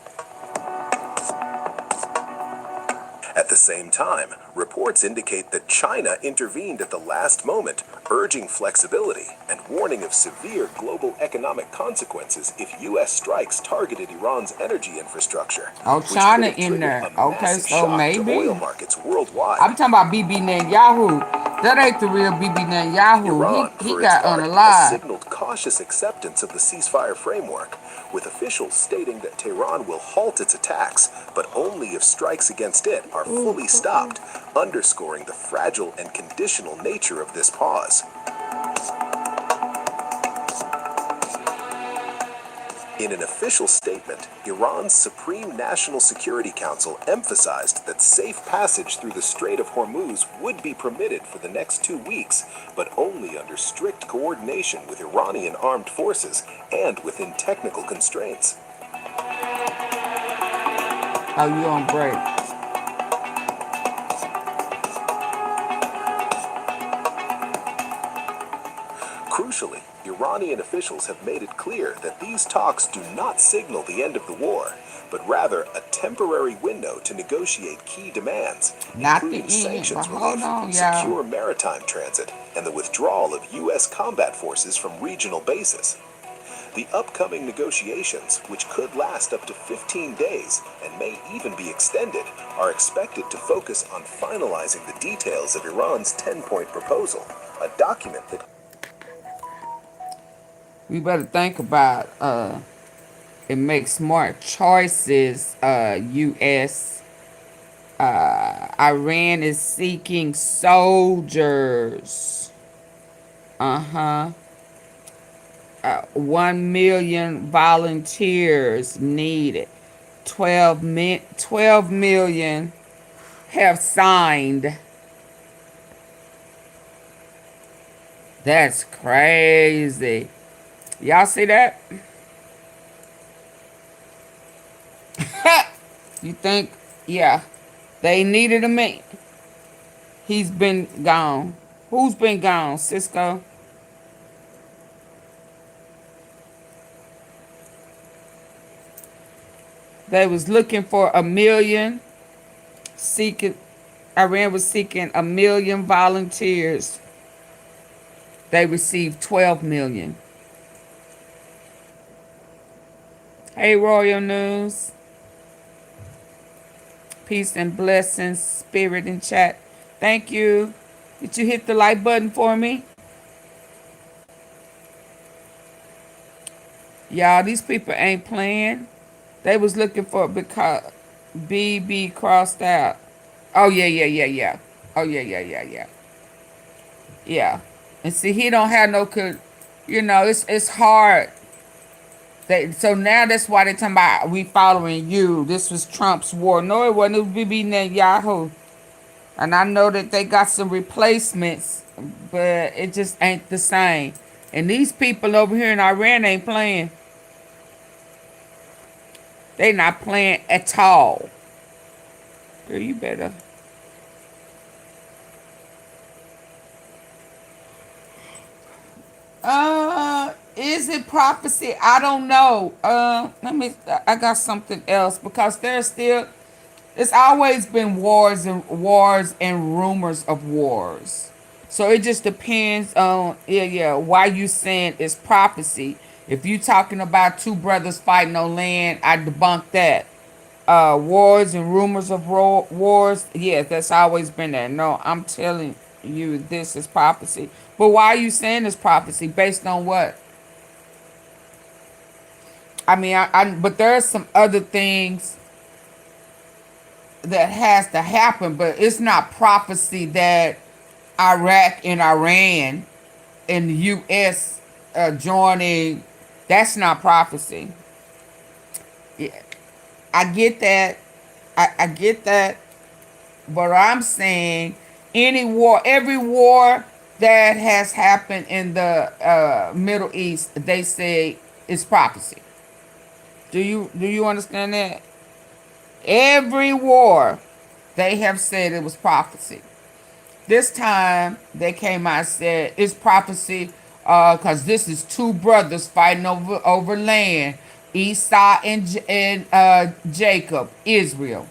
Speaker 13: At the same time, reports indicate that China intervened at the last moment, urging flexibility and warning of severe global economic consequences if U.S. strikes targeted Iran's energy infrastructure.
Speaker 1: Oh, China in there. Okay, so maybe.
Speaker 13: Oil markets worldwide.
Speaker 1: I'm talking about Bibi Netanyahu. That ain't the real Bibi Netanyahu.
Speaker 13: Iran,
Speaker 1: He got
Speaker 13: has
Speaker 1: unalive.
Speaker 13: signaled cautious acceptance of the ceasefire framework, with officials stating that Tehran will halt its attacks, but only if strikes against it are fully stopped, underscoring the fragile and conditional nature of this pause. In an official statement, Iran's Supreme National Security Council emphasized that safe passage through the Strait of Hormuz would be permitted for the next 2 weeks, but only under strict coordination with Iranian armed forces and within technical constraints.
Speaker 1: Oh, you on break?
Speaker 13: Crucially, Iranian officials have made it clear that these talks do not signal the end of the war, but rather a temporary window to negotiate key demands, including sanctions relief, secure maritime transit, and the withdrawal of U.S. combat forces from regional bases. The upcoming negotiations, which could last up to 15 days and may even be extended, are expected to focus on finalizing the details of Iran's 10-point proposal, a document that
Speaker 1: we better think about and make smart choices. U.S. Iran is seeking soldiers. 1 million volunteers needed. 12 million have signed. That's crazy. Y'all see that? You think? Yeah. They needed a man. He's been gone. Who's been gone, Cisco? They was looking for 1 million. Iran was seeking 1 million volunteers. They received 12 million. Hey, Royal News. Peace and blessings, spirit in chat. Thank you. Did you hit the like button for me? Y'all, these people ain't playing. They was looking for because BB crossed out. Oh, yeah. Oh, yeah. Yeah. And see, he don't have no, it's hard. So now that's why they talking about we following you. This was Trump's war. No, it wasn't. It was Bibi Netanyahu. And I know that they got some replacements, but it just ain't the same. And these people over here in Iran ain't playing. They not playing at all. Girl, you better. Is it prophecy? I don't know. I got something else because it's always been wars and rumors of wars. So it just depends on, why you saying it's prophecy. If you talking about two brothers fighting on land, I debunk that. Wars and rumors of wars, that's always been there. No, I'm telling you, this is prophecy. But why are you saying it's prophecy? Based on what? I mean, but there's some other things that has to happen, but it's not prophecy that Iraq and Iran and the U.S. Joining. That's not prophecy. Yeah, I get that. I get that. But I'm saying every war that has happened in the Middle East, they say it's prophecy. Do you understand that? Every war, they have said it was prophecy. This time, they came out and said it's prophecy because this is two brothers fighting over land. Esau and Jacob, Israel.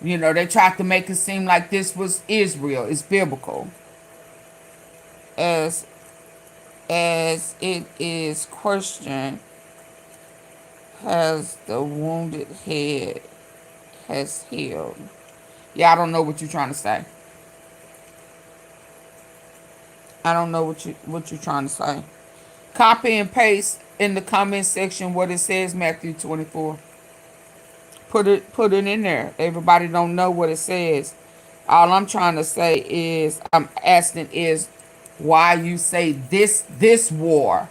Speaker 1: You know, they tried to make it seem like this was Israel. It's biblical. As it is questioned, has the wounded head has healed. Yeah, I don't know what you're trying to say. I don't know what you're trying to say. Copy and paste in the comment section what it says, Matthew 24. Put it in there. Everybody don't know what it says. All I'm trying to say is, I'm asking is why you say this war.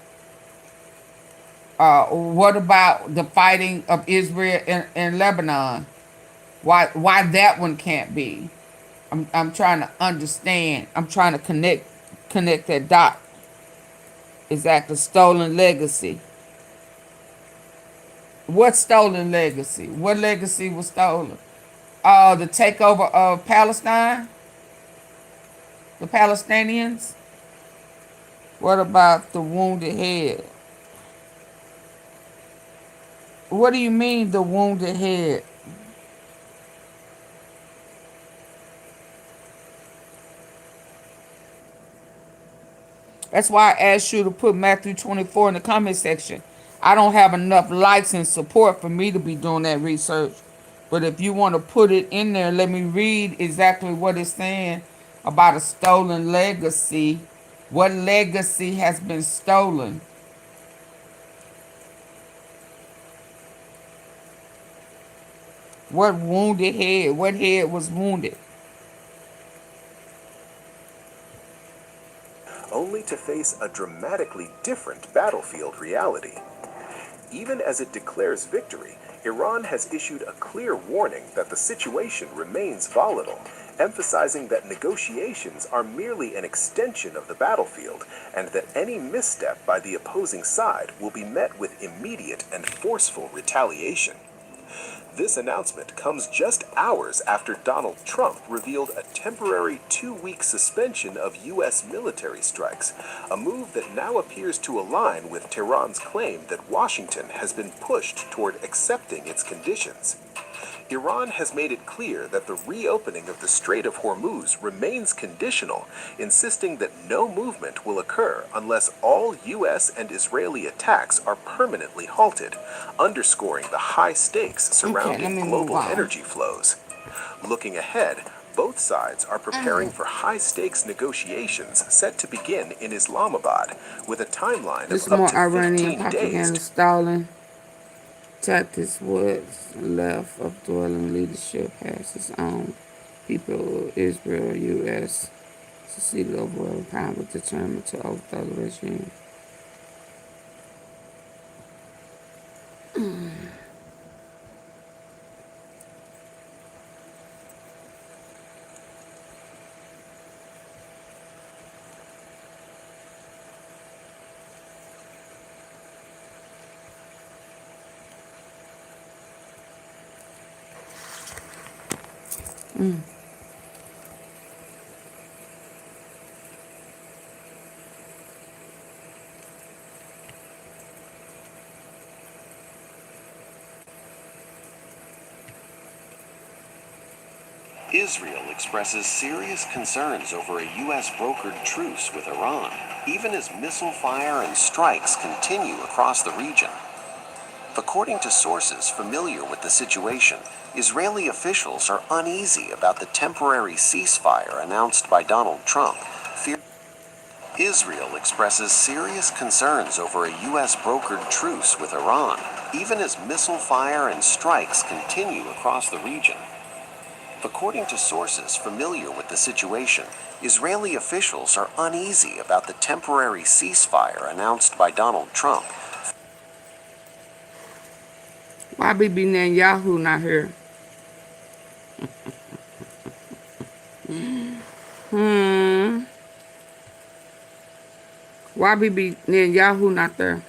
Speaker 1: What about the fighting of Israel in Lebanon? Why that one can't be? I'm trying to understand. I'm trying to connect that dot. Is that the stolen legacy? What stolen legacy? What legacy was stolen? The takeover of Palestine? The Palestinians? What about the wounded head? What do you mean the wounded head? That's why I asked you to put Matthew 24 in the comment section. I don't have enough likes and support for me to be doing that research. But if you want to put it in there, let me read exactly what it's saying about a stolen legacy. What legacy has been stolen? What wounded head? What head was wounded?
Speaker 13: Only to face a dramatically different battlefield reality. Even as it declares victory, Iran has issued a clear warning that the situation remains volatile, emphasizing that negotiations are merely an extension of the battlefield and that any misstep by the opposing side will be met with immediate and forceful retaliation. This announcement comes just hours after Donald Trump revealed a temporary 2-week suspension of U.S. military strikes, a move that now appears to align with Tehran's claim that Washington has been pushed toward accepting its conditions. Iran has made it clear that the reopening of the Strait of Hormuz remains conditional, insisting that no movement will occur unless all U.S. and Israeli attacks are permanently halted, underscoring the high stakes surrounding global energy flows. Looking ahead, both sides are preparing for high-stakes negotiations set to begin in Islamabad, with a timeline of up to 15 days.
Speaker 1: Stalin. Tactics what's left of dwelling leadership has its own people, Israel, U.S. seceded overall power determined to overthrow the regime.
Speaker 7: Israel expresses serious concerns over a U.S. brokered truce with Iran, even as missile fire and strikes continue across the region. According to sources familiar with the situation, Israeli officials are uneasy about the temporary ceasefire announced by Donald Trump. Israel expresses serious concerns over a U.S. brokered truce with Iran, even as missile fire and strikes continue across the region. According to sources familiar with the situation, Israeli officials are uneasy about the temporary ceasefire announced by Donald Trump.
Speaker 1: Why Bibi Netanyahu not here? Why Bibi Netanyahu not there?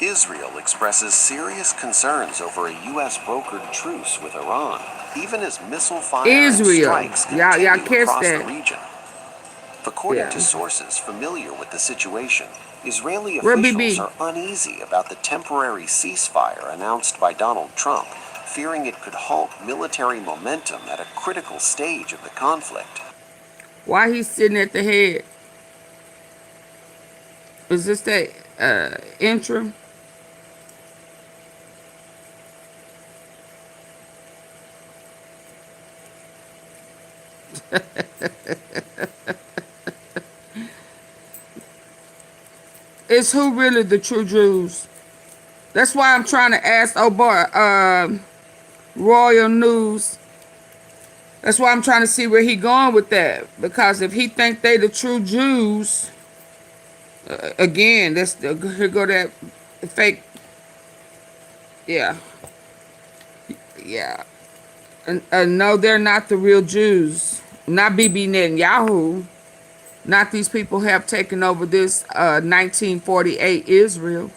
Speaker 7: Israel expresses serious concerns over a U.S. brokered truce with Iran, even as missile fire and strikes continue across the region. According to sources familiar with the situation, Israeli officials are uneasy about the temporary ceasefire announced by Donald Trump, fearing it could halt military momentum at a critical stage of the conflict.
Speaker 1: Why he's sitting at the head? Is this that interim? Is who really the true Jews? That's why I'm trying to ask, oh boy, Royal News. That's why I'm trying to see where he going with that. Because if he think they the true Jews, again, that's here go that fake. Yeah. Yeah. No, they're not the real Jews. Not Bibi Netanyahu. Not these people have taken over this 1948 Israel.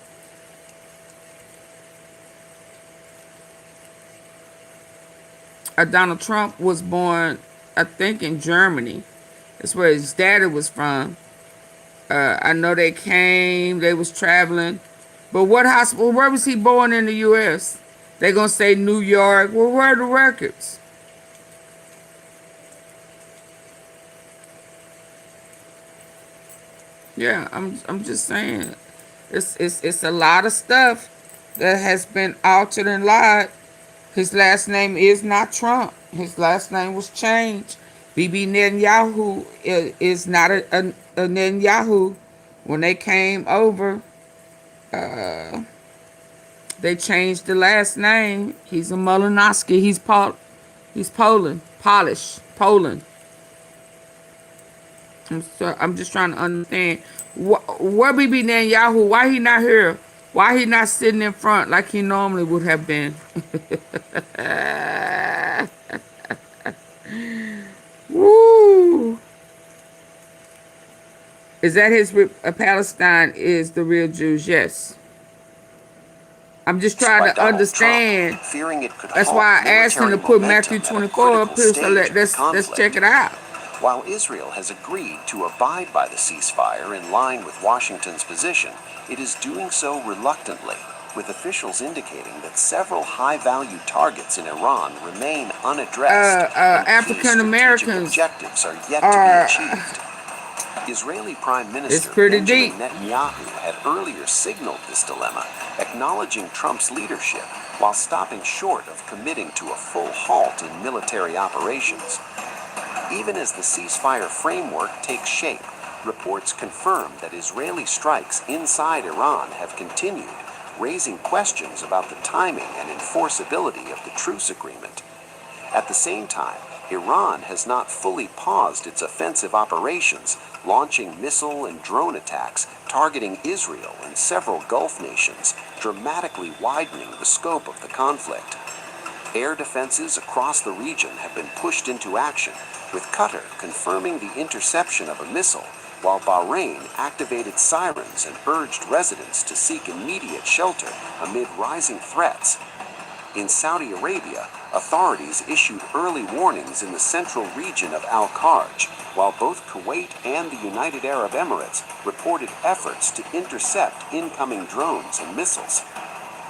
Speaker 1: Donald Trump was born, I think, in Germany. That's where his daddy was from. I know they came, they was traveling. But what hospital, where was he born in the U.S.? They gonna say New York. Well, where are the records? Yeah, I'm just saying. It's a lot of stuff that has been altered and lied. His last name is not Trump. His last name was changed. Bibi Netanyahu is not a Netanyahu. When they came over, they changed the last name. He's a Malinowski. He's Poland. Poland. I'm just trying to understand. Where Bibi Netanyahu? Why he not here? Why he not sitting in front like he normally would have been? Woo! Is that his Palestine is the real Jews? Yes. I'm just trying to understand. That's why I asked him to put Matthew 24 up here, so let's check it out.
Speaker 7: While Israel has agreed to abide by the ceasefire in line with Washington's position, it is doing so reluctantly, with officials indicating that several high-value targets in Iran remain unaddressed and
Speaker 1: African Americans
Speaker 7: objectives are yet to be achieved. Israeli Prime Minister Benjamin Netanyahu had earlier signaled this dilemma, acknowledging Trump's leadership while stopping short of committing to a full halt in military operations. Even as the ceasefire framework takes shape, reports confirm that Israeli strikes inside Iran have continued, raising questions about the timing and enforceability of the truce agreement. At the same time, Iran has not fully paused its offensive operations, launching missile and drone attacks targeting Israel and several Gulf nations, dramatically widening the scope of the conflict. Air defenses across the region have been pushed into action, with Qatar confirming the interception of a missile, while Bahrain activated sirens and urged residents to seek immediate shelter amid rising threats. In Saudi Arabia, authorities issued early warnings in the central region of Al-Kharj, while both Kuwait and the United Arab Emirates reported efforts to intercept incoming drones and missiles.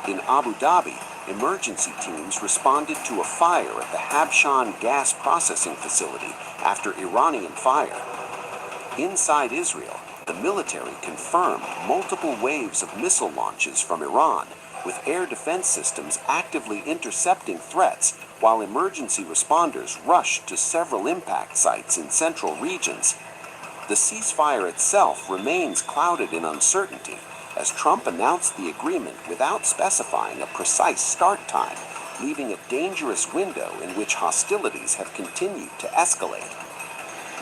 Speaker 7: In Abu Dhabi, emergency teams responded to a fire at the Habshan gas processing facility after Iranian fire. Inside Israel, the military confirmed multiple waves of missile launches from Iran, with air defense systems actively intercepting threats, while emergency responders rushed to several impact sites in central regions. The ceasefire itself remains clouded in uncertainty, as Trump announced the agreement without specifying a precise start time, leaving a dangerous window in which hostilities have continued to escalate.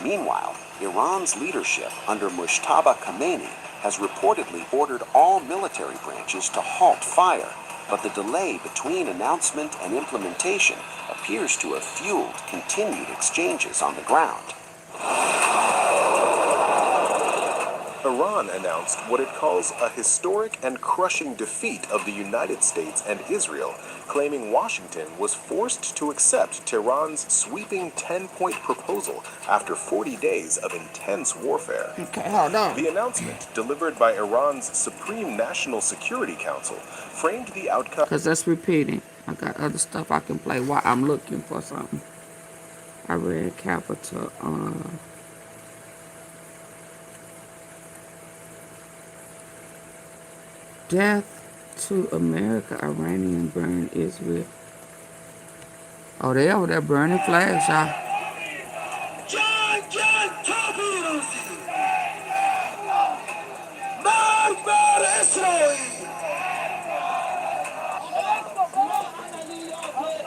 Speaker 7: Meanwhile, Iran's leadership under Mujtaba Khamenei has reportedly ordered all military branches to halt fire, but the delay between announcement and implementation appears to have fueled continued exchanges on the ground.
Speaker 13: Iran announced what it calls a historic and crushing defeat of the United States and Israel, claiming Washington was forced to accept Tehran's sweeping 10-point proposal after 40 days of intense warfare.
Speaker 1: Okay, hold on.
Speaker 13: The announcement, delivered by Iran's Supreme National Security Council, framed the outcome.
Speaker 1: Because that's repeating. I got other stuff I can play while I'm looking for something. I read capital. Death to America. Iranian burn Israel. Oh, they over there burning flags, y'all.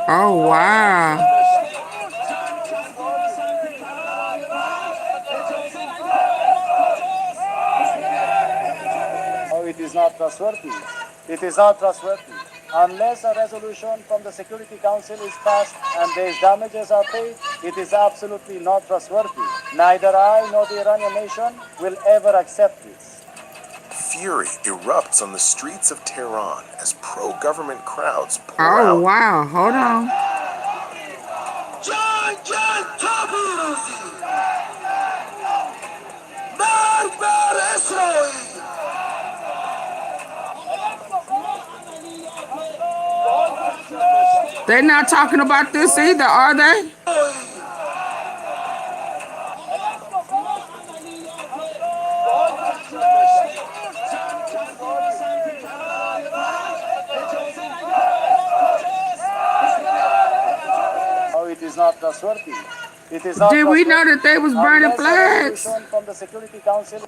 Speaker 1: Oh, wow.
Speaker 3: Oh, it is not trustworthy. It is not trustworthy. Unless a resolution from the Security Council is passed and these damages are paid, it is absolutely not trustworthy. Neither I nor the Iranian nation will ever accept this.
Speaker 13: Fury erupts on the streets of Tehran as pro-government crowds pour
Speaker 1: out.
Speaker 13: Oh,
Speaker 1: wow. Hold on. They're not talking about this either, are they?
Speaker 3: Oh, it is not trustworthy. It is not.
Speaker 1: Did we know that they was burning flags?
Speaker 3: From the Security Council.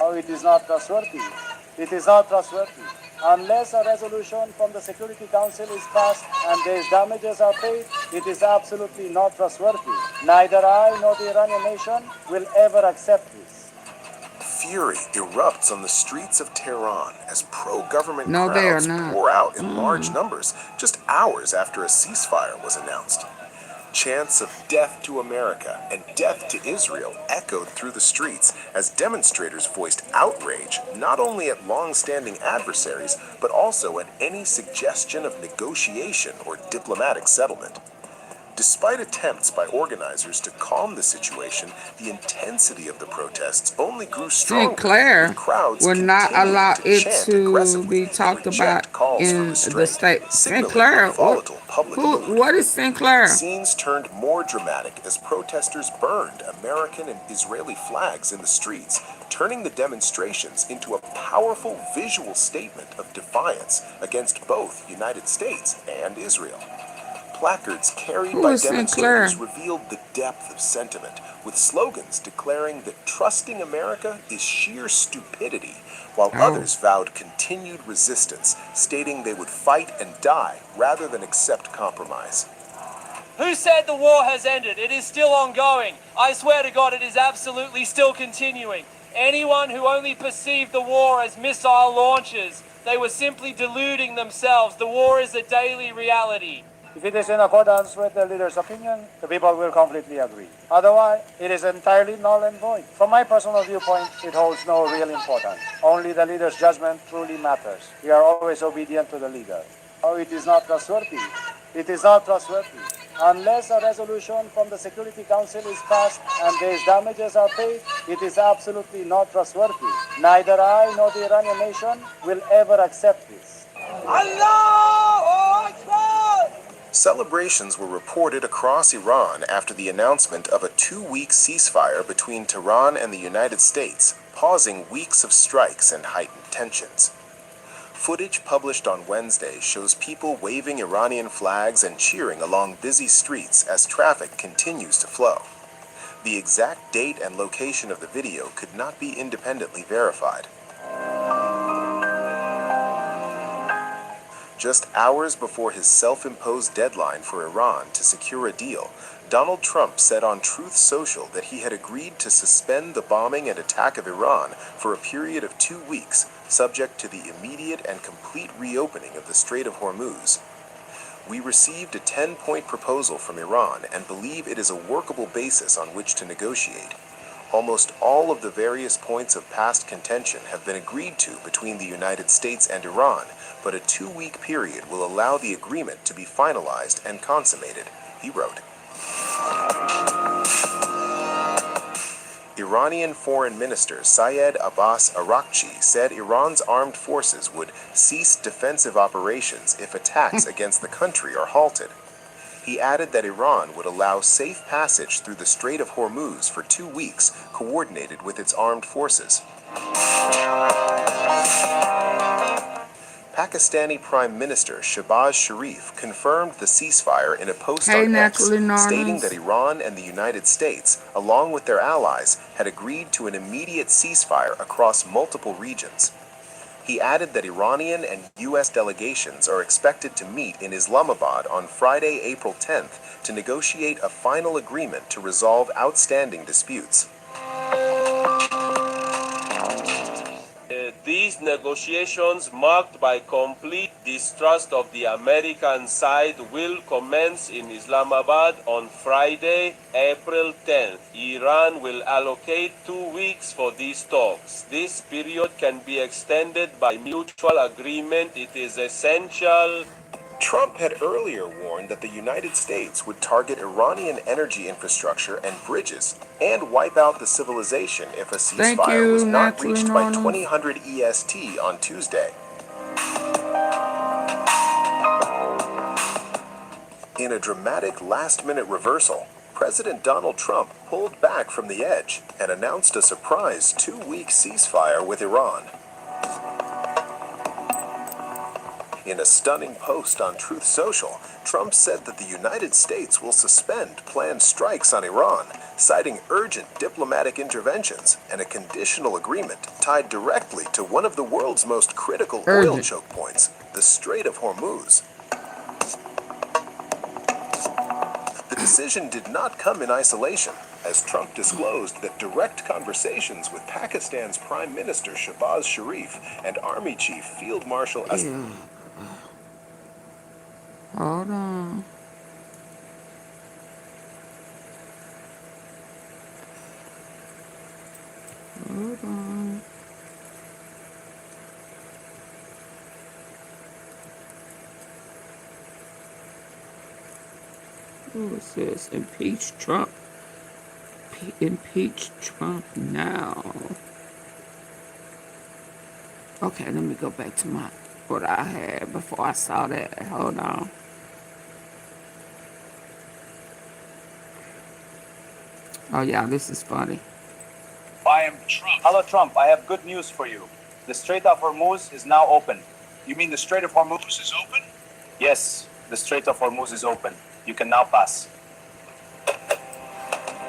Speaker 3: Oh, it is not trustworthy. It is not trustworthy. Unless a resolution from the Security Council is passed and these damages are paid, it is absolutely not trustworthy. Neither I nor the Iranian nation will ever accept this.
Speaker 13: Fury erupts on the streets of Tehran as pro-government crowds pour out in large numbers just hours after a ceasefire was announced. Chants of death to America and death to Israel echoed through the streets as demonstrators voiced outrage not only at long-standing adversaries, but also at any suggestion of negotiation or diplomatic settlement. Despite attempts by organizers to calm the situation, the intensity of the protests only grew stronger.
Speaker 1: Sinclair will not allow it to be talked about in the state. Sinclair, what is Sinclair?
Speaker 13: Scenes turned more dramatic as protesters burned American and Israeli flags in the streets, turning the demonstrations into a powerful visual statement of defiance against both United States and Israel. Placards carried by demonstrators revealed the depth of sentiment, with slogans declaring that trusting America is sheer stupidity, while others vowed continued resistance, stating they would fight and die rather than accept compromise.
Speaker 6: Who said the war has ended? It is still ongoing. I swear to God, it is absolutely still continuing. Anyone who only perceived the war as missile launches, they were simply deluding themselves. The war is a daily reality.
Speaker 3: If it is in accordance with the leader's opinion, the people will completely agree. Otherwise, it is entirely null and void. From my personal viewpoint, it holds no real importance. Only the leader's judgment truly matters. We are always obedient to the leader. Oh, it is not trustworthy. It is not trustworthy. Unless a resolution from the Security Council is passed and these damages are paid, it is absolutely not trustworthy. Neither I nor the Iranian nation will ever accept this.
Speaker 13: Allahu Akbar! Celebrations were reported across Iran after the announcement of a 2-week ceasefire between Tehran and the United States, pausing weeks of strikes and heightened tensions. Footage published on Wednesday shows people waving Iranian flags and cheering along busy streets as traffic continues to flow. The exact date and location of the video could not be independently verified. Just hours before his self-imposed deadline for Iran to secure a deal, Donald Trump said on Truth Social that he had agreed to suspend the bombing and attack of Iran for a period of 2 weeks, subject to the immediate and complete reopening of the Strait of Hormuz. We received a 10-point proposal from Iran and believe it is a workable basis on which to negotiate. Almost all of the various points of past contention have been agreed to between the United States and Iran, but a 2-week period will allow the agreement to be finalized and consummated, he wrote. Iranian Foreign Minister Syed Abbas Araghchi said Iran's armed forces would cease defensive operations if attacks against the country are halted. He added that Iran would allow safe passage through the Strait of Hormuz for 2 weeks, coordinated with its armed forces. Pakistani Prime Minister Shehbaz Sharif confirmed the ceasefire in a post on X, stating that Iran and the United States, along with their allies, had agreed to an immediate ceasefire across multiple regions. He added that Iranian and U.S. delegations are expected to meet in Islamabad on Friday, April 10th, to negotiate a final agreement to resolve outstanding disputes.
Speaker 19: These negotiations, marked by complete distrust of the American side, will commence in Islamabad on Friday, April 10th. Iran will allocate 2 weeks for these talks. This period can be extended by mutual agreement. It is essential.
Speaker 13: Trump had earlier warned that the United States would target Iranian energy infrastructure and bridges and wipe out the civilization if a ceasefire was not reached by 2000 EST on Tuesday. In a dramatic last-minute reversal, President Donald Trump pulled back from the edge and announced a surprise 2-week ceasefire with Iran. In a stunning post on Truth Social, Trump said that the United States will suspend planned strikes on Iran, citing urgent diplomatic interventions and a conditional agreement tied directly to one of the world's most critical oil choke points, the Strait of Hormuz. The decision did not come in isolation, as Trump disclosed that direct conversations with Pakistan's Prime Minister Shehbaz Sharif and Army Chief Field Marshal
Speaker 1: Hold on. Hold on. Who is this? Impeach Trump. Impeach Trump now. Okay, let me go back to what I had before I saw that. Hold on. Oh yeah, this is funny.
Speaker 10: I am Trump. Hello, Trump. I have good news for you. The Strait of Hormuz is now open. You mean the Strait of Hormuz is open? Yes, the Strait of Hormuz is open. You can now pass.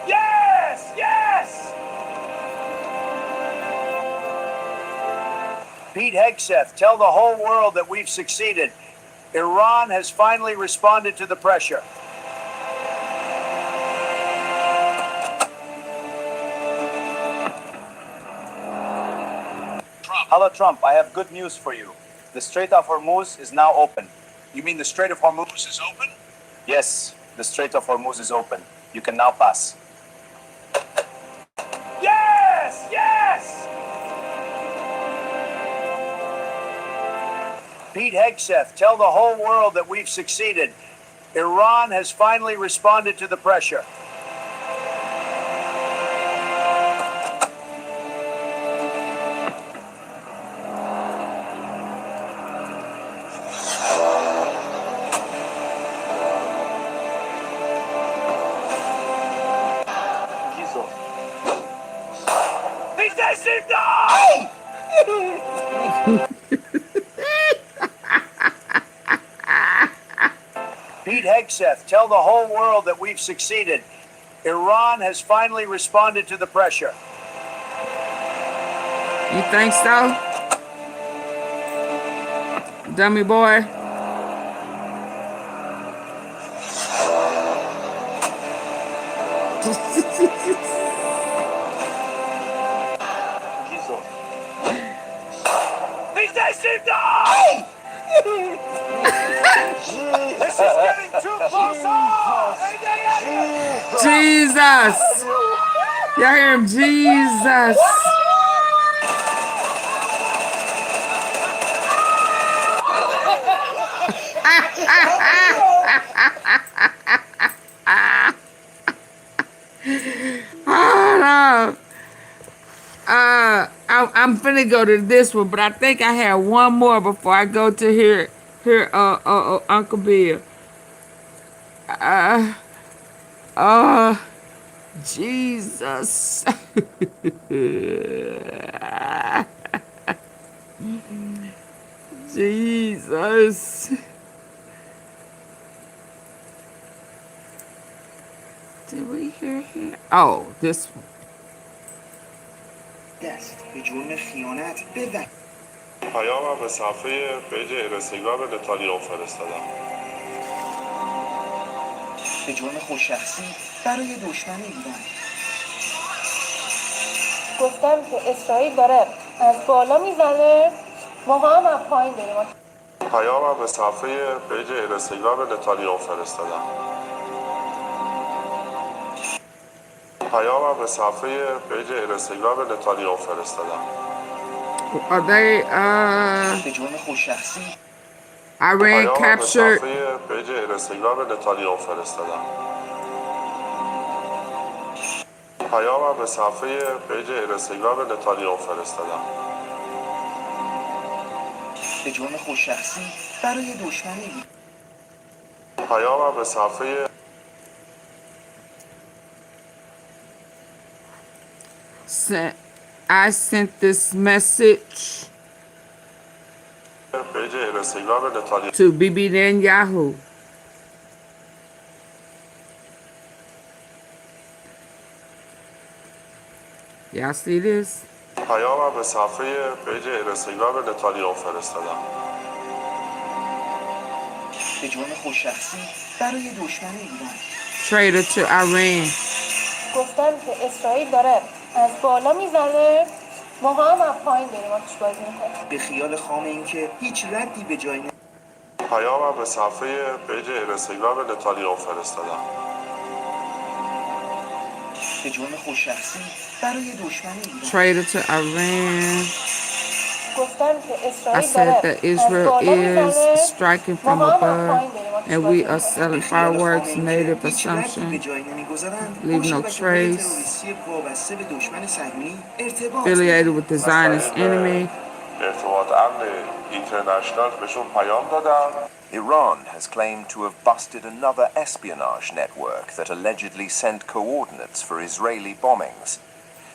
Speaker 10: Yes! Yes! Pete Hegseth, tell the whole world that we've succeeded. Iran has finally responded to the pressure. Hello, Trump. I have good news for you. The Strait of Hormuz is now open. You mean the Strait of Hormuz is open? Yes, the Strait of Hormuz is open. You can now pass. Yes! Yes! Pete Hegseth, tell the whole world that we've succeeded. Iran has finally responded to the pressure. Pete Hegseth, tell the whole world that we've succeeded. Iran has finally responded to the pressure.
Speaker 1: You think so? Dummy boy.
Speaker 6: This is getting too close.
Speaker 1: Jesus. Y'all hear him? Jesus. I'm finna go to this one, but I think I have one more before I go to here, Uncle Bill. Jesus. Jesus. Did we hear him? Oh, this one.
Speaker 20: دست به جرم خیانت به
Speaker 19: پیامم به صفحه پیج اینستاگرام نتانیاهو فرستادم.
Speaker 20: به جرم خودشخصی برای دشمن ایران.
Speaker 21: گفتم که اسرائیل داره از بالا میزنه، ما هم از پایین داریم.
Speaker 19: پیامم به صفحه پیج اینستاگرام نتانیاهو فرستادم. پیامم به صفحه پیج اینستاگرام نتانیاهو فرستادم.
Speaker 1: Are they
Speaker 20: به جرم خودشخصی
Speaker 1: Iran captured
Speaker 19: پیج اینستاگرام نتانیاهو فرستادم. پیامم به صفحه پیج اینستاگرام نتانیاهو فرستادم.
Speaker 20: به جرم خودشخصی برای دشمن ایران.
Speaker 19: پیامم به صفحه
Speaker 1: I sent this message
Speaker 19: پیج اینستاگرام نتانیاهو
Speaker 1: to Bibi Netanyahu. Y'all see this?
Speaker 19: پیامم به صفحه پیج اینستاگرام نتانیاهو فرستادم.
Speaker 20: به جرم خودشخصی برای دشمن ایران.
Speaker 1: Traitor to Iran.
Speaker 21: گفتم که اسرائیل داره از بالا میزنه، ما هم از پایین داریم آتش بازی میکنیم.
Speaker 20: به خیال خام این که هیچ ردی به جای
Speaker 19: پیامم به صفحه پیج اینستاگرام نتانیاهو فرستادم.
Speaker 20: به جرم خودشخصی برای دشمن ایران.
Speaker 1: Traitor to Iran.
Speaker 21: گفتم که
Speaker 1: I
Speaker 21: اسرائیل
Speaker 1: said
Speaker 21: داره
Speaker 1: that Israel
Speaker 21: از بالا
Speaker 1: is
Speaker 21: میزنه،
Speaker 1: striking
Speaker 21: ما
Speaker 1: from
Speaker 21: هم از
Speaker 1: above,
Speaker 21: پایین داریم آتش
Speaker 1: and
Speaker 21: بازی
Speaker 1: we are
Speaker 21: میکنیم.
Speaker 1: selling fireworks, native assumption, leave no trace,
Speaker 20: وابسته به دشمن صهیونی ارتباط
Speaker 1: affiliated with the Zionist enemy.
Speaker 19: ارتباط امن اینترنشنال بهشون پیام دادم.
Speaker 13: Iran has claimed to have busted another espionage network that allegedly sent coordinates for Israeli bombings.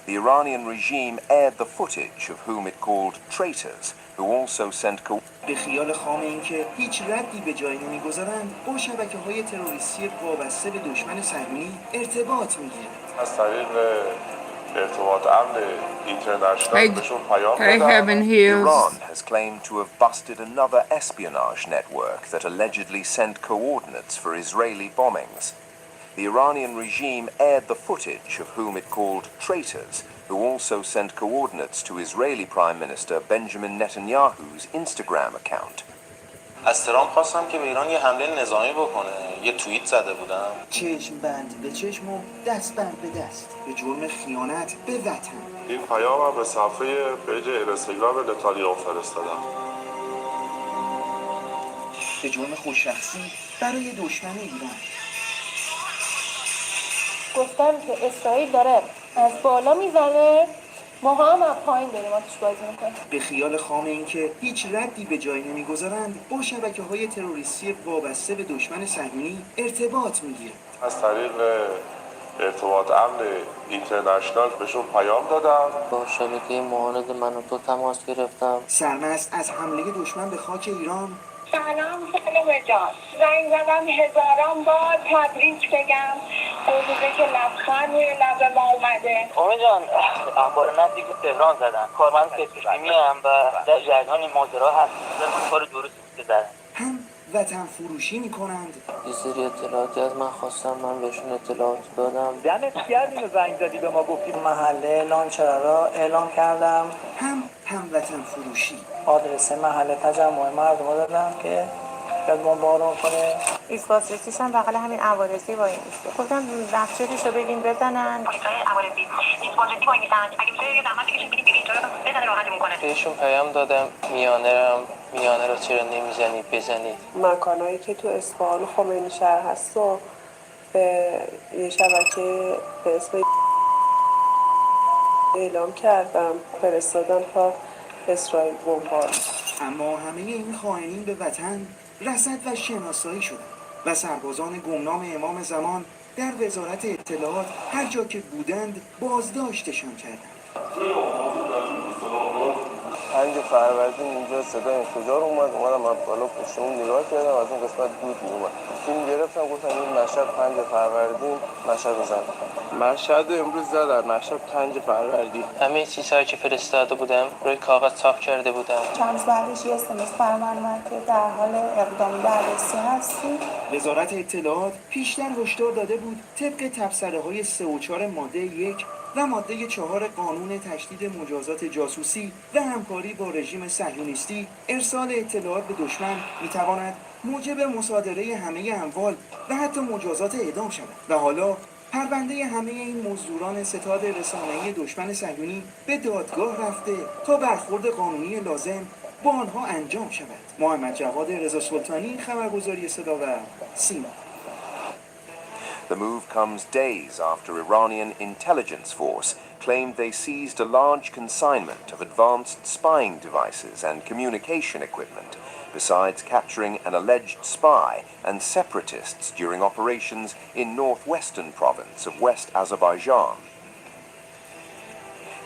Speaker 13: The Iranian regime aired the footage of whom it called traitors, who also sent
Speaker 20: به خیال خام این که هیچ ردی به جای نمیگذارند با شبکه‌های تروریستی وابسته به دشمن صهیونی ارتباط میگیرند.
Speaker 19: از طریق ارتباط امن اینترنشنال بهشون پیام دادم.
Speaker 13: Iran has claimed to have busted another espionage network that allegedly sent coordinates for Israeli bombings. The Iranian regime aired the footage of whom it called traitors, who also sent coordinates to Israeli Prime Minister Benjamin Netanyahu's Instagram account.
Speaker 23: از ترامپ خواستم که به ایران یه حمله نظامی بکنه. یه توییت زده بودم.
Speaker 20: چشم بند به چشم و دست بند به دست به جرم خیانت به وطن.
Speaker 19: این پیامم به صفحه پیج اینستاگرام نتانیاهو فرستادم.
Speaker 20: به جرم خودشخصی برای دشمن ایران.
Speaker 21: گفتم که اسرائیل داره از بالا میزنه، ما هم از پایین داریم آتش بازی میکنیم.
Speaker 20: به خیال خام این که هیچ ردی به جای نمیگذارند با شبکه‌های تروریستی وابسته به دشمن صهیونی ارتباط میگیرند.
Speaker 19: از طریق ارتباط امن اینترنشنال بهشون پیام دادم.
Speaker 24: با شبکه معاند من و تو تماس گرفتم.
Speaker 20: سرمست از حمله دشمن به خاک ایران.
Speaker 21: سلام جان، زنگ زدم هزاران بار تبریک بگم، روزه که لبخند روی لب ما اومده.
Speaker 24: جان، اخبار نزدیک به تهران زدن. کارمند پتروشیمی هم و در جریان ماجرا هست. کار درستی بوده.
Speaker 20: هم وطن فروشی میکنند.
Speaker 24: یه سری اطلاعاتی از من خواستم، من بهشون اطلاعات دادم.
Speaker 6: دمت گرم اینو زنگ زدی به ما گفتی
Speaker 11: محله لانچرا را اعلام کردم.
Speaker 20: هم وطن فروشی.
Speaker 11: آدرس محله تجمع مردم رو دادم که بیاد بمبارون کنه.
Speaker 14: ایست بازرسیش هم بغل همین عوارضی وای میسته. گفتم نقشه‌ش رو بگیم بزنن.
Speaker 21: عوارضی ایست بازرسی وای میسن. اگه میشه یه زحمت بکشید برید بزنه راحتمون کنه.
Speaker 24: بهشون پیام دادم میانه رو چرا نمیزنید بزنید.
Speaker 15: مکانایی که تو اصفهان خمینی شهر هست و به یه شبکه به اسم اعلام کردم فرستادن تا اسرائیل بمبارون.
Speaker 20: اما همه این خائنین به وطن رصد و شناسایی شدند و سربازان گمنام امام زمان در وزارت اطلاعات هر جا که بودند بازداشتشان کردند.
Speaker 17: 5 فروردین اینجا صدای انفجار اومدم از بالا پشتمون نگاه کردم، از اون قسمت دود میومد. فیلم گرفتم گفتم این مشهد 5 فروردین مشهد رو زدن. مشهد امروز زدن، مشهد 5 فروردین.
Speaker 24: همه چیزهایی که فرستاده بودم روی کاغذ چاپ کرده بودم.
Speaker 14: چند روز بعدش یه اسمس برام اومد که در حال اقدام بررسی هستی.
Speaker 20: وزارت اطلاعات پیشتر هشدار داده بود طبق تبصره‌های 3 و 4 ماده 1 و ماده 4 قانون تشدید مجازات جاسوسی و همکاری با رژیم صهیونیستی ارسال اطلاعات به دشمن میتواند موجب مصادره همه اموال و حتی مجازات اعدام شود و حالا پرونده همه این مزدوران ستاد رسانه‌ای دشمن صهیونی به دادگاه رفته تا برخورد قانونی لازم با آنها انجام شود. محمد جواد رضا سلطانی، خبرگزاری صدا و سیما.
Speaker 13: The move comes days after Iranian intelligence force claimed they seized a large consignment of advanced spying devices and communication equipment, besides capturing an alleged spy and separatists during operations in northwestern province of West Azerbaijan.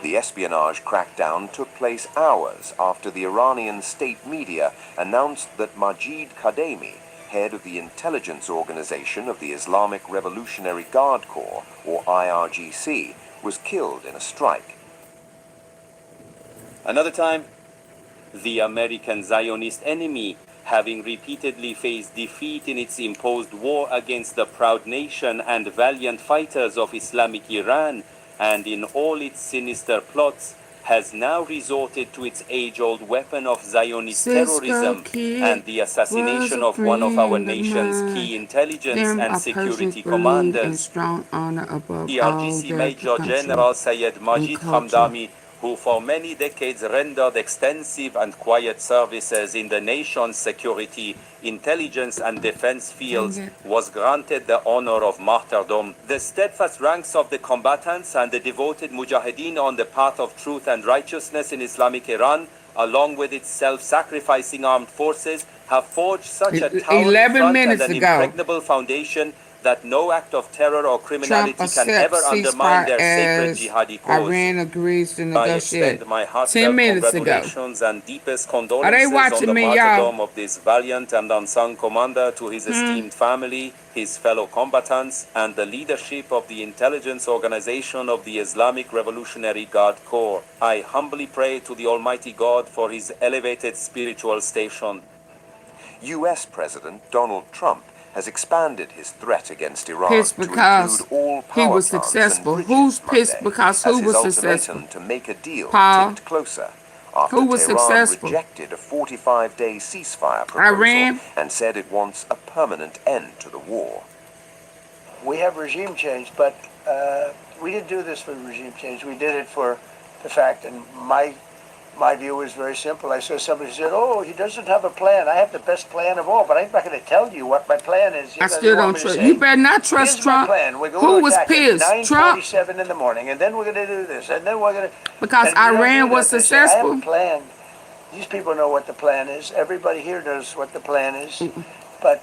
Speaker 13: The espionage crackdown took place hours after the Iranian state media announced that Majid Kademi, head of the intelligence organization of the Islamic Revolutionary Guard Corps, or IRGC, was killed in a strike.
Speaker 25: Another time, the American Zionist enemy, having repeatedly faced defeat in its imposed war against the proud nation and valiant fighters of Islamic Iran, and in all its sinister plots, has now resorted to its age-old weapon of Zionist terrorism and the assassination of one of our nation's key intelligence and security commanders. IRGC Major General Sayed Majid Hamdami, who for many decades rendered extensive and quiet services in the nation's security, intelligence and defense fields, was granted the honor of martyrdom. The steadfast ranks of the combatants and the devoted mujahideen on the path of truth and righteousness in Islamic Iran, along with its self-sacrificing armed forces, have forged such a towering front and an impregnable foundation that no act of terror or criminality can ever undermine their sacred jihadi cause.
Speaker 1: Iran agrees to negotiate.
Speaker 25: I extend my heartfelt congratulations and deepest condolences on the martyrdom of this valiant and unsung commander to his esteemed family, his fellow combatants, and the leadership of the intelligence organization of the Islamic Revolutionary Guard Corps. I humbly pray to the Almighty God for his elevated spiritual station.
Speaker 13: U.S. President Donald Trump has expanded his threat against Iran
Speaker 1: pissed because
Speaker 13: to include all
Speaker 1: he
Speaker 13: power
Speaker 1: was
Speaker 13: plants
Speaker 1: successful.
Speaker 13: and
Speaker 1: Who's
Speaker 13: bridges
Speaker 1: pissed
Speaker 13: Monday,
Speaker 1: because who
Speaker 13: as
Speaker 1: was
Speaker 13: his
Speaker 1: successful?
Speaker 13: ultimatum to make a deal
Speaker 1: Paul,
Speaker 13: ticked closer after
Speaker 1: who was
Speaker 13: Tehran
Speaker 1: successful?
Speaker 13: rejected a 45-day ceasefire proposal
Speaker 1: Iran?
Speaker 13: and said it wants a permanent end to the war.
Speaker 26: We have regime change, but we didn't do this for regime change. We did it for the fact, and my view is very simple. I saw somebody said, "Oh, he doesn't have a plan." I have the best plan of all, but I'm not going to tell you what my plan is.
Speaker 1: I still don't trust. You better not trust Trump. Who was pissed? Trump?
Speaker 26: 9:47 in the morning, and then we're going to do this, and then we're going to.
Speaker 1: Because Iran was successful.
Speaker 26: I have a plan. These people know what the plan is. Everybody here knows what the plan is, but.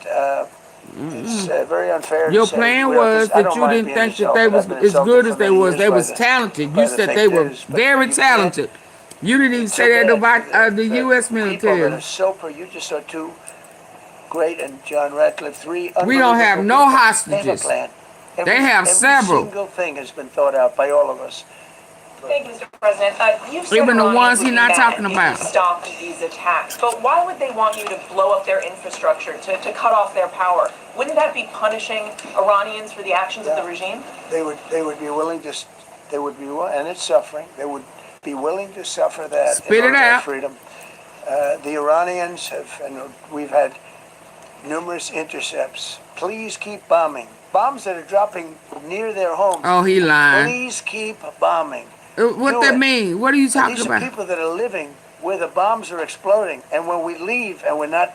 Speaker 26: It's very unfair.
Speaker 1: Your plan was that you didn't think that they was as good as they was. They was talented. You said they were very talented. You didn't even say that about the U.S. military.
Speaker 26: People that are sober, you just saw 2 great, and John Ratcliffe 3.
Speaker 1: We don't have no hostages.
Speaker 26: They have a plan.
Speaker 1: They have several.
Speaker 26: Every single thing has been thought out by all of us.
Speaker 4: Thank you, Mr. President. You've said
Speaker 1: Even the
Speaker 4: Iranians
Speaker 1: ones
Speaker 4: would
Speaker 1: he's
Speaker 4: be
Speaker 1: not
Speaker 4: mad
Speaker 1: talking
Speaker 4: if
Speaker 1: about.
Speaker 4: you stopped these attacks, but why would they want you to blow up their infrastructure, to cut off their power? Wouldn't that be punishing Iranians for the actions of the regime?
Speaker 26: They would be willing to, and it's suffering. They would be willing to suffer that
Speaker 1: Spit
Speaker 26: in order
Speaker 1: it
Speaker 26: to have
Speaker 1: out.
Speaker 26: freedom. The Iranians have, and we've had numerous intercepts. Please keep bombing. Bombs that are dropping near their homes.
Speaker 1: Oh, he lying.
Speaker 26: Please keep bombing.
Speaker 1: What that mean? What are you talking
Speaker 26: These
Speaker 1: about?
Speaker 26: are people that are living where the bombs are exploding, and when we leave and we're not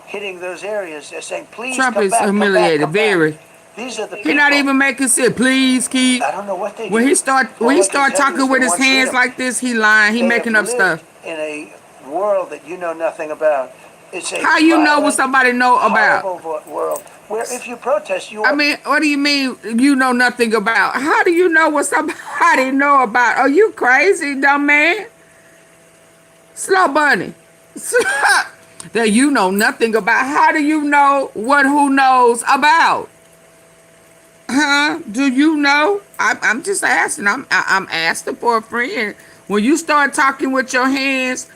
Speaker 26: hitting those areas, they're saying, "Please
Speaker 1: Trump
Speaker 26: come
Speaker 1: is
Speaker 26: back,
Speaker 1: humiliated,
Speaker 26: come back, come
Speaker 1: very.
Speaker 26: back." These are the people.
Speaker 1: He not even making sense. Please keep.
Speaker 26: I don't know what they
Speaker 1: When
Speaker 26: do.
Speaker 1: he start talking with his hands
Speaker 26: freedom.
Speaker 1: like this, he lying. He
Speaker 26: They
Speaker 1: making
Speaker 26: have
Speaker 1: up stuff.
Speaker 26: lived in a world that you know nothing about. It's a
Speaker 1: How you know
Speaker 26: violent,
Speaker 1: what somebody know about?
Speaker 26: horrible world where if you protest, you.
Speaker 1: I mean, what do you mean you know nothing about? How do you know what somebody know about? Are you crazy, dumb man? Slow bunny. That you know nothing about. How do you know what who knows about? Huh? Do you know? I'm just asking. I'm asking for a friend. When you start talking with your hands,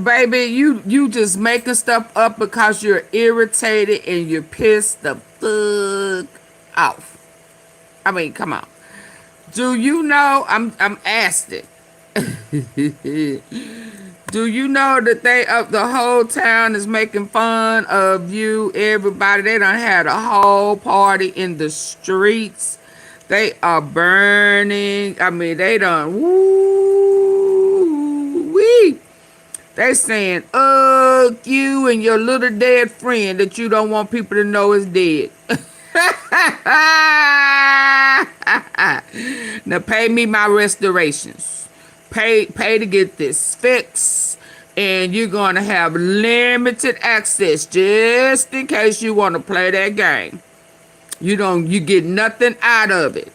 Speaker 1: baby, you just making stuff up because you're irritated and you're pissed the fuck off. I mean, come on. Do you know? I'm asking. Do you know that the whole town is making fun of you? Everybody, they done had a whole party in the streets. They are burning. I mean, they done woo-wee. They saying, you and your little dead friend that you don't want people to know is dead. Now pay me my restorations. Pay to get this fixed. And you're going to have limited access just in case you want to play that game. You get nothing out of it.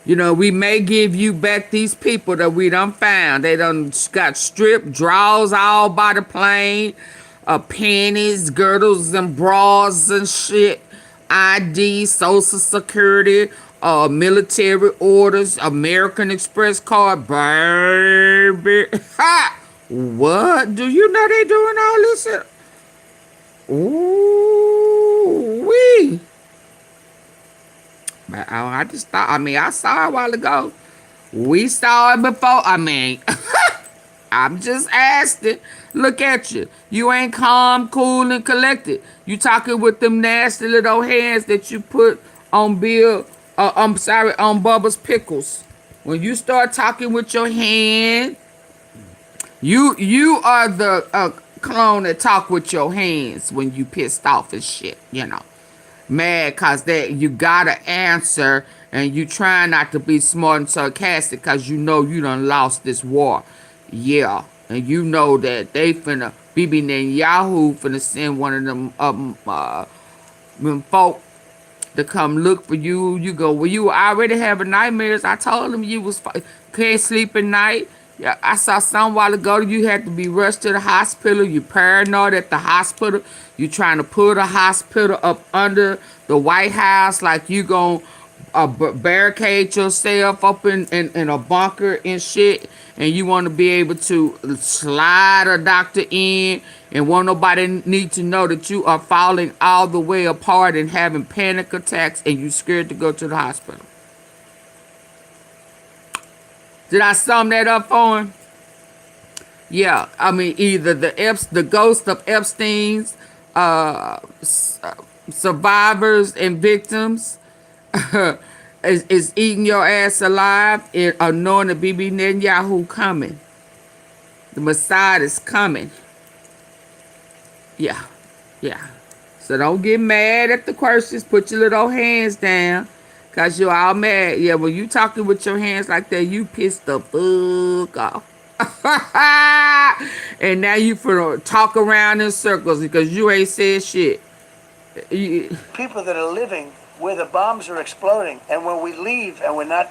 Speaker 1: You know, we may give you back these people that we done found. They done got stripped, draws all by the plane, panties, girdles, and bras and shit, ID, Social Security, military orders, American Express card, baby. Ha! What? Do you know they doing all this? Ooh-wee. But I just thought, I saw it a while ago. We saw it before. I'm just asking. Look at you. You ain't calm, cool, and collected. You talking with them nasty little hands that you put on on Bubba's pickles. When you start talking with your hand, you are the clone that talk with your hands when you pissed off and shit, you know. Mad cause that you gotta answer and you try not to be smart and sarcastic cause you know you done lost this war. Yeah. And you know that they finna Bibi Netanyahu finna send one of them folk to come look for you. You go, well, you already having nightmares. I told them you was can't sleep at night. Yeah, I saw some while ago you had to be rushed to the hospital. You paranoid at the hospital. You trying to pull the hospital up under the White House like you gonna barricade yourself up in a bunker and shit. And you want to be able to slide a doctor in and want nobody need to know that you are falling all the way apart and having panic attacks and you scared to go to the hospital. Did I sum that up for him? Yeah, I mean, either the ghost of Epstein's survivors and victims is eating your ass alive and knowing that Bibi Netanyahu coming. The Messiah is coming. Yeah. So don't get mad at the questions. Put your little hands down. Cause you're all mad. Yeah, when you talking with your hands like that, you pissed the fuck off. And now you finna talk around in circles because you ain't said shit.
Speaker 26: People that are living where the bombs are exploding, and when we leave and we're not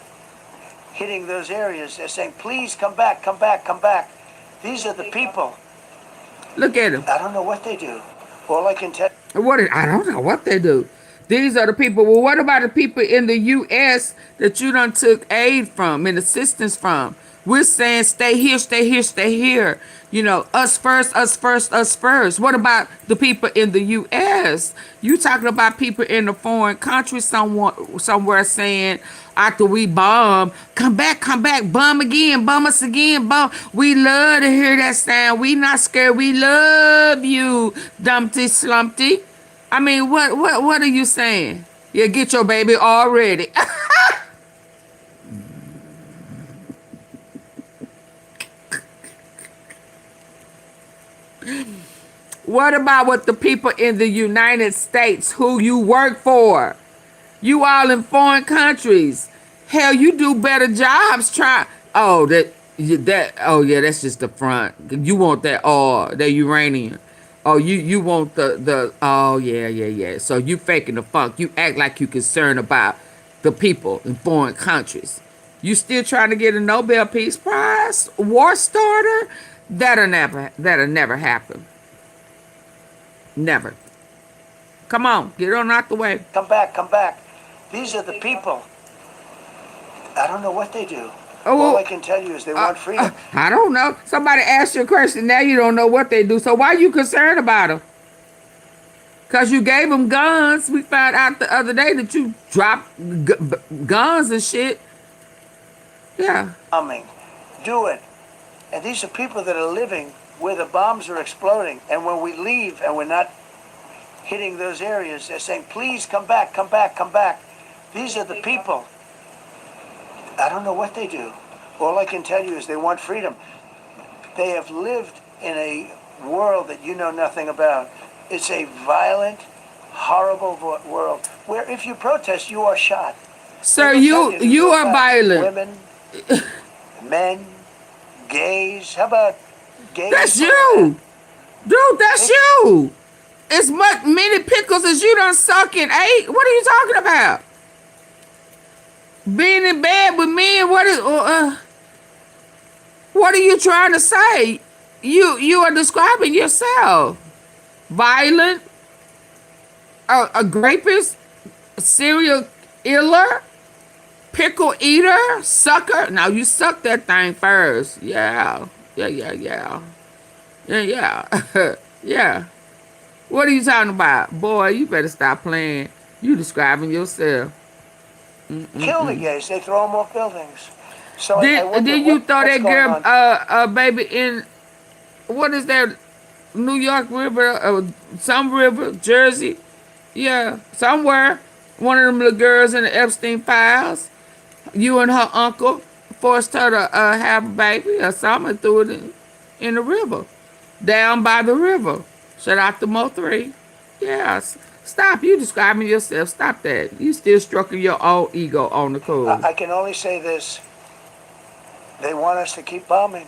Speaker 26: hitting those areas, they're saying, please come back, come back, come back. These are the people.
Speaker 1: Look at them.
Speaker 26: I don't know what they do. All I can tell
Speaker 1: I don't know what they do. These are the people. Well, what about the people in the U.S. that you done took aid from and assistance from? We're saying stay here, stay here, stay here. You know, us first, us first, us first. What about the people in the U.S.? You talking about people in the foreign country somewhere saying, after we bomb, come back, bomb again, bomb us again, bomb. We love to hear that sound. We not scared. We love you, Dumpty Slumpty. I mean, what are you saying? Yeah, get your baby already. What about what the people in the United States who you work for? You all in foreign countries. Hell, you do better jobs. Oh, that's just the front. You want that oil, that uranium. Oh, you want the oh yeah. So you faking the funk. You act like you concerned about the people in foreign countries. You still trying to get a Nobel Peace Prize? War starter? That'll never happen. Never. Come on, get on out the way.
Speaker 26: Come back. These are the people. I don't know what they do. All I can tell you is they want freedom.
Speaker 1: I don't know. Somebody asked you a question. Now you don't know what they do. So why are you concerned about them? Because you gave them guns. We found out the other day that you dropped guns and shit. Yeah.
Speaker 26: Do it. And these are people that are living where the bombs are exploding. And when we leave and we're not hitting those areas, they're saying, please come back. These are the people. I don't know what they do. All I can tell you is they want freedom. They have lived in a world that you know nothing about. It's a violent, horrible world where if you protest, you are shot.
Speaker 1: Sir, you are violent.
Speaker 26: Women, men, gays. How about gays?
Speaker 1: That's you. Dude, that's you. As many pickles as you done suck and ate. What are you talking about? Being in bed with men, what are you trying to say? You are describing yourself. Violent, a rapist, a serial killer, pickle eater, sucker. Now you suck that thing first. Yeah. Yeah. What are you talking about? Boy, you better stop playing. You describing yourself.
Speaker 26: Kill the gays. They throw them off buildings. So
Speaker 1: did you throw that girl, baby, in, what is that, New York River, some river, Jersey? Yeah, somewhere. One of them little girls in the Epstein files. You and her uncle forced her to have a baby or something, threw it in the river. Down by the river. Shout out to Mo3. Yes. Stop. You describing yourself. Stop that. You still stroking your own ego on the code.
Speaker 26: I can only say this. They want us to keep bombing,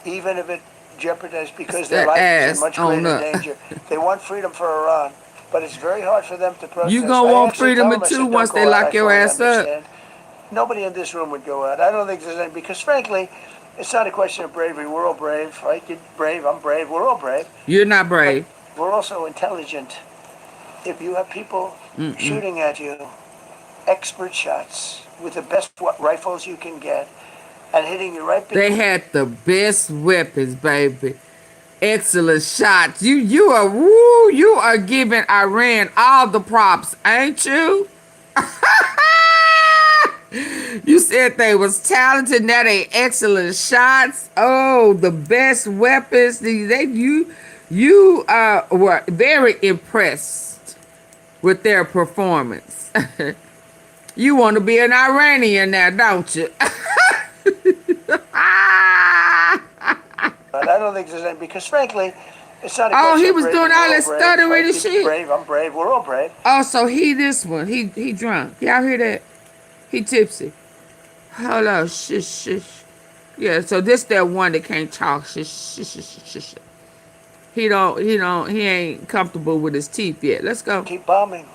Speaker 26: even if it jeopardizes, because their life is in much greater danger. They want freedom for Iran, but it's very hard for them to protest.
Speaker 1: You gonna want freedom too once they lock your ass up.
Speaker 26: Nobody in this room would go out. I don't think there's any, because frankly, it's not a question of bravery. We're all brave, right? You're brave, I'm brave, we're all brave.
Speaker 1: You're not brave.
Speaker 26: But we're also intelligent. If you have people shooting at you, expert shots, with the best rifles you can get, and hitting you right between.
Speaker 1: They had the best weapons, baby. Excellent shots. You are giving Iran all the props, ain't you? You said they was talented, now they excellent shots. Oh, the best weapons. You were very impressed with their performance. You want to be an Iranian now, don't you?
Speaker 26: But I don't think there's any, because frankly, it's not a
Speaker 1: oh,
Speaker 26: question
Speaker 1: he
Speaker 26: of
Speaker 1: was
Speaker 26: bravery.
Speaker 1: doing all that stuttering and shit.
Speaker 26: Brave, I'm brave, we're all brave.
Speaker 1: Oh, so this one, he drunk. Y'all hear that? He tipsy. Hold on, shush. Yeah, so this that one that can't talk. Shush. He ain't comfortable with his teeth yet. Let's go.
Speaker 26: Keep bombing,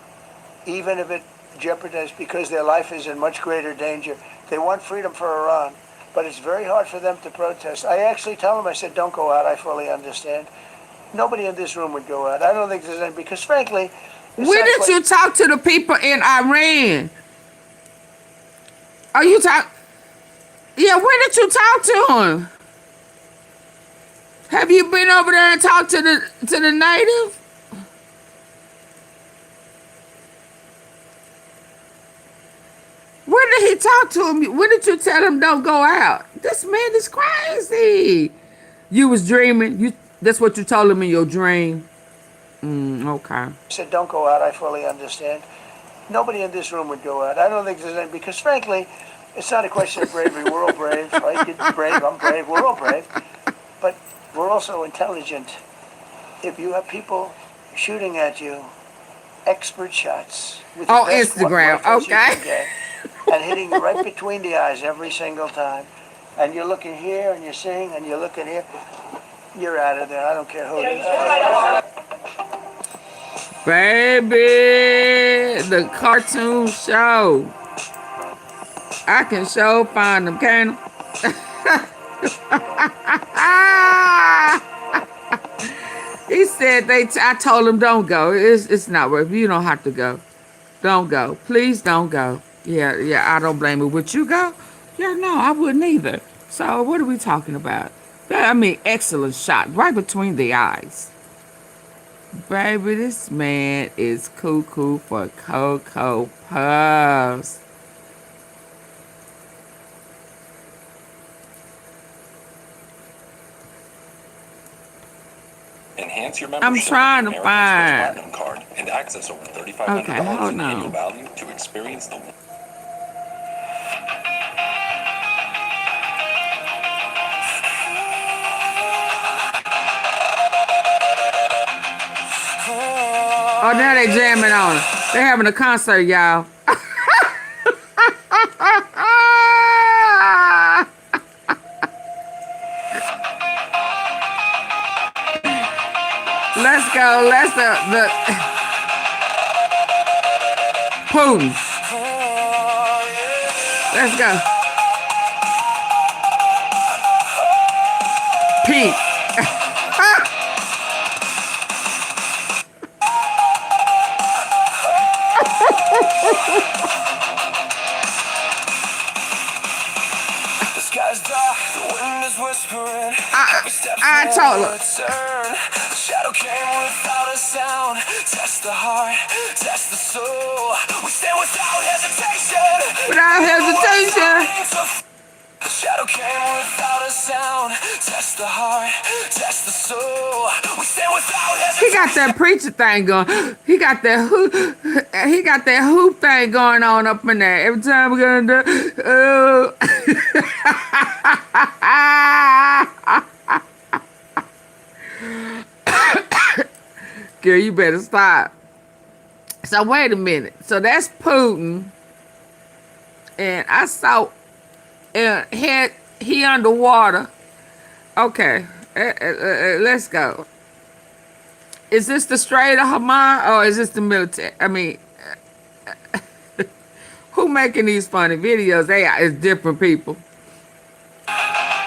Speaker 26: even if it jeopardizes, because their life is in much greater danger. They want freedom for Iran, but it's very hard for them to protest. I actually tell them, I said, don't go out. I fully understand. Nobody in this room would go out. I don't think there's any, because frankly,
Speaker 1: When did you talk to the people in Iran? Are you talk? Yeah, when did you talk to them? Have you been over there and talked to the native? When did he talk to him? When did you tell him don't go out? This man is crazy. You was dreaming. That's what you told him in your dream. Okay.
Speaker 26: I said, don't go out. I fully understand. Nobody in this room would go out. I don't think there's any, because frankly, it's not a question of bravery. We're all brave, right? You're brave, I'm brave, we're all brave. But we're also intelligent. If you have people shooting at you, expert shots. With the best
Speaker 1: Instagram,
Speaker 26: rifles you
Speaker 1: okay.
Speaker 26: can get, and hitting you right between the eyes every single time. And you're looking here, and you're seeing, and you're looking here. You're out of there. I don't care who it is.
Speaker 1: Baby, the cartoon show. I can show find them, can He said I told him don't go. It's not worth it. You don't have to go. Don't go. Please don't go. Yeah, I don't blame you. Would you go? Yeah, no, I wouldn't either. So what are we talking about? I mean, excellent shot. Right between the eyes. Baby, this man is cuckoo for Cocoa Puffs.
Speaker 5: Enhance your
Speaker 1: I'm
Speaker 5: membership
Speaker 1: trying to
Speaker 5: with
Speaker 1: find.
Speaker 5: Platinum card and access over $3,500
Speaker 1: Okay, hold
Speaker 5: in
Speaker 1: on.
Speaker 5: annual value to experience the.
Speaker 1: Oh, now they jamming on it. They having a concert, y'all. Let's go. Let's the Putin. Let's go. Pete. I told her.
Speaker 9: Shadow came without a sound. Test the heart, test the soul. We stand without hesitation.
Speaker 1: Without hesitation.
Speaker 9: Shadow came without a sound. Test the heart, test the soul. We stand without hesitation.
Speaker 1: He got that preacher thing going. He got that hoop thing going on up in there. Every time we're gonna do girl, you better stop. So wait a minute. So that's Putin. And I saw he underwater. Okay. Let's go. Is this the Strait of Haman or is this the military? I mean, who making these funny videos? It's different people.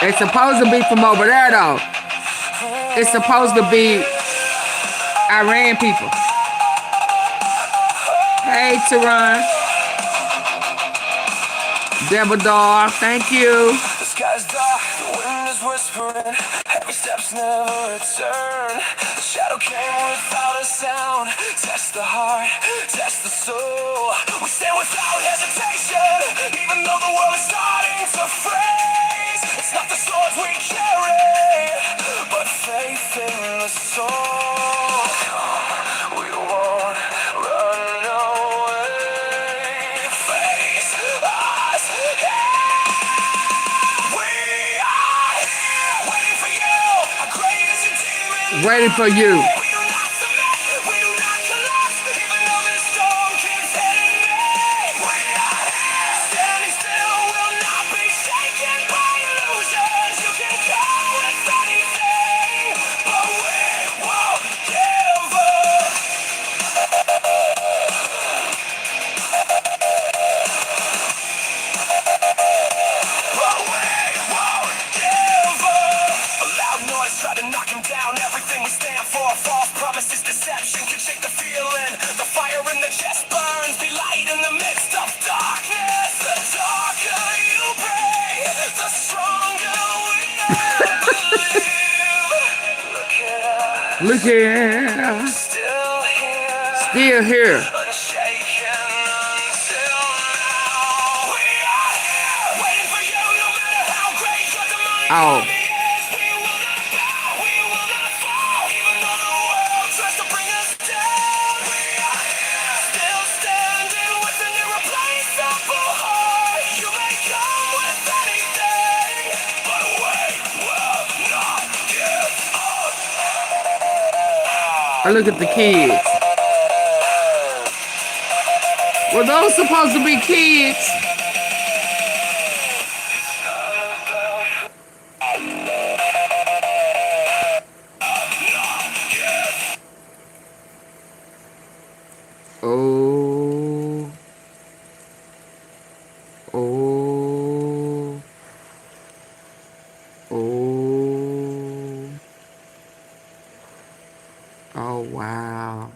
Speaker 1: It's supposed to be from over there though. It's supposed to be Iran people. Hey, Tehran. Debadar, thank you.
Speaker 9: The sky's dark, the wind is whispering. Every step's never return. The shadow came without a sound. Test the heart, test the soul. We stand without hesitation. Even though the world is starting to freeze. It's not the swords we carry, but faith in the soul. We won't run away. Face us, yeah. We are here, waiting for you. Our greatest demon.
Speaker 1: Waiting for you.
Speaker 9: We do not submit, we do not collapse. Even though the storm keeps hitting me. We are here, standing still, will not be shaken by illusions. You can come with anything, but we won't give up. But we won't give up. A loud noise tried to knock him down. Everything we stand for, false promises, deception can shake the feeling. The fight
Speaker 1: Look here. Still here. Oh. I look at the kids. Were those supposed to be kids? Oh. Oh. Oh. Oh, wow.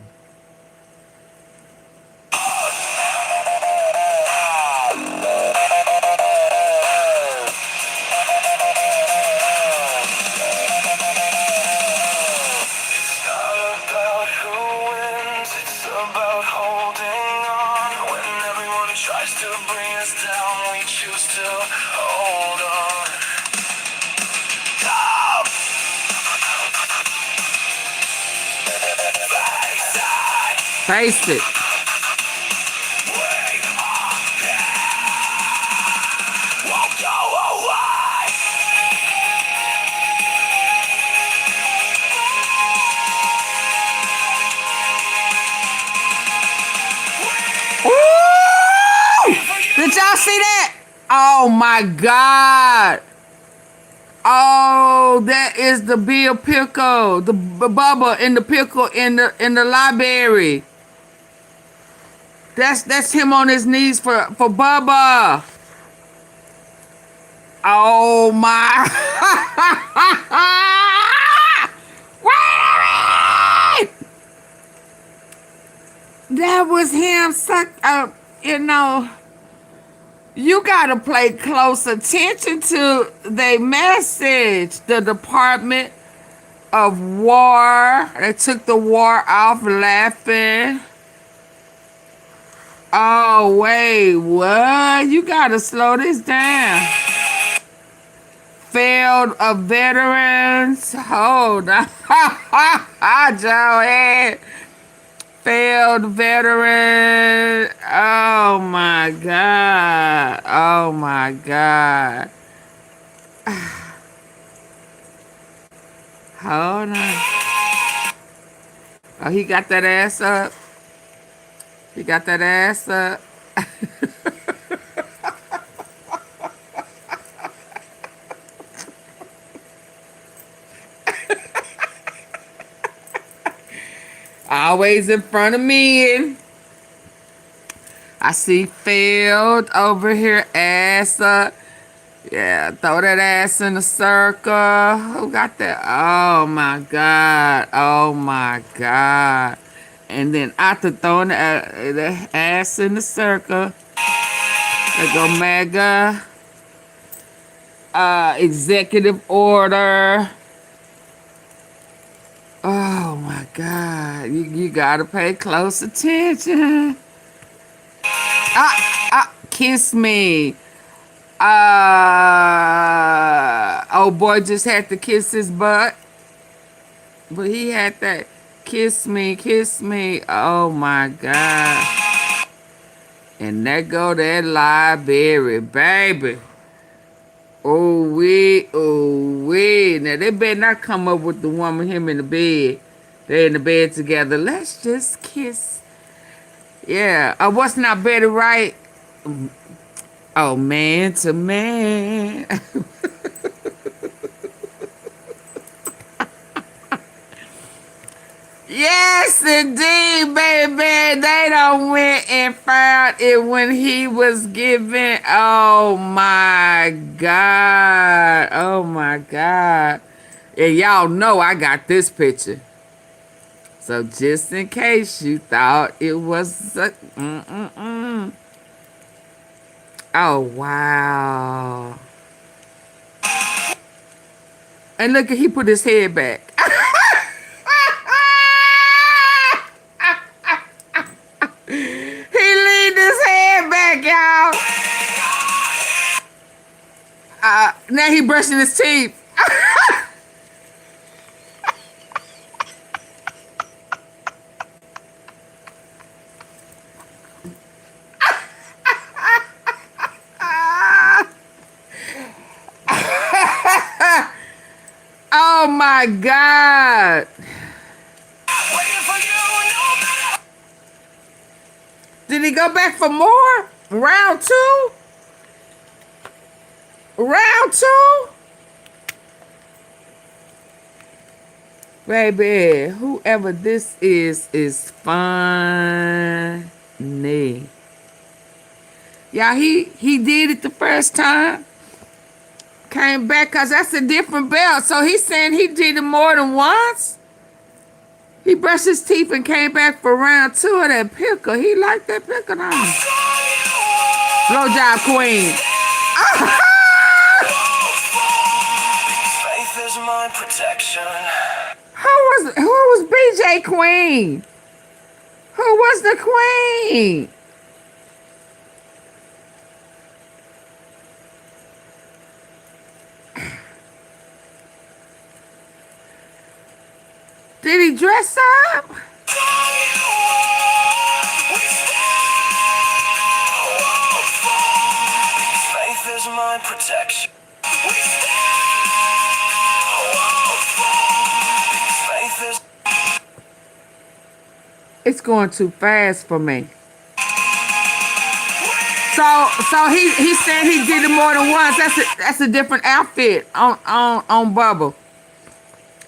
Speaker 9: Tries to bring us down, we choose to hold on.
Speaker 1: Face it.
Speaker 9: Won't go away.
Speaker 1: Ooh! Did y'all see that? Oh my God. Oh, that is the Bill Pickle, the Bubba in the pickle in the library. That's him on his knees for Bubba. Oh my. Wait! That was him. You know, you gotta pay close attention to their message. The Department of War. They took the war off laughing. Oh, wait, what? You gotta slow this down. Failed of veterans. Hold on. Joey. Failed veteran. Oh my God. Oh my God. Hold on. Oh, he got that ass up. He got that ass up. Always in front of me. I see failed over here, ass up. Yeah, throw that ass in the circle. Who got that? Oh my God. Oh my God. And then after throwing the ass in the circle, there go MAGA. Executive order. Oh my God. You gotta pay close attention. Kiss me. Oh boy just had to kiss his butt. But he had that kiss me, kiss me. Oh my God. And there go that library, baby. Oh wee. Now they better not come up with the woman, him in the bed. They're in the bed together. Let's just kiss. Yeah. What's not better, right? Oh, man to man. Yes, indeed, baby. They done went and found it when he was giving. Oh, my God. Oh, my God. And y'all know I got this picture. So just in case you thought it was... Oh, wow. And look, he put his head back. Now he brushing his teeth. Oh my God. Did he go back for more? Round two? Round two? Baby, whoever this is funny. Yeah, he did it the first time. Came back because that's a different belt. So he's saying he did it more than once. He brushed his teeth and came back for round two of that pickle. He liked that pickle, don't he? Blowjob queen.
Speaker 9: Faith is my protection.
Speaker 1: Who was BJ Queen? Who was the queen? Did he dress up?
Speaker 9: Faith is my protection. Faith is.
Speaker 1: It's going too fast for me. So he said he did it more than once. That's a different outfit on Bubba.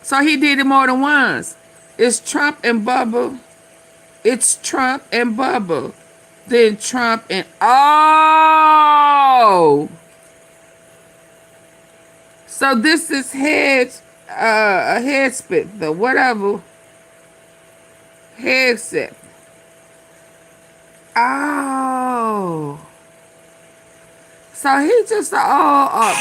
Speaker 1: So he did it more than once. It's Trump and Bubba. It's Trump and Bubba. Then Trump and So this is a head spit, the whatever. Headset. So he just a hoe.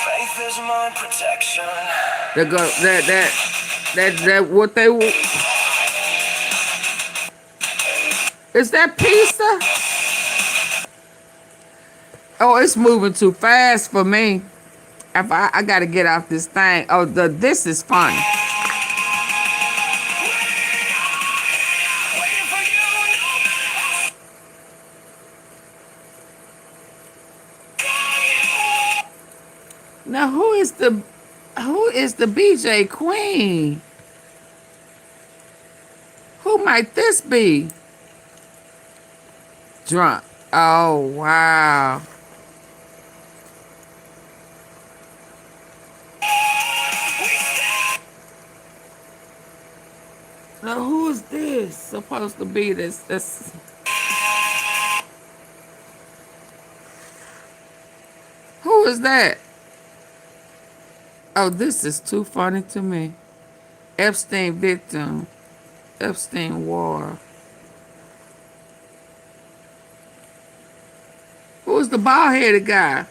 Speaker 9: Faith is my protection.
Speaker 1: That what they is that pizza? Oh, it's moving too fast for me. If I gotta get off this thing. Oh, this is fun. Now who is the BJ Queen? Who might this be? Drunk. Oh wow. Now who is this supposed to be? This who is that? Oh, this is too funny to me. Epstein victim. Epstein war. Who's the bald-headed guy?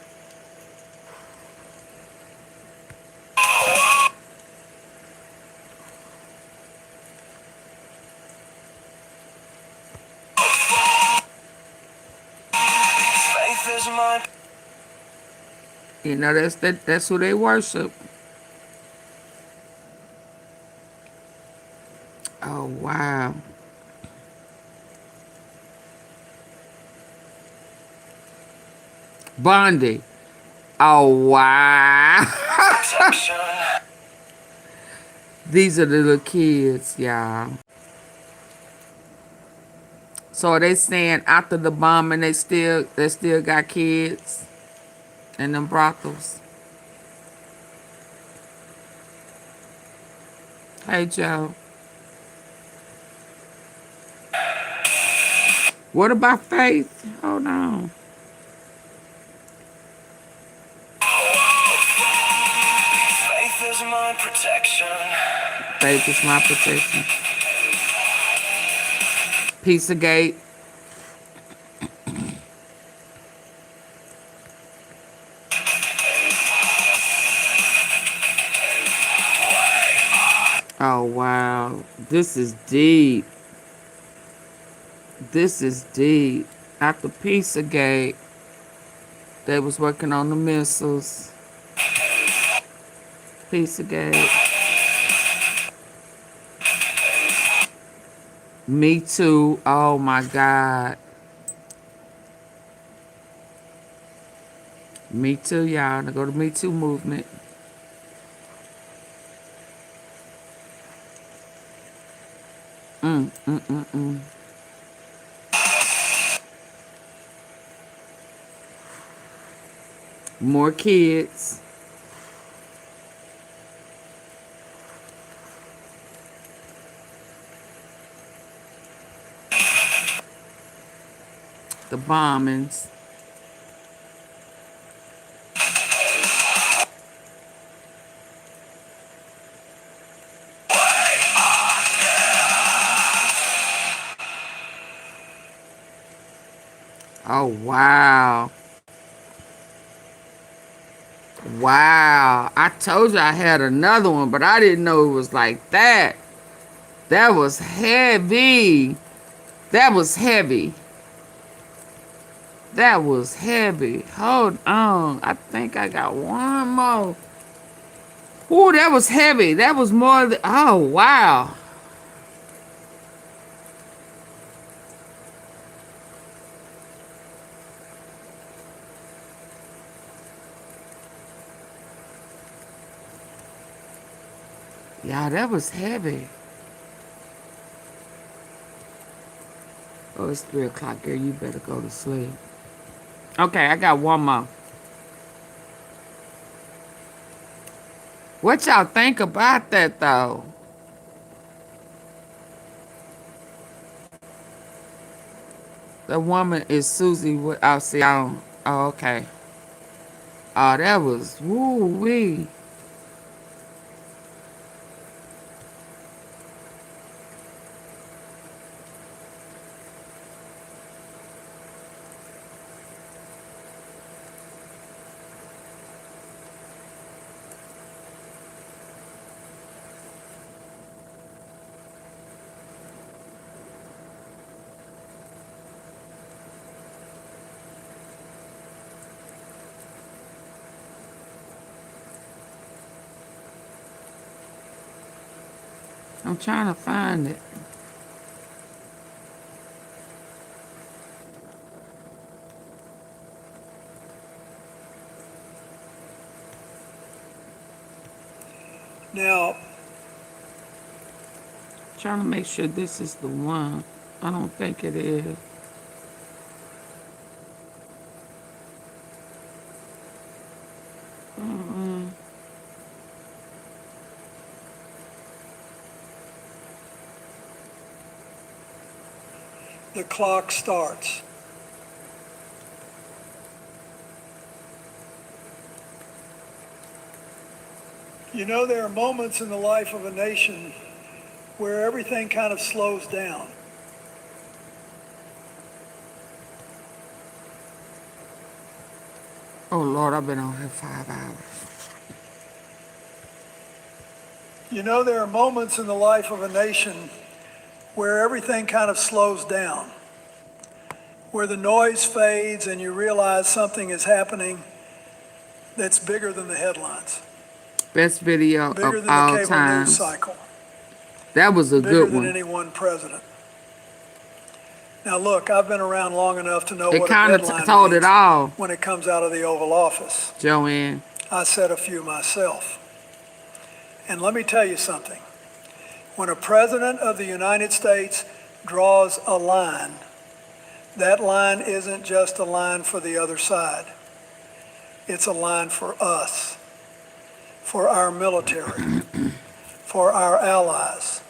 Speaker 9: Faith is my.
Speaker 1: You know, that's who they worship. Oh, wow. Bondi. Oh, wow. These are the little kids, y'all. So are they saying after the bombing they still got kids in them brothels? Hey, Joe. What about Faith? Hold on.
Speaker 9: Faith is my protection.
Speaker 1: Faith is my protection. Pizzagate. Oh, wow. This is deep. This is deep. After Pizzagate, they was working on the missiles. Pizzagate. Me Too. Oh, my God. Me Too, y'all. Now go to Me Too movement. Mm, mm, mm, mm. More kids. The bombings. Oh, wow. Wow. I told you I had another one, but I didn't know it was like that. That was heavy. That was heavy. That was heavy. Hold on. I think I got one more. Ooh, that was heavy. That was more than, oh, wow. Yeah, that was heavy. Oh, it's 3 o'clock, girl. You better go to sleep. Okay, I got one more. What y'all think about that, though? The woman is Susie. I'll see. Oh, okay. Oh, that was woo-wee. I'm trying to find it.
Speaker 20: Now,
Speaker 1: Trying to make sure this is the one. I don't think it is. Mm-mm.
Speaker 20: the clock starts. You know, there are moments in the life of a nation where everything kind of slows down.
Speaker 1: Oh, Lord, I've been on here 5 hours.
Speaker 20: You know, there are moments in the life of a nation where everything kind of slows down, where the noise fades and you realize something is happening that's bigger than the headlines,
Speaker 1: Best video
Speaker 20: bigger
Speaker 1: of
Speaker 20: than the
Speaker 1: all
Speaker 20: cable news
Speaker 1: times.
Speaker 20: cycle,
Speaker 1: That was a
Speaker 20: bigger
Speaker 1: good
Speaker 20: than
Speaker 1: one.
Speaker 20: any one president. Now, look, I've been around long enough to know
Speaker 1: It
Speaker 20: what a
Speaker 1: kind of
Speaker 20: deadline
Speaker 1: told it
Speaker 20: means
Speaker 1: all,
Speaker 20: when it comes out of the Oval Office.
Speaker 1: Joanne.
Speaker 20: I set a few myself. And let me tell you something. When a president of the United States draws a line, that line isn't just a line for the other side. It's a line for us, for our military, for our allies,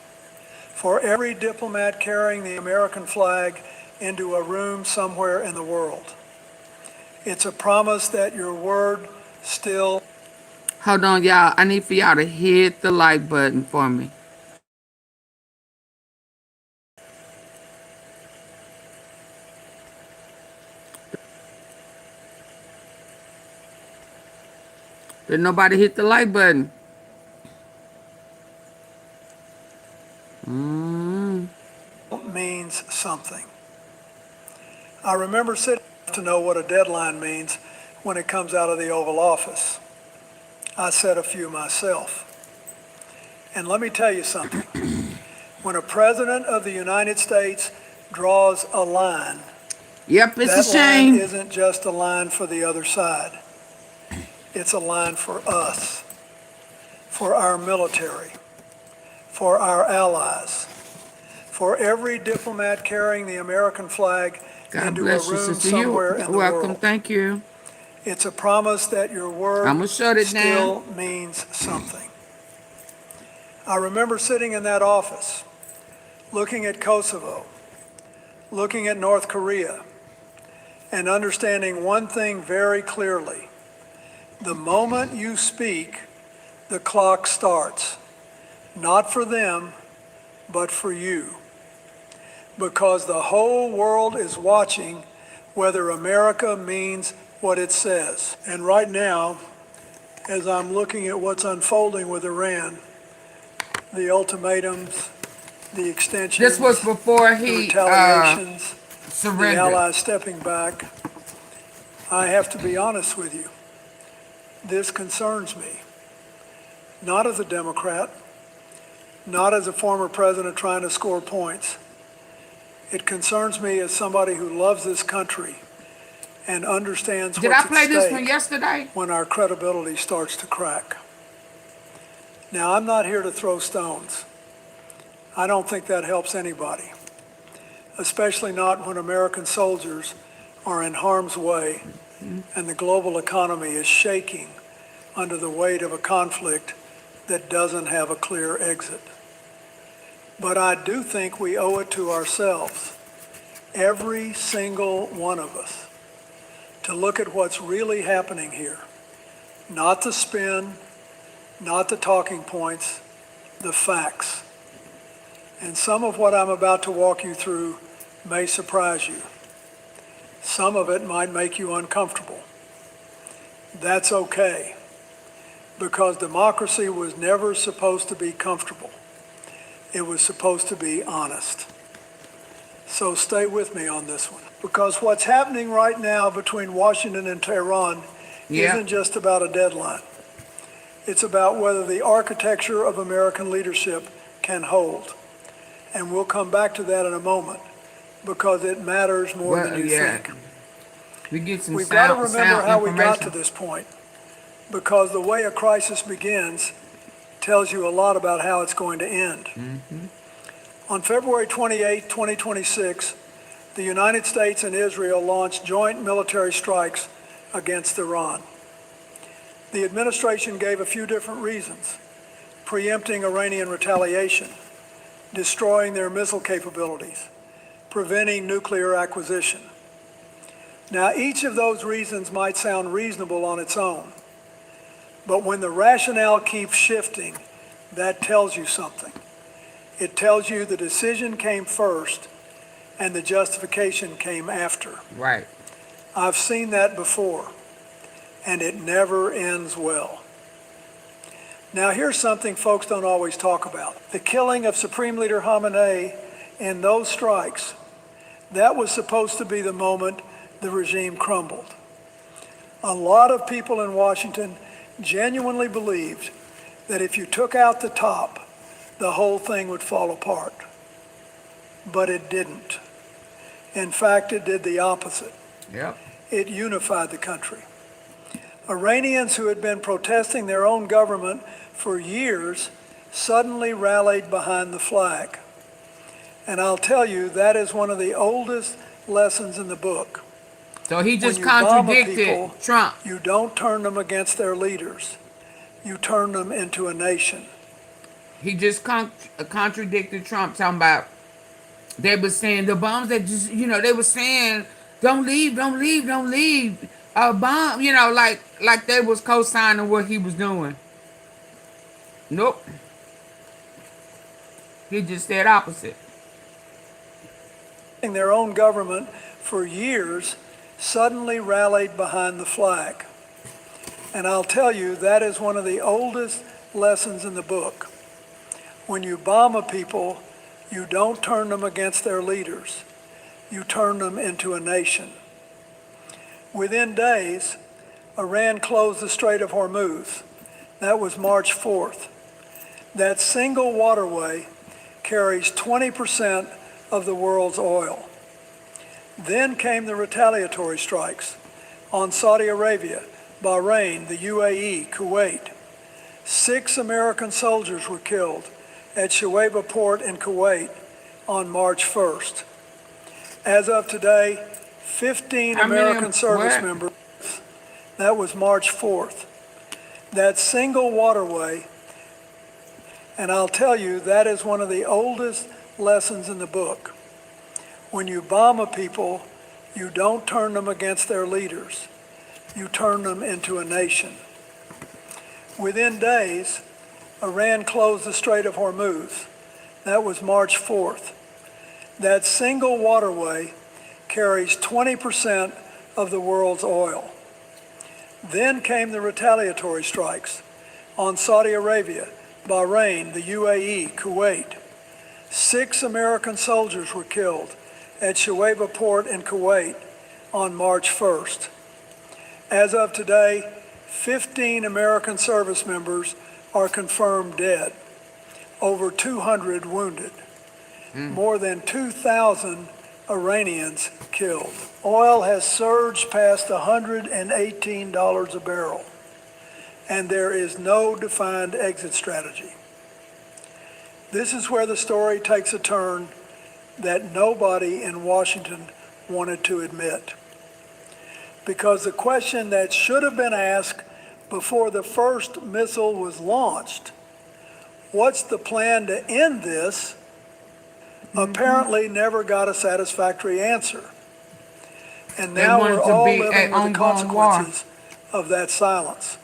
Speaker 20: for every diplomat carrying the American flag into a room somewhere in the world. It's a promise that your word still.
Speaker 1: Hold on, y'all. I need for y'all to hit the like button for me. Did nobody hit the like button?
Speaker 2: means something. I remember sitting to know what a deadline means when it comes out of the Oval Office. I set a few myself. And let me tell you something. When a president of the United States draws a line,
Speaker 1: Yep, it's a
Speaker 2: that line
Speaker 1: shame.
Speaker 2: isn't just a line for the other side. It's a line for us, for our military, for our allies, for every diplomat carrying the American flag
Speaker 1: God
Speaker 2: into
Speaker 1: bless
Speaker 2: a
Speaker 1: you,
Speaker 2: room
Speaker 1: sister.
Speaker 2: somewhere
Speaker 1: You're
Speaker 2: in the
Speaker 1: welcome.
Speaker 2: world.
Speaker 1: Thank you.
Speaker 2: It's a promise that your word
Speaker 1: I'm gonna shut it
Speaker 2: still
Speaker 1: down.
Speaker 2: means something. I remember sitting in that office, looking at Kosovo, looking at North Korea, and understanding one thing very clearly. The moment you speak, the clock starts, not for them, but for you. Because the whole world is watching whether America means what it says. And right now, as I'm looking at what's unfolding with Iran, the ultimatums, the extensions,
Speaker 1: This was before
Speaker 2: the
Speaker 1: he
Speaker 2: retaliations, the
Speaker 1: surrendered.
Speaker 2: Allies stepping back, I have to be honest with you. This concerns me. Not as a Democrat, not as a former president trying to score points. It concerns me as somebody who loves this country and understands
Speaker 1: Did
Speaker 2: what's
Speaker 1: I play
Speaker 2: at
Speaker 1: this
Speaker 2: stake
Speaker 1: one yesterday?
Speaker 2: when our credibility starts to crack. Now, I'm not here to throw stones. I don't think that helps anybody, especially not when American soldiers are in harm's way and the global economy is shaking under the weight of a conflict that doesn't have a clear exit. But I do think we owe it to ourselves, every single one of us, to look at what's really happening here. Not the spin, not the talking points, the facts. And some of what I'm about to walk you through may surprise you. Some of it might make you uncomfortable. That's okay, because democracy was never supposed to be comfortable. It was supposed to be honest. So stay with me on this one, because what's happening right now between Washington and Tehran isn't just about a deadline. It's about whether the architecture of American leadership can hold. And we'll come back to that in a moment, because it matters more than you think.
Speaker 1: We get some
Speaker 2: We've got to
Speaker 1: sound
Speaker 2: remember how we got to
Speaker 1: information.
Speaker 2: this point, because the way a crisis begins tells you a lot about how it's going to end. On February 28, 2026, the United States and Israel launched joint military strikes against Iran. The administration gave a few different reasons: preempting Iranian retaliation, destroying their missile capabilities, preventing nuclear acquisition. Now, each of those reasons might sound reasonable on its own, but when the rationale keeps shifting, that tells you something. It tells you the decision came first and the justification came after.
Speaker 1: Right.
Speaker 2: I've seen that before, and it never ends well. Now, here's something folks don't always talk about. The killing of Supreme Leader Khamenei in those strikes, that was supposed to be the moment the regime crumbled. A lot of people in Washington genuinely believed that if you took out the top, the whole thing would fall apart. But it didn't. In fact, it did the opposite.
Speaker 1: Yep.
Speaker 2: It unified the country. Iranians who had been protesting their own government for years suddenly rallied behind the flag. And I'll tell you, that is one of the oldest lessons in the book.
Speaker 1: So he just
Speaker 2: When you bomb a
Speaker 1: contradicted
Speaker 2: people,
Speaker 1: Trump.
Speaker 2: You don't turn them against their leaders. You turn them into a nation.
Speaker 1: He just contradicted Trump, talking about they were saying the bombs that just, they were saying, don't leave, don't leave, don't leave. A bomb, like they was co-signing what he was doing. Nope. He just said opposite.
Speaker 2: Their own government for years suddenly rallied behind the flag. And I'll tell you, that is one of the oldest lessons in the book. When you bomb a people, You don't turn them against their leaders. You turn them into a nation. Within days, Iran closed the Strait of Hormuz. That was March 4th. That single waterway carries 20% of the world's oil. Then came the retaliatory strikes on Saudi Arabia, Bahrain, the UAE, Kuwait. 6 American soldiers were killed at Shuaibah port in Kuwait on March 1st. As of today, 15 American service members, that was March 4th. That single waterway, and I'll tell you, that is one of the oldest lessons in the book. When you bomb a people, you don't turn them against their leaders. You turn them into a nation. Within days, Iran closed the Strait of Hormuz. That was March 4th. That single waterway carries 20% of the world's oil. Then came the retaliatory strikes on Saudi Arabia, Bahrain, the UAE, Kuwait. 6 American soldiers were killed at Shuaibah port in Kuwait on March 1st. As of today, 15 American service members are confirmed dead, over 200 wounded, more than 2,000 Iranians killed. Oil has surged past $118 a barrel, and there is no defined exit strategy. This is where the story takes a turn that nobody in Washington wanted to admit. Because the question that should have been asked before the first missile was launched, what's the plan to end this, apparently never got a satisfactory answer. And now we're all living with the consequences of that silence.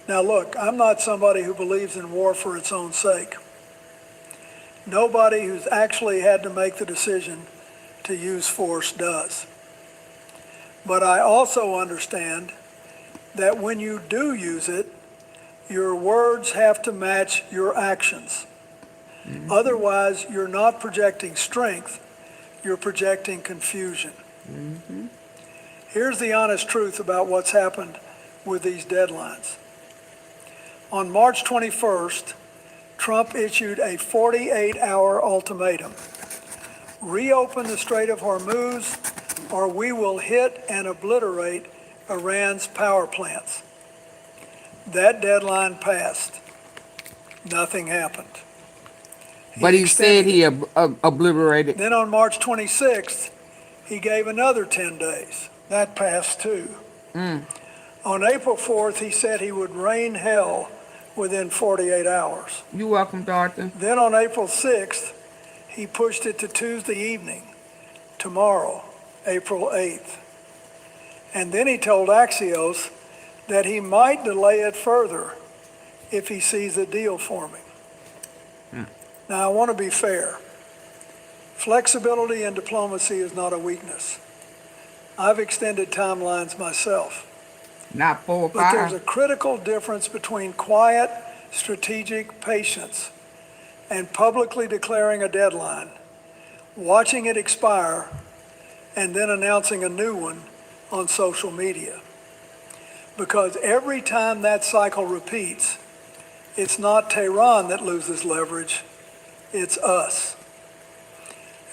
Speaker 2: Now look, I'm not somebody who believes in war for its own sake. Nobody who's actually had to make the decision to use force does. But I also understand that when you do use it, your words have to match your actions. Otherwise, you're not projecting strength, you're projecting confusion. Here's the honest truth about what's happened with these deadlines. On March 21st, Trump issued a 48-hour ultimatum. Reopen the Strait of Hormuz, or we will hit and obliterate Iran's power plants. That deadline passed. Nothing happened.
Speaker 1: But he said he obliterated.
Speaker 2: Then on March 26th, he gave another 10 days. That passed too. On April 4th, he said he would rain hell within 48 hours.
Speaker 1: You're welcome, Dorothy.
Speaker 2: Then on April 6th, he pushed it to Tuesday evening, tomorrow, April 8th. And then he told Axios that he might delay it further if he sees a deal forming. Now, I want to be fair. Flexibility in diplomacy is not a weakness. I've extended timelines myself.
Speaker 1: Not 4 or 5.
Speaker 2: But there's a critical difference between quiet, strategic patience and publicly declaring a deadline, watching it expire, and then announcing a new one on social media. Because every time that cycle repeats, it's not Tehran that loses leverage, it's us.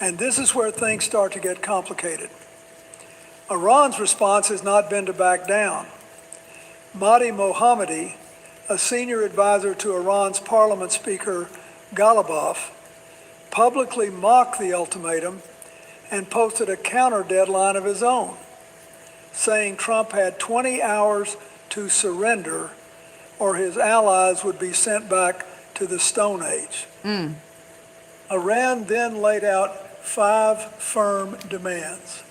Speaker 2: And this is where things start to get complicated. Iran's response has not been to back down. Mahdi Mohammadi, a senior advisor to Iran's parliament speaker Ghalibaf, publicly mocked the ultimatum and posted a counter deadline of his own, saying Trump had 20 hours to surrender or his allies would be sent back to the Stone Age. Iran then laid out 5 firm demands: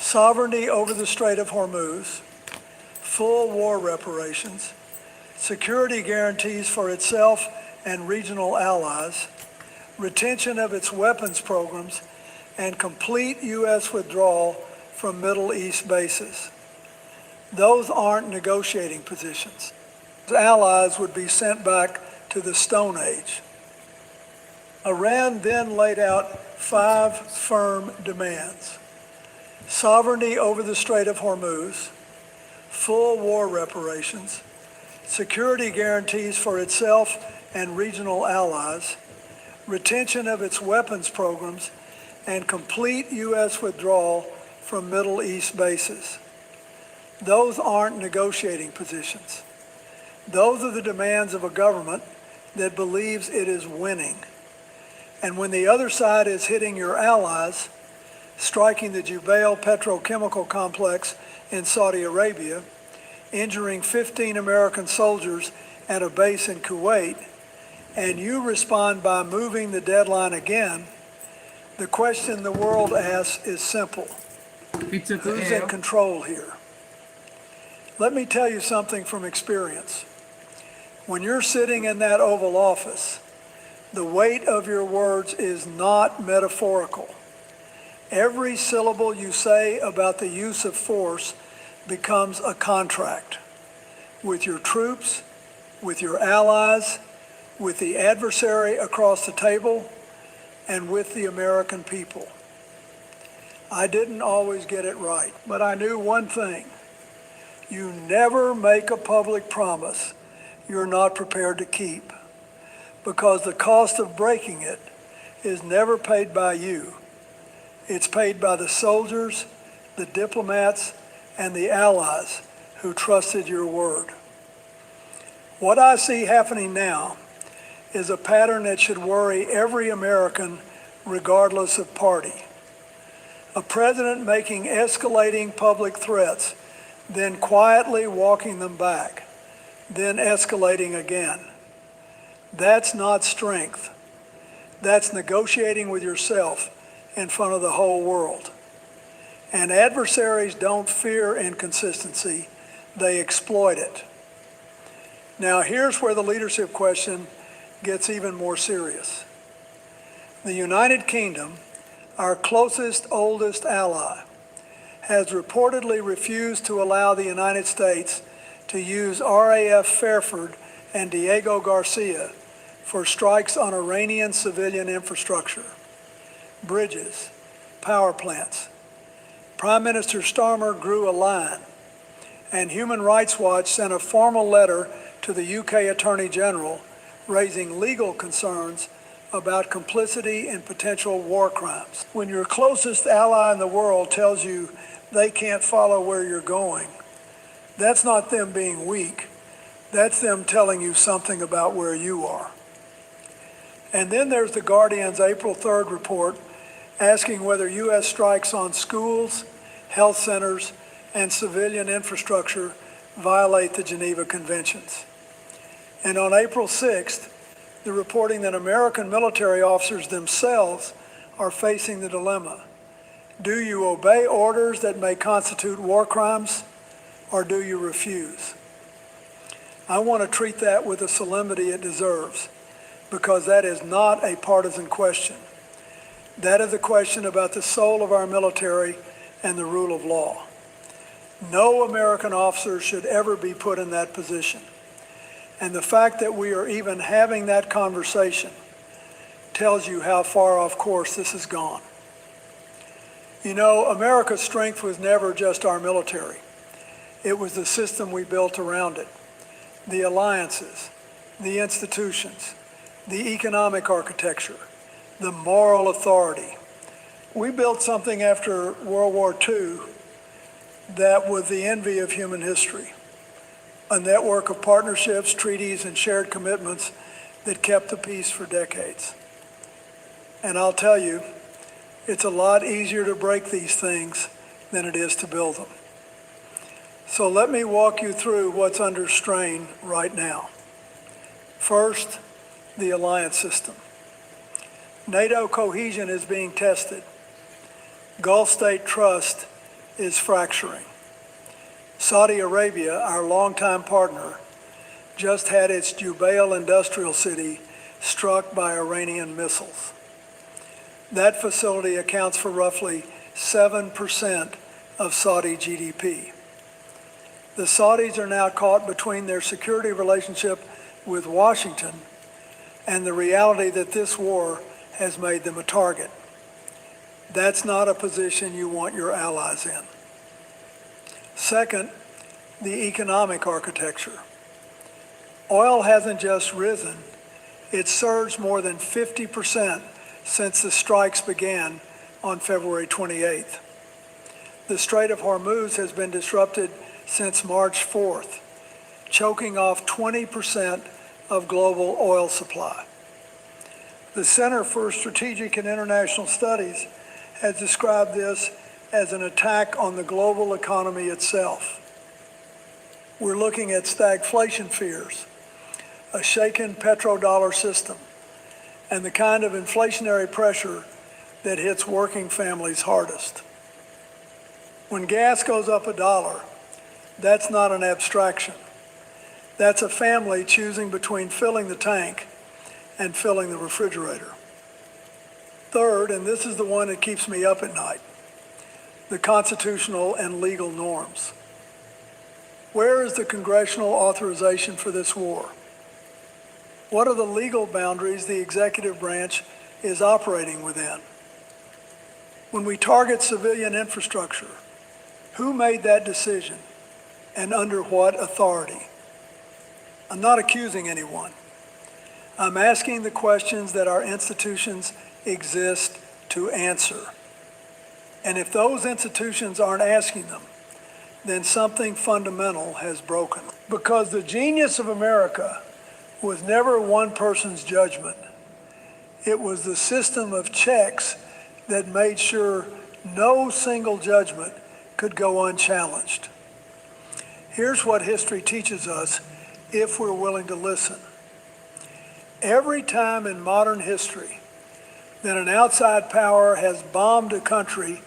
Speaker 2: sovereignty over the Strait of Hormuz, full war reparations, security guarantees for itself and regional allies, retention of its weapons programs, and complete U.S. withdrawal from Middle East bases. Those aren't negotiating positions. Allies would be sent back to the Stone Age. Iran then laid out 5 firm demands: sovereignty over the Strait of Hormuz, full war reparations, security guarantees for itself and regional allies, retention of its weapons programs, and complete U.S. withdrawal from Middle East bases. Those aren't negotiating positions. Those are the demands of a government that believes it is winning. And when the other side is hitting your allies, striking the Jubail petrochemical complex in Saudi Arabia, injuring 15 American soldiers at a base in Kuwait, and you respond by moving the deadline again, the question the world asks is simple. Who's in control here? Let me tell you something from experience. When you're sitting in that Oval Office, the weight of your words is not metaphorical. Every syllable you say about the use of force becomes a contract with your troops, with your allies, with the adversary across the table, and with the American people. I didn't always get it right, but I knew one thing. You never make a public promise you're not prepared to keep, because the cost of breaking it is never paid by you. It's paid by the soldiers, the diplomats, and the allies who trusted your word. What I see happening now is a pattern that should worry every American, regardless of party. A president making escalating public threats, then quietly walking them back, then escalating again. That's not strength. That's negotiating with yourself in front of the whole world. And adversaries don't fear inconsistency, they exploit it. Now here's where the leadership question gets even more serious. The United Kingdom, our closest, oldest ally, has reportedly refused to allow the United States to use RAF Fairford and Diego Garcia for strikes on Iranian civilian infrastructure, bridges, power plants. Prime Minister Starmer drew a line, and Human Rights Watch sent a formal letter to the UK Attorney General raising legal concerns about complicity in potential war crimes. When your closest ally in the world tells you they can't follow where you're going, that's not them being weak. That's them telling you something about where you are. And then there's the Guardian's April 3rd report asking whether U.S. strikes on schools, health centers, and civilian infrastructure violate the Geneva Conventions. And on April 6th, the reporting that American military officers themselves are facing the dilemma. Do you obey orders that may constitute war crimes, or do you refuse? I want to treat that with the solemnity it deserves, because that is not a partisan question. That is a question about the soul of our military and the rule of law. No American officer should ever be put in that position. And the fact that we are even having that conversation tells you how far off course this has gone. You know, America's strength was never just our military. It was the system we built around it, the alliances, the institutions, the economic architecture, the moral authority. We built something after World War II that was the envy of human history, a network of partnerships, treaties, and shared commitments that kept the peace for decades. And I'll tell you, it's a lot easier to break these things than it is to build them. So let me walk you through what's under strain right now. First, the alliance system. NATO cohesion is being tested. Gulf state trust is fracturing. Saudi Arabia, our longtime partner, just had its Jubail industrial city struck by Iranian missiles. That facility accounts for roughly 7% of Saudi GDP. The Saudis are now caught between their security relationship with Washington and the reality that this war has made them a target. That's not a position you want your allies in. Second, the economic architecture. Oil hasn't just risen, it's surged more than 50% since the strikes began on February 28th. The Strait of Hormuz has been disrupted since March 4th, choking off 20% of global oil supply. The Center for Strategic and International Studies has described this as an attack on the global economy itself. We're looking at stagflation fears, a shaken petrodollar system, and the kind of inflationary pressure that hits working families hardest. When gas goes up $1, that's not an abstraction. That's a family choosing between filling the tank and filling the refrigerator. Third, and this is the one that keeps me up at night, the constitutional and legal norms. Where is the congressional authorization for this war? What are the legal boundaries the executive branch is operating within? When we target civilian infrastructure, who made that decision and under what authority? I'm not accusing anyone. I'm asking the questions that our institutions exist to answer. And if those institutions aren't asking them, then something fundamental has broken. Because the genius of America was never one person's judgment. It was the system of checks that made sure no single judgment could go unchallenged. Here's what history teaches us if we're willing to listen. Every time in modern history that an outside power has bombed a country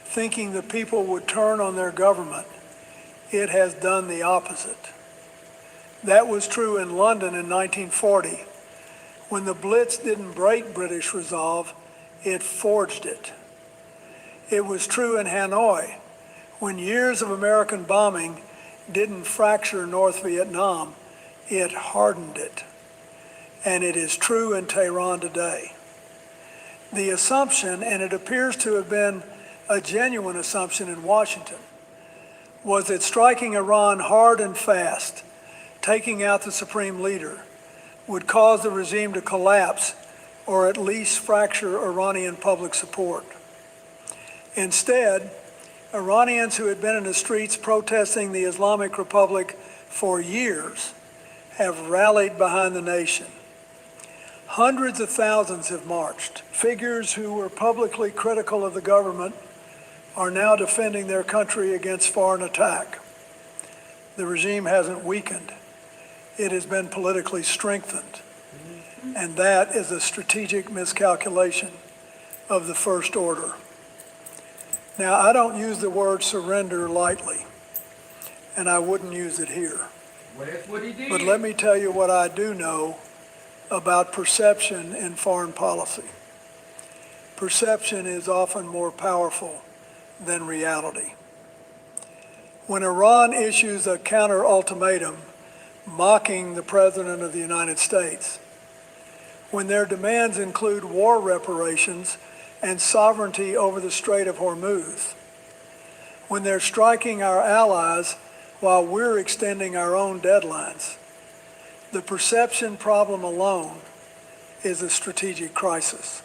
Speaker 2: thinking the people would turn on their government, it has done the opposite. That was true in London in 1940. When the Blitz didn't break British resolve, it forged it. It was true in Hanoi, when years of American bombing didn't fracture North Vietnam, it hardened it. And it is true in Tehran today. The assumption, and it appears to have been a genuine assumption in Washington, was that striking Iran hard and fast, taking out the supreme leader, would cause the regime to collapse or at least fracture Iranian public support. Instead, Iranians who had been in the streets protesting the Islamic Republic for years have rallied behind the nation. Hundreds of thousands have marched. Figures who were publicly critical of the government are now defending their country against foreign attack. The regime hasn't weakened. It has been politically strengthened. And that is a strategic miscalculation of the first order. Now, I don't use the word surrender lightly, and I wouldn't use it here.
Speaker 1: Well, that's what he did.
Speaker 2: But let me tell you what I do know about perception in foreign policy. Perception is often more powerful than reality. When Iran issues a counter-ultimatum mocking the President of the United States, when their demands include war reparations and sovereignty over the Strait of Hormuz, when they're striking our allies while we're extending our own deadlines, the perception problem alone is a strategic crisis.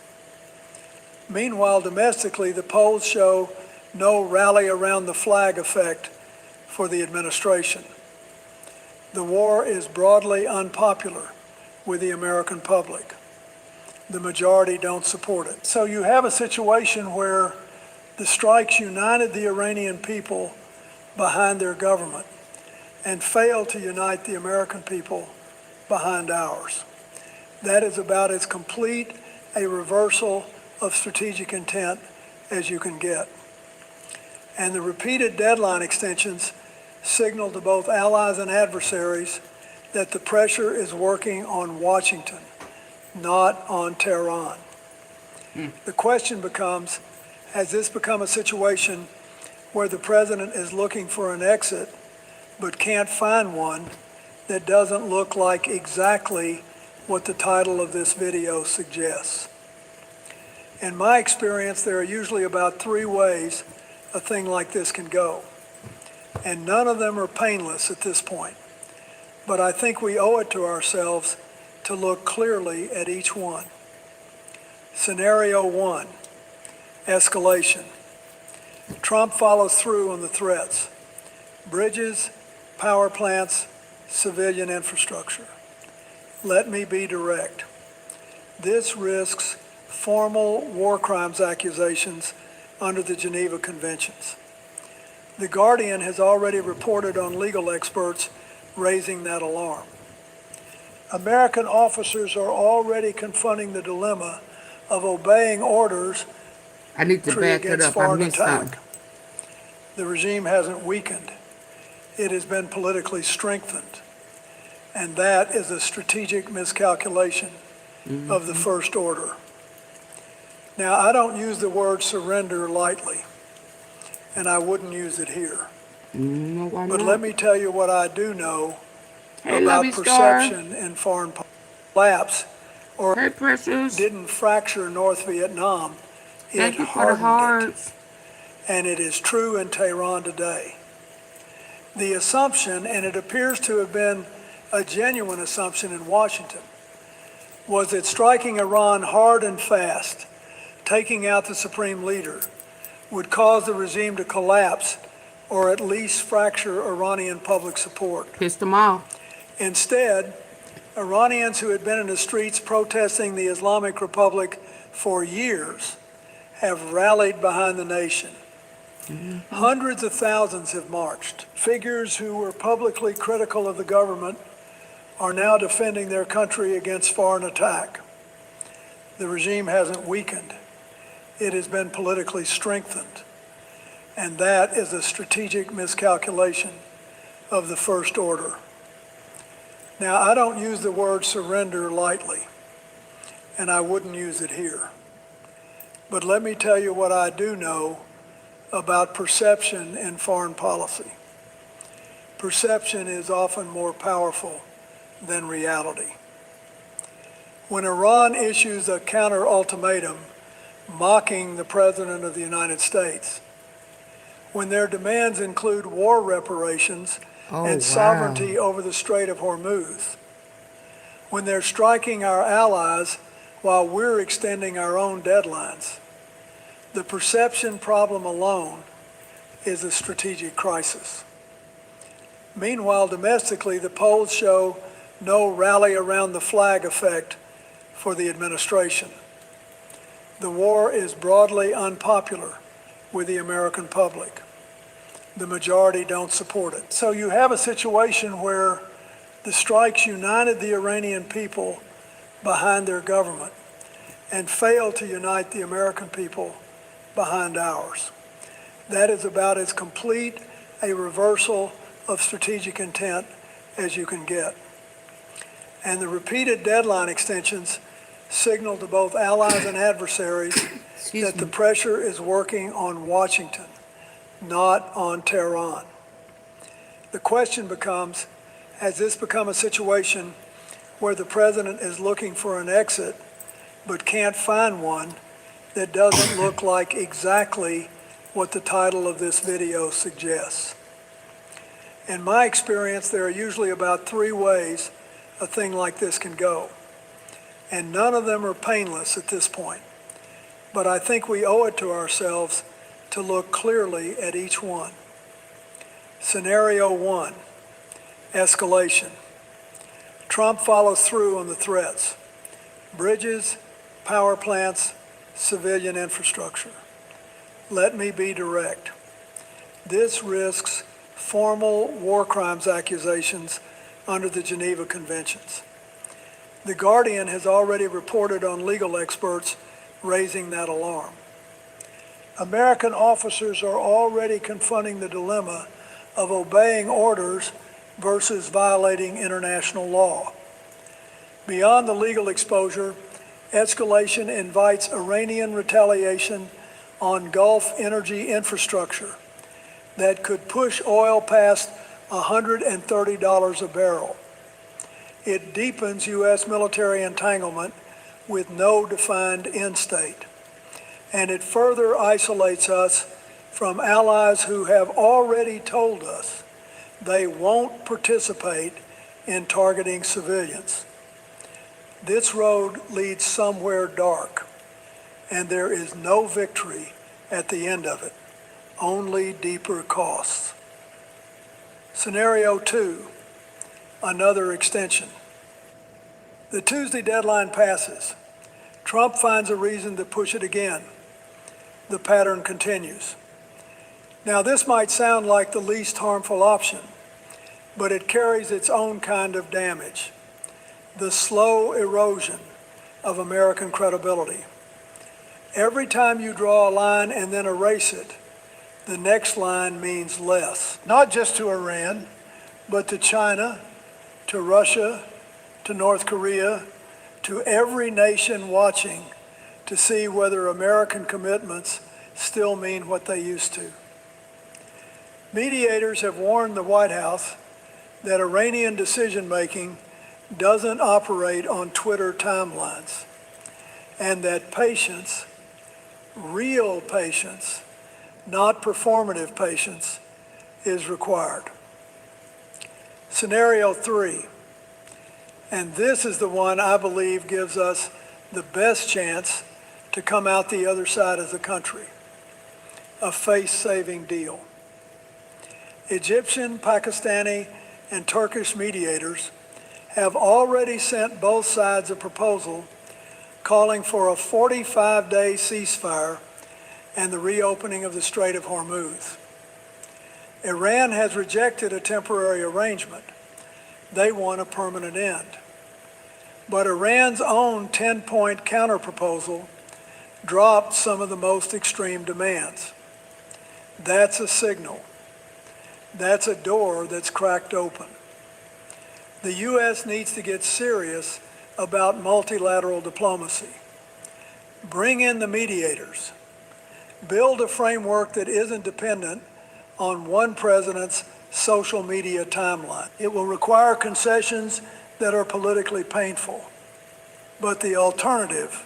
Speaker 2: Meanwhile, domestically, the polls show no rally around the flag effect for the administration. The war is broadly unpopular with the American public. The majority don't support it. So you have a situation where the strikes united the Iranian people behind their government and failed to unite the American people behind ours. That is about as complete a reversal of strategic intent as you can get. And the repeated deadline extensions signal to both allies and adversaries that the pressure is working on Washington, not on Tehran. The question becomes, has this become a situation where the president is looking for an exit but can't find one that doesn't look like exactly what the title of this video suggests. In my experience, there are usually about 3 ways a thing like this can go, and none of them are painless at this point. But I think we owe it to ourselves to look clearly at each one. Scenario 1, escalation. Trump follows through on the threats. Bridges, power plants, civilian infrastructure. Let me be direct. This risks formal war crimes accusations under the Geneva Conventions. The Guardian has already reported on legal experts raising that alarm. American officers are already confronting the dilemma of obeying orders
Speaker 1: I need to back it
Speaker 2: against
Speaker 1: up. I
Speaker 2: foreign
Speaker 1: missed
Speaker 2: attack.
Speaker 1: something.
Speaker 2: The regime hasn't weakened. It has been politically strengthened. And that is a strategic miscalculation of the first order. Now, I don't use the word surrender lightly, and I wouldn't use it here.
Speaker 1: No, why
Speaker 2: But
Speaker 1: not?
Speaker 2: let me tell you what I do know
Speaker 1: Hey,
Speaker 2: about
Speaker 1: Lovey Star.
Speaker 2: perception in foreign collapse or
Speaker 1: Hey, Precious.
Speaker 2: didn't fracture North Vietnam.
Speaker 1: Thank
Speaker 2: It
Speaker 1: you for the
Speaker 2: hardened it.
Speaker 1: hearts.
Speaker 2: And it is true in Tehran today. The assumption, and it appears to have been a genuine assumption in Washington, was that striking Iran hard and fast, taking out the supreme leader, would cause the regime to collapse or at least fracture Iranian public support.
Speaker 1: Pissed them off.
Speaker 2: Instead, Iranians who had been in the streets protesting the Islamic Republic for years have rallied behind the nation. Hundreds of thousands have marched. Figures who were publicly critical of the government are now defending their country against foreign attack. The regime hasn't weakened. It has been politically strengthened. And that is a strategic miscalculation of the first order. Now, I don't use the word surrender lightly, and I wouldn't use it here. But let me tell you what I do know about perception in foreign policy. Perception is often more powerful than reality. When Iran issues a counter-ultimatum mocking the President of the United States, when their demands include war reparations and sovereignty over the Strait of Hormuz, when they're striking our allies while we're extending our own deadlines, the perception problem alone is a strategic crisis. Meanwhile, domestically, the polls show no rally around the flag effect for the administration. The war is broadly unpopular with the American public. The majority don't support it. So you have a situation where the strikes united the Iranian people behind their government and failed to unite the American people behind ours. That is about as complete a reversal of strategic intent as you can get. And the repeated deadline extensions signal to both allies and adversaries that the pressure is working on Washington, not on Tehran. The question becomes, has this become a situation where the president is looking for an exit but can't find one that doesn't look like exactly what the title of this video suggests? In my experience, there are usually about 3 ways a thing like this can go, and none of them are painless at this point. But I think we owe it to ourselves to look clearly at each one. Scenario 1, escalation. Trump follows through on the threats. Bridges, power plants, civilian infrastructure. Let me be direct. This risks formal war crimes accusations under the Geneva Conventions. The Guardian has already reported on legal experts raising that alarm. American officers are already confronting the dilemma of obeying orders versus violating international law. Beyond the legal exposure, escalation invites Iranian retaliation on Gulf energy infrastructure that could push oil past $130 a barrel. It deepens U.S. military entanglement with no defined end state. And it further isolates us from allies who have already told us they won't participate in targeting civilians. This road leads somewhere dark, and there is no victory at the end of it, only deeper costs. Scenario 2, another extension. The Tuesday deadline passes. Trump finds a reason to push it again. The pattern continues. Now, this might sound like the least harmful option, but it carries its own kind of damage. The slow erosion of American credibility. Every time you draw a line and then erase it, the next line means less. Not just to Iran, but to China, to Russia, to North Korea, to every nation watching to see whether American commitments still mean what they used to. Mediators have warned the White House that Iranian decision-making doesn't operate on Twitter timelines, and that patience, real patience, not performative patience, is required. Scenario 3, and this is the one I believe gives us the best chance to come out the other side as a country, a face-saving deal. Egyptian, Pakistani, and Turkish mediators have already sent both sides a proposal calling for a 45-day ceasefire and the reopening of the Strait of Hormuz. Iran has rejected a temporary arrangement. They want a permanent end. But Iran's own 10-point counterproposal dropped some of the most extreme demands. That's a signal. That's a door that's cracked open. The U.S. needs to get serious about multilateral diplomacy. Bring in the mediators. Build a framework that isn't dependent on one president's social media timeline. It will require concessions that are politically painful. But the alternative,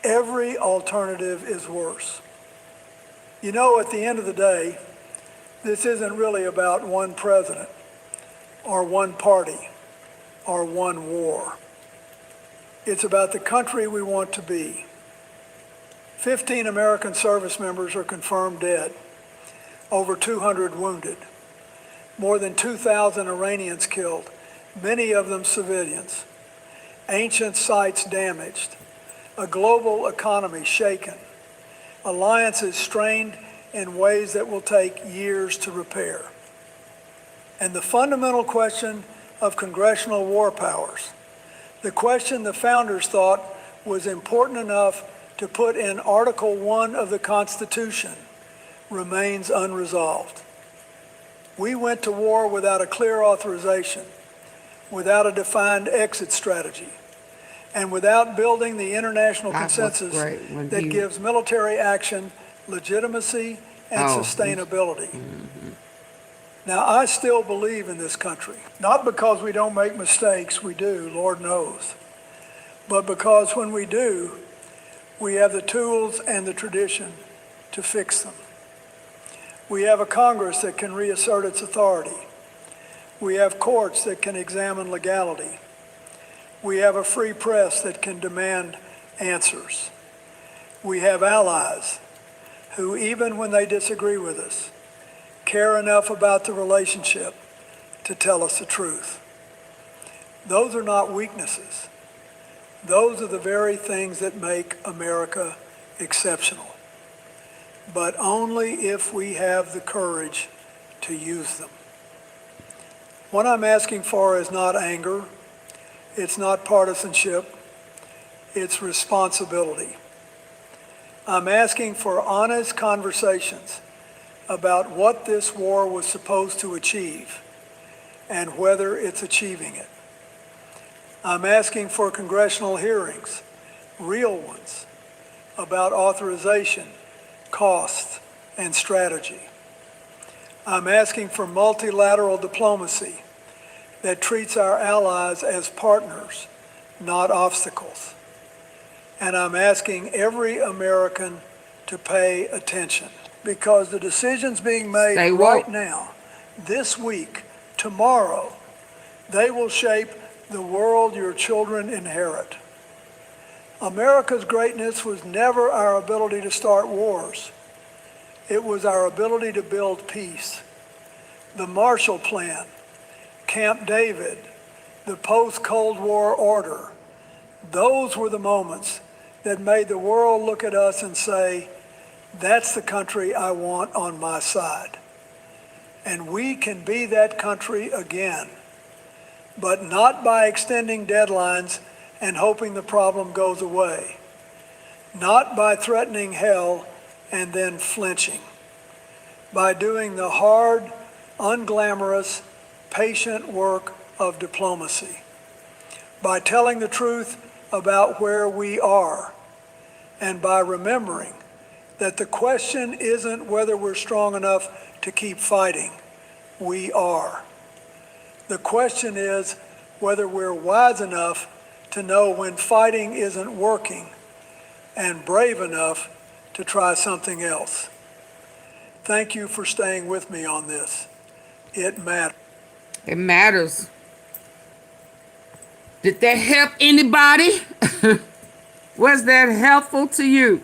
Speaker 2: every alternative is worse. You know, at the end of the day, this isn't really about one president or one party or one war. It's about the country we want to be. 15 American service members are confirmed dead, over 200 wounded, more than 2,000 Iranians killed, many of them civilians, ancient sites damaged, a global economy shaken, alliances strained in ways that will take years to repair. And the fundamental question of congressional war powers, the question the founders thought was important enough to put in Article 1 of the Constitution, remains unresolved. We went to war without a clear authorization, without a defined exit strategy, and without building the international consensus that gives military action legitimacy and sustainability. Now, I still believe in this country, not because we don't make mistakes, we do, Lord knows, but because when we do, we have the tools and the tradition to fix them. We have a Congress that can reassert its authority. We have courts that can examine legality. We have a free press that can demand answers. We have allies who, even when they disagree with us, care enough about the relationship to tell us the truth. Those are not weaknesses. Those are the very things that make America exceptional. But only if we have the courage to use them. What I'm asking for is not anger. It's not partisanship. It's responsibility. I'm asking for honest conversations about what this war was supposed to achieve and whether it's achieving it. I'm asking for congressional hearings, real ones, about authorization, cost, and strategy. I'm asking for multilateral diplomacy, that treats our allies as partners, not obstacles. And I'm asking every American to pay attention because the decisions being made right now, this week, tomorrow, they will shape the world your children inherit. America's greatness was never our ability to start wars. It was our ability to build peace. The Marshall Plan, Camp David, the post-Cold War order, those were the moments that made the world look at us and say, that's the country I want on my side. And we can be that country again, but not by extending deadlines and hoping the problem goes away, not by threatening hell and then flinching, by doing the hard, unglamorous, patient work of diplomacy, by telling the truth about where we are, and by remembering that the question isn't whether we're strong enough to keep fighting. We are. The question is whether we're wise enough to know when fighting isn't working and brave enough to try something else. Thank you for staying with me on this. It matters.
Speaker 1: It matters. Did that help anybody? Was that helpful to you?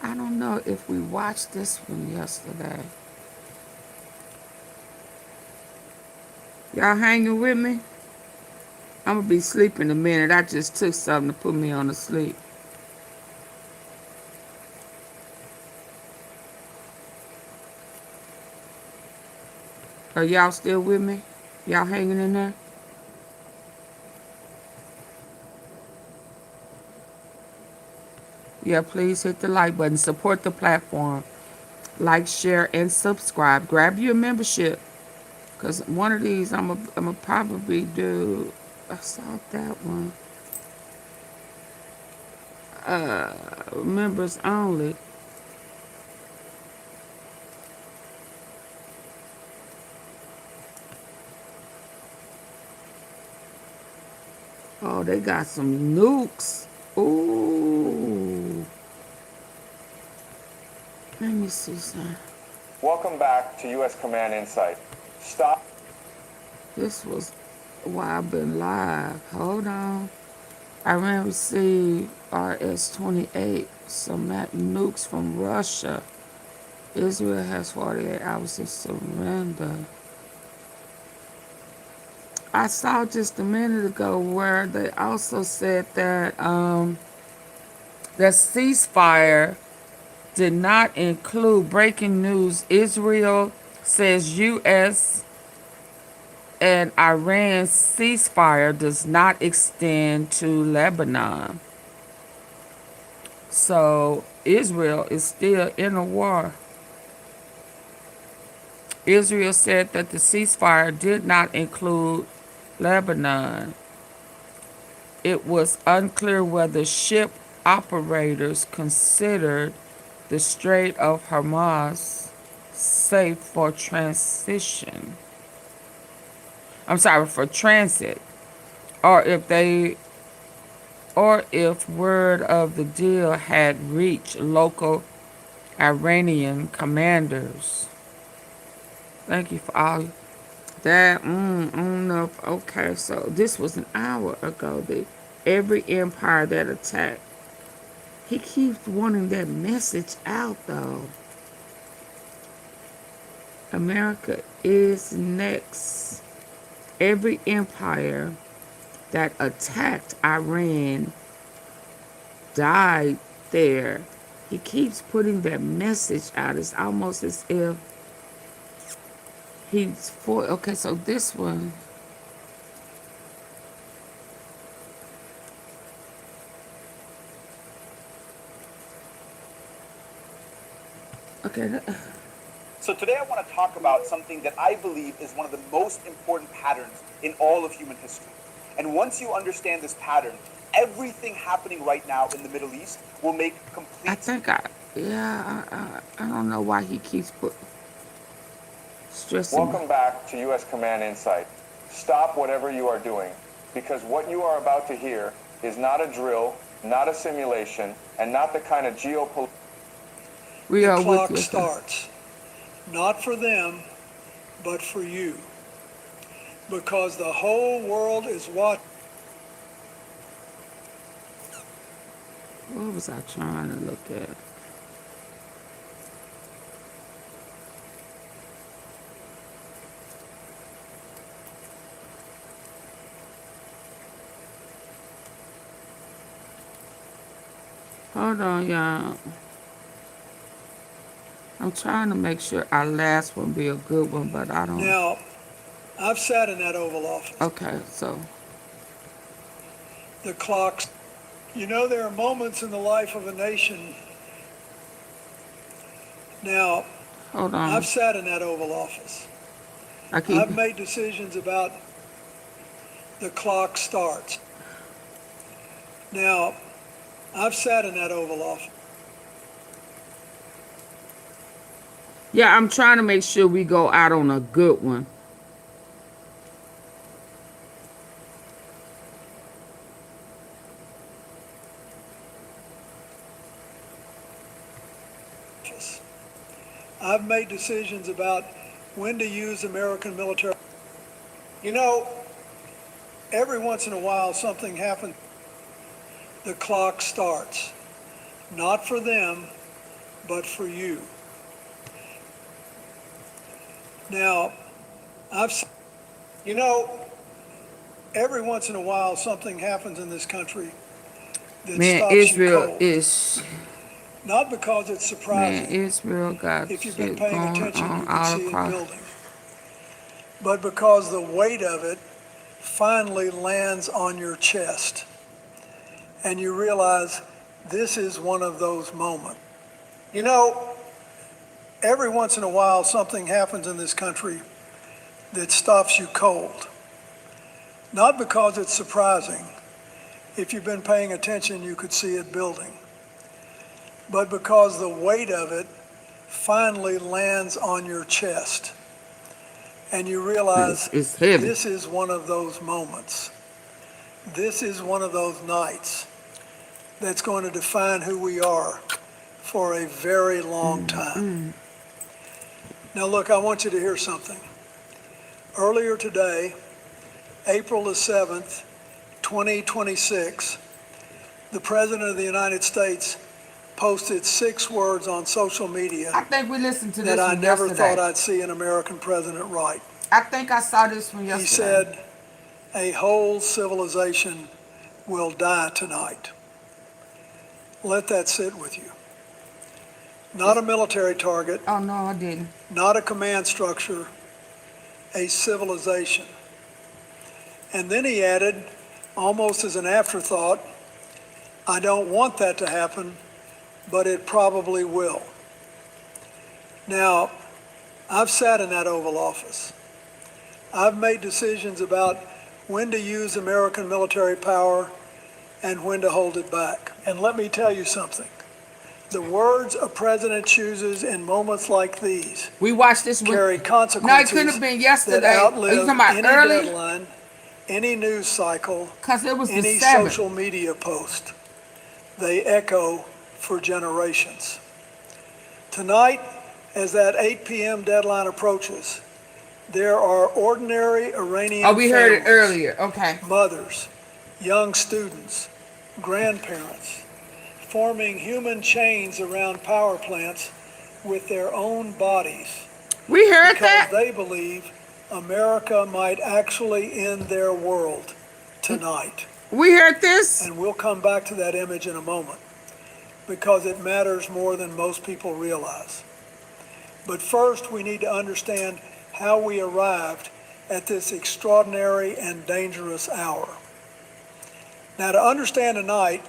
Speaker 1: I don't know if we watched this one yesterday. Y'all hanging with me? I'm gonna be sleeping in a minute. I just took something to put me on to sleep. Are y'all still with me? Y'all hanging in there? Yeah, please hit the like button. Support the platform. Like, share, and subscribe. Grab your membership. Because one of these I'm gonna probably do. I saw that one. Members only. Oh, they got some nukes. Ooh. Let me see something.
Speaker 7: Welcome back to U.S. Command Insight. Stop.
Speaker 1: This was why I've been live. Hold on. Iran received RS-28, some nukes from Russia. Israel has 48 hours to surrender. I saw just a minute ago where they also said that the ceasefire did not include breaking news. Israel says U.S. and Iran's ceasefire does not extend to Lebanon. So Israel is still in a war. Israel said that the ceasefire did not include Lebanon. It was unclear whether ship operators considered the Strait of Hormuz safe for transition. I'm sorry, for transit, or if word of the deal had reached local Iranian commanders. Thank you for all that. I don't know. Okay, so this was an hour ago. Every empire that attacked. He keeps wanting that message out, though. America is next. Every empire that attacked Iran died there. He keeps putting that message out. It's almost as if he's for. Okay, so this one. Okay.
Speaker 10: So today I want to talk about something that I believe is one of the most important patterns in all of human history. And once you understand this pattern, everything happening right now in the Middle East will make complete
Speaker 1: I think I don't know why he keeps stressing me.
Speaker 7: Welcome back to U.S. Command Insight. Stop whatever you are doing, because what you are about to hear is not a drill, not a simulation, and not the kind of geopolitical...
Speaker 1: We are
Speaker 2: The clock
Speaker 1: with you.
Speaker 2: starts, not for them, but for you. Because the whole world is watching.
Speaker 1: What was I trying to look at? Hold on, y'all. I'm trying to make sure our last one be a good one, but I don't.
Speaker 2: Now, I've sat in that Oval Office.
Speaker 1: Okay, so.
Speaker 2: The clocks. You know, there are moments in the life of a nation. Now,
Speaker 1: Hold on.
Speaker 2: I've sat in that Oval Office.
Speaker 1: I've
Speaker 2: made decisions about the clock starts. Now, I've sat in that Oval Office.
Speaker 1: Yeah, I'm trying to make sure we go out on a good one.
Speaker 2: I've made decisions about when to use American military. You know, every once in a while something happens. The clock starts. Not for them, but for you. Now, you know, every once in a while something happens in this country that stops
Speaker 1: Israel
Speaker 2: you cold.
Speaker 1: is.
Speaker 2: Not because it's surprising.
Speaker 1: Man, Israel got
Speaker 2: If you've
Speaker 1: shit
Speaker 2: been paying
Speaker 1: going
Speaker 2: attention,
Speaker 1: on
Speaker 2: you can
Speaker 1: all
Speaker 2: see it
Speaker 1: across.
Speaker 2: building. But because the weight of it finally lands on your chest, and you realize this is one of those moments. You know, every once in a while something happens in this country that stops you cold. Not because it's surprising. If you've been paying attention, you could see it building. But because the weight of it finally lands on your chest, and you realize
Speaker 1: It's heavy.
Speaker 2: this is one of those moments. This is one of those nights that's going to define who we are for a very long time. Now look, I want you to hear something. Earlier today, April the 7th, 2026, the President of the United States posted 6 words on social media
Speaker 1: I think we listened to this
Speaker 2: that I
Speaker 1: one
Speaker 2: never
Speaker 1: yesterday.
Speaker 2: thought I'd see an American president write.
Speaker 1: I think I saw this one yesterday.
Speaker 2: He said, a whole civilization will die tonight. Let that sit with you. Not a military target,
Speaker 1: Oh, no, I didn't.
Speaker 2: not a command structure, a civilization. And then he added, almost as an afterthought, I don't want that to happen, but it probably will. Now, I've sat in that Oval Office. I've made decisions about when to use American military power and when to hold it back. And let me tell you something. The words a president chooses in moments like these
Speaker 1: We watched this one.
Speaker 2: carry
Speaker 1: No,
Speaker 2: consequences
Speaker 1: it couldn't have been
Speaker 2: that
Speaker 1: yesterday. Are you
Speaker 2: outlive
Speaker 1: talking about
Speaker 2: any
Speaker 1: early?
Speaker 2: deadline, any news cycle,
Speaker 1: Because it was the
Speaker 2: any
Speaker 1: 7th.
Speaker 2: social media post. They echo for generations. Tonight, as that 8 p.m. deadline approaches, there are ordinary Iranian
Speaker 1: Oh, we heard it
Speaker 2: families,
Speaker 1: earlier. Okay.
Speaker 2: mothers, young students, grandparents, forming human chains around power plants with their own bodies.
Speaker 1: We heard
Speaker 2: because
Speaker 1: that.
Speaker 2: they believe America might actually end their world tonight.
Speaker 1: We heard this.
Speaker 2: And we'll come back to that image in a moment because it matters more than most people realize. But first, we need to understand how we arrived at this extraordinary and dangerous hour. Now, to understand tonight,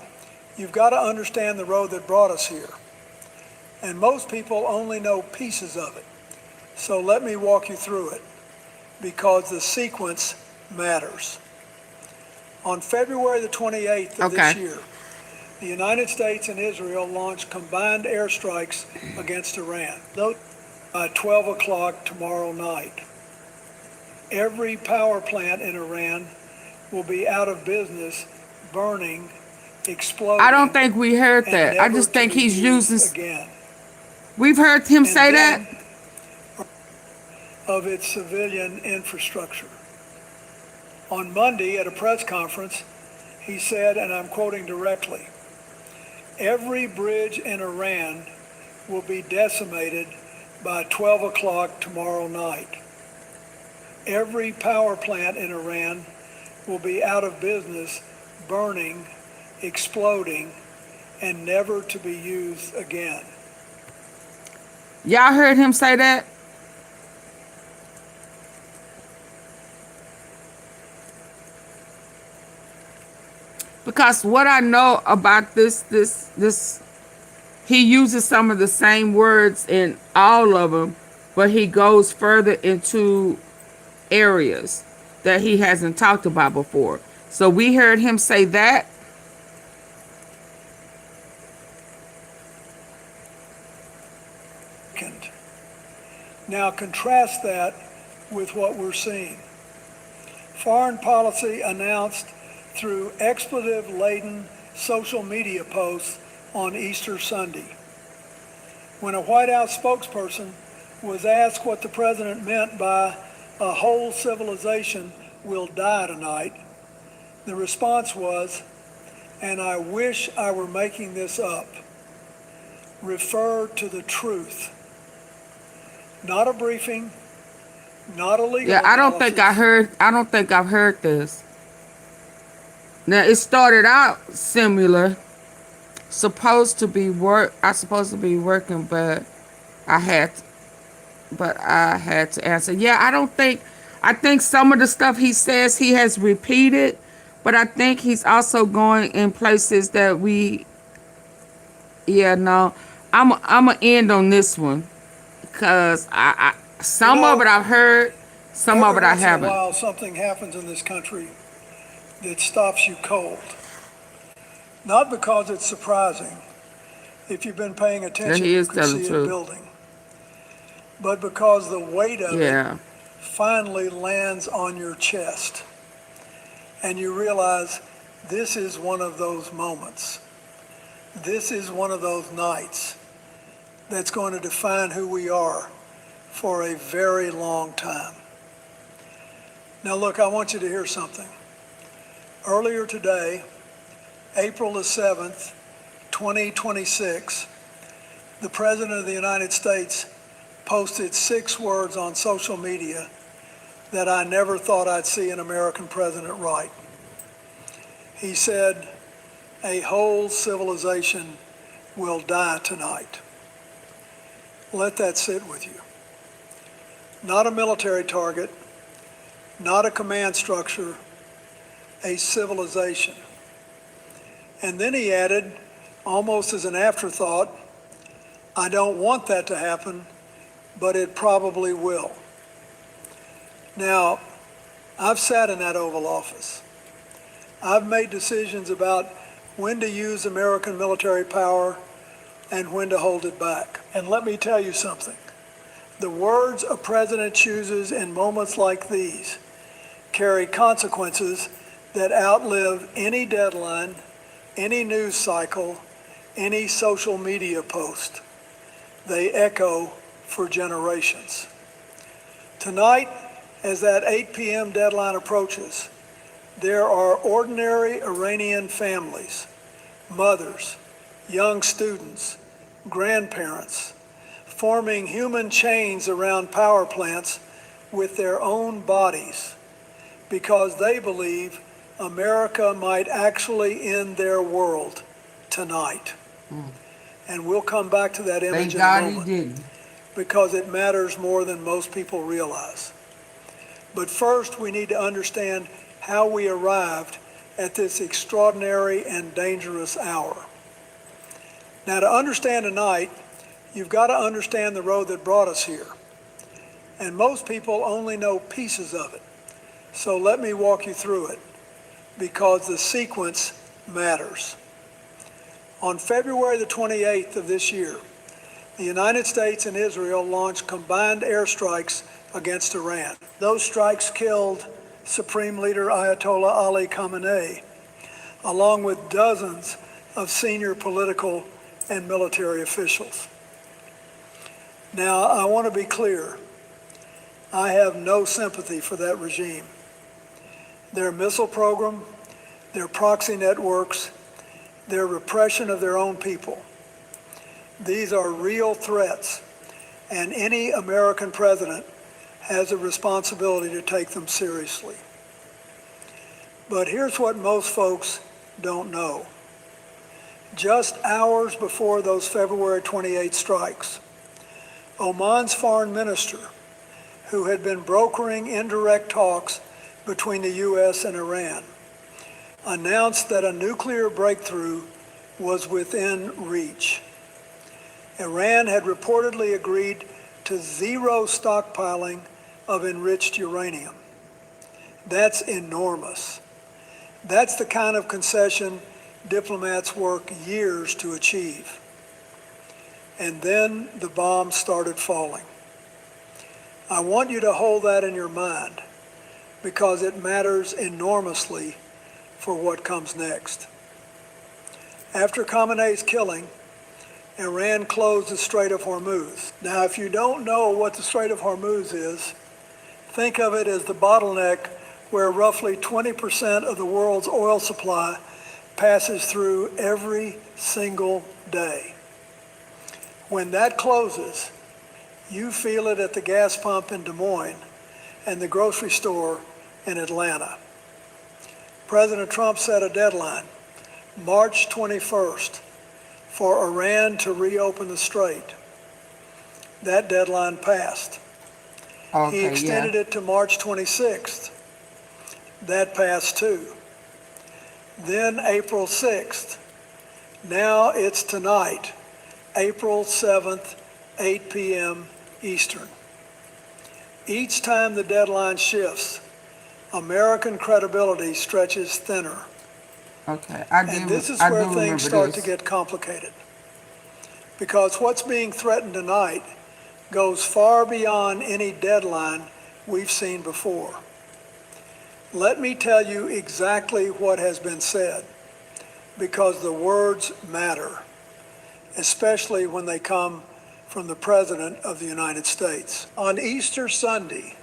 Speaker 2: you've got to understand the road that brought us here. and most people only know pieces of it. So let me walk you through it, because the sequence matters. On February the 28th of this year, the United States and Israel launched combined airstrikes against Iran. By 12 o'clock tomorrow night, every power plant in Iran will be out of business, burning, exploding.
Speaker 1: I don't think we heard that. I just think he's using. We've heard him say that.
Speaker 2: Of its civilian infrastructure. On Monday at a press conference, he said, and I'm quoting directly, "Every bridge in Iran will be decimated by 12 o'clock tomorrow night. Every power plant in Iran will be out of business, burning, exploding, and never to be used again."
Speaker 1: Y'all heard him say that? Because what I know about this, he uses some of the same words in all of them, but he goes further into areas that he hasn't talked about before. So we heard him say that.
Speaker 2: Now contrast that with what we're seeing. Foreign policy announced through expletive-laden social media posts on Easter Sunday. When a White House spokesperson was asked what the president meant by "a whole civilization will die tonight," the response was, "And I wish I were making this up. Refer to the truth." Not a briefing, not a legal
Speaker 1: Yeah, I don't think I've heard this. Now it started out similar. I supposed to be working, but I had to answer. Yeah, I think some of the stuff he says he has repeated, but I think he's also going in places that I'm gonna end on this one, because some of it I've heard, some of it I haven't.
Speaker 2: Every once in a while, something happens in this country that stops you cold. Not because it's surprising. If you've been paying attention, you can see it building. But because the weight of it finally lands on your chest. And you realize this is one of those moments. This is one of those nights that's going to define who we are for a very long time. Now look, I want you to hear something. Earlier today, April the 7th, 2026, the President of the United States posted 6 words on social media that I never thought I'd see an American president write. He said, "A whole civilization will die tonight." Let that sit with you. Not a military target, not a command structure, a civilization. And then he added, almost as an afterthought, "I don't want that to happen, but it probably will." Now, I've sat in that Oval Office. I've made decisions about when to use American military power and when to hold it back. And let me tell you something. The words a president chooses in moments like these carry consequences that outlive any deadline, any news cycle, any social media post. They echo for generations. Tonight, as that 8 p.m. deadline approaches, there are ordinary Iranian families, mothers, young students, grandparents, forming human chains around power plants with their own bodies because they believe America might actually end their world tonight. And we'll come back to that image in a moment because it matters more than most people realize. But first, we need to understand how we arrived at this extraordinary and dangerous hour. Now, to understand tonight, You've got to understand the road that brought us here. And most people only know pieces of it. So let me walk you through it, because the sequence matters. On February the 28th of this year, the United States and Israel launched combined airstrikes against Iran. Those strikes killed Supreme Leader Ayatollah Ali Khamenei, along with dozens of senior political and military officials. Now, I want to be clear. I have no sympathy for that regime. Their missile program, their proxy networks, their repression of their own people. These are real threats, and any American president has a responsibility to take them seriously. But here's what most folks don't know. Just hours before those February 28 strikes, Oman's foreign minister, who had been brokering indirect talks between the U.S. and Iran, announced that a nuclear breakthrough was within reach. Iran had reportedly agreed to zero stockpiling of enriched uranium. That's enormous. That's the kind of concession diplomats work years to achieve. And then the bombs started falling. I want you to hold that in your mind, because it matters enormously for what comes next. After Khamenei's killing, Iran closed the Strait of Hormuz. Now, if you don't know what the Strait of Hormuz is, think of it as the bottleneck where roughly 20% of the world's oil supply passes through every single day. When that closes, you feel it at the gas pump in Des Moines and the grocery store in Atlanta. President Trump set a deadline, March 21st, for Iran to reopen the strait. That deadline passed. He extended it to March 26th. That passed too. Then April 6th. Now it's tonight, April 7th, 8 p.m. Eastern. Each time the deadline shifts, American credibility stretches thinner.
Speaker 1: Okay,
Speaker 2: And this is where things start to get complicated. Because what's being threatened tonight goes far beyond any deadline we've seen before. Let me tell you exactly what has been said, because the words matter, especially when they come from the President of the United States. On Easter Sunday,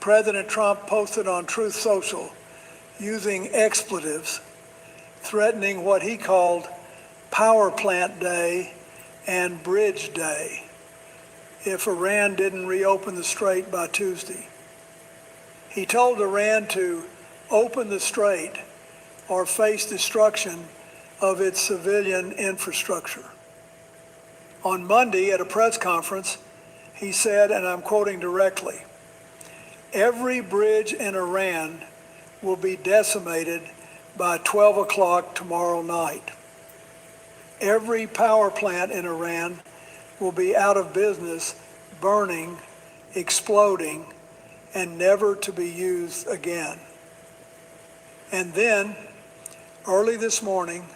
Speaker 2: President Trump posted on Truth Social using expletives, threatening what he called Power Plant Day and Bridge Day if Iran didn't reopen the strait by Tuesday. He told Iran to open the strait or face destruction of its civilian infrastructure. On Monday at a press conference, he said, and I'm quoting directly, "Every bridge in Iran will be decimated by 12 o'clock tomorrow night. Every power plant in Iran will be out of business, burning, exploding, and never to be used again." And then, early this morning,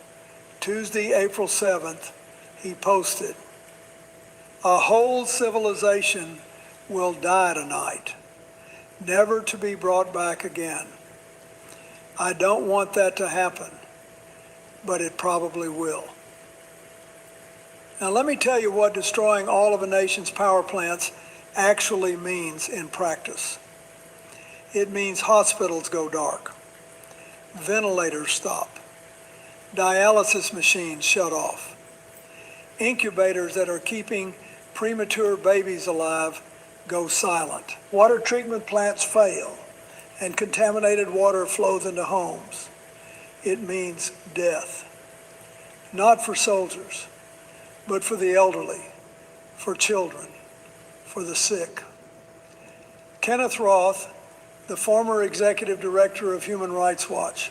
Speaker 2: Tuesday, April 7th, he posted, "A whole civilization will die tonight, never to be brought back again. I don't want that to happen, but it probably will." Now let me tell you what destroying all of a nation's power plants actually means in practice. It means hospitals go dark, ventilators stop, dialysis machines shut off, incubators that are keeping premature babies alive go silent, water treatment plants fail, and contaminated water flows into homes. It means death, not for soldiers, but for the elderly, for children, for the sick. Kenneth Roth, the former executive director of Human Rights Watch,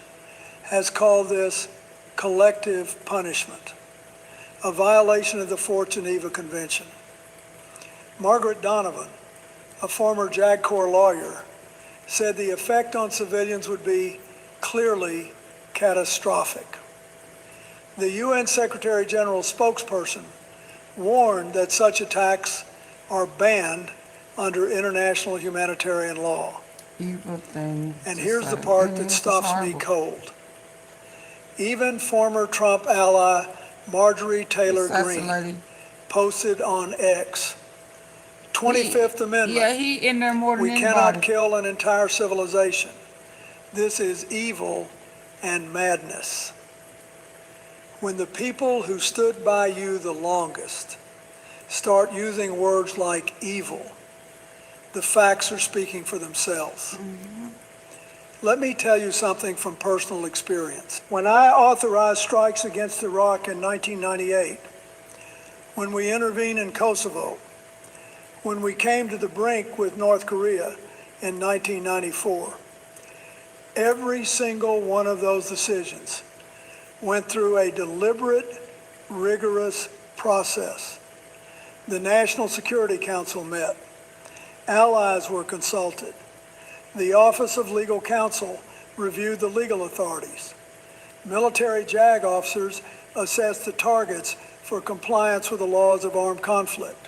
Speaker 2: has called this collective punishment. a violation of the Fourth Geneva Convention. Margaret Donovan, a former JAG Corps lawyer, said the effect on civilians would be clearly catastrophic. The UN Secretary General's spokesperson warned that such attacks are banned under international humanitarian law.
Speaker 1: Evil thing.
Speaker 2: And here's the part that stops me cold. Even former Trump ally Marjorie Taylor Greene posted on X, 25th Amendment.
Speaker 1: Yeah, he in there more than
Speaker 2: We
Speaker 1: anybody.
Speaker 2: cannot kill an entire civilization. This is evil and madness. When the people who stood by you the longest start using words like evil, the facts are speaking for themselves. Let me tell you something from personal experience. When I authorized strikes against Iraq in 1998, when we intervened in Kosovo, when we came to the brink with North Korea in 1994, every single one of those decisions went through a deliberate, rigorous process. The National Security Council met. Allies were consulted. The Office of Legal Counsel reviewed the legal authorities. Military JAG officers assessed the targets for compliance with the laws of armed conflict.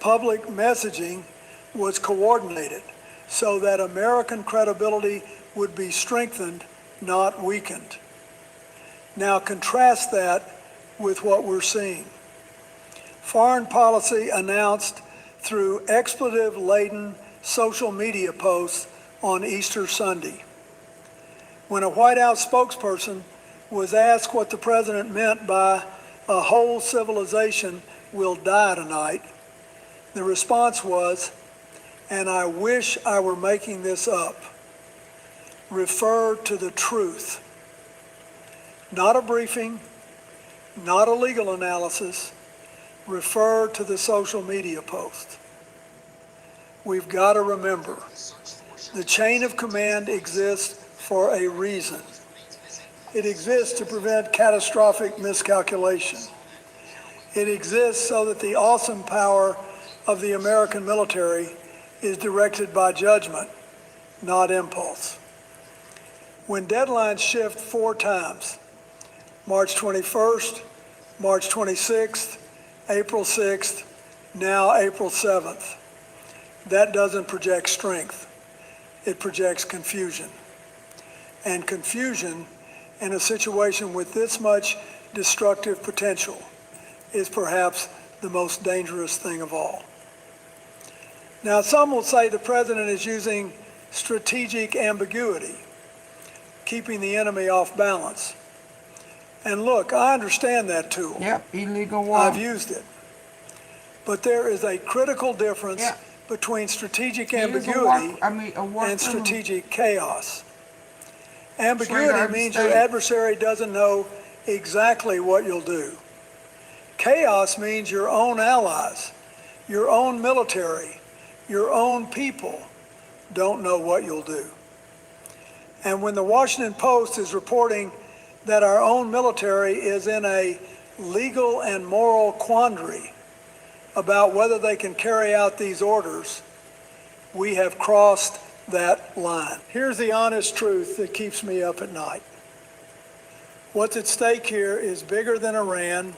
Speaker 2: Public messaging was coordinated so that American credibility would be strengthened, not weakened. Now contrast that with what we're seeing. Foreign policy announced through expletive-laden social media posts on Easter Sunday. When a White House spokesperson was asked what the president meant by a whole civilization will die tonight, the response was, and I wish I were making this up, refer to the truth. Not a briefing, not a legal analysis, refer to the social media post. We've got to remember, the chain of command exists for a reason. It exists to prevent catastrophic miscalculation. It exists so that the awesome power of the American military is directed by judgment, not impulse. When deadlines shift 4 times, March 21st, March 26th, April 6th, now April 7th, that doesn't project strength. It projects confusion. And confusion in a situation with this much destructive potential is perhaps the most dangerous thing of all. Now, some will say the president is using strategic ambiguity, keeping the enemy off balance. And look, I understand that tool.
Speaker 1: Yep, illegal war.
Speaker 2: I've used it. But there is a critical difference between strategic ambiguity and strategic chaos. Ambiguity means your adversary doesn't know exactly what you'll do. Chaos means your own allies, your own military, your own people don't know what you'll do. And when the Washington Post is reporting that our own military is in a legal and moral quandary about whether they can carry out these orders, we have crossed that line. Here's the honest truth that keeps me up at night. What's at stake here is bigger than Iran,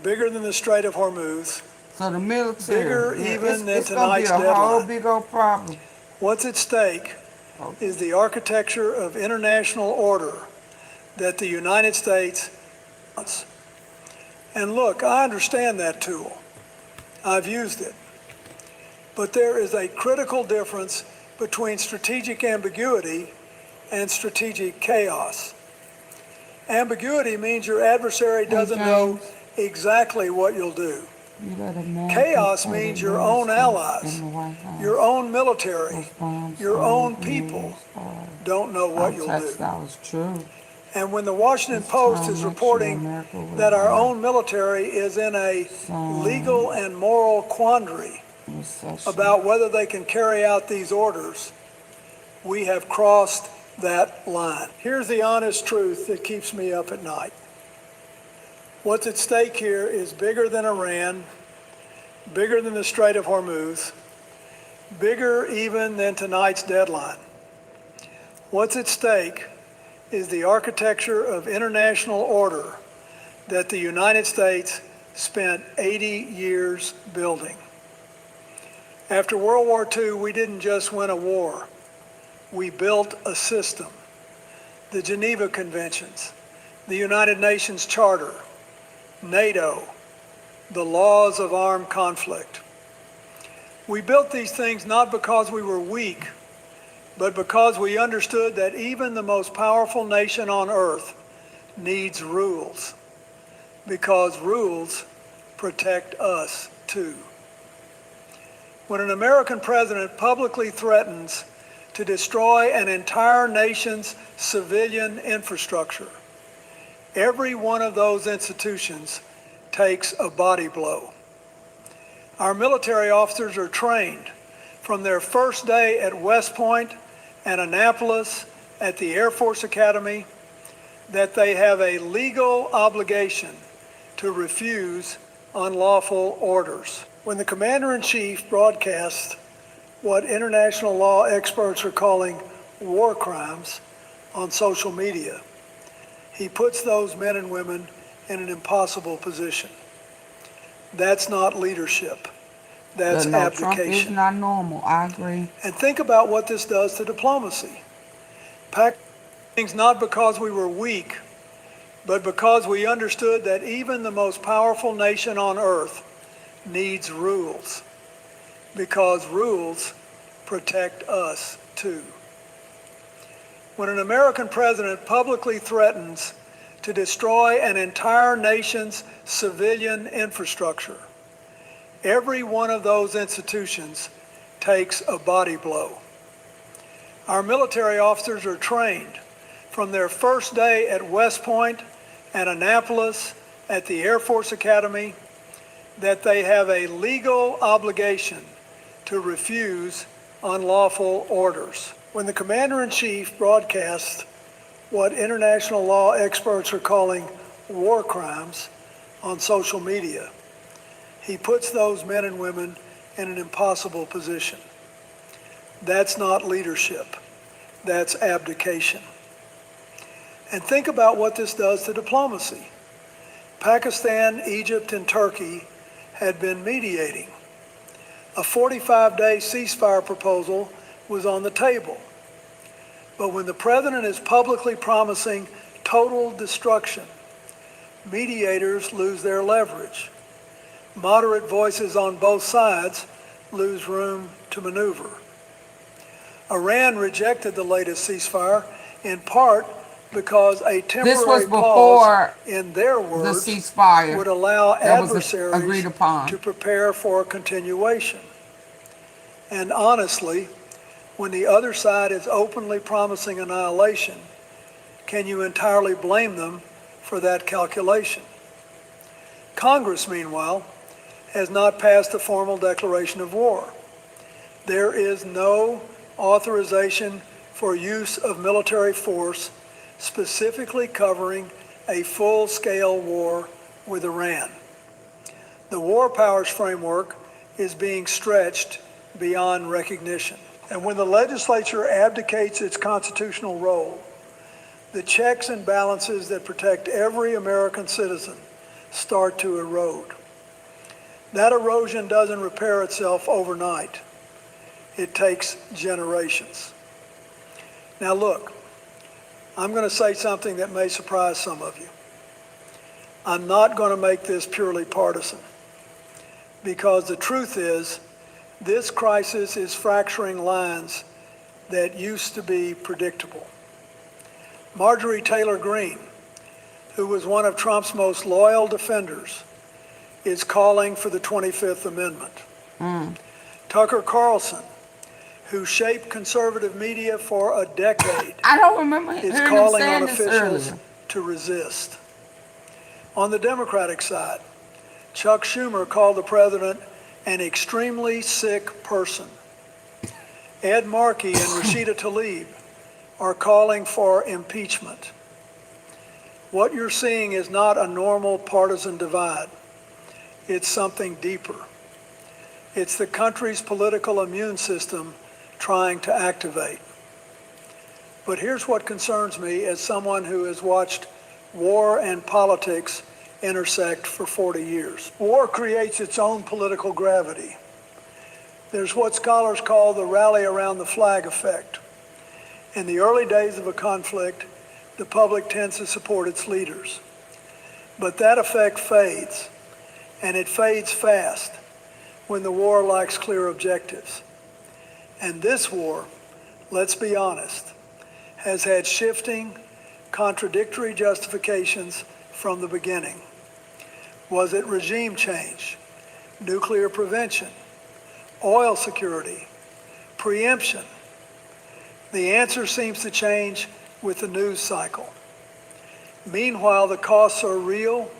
Speaker 2: bigger than the Strait of Hormuz,
Speaker 1: so the military,
Speaker 2: bigger even than
Speaker 1: it's
Speaker 2: tonight's
Speaker 1: gonna be a whole
Speaker 2: deadline.
Speaker 1: big old problem.
Speaker 2: What's at stake is the architecture of international order that the United States wants. And look, I understand that tool. I've used it. But there is a critical difference between strategic ambiguity and strategic chaos. Ambiguity means your adversary doesn't know exactly what you'll do. Chaos means your own allies, your own military, your own people don't know what you'll do.
Speaker 1: That was true.
Speaker 2: And when the Washington Post is reporting that our own military is in a legal and moral quandary about whether they can carry out these orders, we have crossed that line. Here's the honest truth that keeps me up at night. What's at stake here is bigger than Iran, bigger than the Strait of Hormuz, bigger even than tonight's deadline. What's at stake is the architecture of international order that the United States spent 80 years building. After World War II, we didn't just win a war. We built a system. The Geneva Conventions, the United Nations Charter, NATO, the laws of armed conflict. We built these things not because we were weak, but because we understood that even the most powerful nation on earth needs rules, because rules protect us too. When an American president publicly threatens to destroy an entire nation's civilian infrastructure, every one of those institutions takes a body blow. Our military officers are trained from their first day at West Point and Annapolis at the Air Force Academy that they have a legal obligation to refuse unlawful orders. When the Commander-in-Chief broadcasts what international law experts are calling war crimes on social media, he puts those men and women in an impossible position. That's not leadership. That's abdication.
Speaker 1: Trump is not normal. I agree.
Speaker 2: And think about what this does to diplomacy. Pack things not because we were weak, but because we understood that even the most powerful nation on earth needs rules, because rules protect us too. When an American president publicly threatens to destroy an entire nation's civilian infrastructure, every one of those institutions takes a body blow. Our military officers are trained from their first day at West Point and Annapolis at the Air Force Academy that they have a legal obligation to refuse unlawful orders. When the Commander-in-Chief broadcasts what international law experts are calling war crimes on social media, he puts those men and women in an impossible position. That's not leadership. That's abdication. And think about what this does to diplomacy. Pakistan, Egypt, and Turkey had been mediating. A 45-day ceasefire proposal was on the table. But when the president is publicly promising total destruction, mediators lose their leverage. Moderate voices on both sides lose room to maneuver. Iran rejected the latest ceasefire in part because a temporary pause, in their words,
Speaker 1: the ceasefire
Speaker 2: would allow adversaries
Speaker 1: agreed upon
Speaker 2: to prepare for a continuation. And honestly, when the other side is openly promising annihilation, can you entirely blame them for that calculation? Congress, meanwhile, has not passed a formal declaration of war. There is no authorization for use of military force specifically covering a full-scale war with Iran. The War Powers Framework is being stretched beyond recognition. And when the legislature abdicates its constitutional role, the checks and balances that protect every American citizen start to erode. That erosion doesn't repair itself overnight. It takes generations. Now look, I'm going to say something that may surprise some of you. I'm not going to make this purely partisan, because the truth is, this crisis is fracturing lines that used to be predictable. Marjorie Taylor Greene, who was one of Trump's most loyal defenders, is calling for the 25th Amendment. Tucker Carlson, who shaped conservative media for a decade,
Speaker 1: I don't remember
Speaker 2: is
Speaker 1: hearing
Speaker 2: calling
Speaker 1: him
Speaker 2: on
Speaker 1: saying this
Speaker 2: officials
Speaker 1: earlier.
Speaker 2: to resist. On the Democratic side, Chuck Schumer called the president an extremely sick person. Ed Markey and Rashida Tlaib are calling for impeachment. What you're seeing is not a normal partisan divide. It's something deeper. It's the country's political immune system trying to activate. But here's what concerns me as someone who has watched war and politics intersect for 40 years. War creates its own political gravity. There's what scholars call the rally around the flag effect. In the early days of a conflict, the public tends to support its leaders. But that effect fades, and it fades fast when the war lacks clear objectives. And this war, let's be honest, has had shifting, contradictory justifications from the beginning. Was it regime change, nuclear prevention, oil security, preemption? The answer seems to change with the news cycle. Meanwhile, the costs are real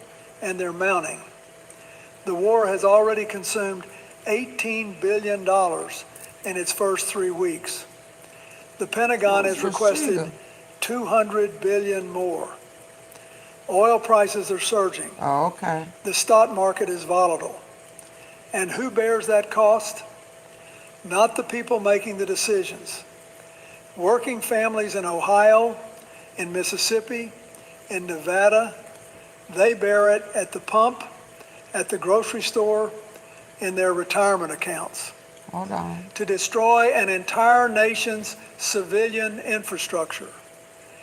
Speaker 2: and they're mounting. The war has already consumed $18 billion in its first 3 weeks. The Pentagon has requested $200 billion more. Oil prices are surging.
Speaker 1: Oh, okay.
Speaker 2: The stock market is volatile. And who bears that cost? Not the people making the decisions. Working families in Ohio, in Mississippi, in Nevada, they bear it at the pump, at the grocery store, in their retirement accounts.
Speaker 1: Hold on.
Speaker 2: To destroy an entire nation's civilian infrastructure.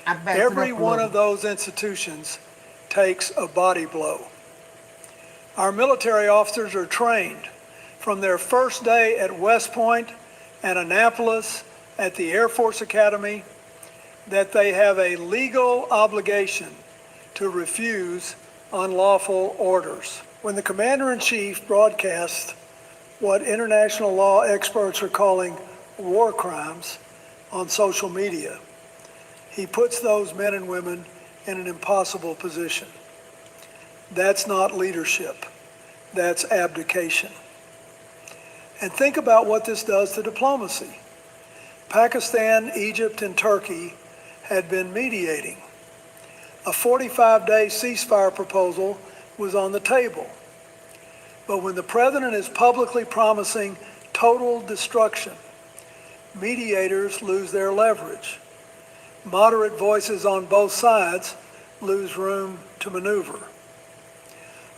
Speaker 2: Every one of those institutions takes a body blow. Our military officers are trained from their first day at West Point and Annapolis at the Air Force Academy that they have a legal obligation to refuse unlawful orders. When the Commander-in-Chief broadcasts what international law experts are calling war crimes on social media, he puts those men and women in an impossible position. That's not leadership. That's abdication. And think about what this does to diplomacy. Pakistan, Egypt, and Turkey had been mediating. A 45-day ceasefire proposal was on the table. But when the president is publicly promising total destruction, mediators lose their leverage. Moderate voices on both sides lose room to maneuver.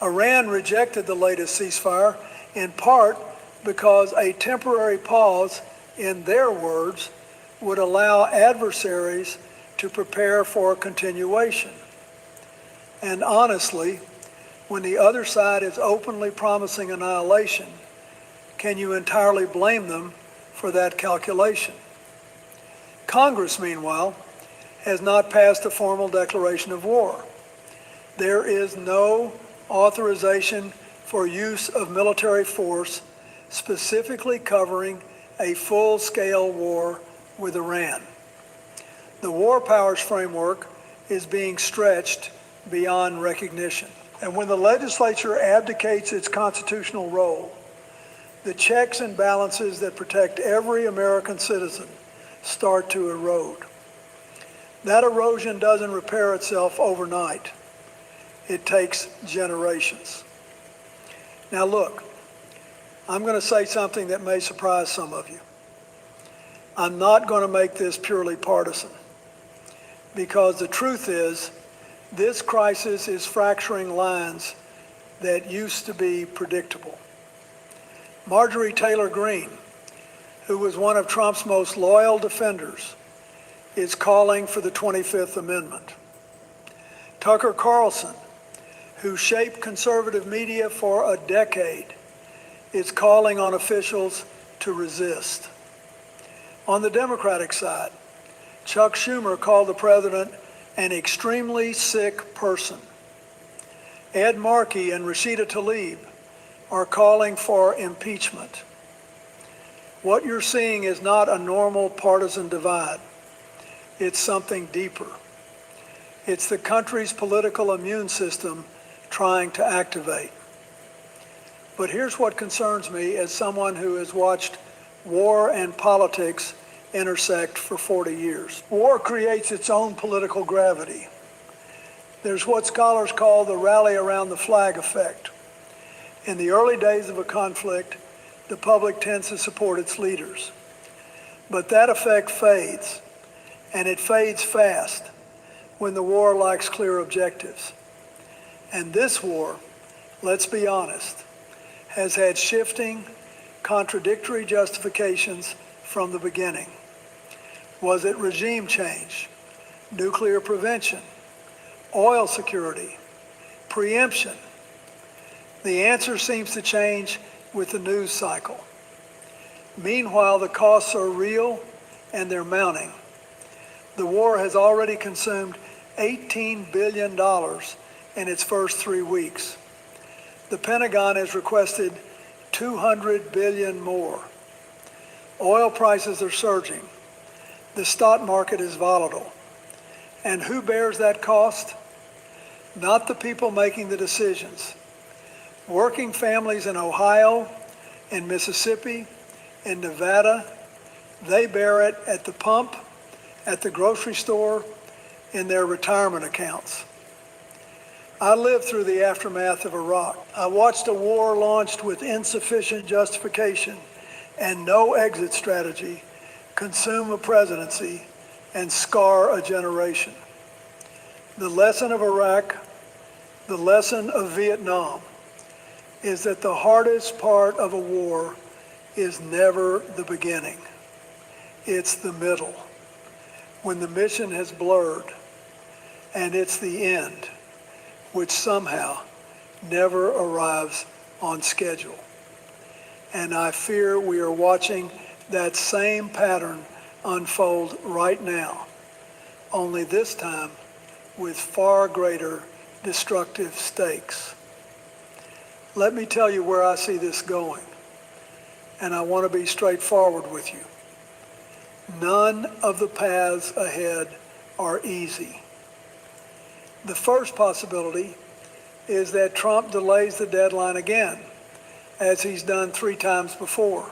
Speaker 2: Iran rejected the latest ceasefire in part because a temporary pause, in their words, would allow adversaries to prepare for a continuation. And honestly, when the other side is openly promising annihilation, can you entirely blame them for that calculation? Congress, meanwhile, has not passed a formal declaration of war. There is no authorization for use of military force specifically covering a full-scale war with Iran. The War Powers Framework is being stretched beyond recognition. And when the legislature abdicates its constitutional role, the checks and balances that protect every American citizen start to erode. That erosion doesn't repair itself overnight. It takes generations. Now look, I'm going to say something that may surprise some of you. I'm not going to make this purely partisan, because the truth is, this crisis is fracturing lines that used to be predictable. Marjorie Taylor Greene, who was one of Trump's most loyal defenders, is calling for the 25th Amendment. Tucker Carlson, who shaped conservative media for a decade, is calling on officials to resist. On the Democratic side, Chuck Schumer called the president an extremely sick person. Ed Markey and Rashida Tlaib are calling for impeachment. What you're seeing is not a normal partisan divide. It's something deeper. It's the country's political immune system trying to activate. But here's what concerns me as someone who has watched war and politics intersect for 40 years. War creates its own political gravity. There's what scholars call the rally around the flag effect. In the early days of a conflict, the public tends to support its leaders. But that effect fades, and it fades fast when the war lacks clear objectives. And this war, let's be honest, has had shifting, contradictory justifications from the beginning. Was it regime change, nuclear prevention, oil security, preemption? The answer seems to change with the news cycle. Meanwhile, the costs are real and they're mounting. The war has already consumed $18 billion in its first 3 weeks. The Pentagon has requested $200 billion more. Oil prices are surging. The stock market is volatile. And who bears that cost? Not the people making the decisions. Working families in Ohio, in Mississippi, in Nevada, they bear it at the pump, at the grocery store, in their retirement accounts. I lived through the aftermath of Iraq. I watched a war launched with insufficient justification and no exit strategy consume a presidency and scar a generation. The lesson of Iraq, the lesson of Vietnam, is that the hardest part of a war is never the beginning. It's the middle, when the mission has blurred, and it's the end, which somehow never arrives on schedule. And I fear we are watching that same pattern unfold right now, only this time with far greater destructive stakes. Let me tell you where I see this going, and I want to be straightforward with you. None of the paths ahead are easy. The first possibility is that Trump delays the deadline again, as he's done 3 times before.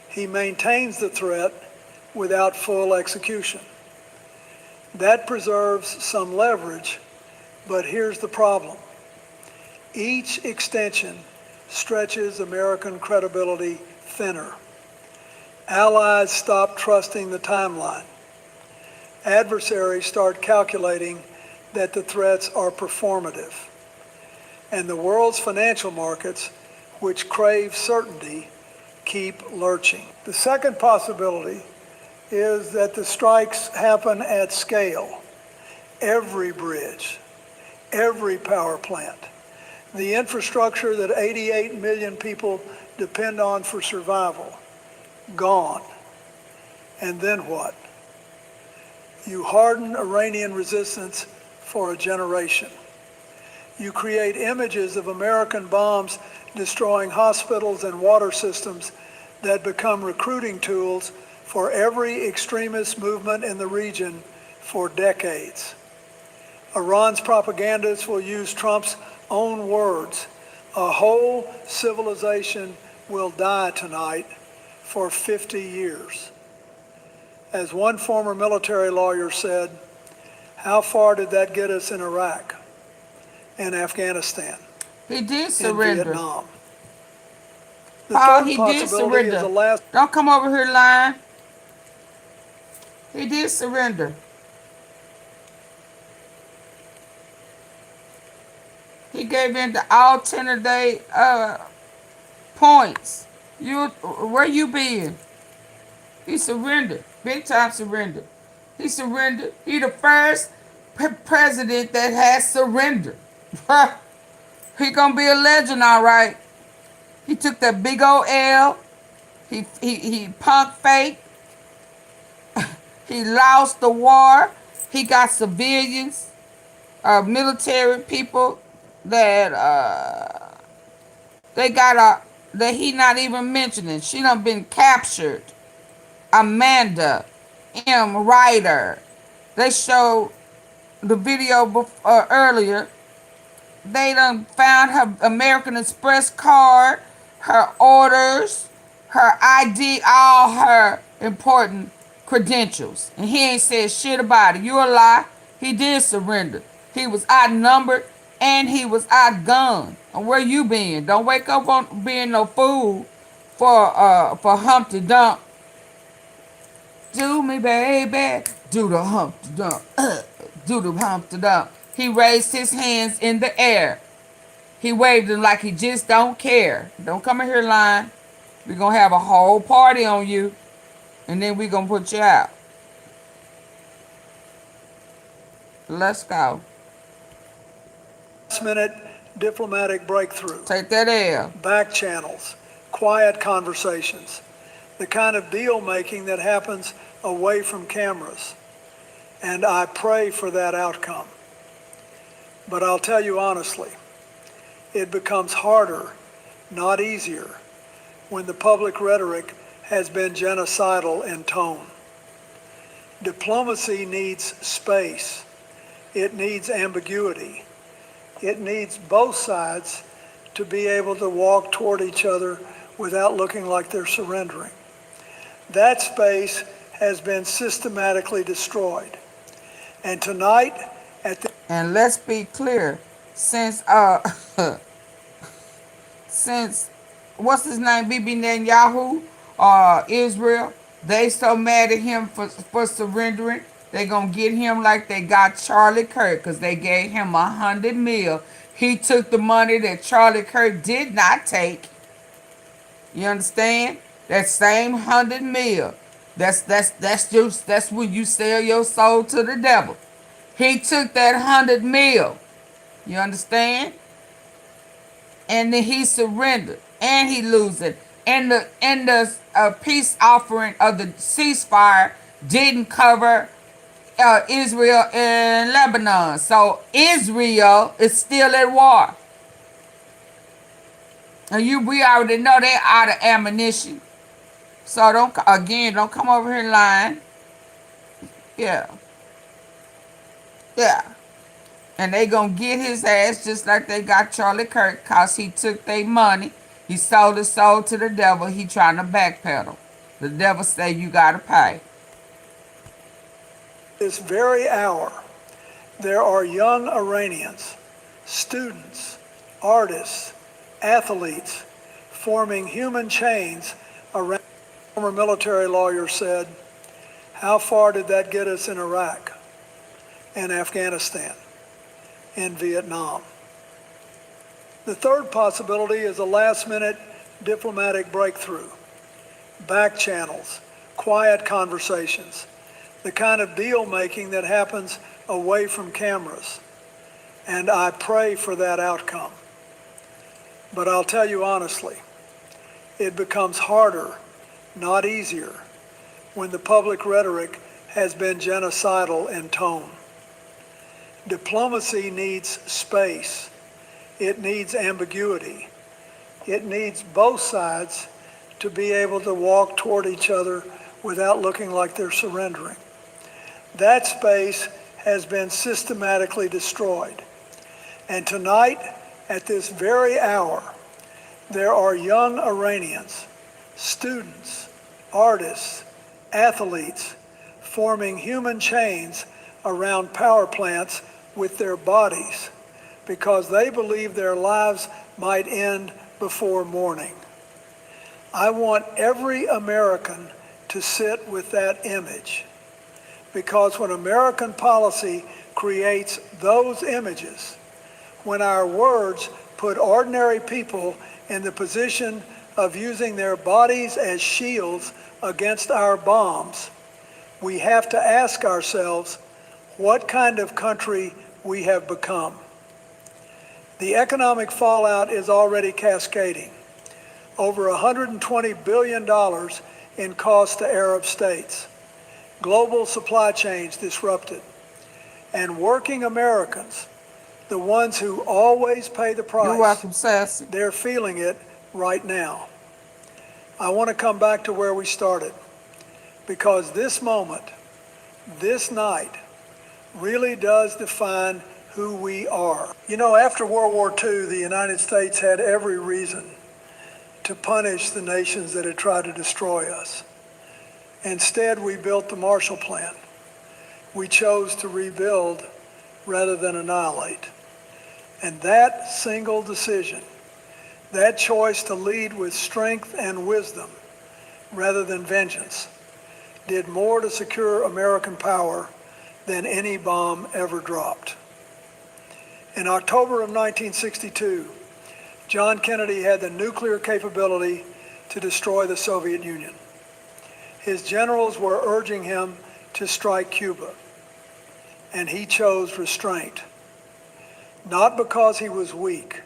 Speaker 2: He maintains the threat without full execution. That preserves some leverage, but here's the problem. Each extension stretches American credibility thinner. Allies stop trusting the timeline. Adversaries start calculating that the threats are performative. And the world's financial markets, which crave certainty, keep lurching. The second possibility is that the strikes happen at scale. Every bridge, every power plant, the infrastructure that 88 million people depend on for survival, gone. And then what? You harden Iranian resistance for a generation. You create images of American bombs destroying hospitals and water systems that become recruiting tools for every extremist movement in the region for decades. Iran's propagandists will use Trump's own words. A whole civilization will die tonight for 50 years. As one former military lawyer said, how far did that get us in Iraq, in Afghanistan,
Speaker 1: He did
Speaker 2: in
Speaker 1: surrender.
Speaker 2: Vietnam? The
Speaker 1: Paul,
Speaker 2: third
Speaker 1: he did
Speaker 2: possibility is
Speaker 1: surrender.
Speaker 2: the last.
Speaker 1: Don't come over here lying. He did surrender. He gave in to all 10 of their points. Where you been? He surrendered. Big time surrender. He surrendered. He the first president that has surrendered. He gonna be a legend, all right. He took that big old L. He punk fake. He lost the war. He got civilians, military people that they got that he not even mentioning. She done been captured. Amanda M. Ryder. They showed the video earlier. They done found her American Express card, her orders, her ID, all her important credentials. And he ain't said shit about it. You a lie. He did surrender. He was outnumbered and he was outgunned. And where you been? Don't wake up on being no fool for Humpty Dump. Do me, baby. Do the Humpty Dump. Do the Humpty Dump. He raised his hands in the air. He waved them like he just don't care. Don't come in here lying. We're going to have a whole party on you. And then we're going to put you out. Let's go.
Speaker 2: Last-minute diplomatic breakthrough.
Speaker 1: Take that L.
Speaker 2: Back channels. Quiet conversations. The kind of deal-making that happens away from cameras. And I pray for that outcome. But I'll tell you honestly, it becomes harder, not easier, when the public rhetoric has been genocidal in tone. Diplomacy needs space. It needs ambiguity. It needs both sides to be able to walk toward each other without looking like they're surrendering. That space has been systematically destroyed. And tonight,
Speaker 1: and let's be clear, since what's his name, Bibi Netanyahu, Israel, they so mad at him for surrendering, they gonna get him like they got Charlie Kirk, because they gave him $100 million. He took the money that Charlie Kirk did not take. You understand? That same $100 million. That's when you sell your soul to the devil. He took that $100 million. You understand? And then he surrendered, and he losing. And the peace offering of the ceasefire didn't cover Israel and Lebanon. So Israel is still at war. And we already know they're out of ammunition. So don't come over here lying. Yeah. And they gonna get his ass just like they got Charlie Kirk, cause he took their money. He sold his soul to the devil. He trying to backpedal. The devil say you gotta pay.
Speaker 2: This very hour, there are young Iranians, students, artists, athletes, forming human chains around. A former military lawyer said, how far did that get us in Iraq, in Afghanistan, in Vietnam? The third possibility is a last-minute diplomatic breakthrough. Back channels, quiet conversations, the kind of deal-making that happens away from cameras. And I pray for that outcome. But I'll tell you honestly, it becomes harder, not easier, when the public rhetoric has been genocidal in tone. Diplomacy needs space. It needs ambiguity. It needs both sides to be able to walk toward each other without looking like they're surrendering. That space has been systematically destroyed. And tonight, at this very hour, there are young Iranians, students, artists, athletes, forming human chains around power plants with their bodies because they believe their lives might end before morning. I want every American to sit with that image, because when American policy creates those images, when our words put ordinary people in the position of using their bodies as shields against our bombs, we have to ask ourselves what kind of country we have become. The economic fallout is already cascading. Over $120 billion in costs to Arab states. Global supply chains disrupted. And working Americans, the ones who always pay the price,
Speaker 1: you're welcome, Sassy,
Speaker 2: they're feeling it right now. I want to come back to where we started, because this moment, this night, really does define who we are. You know, after World War II, the United States had every reason to punish the nations that had tried to destroy us. Instead, we built the Marshall Plan. We chose to rebuild rather than annihilate. And that single decision, that choice to lead with strength and wisdom rather than vengeance, did more to secure American power than any bomb ever dropped. In October of 1962, John Kennedy had the nuclear capability to destroy the Soviet Union. His generals were urging him to strike Cuba, and he chose restraint, not because he was weak,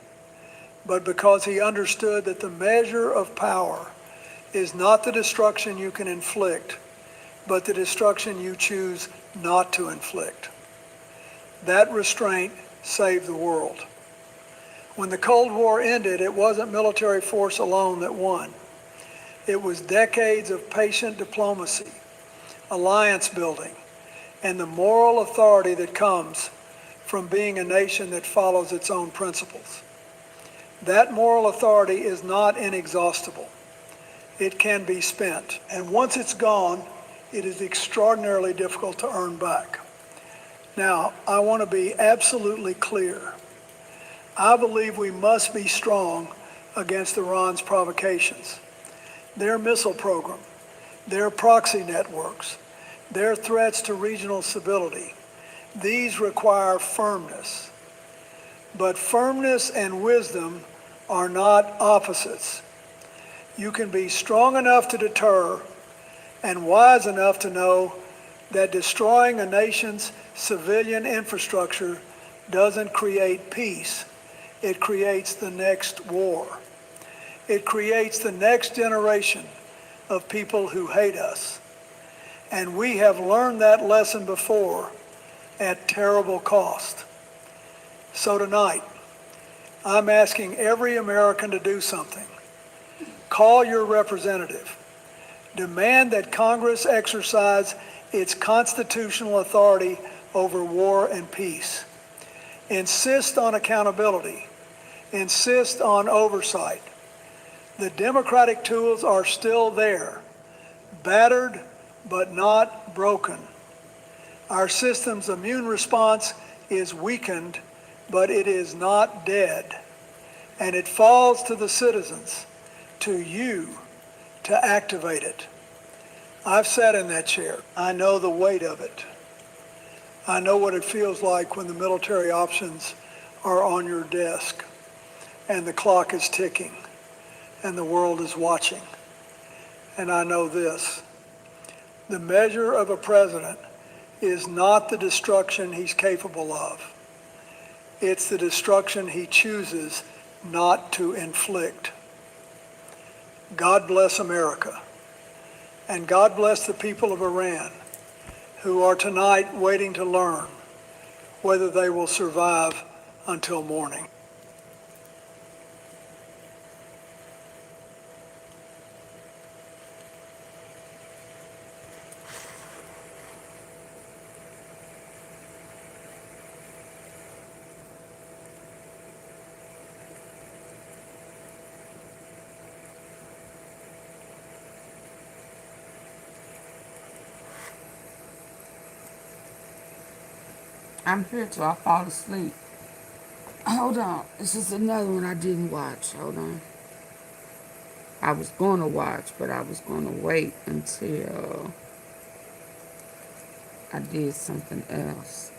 Speaker 2: but because he understood that the measure of power is not the destruction you can inflict, but the destruction you choose not to inflict. That restraint saved the world. When the Cold War ended, it wasn't military force alone that won. It was decades of patient diplomacy, alliance building, and the moral authority that comes from being a nation that follows its own principles. That moral authority is not inexhaustible. It can be spent, and once it's gone, it is extraordinarily difficult to earn back. Now, I want to be absolutely clear. I believe we must be strong against Iran's provocations. Their missile program, their proxy networks, their threats to regional stability, these require firmness. But firmness and wisdom are not opposites. You can be strong enough to deter and wise enough to know that destroying a nation's civilian infrastructure doesn't create peace. It creates the next war. It creates the next generation of people who hate us. And we have learned that lesson before at terrible cost. So tonight, I'm asking every American to do something. Call your representative. Demand that Congress exercise its constitutional authority over war and peace. Insist on accountability. Insist on oversight. The democratic tools are still there, battered but not broken. Our system's immune response is weakened, but it is not dead. And it falls to the citizens, to you, to activate it. I've sat in that chair. I know the weight of it. I know what it feels like when the military options are on your desk and the clock is ticking and the world is watching. And I know this. The measure of a president is not the destruction he's capable of. It's the destruction he chooses not to inflict. God bless America. And God bless the people of Iran who are tonight waiting to learn whether they will survive until morning.
Speaker 1: I'm here till I fall asleep. Hold on. This is another one I didn't watch. Hold on. I was going to watch, but I was going to wait until I did something else.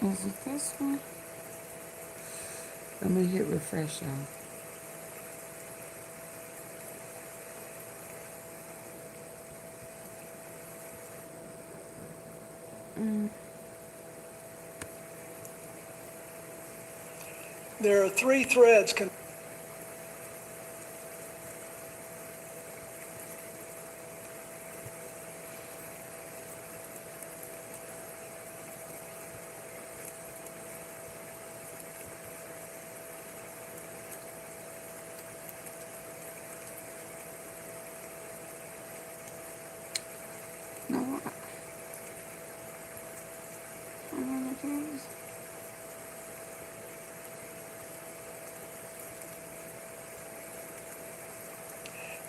Speaker 1: Is it this one? Let me hit refresh, y'all.
Speaker 2: There are three threads.
Speaker 1: No, I want to do this.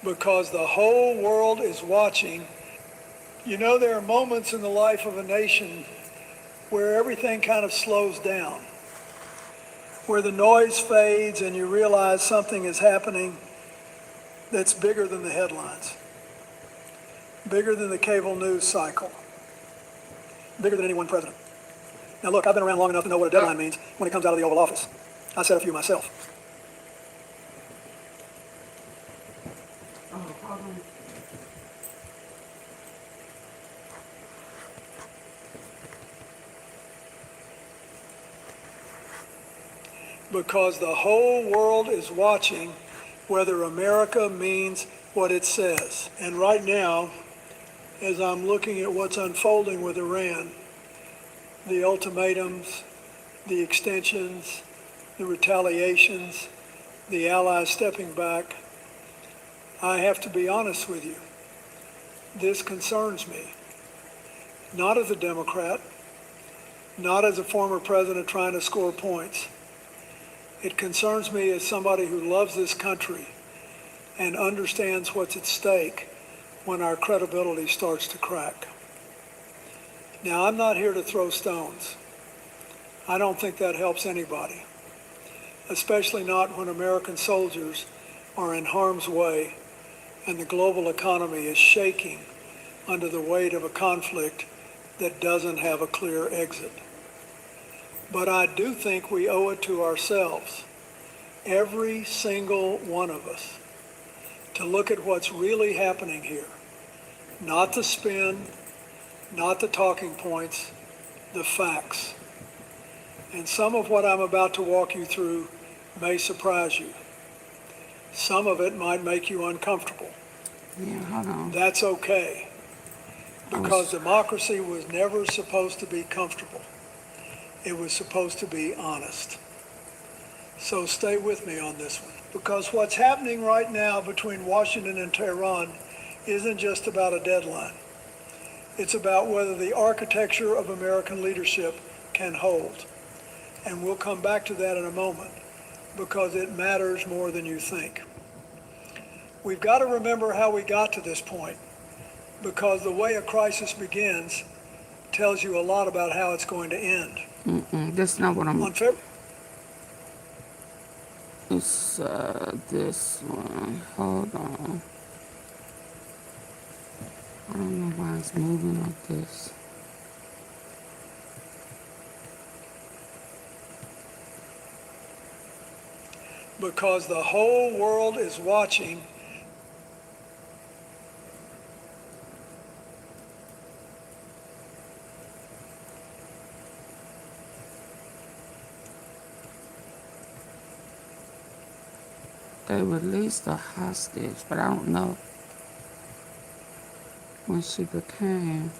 Speaker 2: Because the whole world is watching You know, there are moments in the life of a nation where everything kind of slows down, where the noise fades and you realize something is happening that's bigger than the headlines, bigger than the cable news cycle, bigger than any one president. Now look, I've been around long enough to know what a deadline means when it comes out of the Oval Office. I set a few myself. Because the whole world is watching whether America means what it says. And right now, as I'm looking at what's unfolding with Iran, the ultimatums, the extensions, the retaliations, the allies stepping back, I have to be honest with you. This concerns me. Not as a Democrat, not as a former president trying to score points. It concerns me as somebody who loves this country and understands what's at stake when our credibility starts to crack. Now, I'm not here to throw stones. I don't think that helps anybody, especially not when American soldiers are in harm's way and the global economy is shaking under the weight of a conflict that doesn't have a clear exit. But I do think we owe it to ourselves, every single one of us, to look at what's really happening here. Not the spin, not the talking points, the facts. And some of what I'm about to walk you through may surprise you. Some of it might make you uncomfortable.
Speaker 1: Yeah, hold on.
Speaker 2: That's okay, because democracy was never supposed to be comfortable. It was supposed to be honest. So stay with me on this one, because what's happening right now between Washington and Tehran isn't just about a deadline. It's about whether the architecture of American leadership can hold. And we'll come back to that in a moment, because it matters more than you think. We've got to remember how we got to this point, because the way a crisis begins tells you a lot about how it's going to end.
Speaker 1: That's not what I'm...
Speaker 2: On February.
Speaker 1: It's this one. Hold on. I don't know why it's moving like this.
Speaker 2: Because the whole world is watching.
Speaker 1: They released a hostage, but I don't know when she became.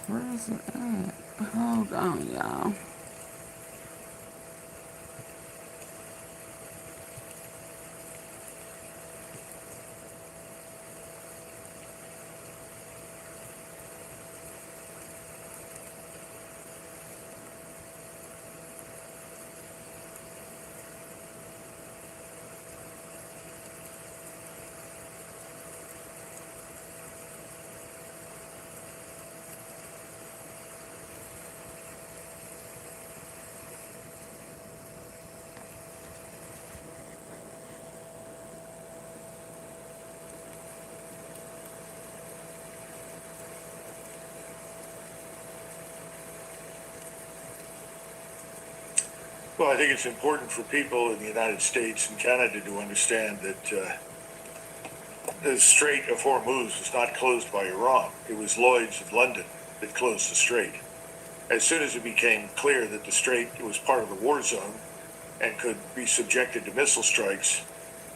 Speaker 1: Where is it at? Hold on, y'all.
Speaker 3: Well, I think it's important for people in the United States and Canada to understand that the Strait of Hormuz was not closed by Iran. It was Lloyd's of London that closed the strait. As soon as it became clear that the strait was part of the war zone and could be subjected to missile strikes,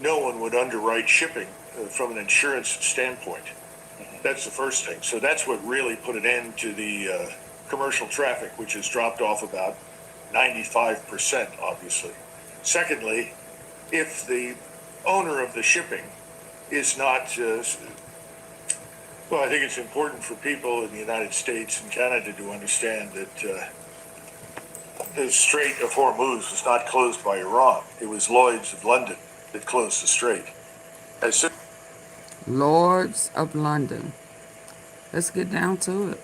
Speaker 3: no one would underwrite shipping from an insurance standpoint. That's the first thing. So that's what really put an end to the commercial traffic, which has dropped off about 95%, obviously. Secondly, if the owner of the shipping is not, well, I think it's important for people in the United States and Canada to understand that the Strait of Hormuz was not closed by Iran. It was Lloyd's of London that closed the strait. As soon
Speaker 1: Lords of London. Let's get down to it.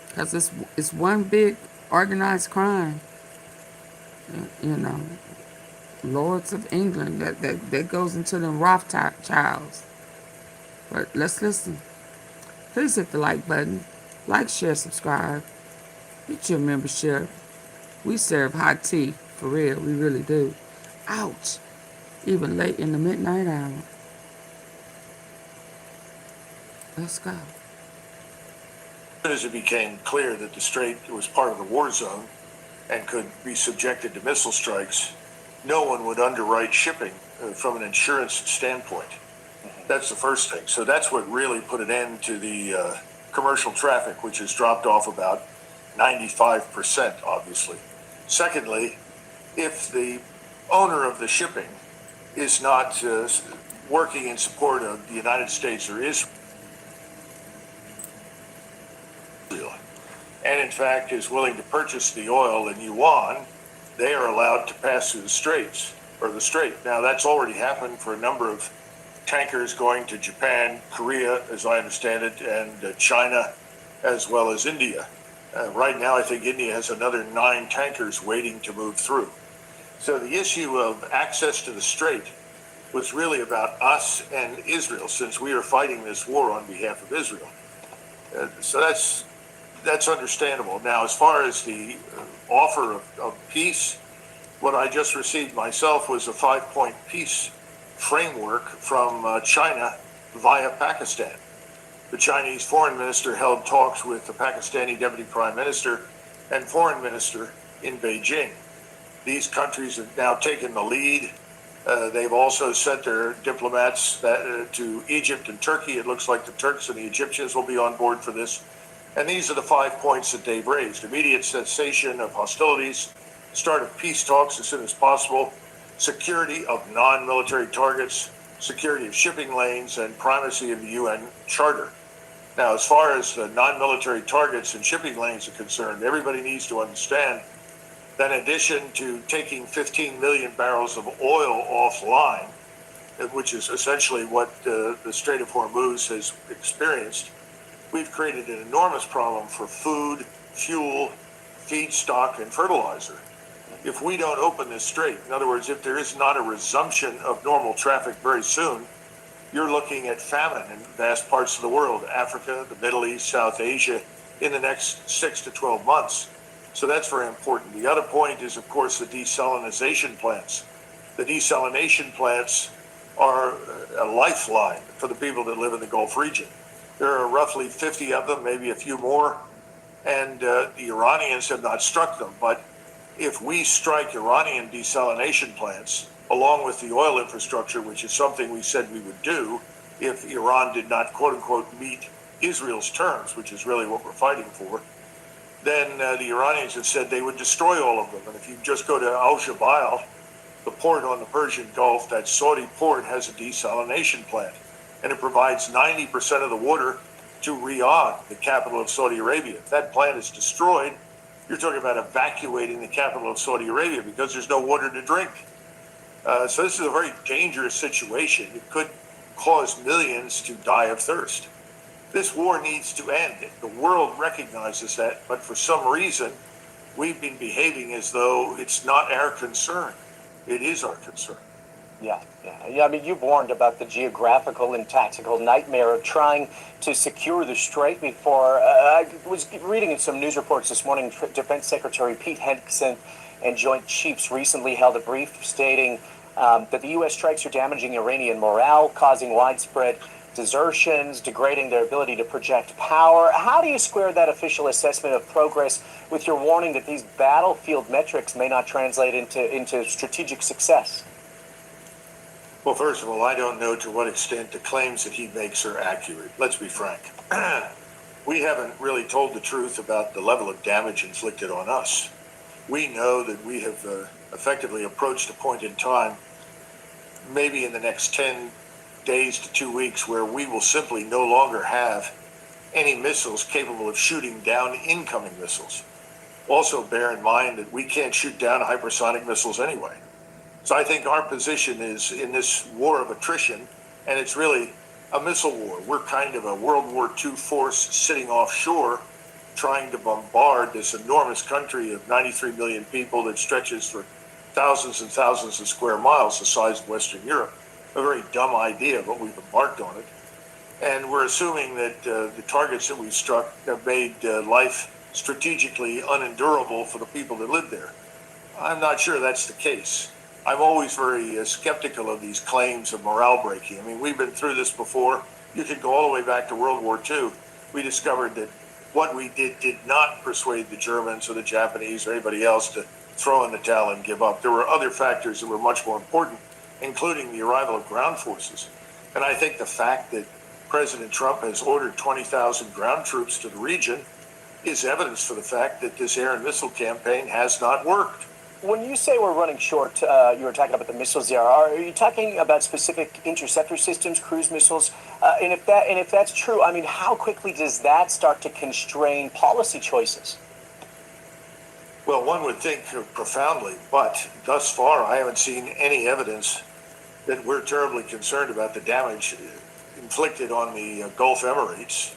Speaker 1: Because it's one big organized crime. You know, Lords of England, that goes into them Rothschilds. But let's listen. Please hit the like button. Like, share, subscribe. Get your membership. We serve hot tea. For real, we really do. Ouch. Even late in the midnight hour. Let's go.
Speaker 3: as it became clear that the strait was part of the war zone and could be subjected to missile strikes, no one would underwrite shipping from an insurance standpoint. That's the first thing. So that's what really put an end to the commercial traffic, which has dropped off about 95%, obviously. Secondly, if the owner of the shipping is not working in support of the United States or Israel, and in fact is willing to purchase the oil in yuan, they are allowed to pass through the straits, or the strait. Now, that's already happened for a number of tankers going to Japan, Korea, as I understand it, and China, as well as India. Right now, I think India has another 9 tankers waiting to move through. So the issue of access to the strait was really about us and Israel, since we are fighting this war on behalf of Israel. So that's understandable. Now, as far as the offer of peace, what I just received myself was a 5-point peace framework from China via Pakistan. The Chinese foreign minister held talks with the Pakistani deputy prime minister and foreign minister in Beijing. These countries have now taken the lead. They've also sent their diplomats to Egypt and Turkey. It looks like the Turks and the Egyptians will be on board for this. And these are the 5 points that they've raised: immediate cessation of hostilities, start of peace talks as soon as possible, security of non-military targets, security of shipping lanes, and primacy of the UN Charter. Now, as far as the non-military targets and shipping lanes are concerned, everybody needs to understand that in addition to taking 15 million barrels of oil offline, which is essentially what the Strait of Hormuz has experienced, we've created an enormous problem for food, fuel, feedstock, and fertilizer. If we don't open this strait, in other words, if there is not a resumption of normal traffic very soon, you're looking at famine in vast parts of the world, Africa, the Middle East, South Asia, in the next 6 to 12 months. So that's very important. The other point is, of course, the desalination plants. The desalination plants are a lifeline for the people that live in the Gulf region. There are roughly 50 of them, maybe a few more, and the Iranians have not struck them. But if we strike Iranian desalination plants, along with the oil infrastructure, which is something we said we would do if Iran did not, quote unquote, meet Israel's terms, which is really what we're fighting for, then the Iranians have said they would destroy all of them. And if you just go to Al-Jabail, the port on the Persian Gulf, that Saudi port has a desalination plant, and it provides 90% of the water to Riyadh, the capital of Saudi Arabia. If that plant is destroyed, you're talking about evacuating the capital of Saudi Arabia because there's no water to drink. So this is a very dangerous situation. It could cause millions to die of thirst. This war needs to end. The world recognizes that, but for some reason, we've been behaving as though it's not our concern. It is our concern.
Speaker 10: Yeah. I mean, you warned about the geographical and tactical nightmare of trying to secure the strait before. I was reading in some news reports this morning, Defense Secretary Pete Henderson and Joint Chiefs recently held a brief stating that the U.S. strikes are damaging Iranian morale, causing widespread desertions, degrading their ability to project power. How do you square that official assessment of progress with your warning that these battlefield metrics may not translate into strategic success?
Speaker 3: Well, first of all, I don't know to what extent the claims that he makes are accurate. Let's be frank. We haven't really told the truth about the level of damage inflicted on us. We know that we have effectively approached a point in time, maybe in the next 10 days to 2 weeks, where we will simply no longer have any missiles capable of shooting down incoming missiles. Also bear in mind that we can't shoot down hypersonic missiles anyway. So I think our position is in this war of attrition, and it's really a missile war. We're kind of a World War II force sitting offshore trying to bombard this enormous country of 93 million people that stretches for thousands and thousands of square miles, the size of Western Europe. A very dumb idea, but we've embarked on it. And we're assuming that the targets that we've struck have made life strategically unendurable for the people that live there. I'm not sure that's the case. I'm always very skeptical of these claims of morale breaking. I mean, we've been through this before. You could go all the way back to World War II. We discovered that what we did not persuade the Germans or the Japanese or anybody else to throw in the towel and give up. There were other factors that were much more important, including the arrival of ground forces. And I think the fact that President Trump has ordered 20,000 ground troops to the region is evidence for the fact that this air and missile campaign has not worked.
Speaker 10: When you say we're running short, you were talking about the missiles there. Are you talking about specific interceptor systems, cruise missiles? And if that's true, I mean, how quickly does that start to constrain policy choices?
Speaker 3: Well, one would think profoundly, but thus far I haven't seen any evidence that we're terribly concerned about the damage inflicted on the Gulf Emirates.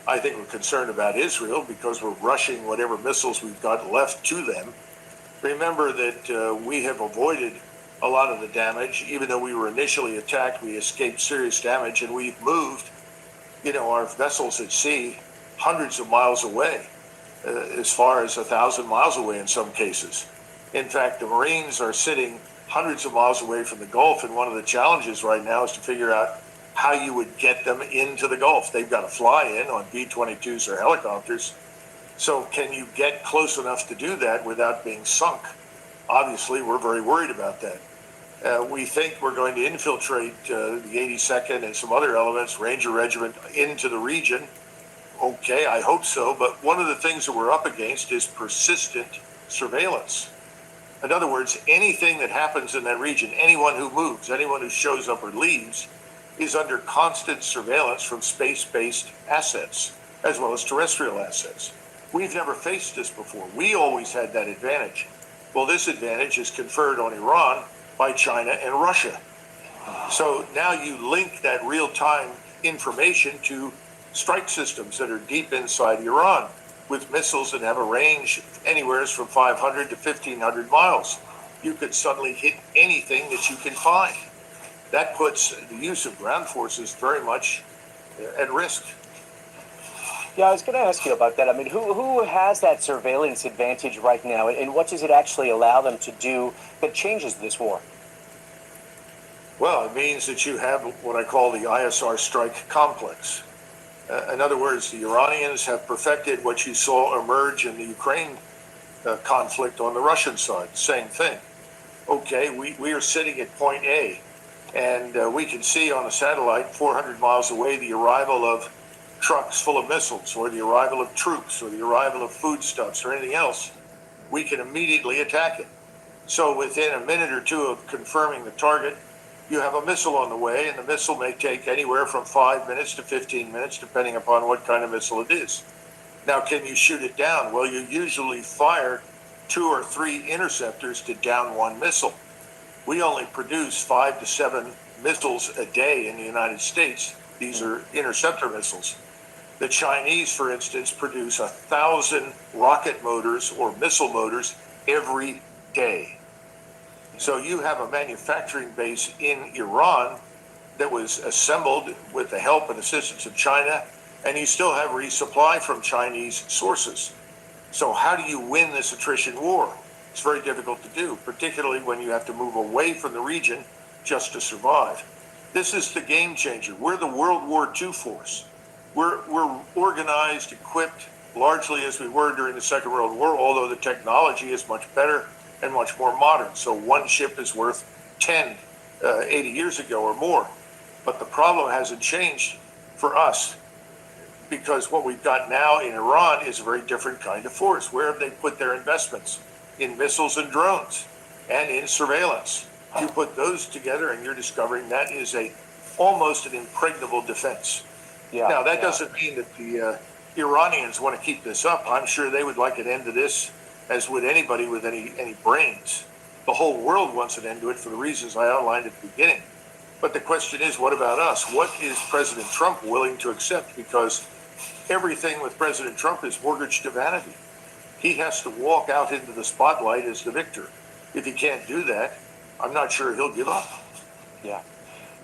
Speaker 3: I think we're concerned about Israel because we're rushing whatever missiles we've got left to them. Remember that we have avoided a lot of the damage. Even though we were initially attacked, we escaped serious damage, and we've moved, our vessels at sea hundreds of miles away, as far as 1,000 miles away in some cases. In fact, the Marines are sitting hundreds of miles away from the Gulf, and one of the challenges right now is to figure out how you would get them into the Gulf. They've got to fly in on B-22s or helicopters. So can you get close enough to do that without being sunk? Obviously, we're very worried about that. We think we're going to infiltrate the 82nd and some other elements, Ranger Regiment, into the region. Okay, I hope so. But one of the things that we're up against is persistent surveillance. In other words, anything that happens in that region, anyone who moves, anyone who shows up or leaves, is under constant surveillance from space-based assets, as well as terrestrial assets. We've never faced this before. We always had that advantage. Well, this advantage is conferred on Iran by China and Russia. So now you link that real-time information to strike systems that are deep inside Iran with missiles that have a range anywhere from 500 to 1,500 miles. You could suddenly hit anything that you can find. That puts the use of ground forces very much at risk.
Speaker 10: Yeah, I was going to ask you about that. I mean, who has that surveillance advantage right now, and what does it actually allow them to do that changes this war?
Speaker 3: Well, it means that you have what I call the ISR strike complex. In other words, the Iranians have perfected what you saw emerge in the Ukraine conflict on the Russian side. Same thing. Okay, we are sitting at point A, and we can see on a satellite 400 miles away the arrival of trucks full of missiles, or the arrival of troops, or the arrival of foodstuffs, or anything else. We can immediately attack it. So within a minute or two of confirming the target, you have a missile on the way, and the missile may take anywhere from 5 minutes to 15 minutes, depending upon what kind of missile it is. Now, can you shoot it down? Well, you usually fire 2 or 3 interceptors to down one missile. We only produce 5 to 7 missiles a day in the United States. These are interceptor missiles. The Chinese, for instance, produce 1,000 rocket motors or missile motors every day. So you have a manufacturing base in Iran that was assembled with the help and assistance of China, and you still have resupply from Chinese sources. So how do you win this attrition war? It's very difficult to do, particularly when you have to move away from the region just to survive. This is the game changer. We're the World War II force. We're organized, equipped, largely as we were during the Second World War, although the technology is much better and much more modern. So one ship is worth 10, 80 years ago or more. But the problem hasn't changed for us, because what we've got now in Iran is a very different kind of force. Where have they put their investments? In missiles and drones. and in surveillance. You put those together and you're discovering that is almost an impregnable defense. Now, that doesn't mean that the Iranians want to keep this up. I'm sure they would like an end to this, as would anybody with any brains. The whole world wants an end to it for the reasons I outlined at the beginning. But the question is, what about us? What is President Trump willing to accept? Because everything with President Trump is mortgaged to vanity. He has to walk out into the spotlight as the victor. If he can't do that, I'm not sure he'll give up.
Speaker 10: Yeah.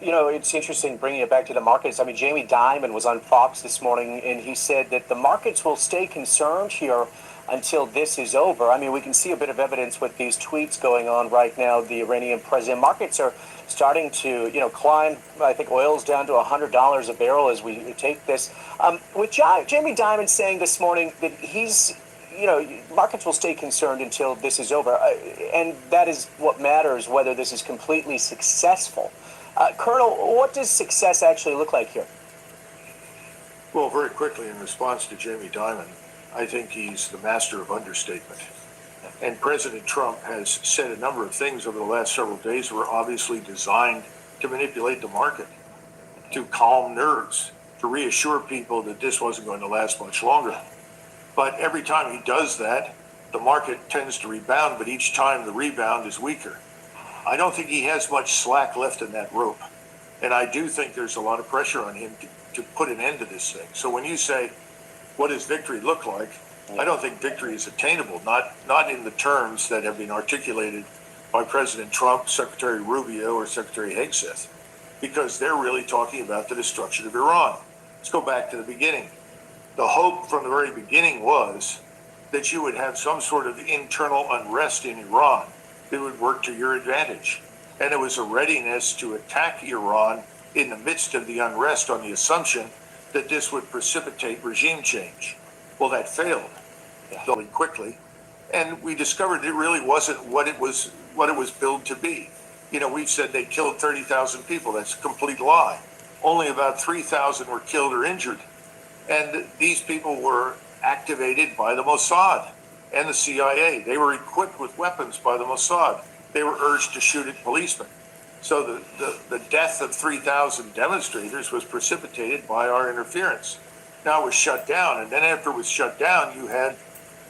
Speaker 10: You know, it's interesting bringing it back to the markets. I mean, Jamie Dimon was on Fox this morning, and he said that the markets will stay concerned here until this is over. I mean, we can see a bit of evidence with these tweets going on right now. The Iranian president, markets are starting to, climb. I think oil's down to $100 a barrel as we take this. With Jamie Dimon saying this morning that markets will stay concerned until this is over. And that is what matters, whether this is completely successful. Colonel, what does success actually look like here?
Speaker 3: Well, very quickly, in response to Jamie Dimon, I think he's the master of understatement. And President Trump has said a number of things over the last several days were obviously designed to manipulate the market, to calm nerves, to reassure people that this wasn't going to last much longer. But every time he does that, the market tends to rebound, but each time the rebound is weaker. I don't think he has much slack left in that rope. And I do think there's a lot of pressure on him to put an end to this thing. So when you say, what does victory look like? I don't think victory is attainable, not in the terms that have been articulated by President Trump, Secretary Rubio, or Secretary Hegseth, because they're really talking about the destruction of Iran. Let's go back to the beginning. The hope from the very beginning was that you would have some sort of internal unrest in Iran that would work to your advantage. And it was a readiness to attack Iran in the midst of the unrest on the assumption that this would precipitate regime change. Well, that failed very quickly. And we discovered it really wasn't what it was billed to be. We've said they killed 30,000 people. That's a complete lie. Only about 3,000 were killed or injured. And these people were activated by the Mossad and the CIA. They were equipped with weapons by the Mossad. They were urged to shoot at policemen. So the death of 3,000 demonstrators was precipitated by our interference. Now it was shut down, and then after it was shut down, you had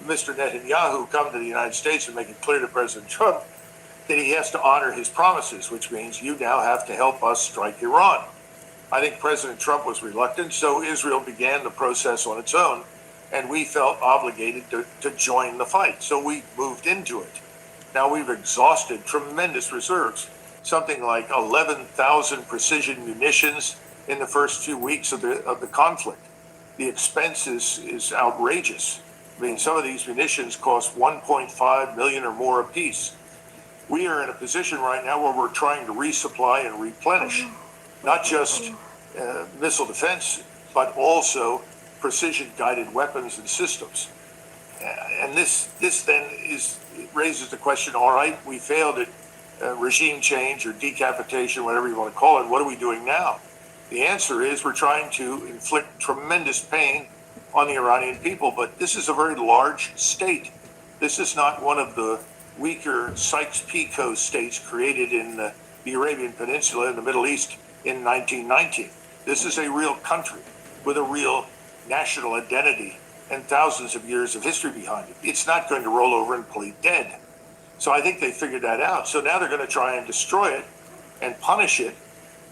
Speaker 3: Mr. Netanyahu come to the United States and make it clear to President Trump that he has to honor his promises, which means you now have to help us strike Iran. I think President Trump was reluctant, so Israel began the process on its own, and we felt obligated to join the fight. So we moved into it. Now we've exhausted tremendous reserves, something like 11,000 precision munitions in the first few weeks of the conflict. The expense is outrageous. I mean, some of these munitions cost $1.5 million or more apiece. We are in a position right now where we're trying to resupply and replenish, not just missile defense, but also precision-guided weapons and systems. And this then raises the question, all right, we failed at regime change or decapitation, whatever you want to call it. What are we doing now? The answer is we're trying to inflict tremendous pain on the Iranian people, but this is a very large state. This is not one of the weaker Sykes-Picot states created in the Arabian Peninsula in the Middle East in 1919. This is a real country with a real national identity and thousands of years of history behind it. It's not going to roll over and plead dead. So I think they figured that out. So now they're going to try and destroy it and punish it,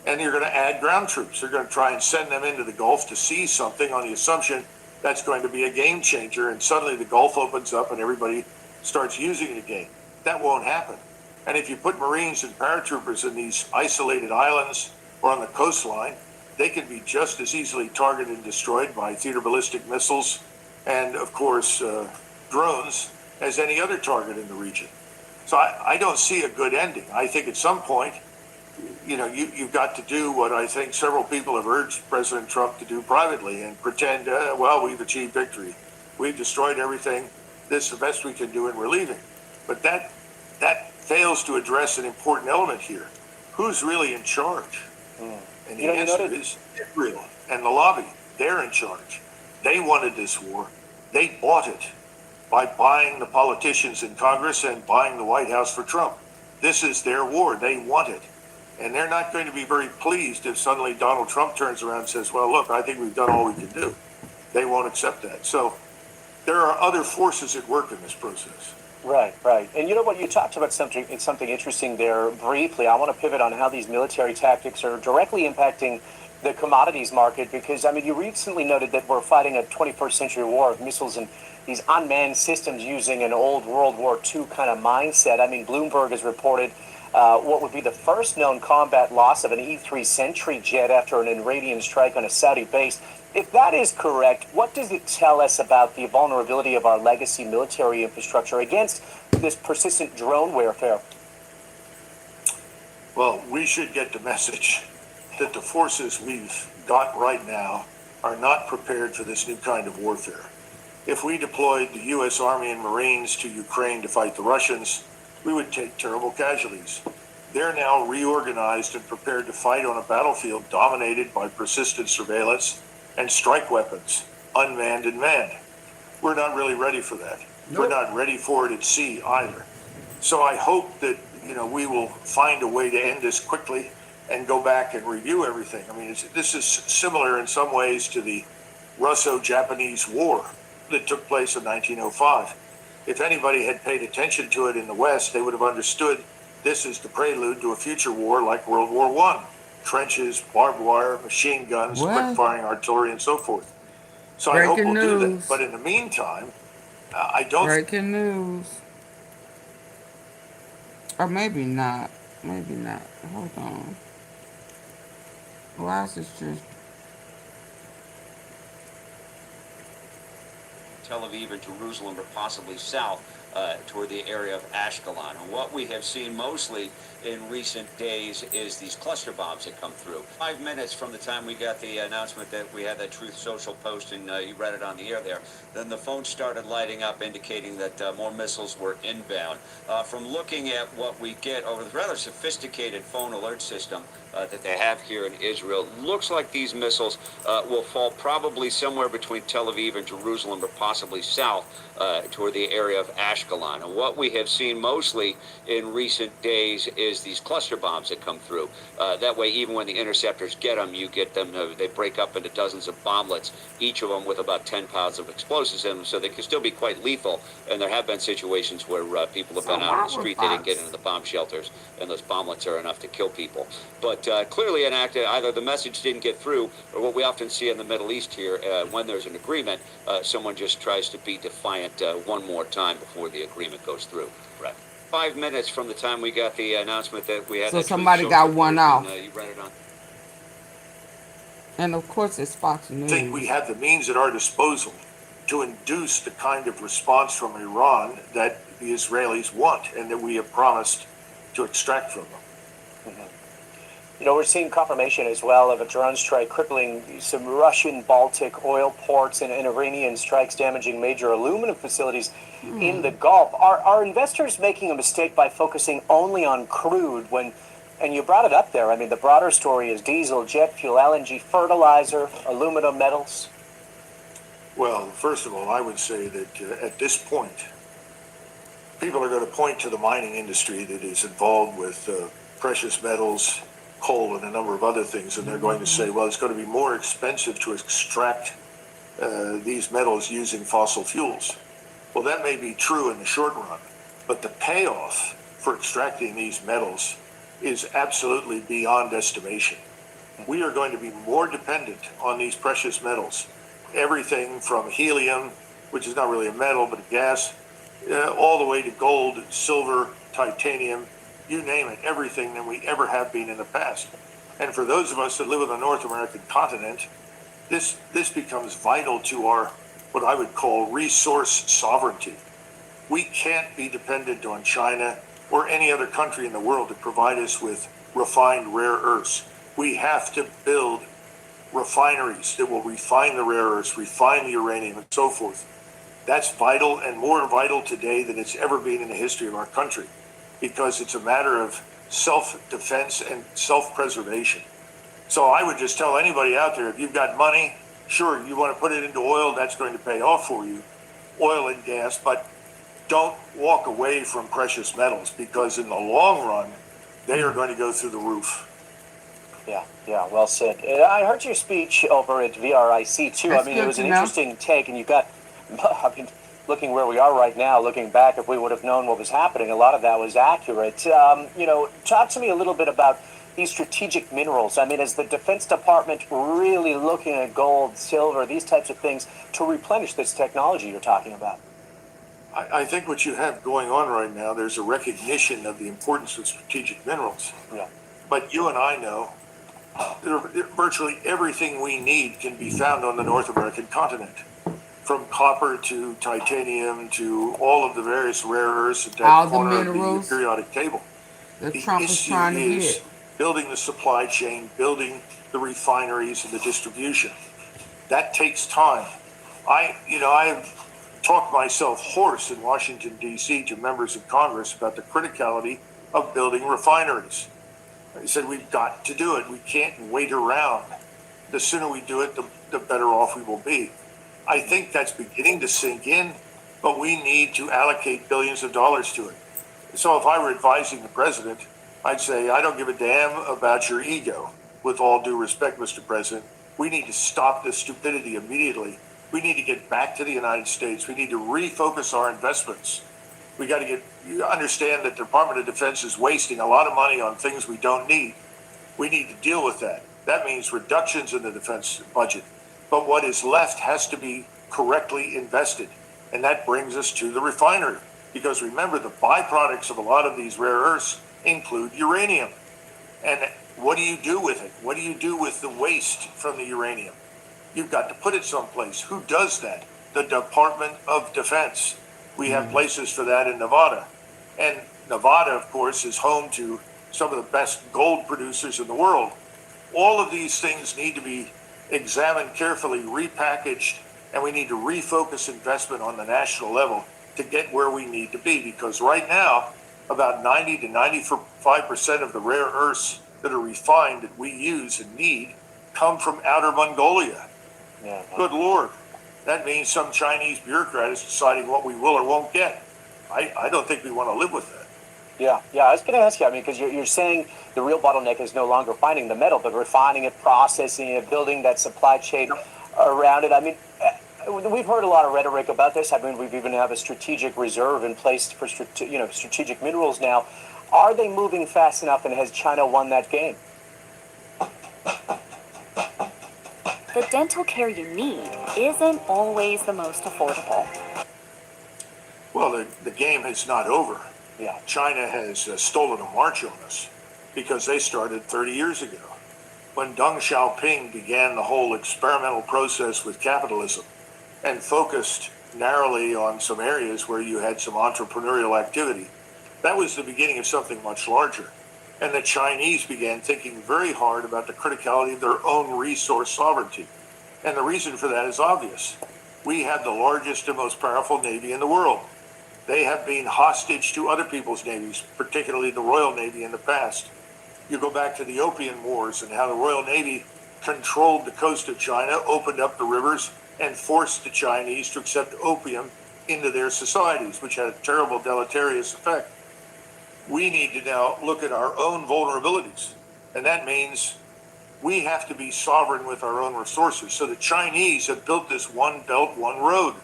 Speaker 3: and you're going to add ground troops. They're going to try and send them into the Gulf to seize something on the assumption that's going to be a game changer, and suddenly the Gulf opens up and everybody starts using it again. That won't happen. And if you put Marines and paratroopers in these isolated islands or on the coastline, they can be just as easily targeted and destroyed by theater ballistic missiles and, of course, drones as any other target in the region. So I don't see a good ending. I think at some point, you've got to do what I think several people have urged President Trump to do privately and pretend, well, we've achieved victory. We've destroyed everything. This is the best we can do and we're leaving. But that fails to address an important element here. Who's really in charge? And the answer is Israel and the lobby. They're in charge. They wanted this war. They bought it by buying the politicians in Congress and buying the White House for Trump. this is their war. They want it. And they're not going to be very pleased if suddenly Donald Trump turns around and says, well, look, I think we've done all we can do. They won't accept that. So there are other forces at work in this process.
Speaker 10: Right, right. And you know what, you talked about something interesting there briefly. I want to pivot on how these military tactics are directly impacting the commodities market, because, I mean, you recently noted that we're fighting a 21st century war of missiles and these unmanned systems using an old World War II kind of mindset. I mean, Bloomberg has reported what would be the first known combat loss of an E-3 Sentry jet after an Iranian strike on a Saudi base. If that is correct, what does it tell us about the vulnerability of our legacy military infrastructure against this persistent drone warfare?
Speaker 3: Well, we should get the message that the forces we've got right now are not prepared for this new kind of warfare. If we deployed the U.S. Army and Marines to Ukraine to fight the Russians, we would take terrible casualties. They're now reorganized and prepared to fight on a battlefield dominated by persistent surveillance and strike weapons, unmanned and manned. We're not really ready for that. Nope. We're not ready for it at sea either. So I hope that, we will find a way to end this quickly and go back and review everything. I mean, this is similar in some ways to the Russo-Japanese War that took place in 1905. If anybody had paid attention to it in the West, they would have understood this is the prelude to a future war like World War I. Trenches, barbed wire, machine guns, quick-firing artillery, and so forth. So I hope we'll do that. But in the meantime, I don't...
Speaker 1: Breaking news. Or maybe not. Maybe not. Hold on. Why is this just...
Speaker 8: Tel Aviv or Jerusalem or possibly south toward the area of Ashkelon. And what we have seen mostly in recent days is these cluster bombs that come through. 5 minutes from the time we got the announcement that we had that Truth Social post, and you read it on the air there, then the phone started lighting up indicating that more missiles were inbound. From looking at what we get over the rather sophisticated phone alert system that they have here in Israel, looks like these missiles will fall probably somewhere between Tel Aviv and Jerusalem or possibly south toward the area of Ashkelon. And what we have seen mostly in recent days is these cluster bombs that come through. That way, even when the interceptors get them, you get them, they break up into dozens of bomblets, each of them with about 10 pounds of explosives in them, so they can still be quite lethal. And there have been situations where people have been out on the street, they didn't get into the bomb shelters, and those bomblets are enough to kill people. But clearly an act, either the message didn't get through, or what we often see in the Middle East here, when there's an agreement, someone just tries to be defiant one more time before the agreement goes through. Right. 5 minutes from the time we got the announcement that we had.
Speaker 1: So somebody got one off.
Speaker 8: You read it on.
Speaker 1: And of course it's Fox News.
Speaker 3: I think we have the means at our disposal to induce the kind of response from Iran that the Israelis want and that we have promised to extract from them.
Speaker 10: You know, we're seeing confirmation as well of a drone strike crippling some Russian Baltic oil ports and Iranian strikes damaging major aluminum facilities in the Gulf. Are investors making a mistake by focusing only on crude when, and you brought it up there, I mean, the broader story is diesel, jet fuel, LNG, fertilizer, aluminum, metals?
Speaker 3: Well, first of all, I would say that at this point, people are going to point to the mining industry that is involved with precious metals, coal, and a number of other things, and they're going to say, well, it's going to be more expensive to extract these metals using fossil fuels. Well, that may be true in the short run, but the payoff for extracting these metals is absolutely beyond estimation. We are going to be more dependent on these precious metals. Everything from helium, which is not really a metal, but a gas, all the way to gold, silver, titanium, you name it, everything than we ever have been in the past. And for those of us that live on the North American continent, this becomes vital to our, what I would call, resource sovereignty. We can't be dependent on China or any other country in the world to provide us with refined rare earths. We have to build refineries that will refine the rare earths, refine the uranium, and so forth. That's vital, and more vital today than it's ever been in the history of our country, because it's a matter of self-defense and self-preservation. So I would just tell anybody out there, if you've got money, sure, you want to put it into oil, that's going to pay off for you, oil and gas, but don't walk away from precious metals, because in the long run, they are going to go through the roof.
Speaker 10: Yeah, well said. I heard your speech over at VRIC too.
Speaker 1: That's
Speaker 10: I mean, it
Speaker 1: good
Speaker 10: was
Speaker 1: to
Speaker 10: an
Speaker 1: know.
Speaker 10: interesting take, and you got, I mean, looking where we are right now, looking back, if we would have known what was happening, a lot of that was accurate. Talk to me a little bit about these strategic minerals. I mean, is the Defense Department really looking at gold, silver, these types of things to replenish this technology you're talking about?
Speaker 3: I think what you have going on right now, there's a recognition of the importance of strategic minerals.
Speaker 10: Yeah.
Speaker 3: But you and I know virtually everything we need can be found on the North American continent, from copper to titanium to all of the various rare earths at
Speaker 1: All
Speaker 3: that
Speaker 1: the
Speaker 3: corner of the
Speaker 1: minerals
Speaker 3: periodic table.
Speaker 1: that
Speaker 3: The
Speaker 1: Trump is
Speaker 3: issue
Speaker 1: trying to
Speaker 3: is
Speaker 1: get.
Speaker 3: building the supply chain, building the refineries and the distribution. That takes time. I've talked myself hoarse in Washington, D.C. to members of Congress about the criticality of building refineries. I said, we've got to do it. We can't wait around. The sooner we do it, the better off we will be. I think that's beginning to sink in, but we need to allocate billions of dollars to it. So if I were advising the president, I'd say, I don't give a damn about your ego. With all due respect, Mr. President, we need to stop this stupidity immediately. We need to get back to the United States. We need to refocus our investments. We got to understand that the Department of Defense is wasting a lot of money on things we don't need. We need to deal with that. That means reductions in the defense budget. But what is left has to be correctly invested. And that brings us to the refinery. Because remember, the byproducts of a lot of these rare earths include uranium. And what do you do with it? What do you do with the waste from the uranium? You've got to put it someplace. Who does that? The Department of Defense. We have places for that in Nevada. And Nevada, of course, is home to some of the best gold producers in the world. All of these things need to be examined carefully, repackaged, and we need to refocus investment on the national level to get where we need to be. Because right now, about 90 to 95% of the rare earths that are refined that we use and need come from outer Mongolia.
Speaker 10: Yeah.
Speaker 3: Good Lord. That means some Chinese bureaucrat is deciding what we will or won't get. I don't think we want to live with that.
Speaker 10: Yeah, I was going to ask you, I mean, because you're saying the real bottleneck is no longer finding the metal, but refining it, processing it, building that supply chain around it. I mean, we've heard a lot of rhetoric about this. I mean, we've even have a strategic reserve in place for strategic minerals now. Are they moving fast enough, and has China won that game?
Speaker 12: The dental care you need isn't always the most affordable.
Speaker 3: Well, the game is not over.
Speaker 10: Yeah.
Speaker 3: China has stolen a march on us because they started 30 years ago. When Deng Xiaoping began the whole experimental process with capitalism and focused narrowly on some areas where you had some entrepreneurial activity, that was the beginning of something much larger. And the Chinese began thinking very hard about the criticality of their own resource sovereignty. And the reason for that is obvious. We have the largest and most powerful navy in the world. They have been hostage to other people's navies, particularly the Royal Navy in the past. You go back to the Opium Wars and how the Royal Navy controlled the coast of China, opened up the rivers, and forced the Chinese to accept opium into their societies, which had a terrible deleterious effect. We need to now look at our own vulnerabilities. And that means we have to be sovereign with our own resources. So the Chinese have built this one belt, one road.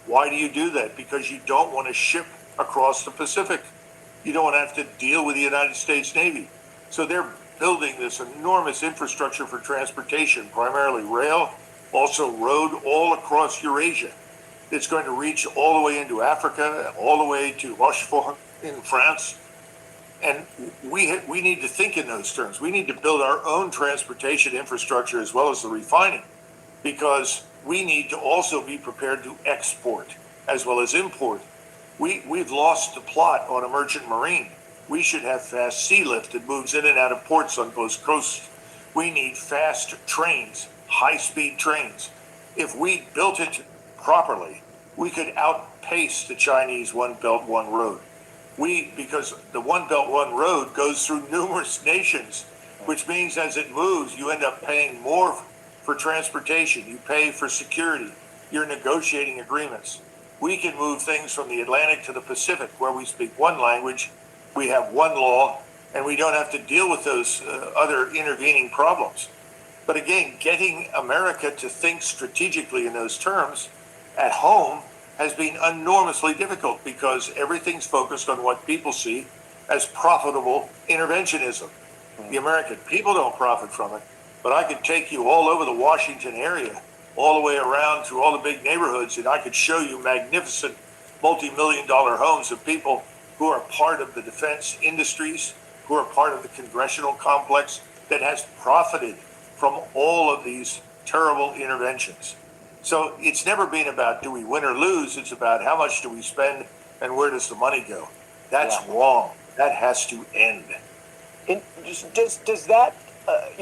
Speaker 3: Why do you do that? Because you don't want to ship across the Pacific. You don't want to have to deal with the United States Navy. So they're building this enormous infrastructure for transportation, primarily rail, also road, all across Eurasia. It's going to reach all the way into Africa, all the way to Rochefort in France. And we need to think in those terms. We need to build our own transportation infrastructure as well as the refining, because we need to also be prepared to export as well as import. We've lost the plot on a merchant marine. We should have fast sea lift that moves in and out of ports on both coasts. We need fast trains, high-speed trains. If we built it properly, we could outpace the Chinese One Belt, One Road. Because the One Belt, One Road goes through numerous nations, which means as it moves, you end up paying more for transportation. You pay for security. You're negotiating agreements. We can move things from the Atlantic to the Pacific, where we speak one language, we have one law, and we don't have to deal with those other intervening problems. But again, getting America to think strategically in those terms at home has been enormously difficult because everything's focused on what people see as profitable interventionism. The American people don't profit from it, but I could take you all over the Washington area, all the way around through all the big neighborhoods, and I could show you magnificent multi-million-dollar homes of people who are part of the defense industries, who are part of the congressional complex that has profited from all of these terrible interventions. So it's never been about do we win or lose, it's about how much do we spend and where does the money go. That's wrong. That has to end.
Speaker 10: Does that,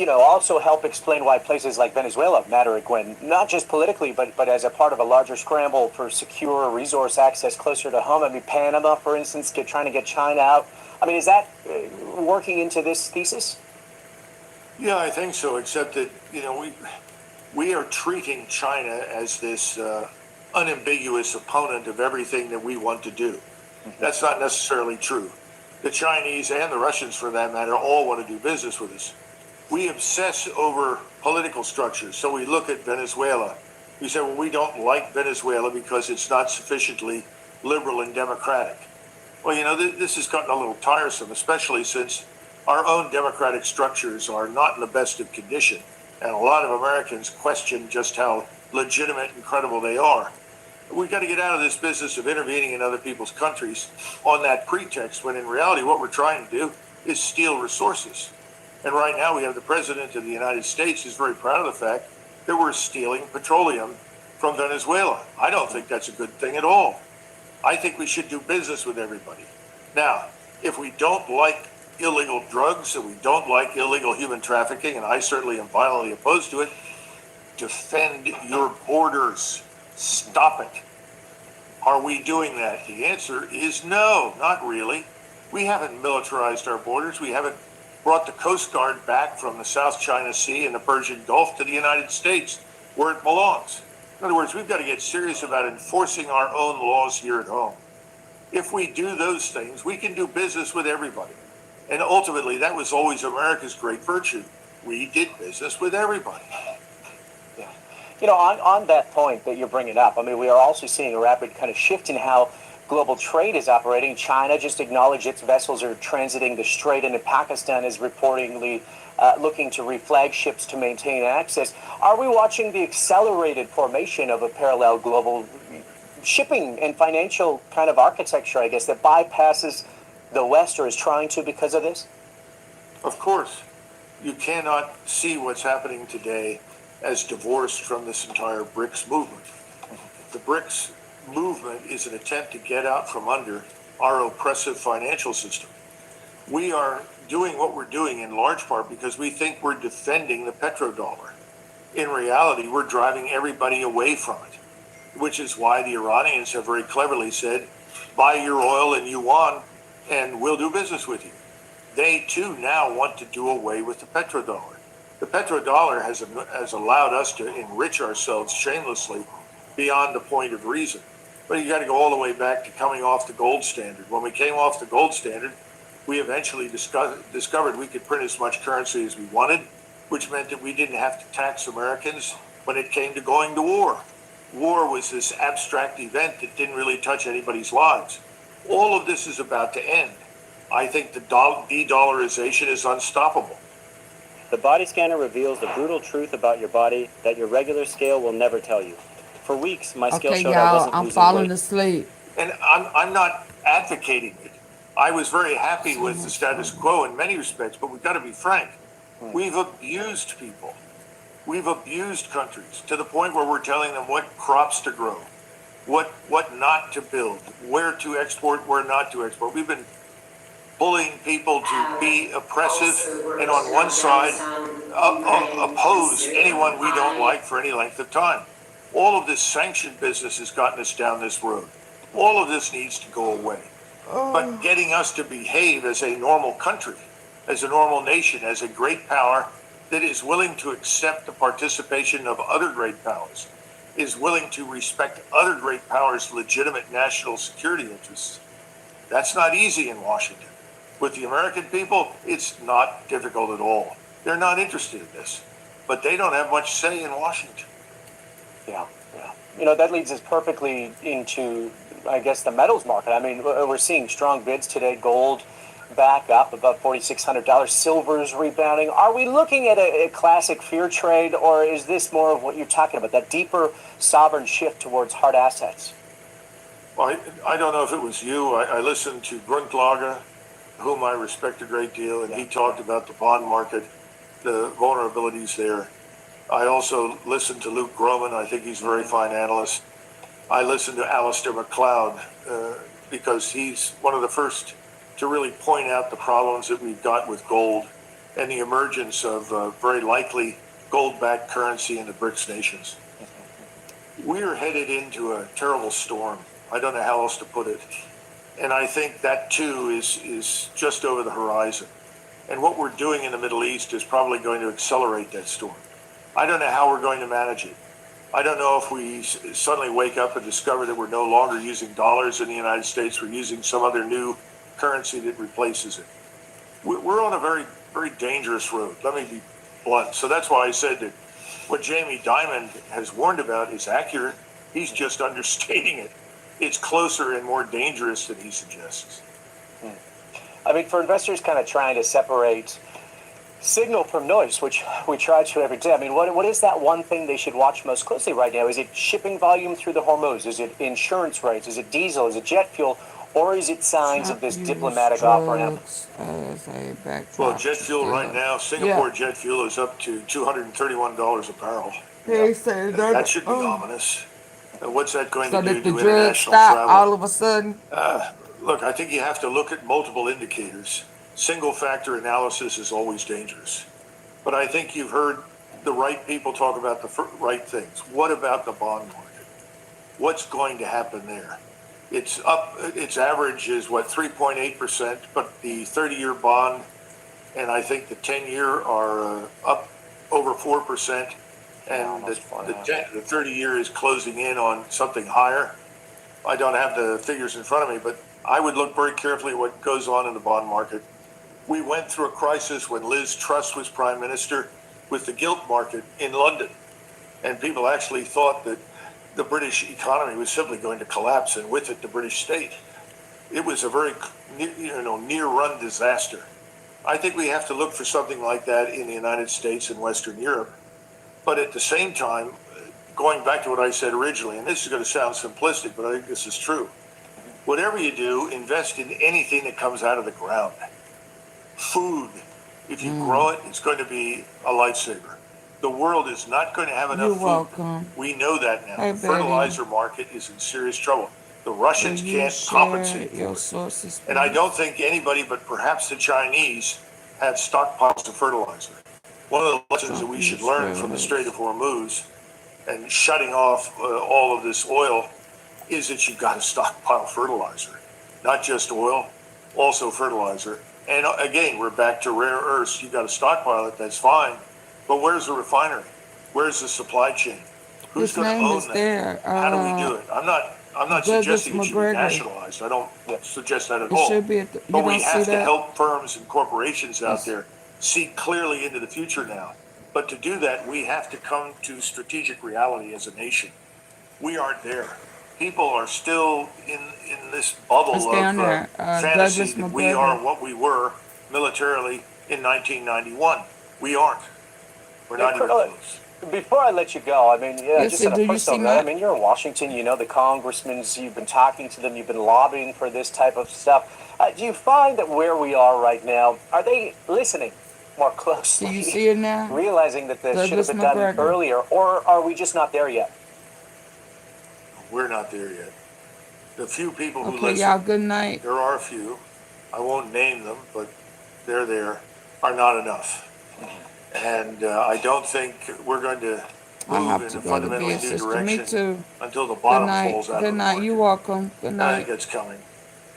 Speaker 10: also help explain why places like Venezuela matter, Gwen, not just politically, but as a part of a larger scramble for secure resource access closer to home? I mean, Panama, for instance, trying to get China out. I mean, is that working into this thesis?
Speaker 3: Yeah, I think so, except that, we are treating China as this unambiguous opponent of everything that we want to do. That's not necessarily true. The Chinese and the Russians, for that matter, all want to do business with us. We obsess over political structures. So we look at Venezuela. We say, well, we don't like Venezuela because it's not sufficiently liberal and democratic. Well, this has gotten a little tiresome, especially since our own democratic structures are not in the best of condition. And a lot of Americans question just how legitimate and credible they are. We've got to get out of this business of intervening in other people's countries on that pretext, when in reality what we're trying to do is steal resources. And right now we have the President of the United States who's very proud of the fact that we're stealing petroleum from Venezuela. I don't think that's a good thing at all. I think we should do business with everybody. Now, if we don't like illegal drugs and we don't like illegal human trafficking, and I certainly am violently opposed to it, defend your borders. Stop it. Are we doing that? The answer is no, not really. We haven't militarized our borders. We haven't brought the Coast Guard back from the South China Sea and the Persian Gulf to the United States, where it belongs. In other words, we've got to get serious about enforcing our own laws here at home. If we do those things, we can do business with everybody. And ultimately, that was always America's great virtue. We did business with everybody.
Speaker 10: On that point that you're bringing up, I mean, we are also seeing a rapid kind of shift in how global trade is operating. China just acknowledged its vessels are transiting the Strait, and Pakistan is reportedly looking to reflag ships to maintain access. Are we watching the accelerated formation of a parallel global shipping and financial kind of architecture, I guess, that bypasses the West, or is trying to, because of this?
Speaker 3: Of course. You cannot see what's happening today as divorced from this entire BRICS movement. The BRICS movement is an attempt to get out from under our oppressive financial system. We are doing what we're doing in large part because we think we're defending the petrodollar. In reality, we're driving everybody away from it, which is why the Iranians have very cleverly said, buy your oil in yuan and we'll do business with you. They too now want to do away with the petrodollar. The petrodollar has allowed us to enrich ourselves shamelessly beyond the point of reason. But you got to go all the way back to coming off the gold standard. When we came off the gold standard, we eventually discovered we could print as much currency as we wanted, which meant that we didn't have to tax Americans when it came to going to war. War was this abstract event that didn't really touch anybody's lives. All of this is about to end. I think the de-dollarization is unstoppable.
Speaker 10: The body scanner reveals the brutal truth about your body that your regular scale will never tell you. For weeks, my scale showed I wasn't losing
Speaker 1: falling
Speaker 10: weight.
Speaker 1: asleep.
Speaker 3: And I'm not advocating it. I was very happy with the status quo in many respects, but we've got to be frank. We've abused people. We've abused countries to the point where we're telling them what crops to grow, what not to build, where to export, where not to export. We've been bullying people to be oppressive and on one side oppose anyone we don't like for any length of time. All of this sanctioned business has gotten us down this road. All of this needs to go away. But getting us to behave as a normal country, as a normal nation, as a great power that is willing to accept the participation of other great powers, is willing to respect other great powers' legitimate national security interests. That's not easy in Washington. With the American people, it's not difficult at all. They're not interested in this, but they don't have much say in Washington.
Speaker 6: Yeah. That leads us perfectly into, I guess, the metals market. I mean, we're seeing strong bids today. Gold back up above $4,600. Silver's rebounding. Are we looking at a classic fear trade, or is this more of what you're talking about, that deeper sovereign shift towards hard assets?
Speaker 3: Well, I don't know if it was you. I listened to Grundlage, whom I respect a great deal, and he talked about the bond market, the vulnerabilities there. I also listened to Luke Groman. I think he's a very fine analyst. I listened to Alistair McLeod because he's one of the first to really point out the problems that we've got with gold and the emergence of very likely gold-backed currency in the BRICS nations. We are headed into a terrible storm. I don't know how else to put it. And I think that too is just over the horizon. And what we're doing in the Middle East is probably going to accelerate that storm. I don't know how we're going to manage it. I don't know if we suddenly wake up and discover that we're no longer using dollars in the United States. We're using some other new currency that replaces it. We're on a very, very dangerous road. Let me be blunt. So that's why I said that what Jamie Dimon has warned about is accurate. He's just understating it. It's closer and more dangerous than he suggests.
Speaker 6: I mean, for investors kind of trying to separate signal from noise, which we try to every day. I mean, what is that one thing they should watch most closely right now? Is it shipping volume through the Hormuz? Is it insurance rates? Is it diesel? Is it jet fuel? Or is it signs of this diplomatic off-ramp?
Speaker 3: Well, jet fuel right now, Singapore jet fuel is up to $231 a barrel.
Speaker 1: They say
Speaker 3: That should be ominous. What's that going
Speaker 1: so
Speaker 3: to do
Speaker 1: that the
Speaker 3: to
Speaker 1: drugs
Speaker 3: international
Speaker 1: stop
Speaker 3: travel?
Speaker 1: all of a sudden.
Speaker 3: Look, I think you have to look at multiple indicators. Single factor analysis is always dangerous. But I think you've heard the right people talk about the right things. What about the bond market? What's going to happen there? It's up, its average is what, 3.8%, but the 30-year bond and I think the 10-year are up over 4%, and the 30-year is closing in on something higher. I don't have the figures in front of me, but I would look very carefully at what goes on in the bond market. We went through a crisis when Liz Truss was prime minister with the gilt market in London, and people actually thought that the British economy was simply going to collapse, and with it, the British state. It was a very, near-run disaster. I think we have to look for something like that in the United States and Western Europe. But at the same time, going back to what I said originally, and this is going to sound simplistic, but I think this is true. Whatever you do, invest in anything that comes out of the ground. Food, if you grow it, it's going to be a lifesaver. The world is not going to have enough food.
Speaker 1: You're welcome.
Speaker 3: We know that now.
Speaker 1: Hey,
Speaker 3: The fertilizer market is in serious trouble. The Russians can't compensate for it. And I don't think anybody but perhaps the Chinese have stockpiles of fertilizer. One of the lessons that we should learn from the Strait of Hormuz and shutting off all of this oil is that you've got to stockpile fertilizer. Not just oil, also fertilizer. And again, we're back to rare earths. You've got to stockpile it, that's fine. But where's the refinery? Where's the supply chain? Who's going to own that? How do we do it? I'm not suggesting it should be nationalized. I don't suggest that at all. But we have to help firms and corporations out there see clearly into the future now. But to do that, we have to come to strategic reality as a nation. We aren't there. People are still in this bubble of fantasy that we are what we were militarily in 1991. We aren't. We're not even close.
Speaker 6: Before I let you go, I mean, just on a personal note, I mean, you're in Washington, you know the congressmen, you've been talking to them, you've been lobbying for this type of stuff. Do you find that where we are right now, are they listening more closely?
Speaker 1: Do you see it now?
Speaker 6: Realizing that this should have been done earlier, or are we just not there yet?
Speaker 3: We're not there yet. The few people who
Speaker 1: Okay,
Speaker 3: listen,
Speaker 1: y'all, good night.
Speaker 3: There are a few, I won't name them, but they're there, are not enough. And I don't think we're going to move in a fundamentally new direction until the bottom falls out of the market.
Speaker 1: Good night. You're welcome. Good night.
Speaker 3: I think it's coming.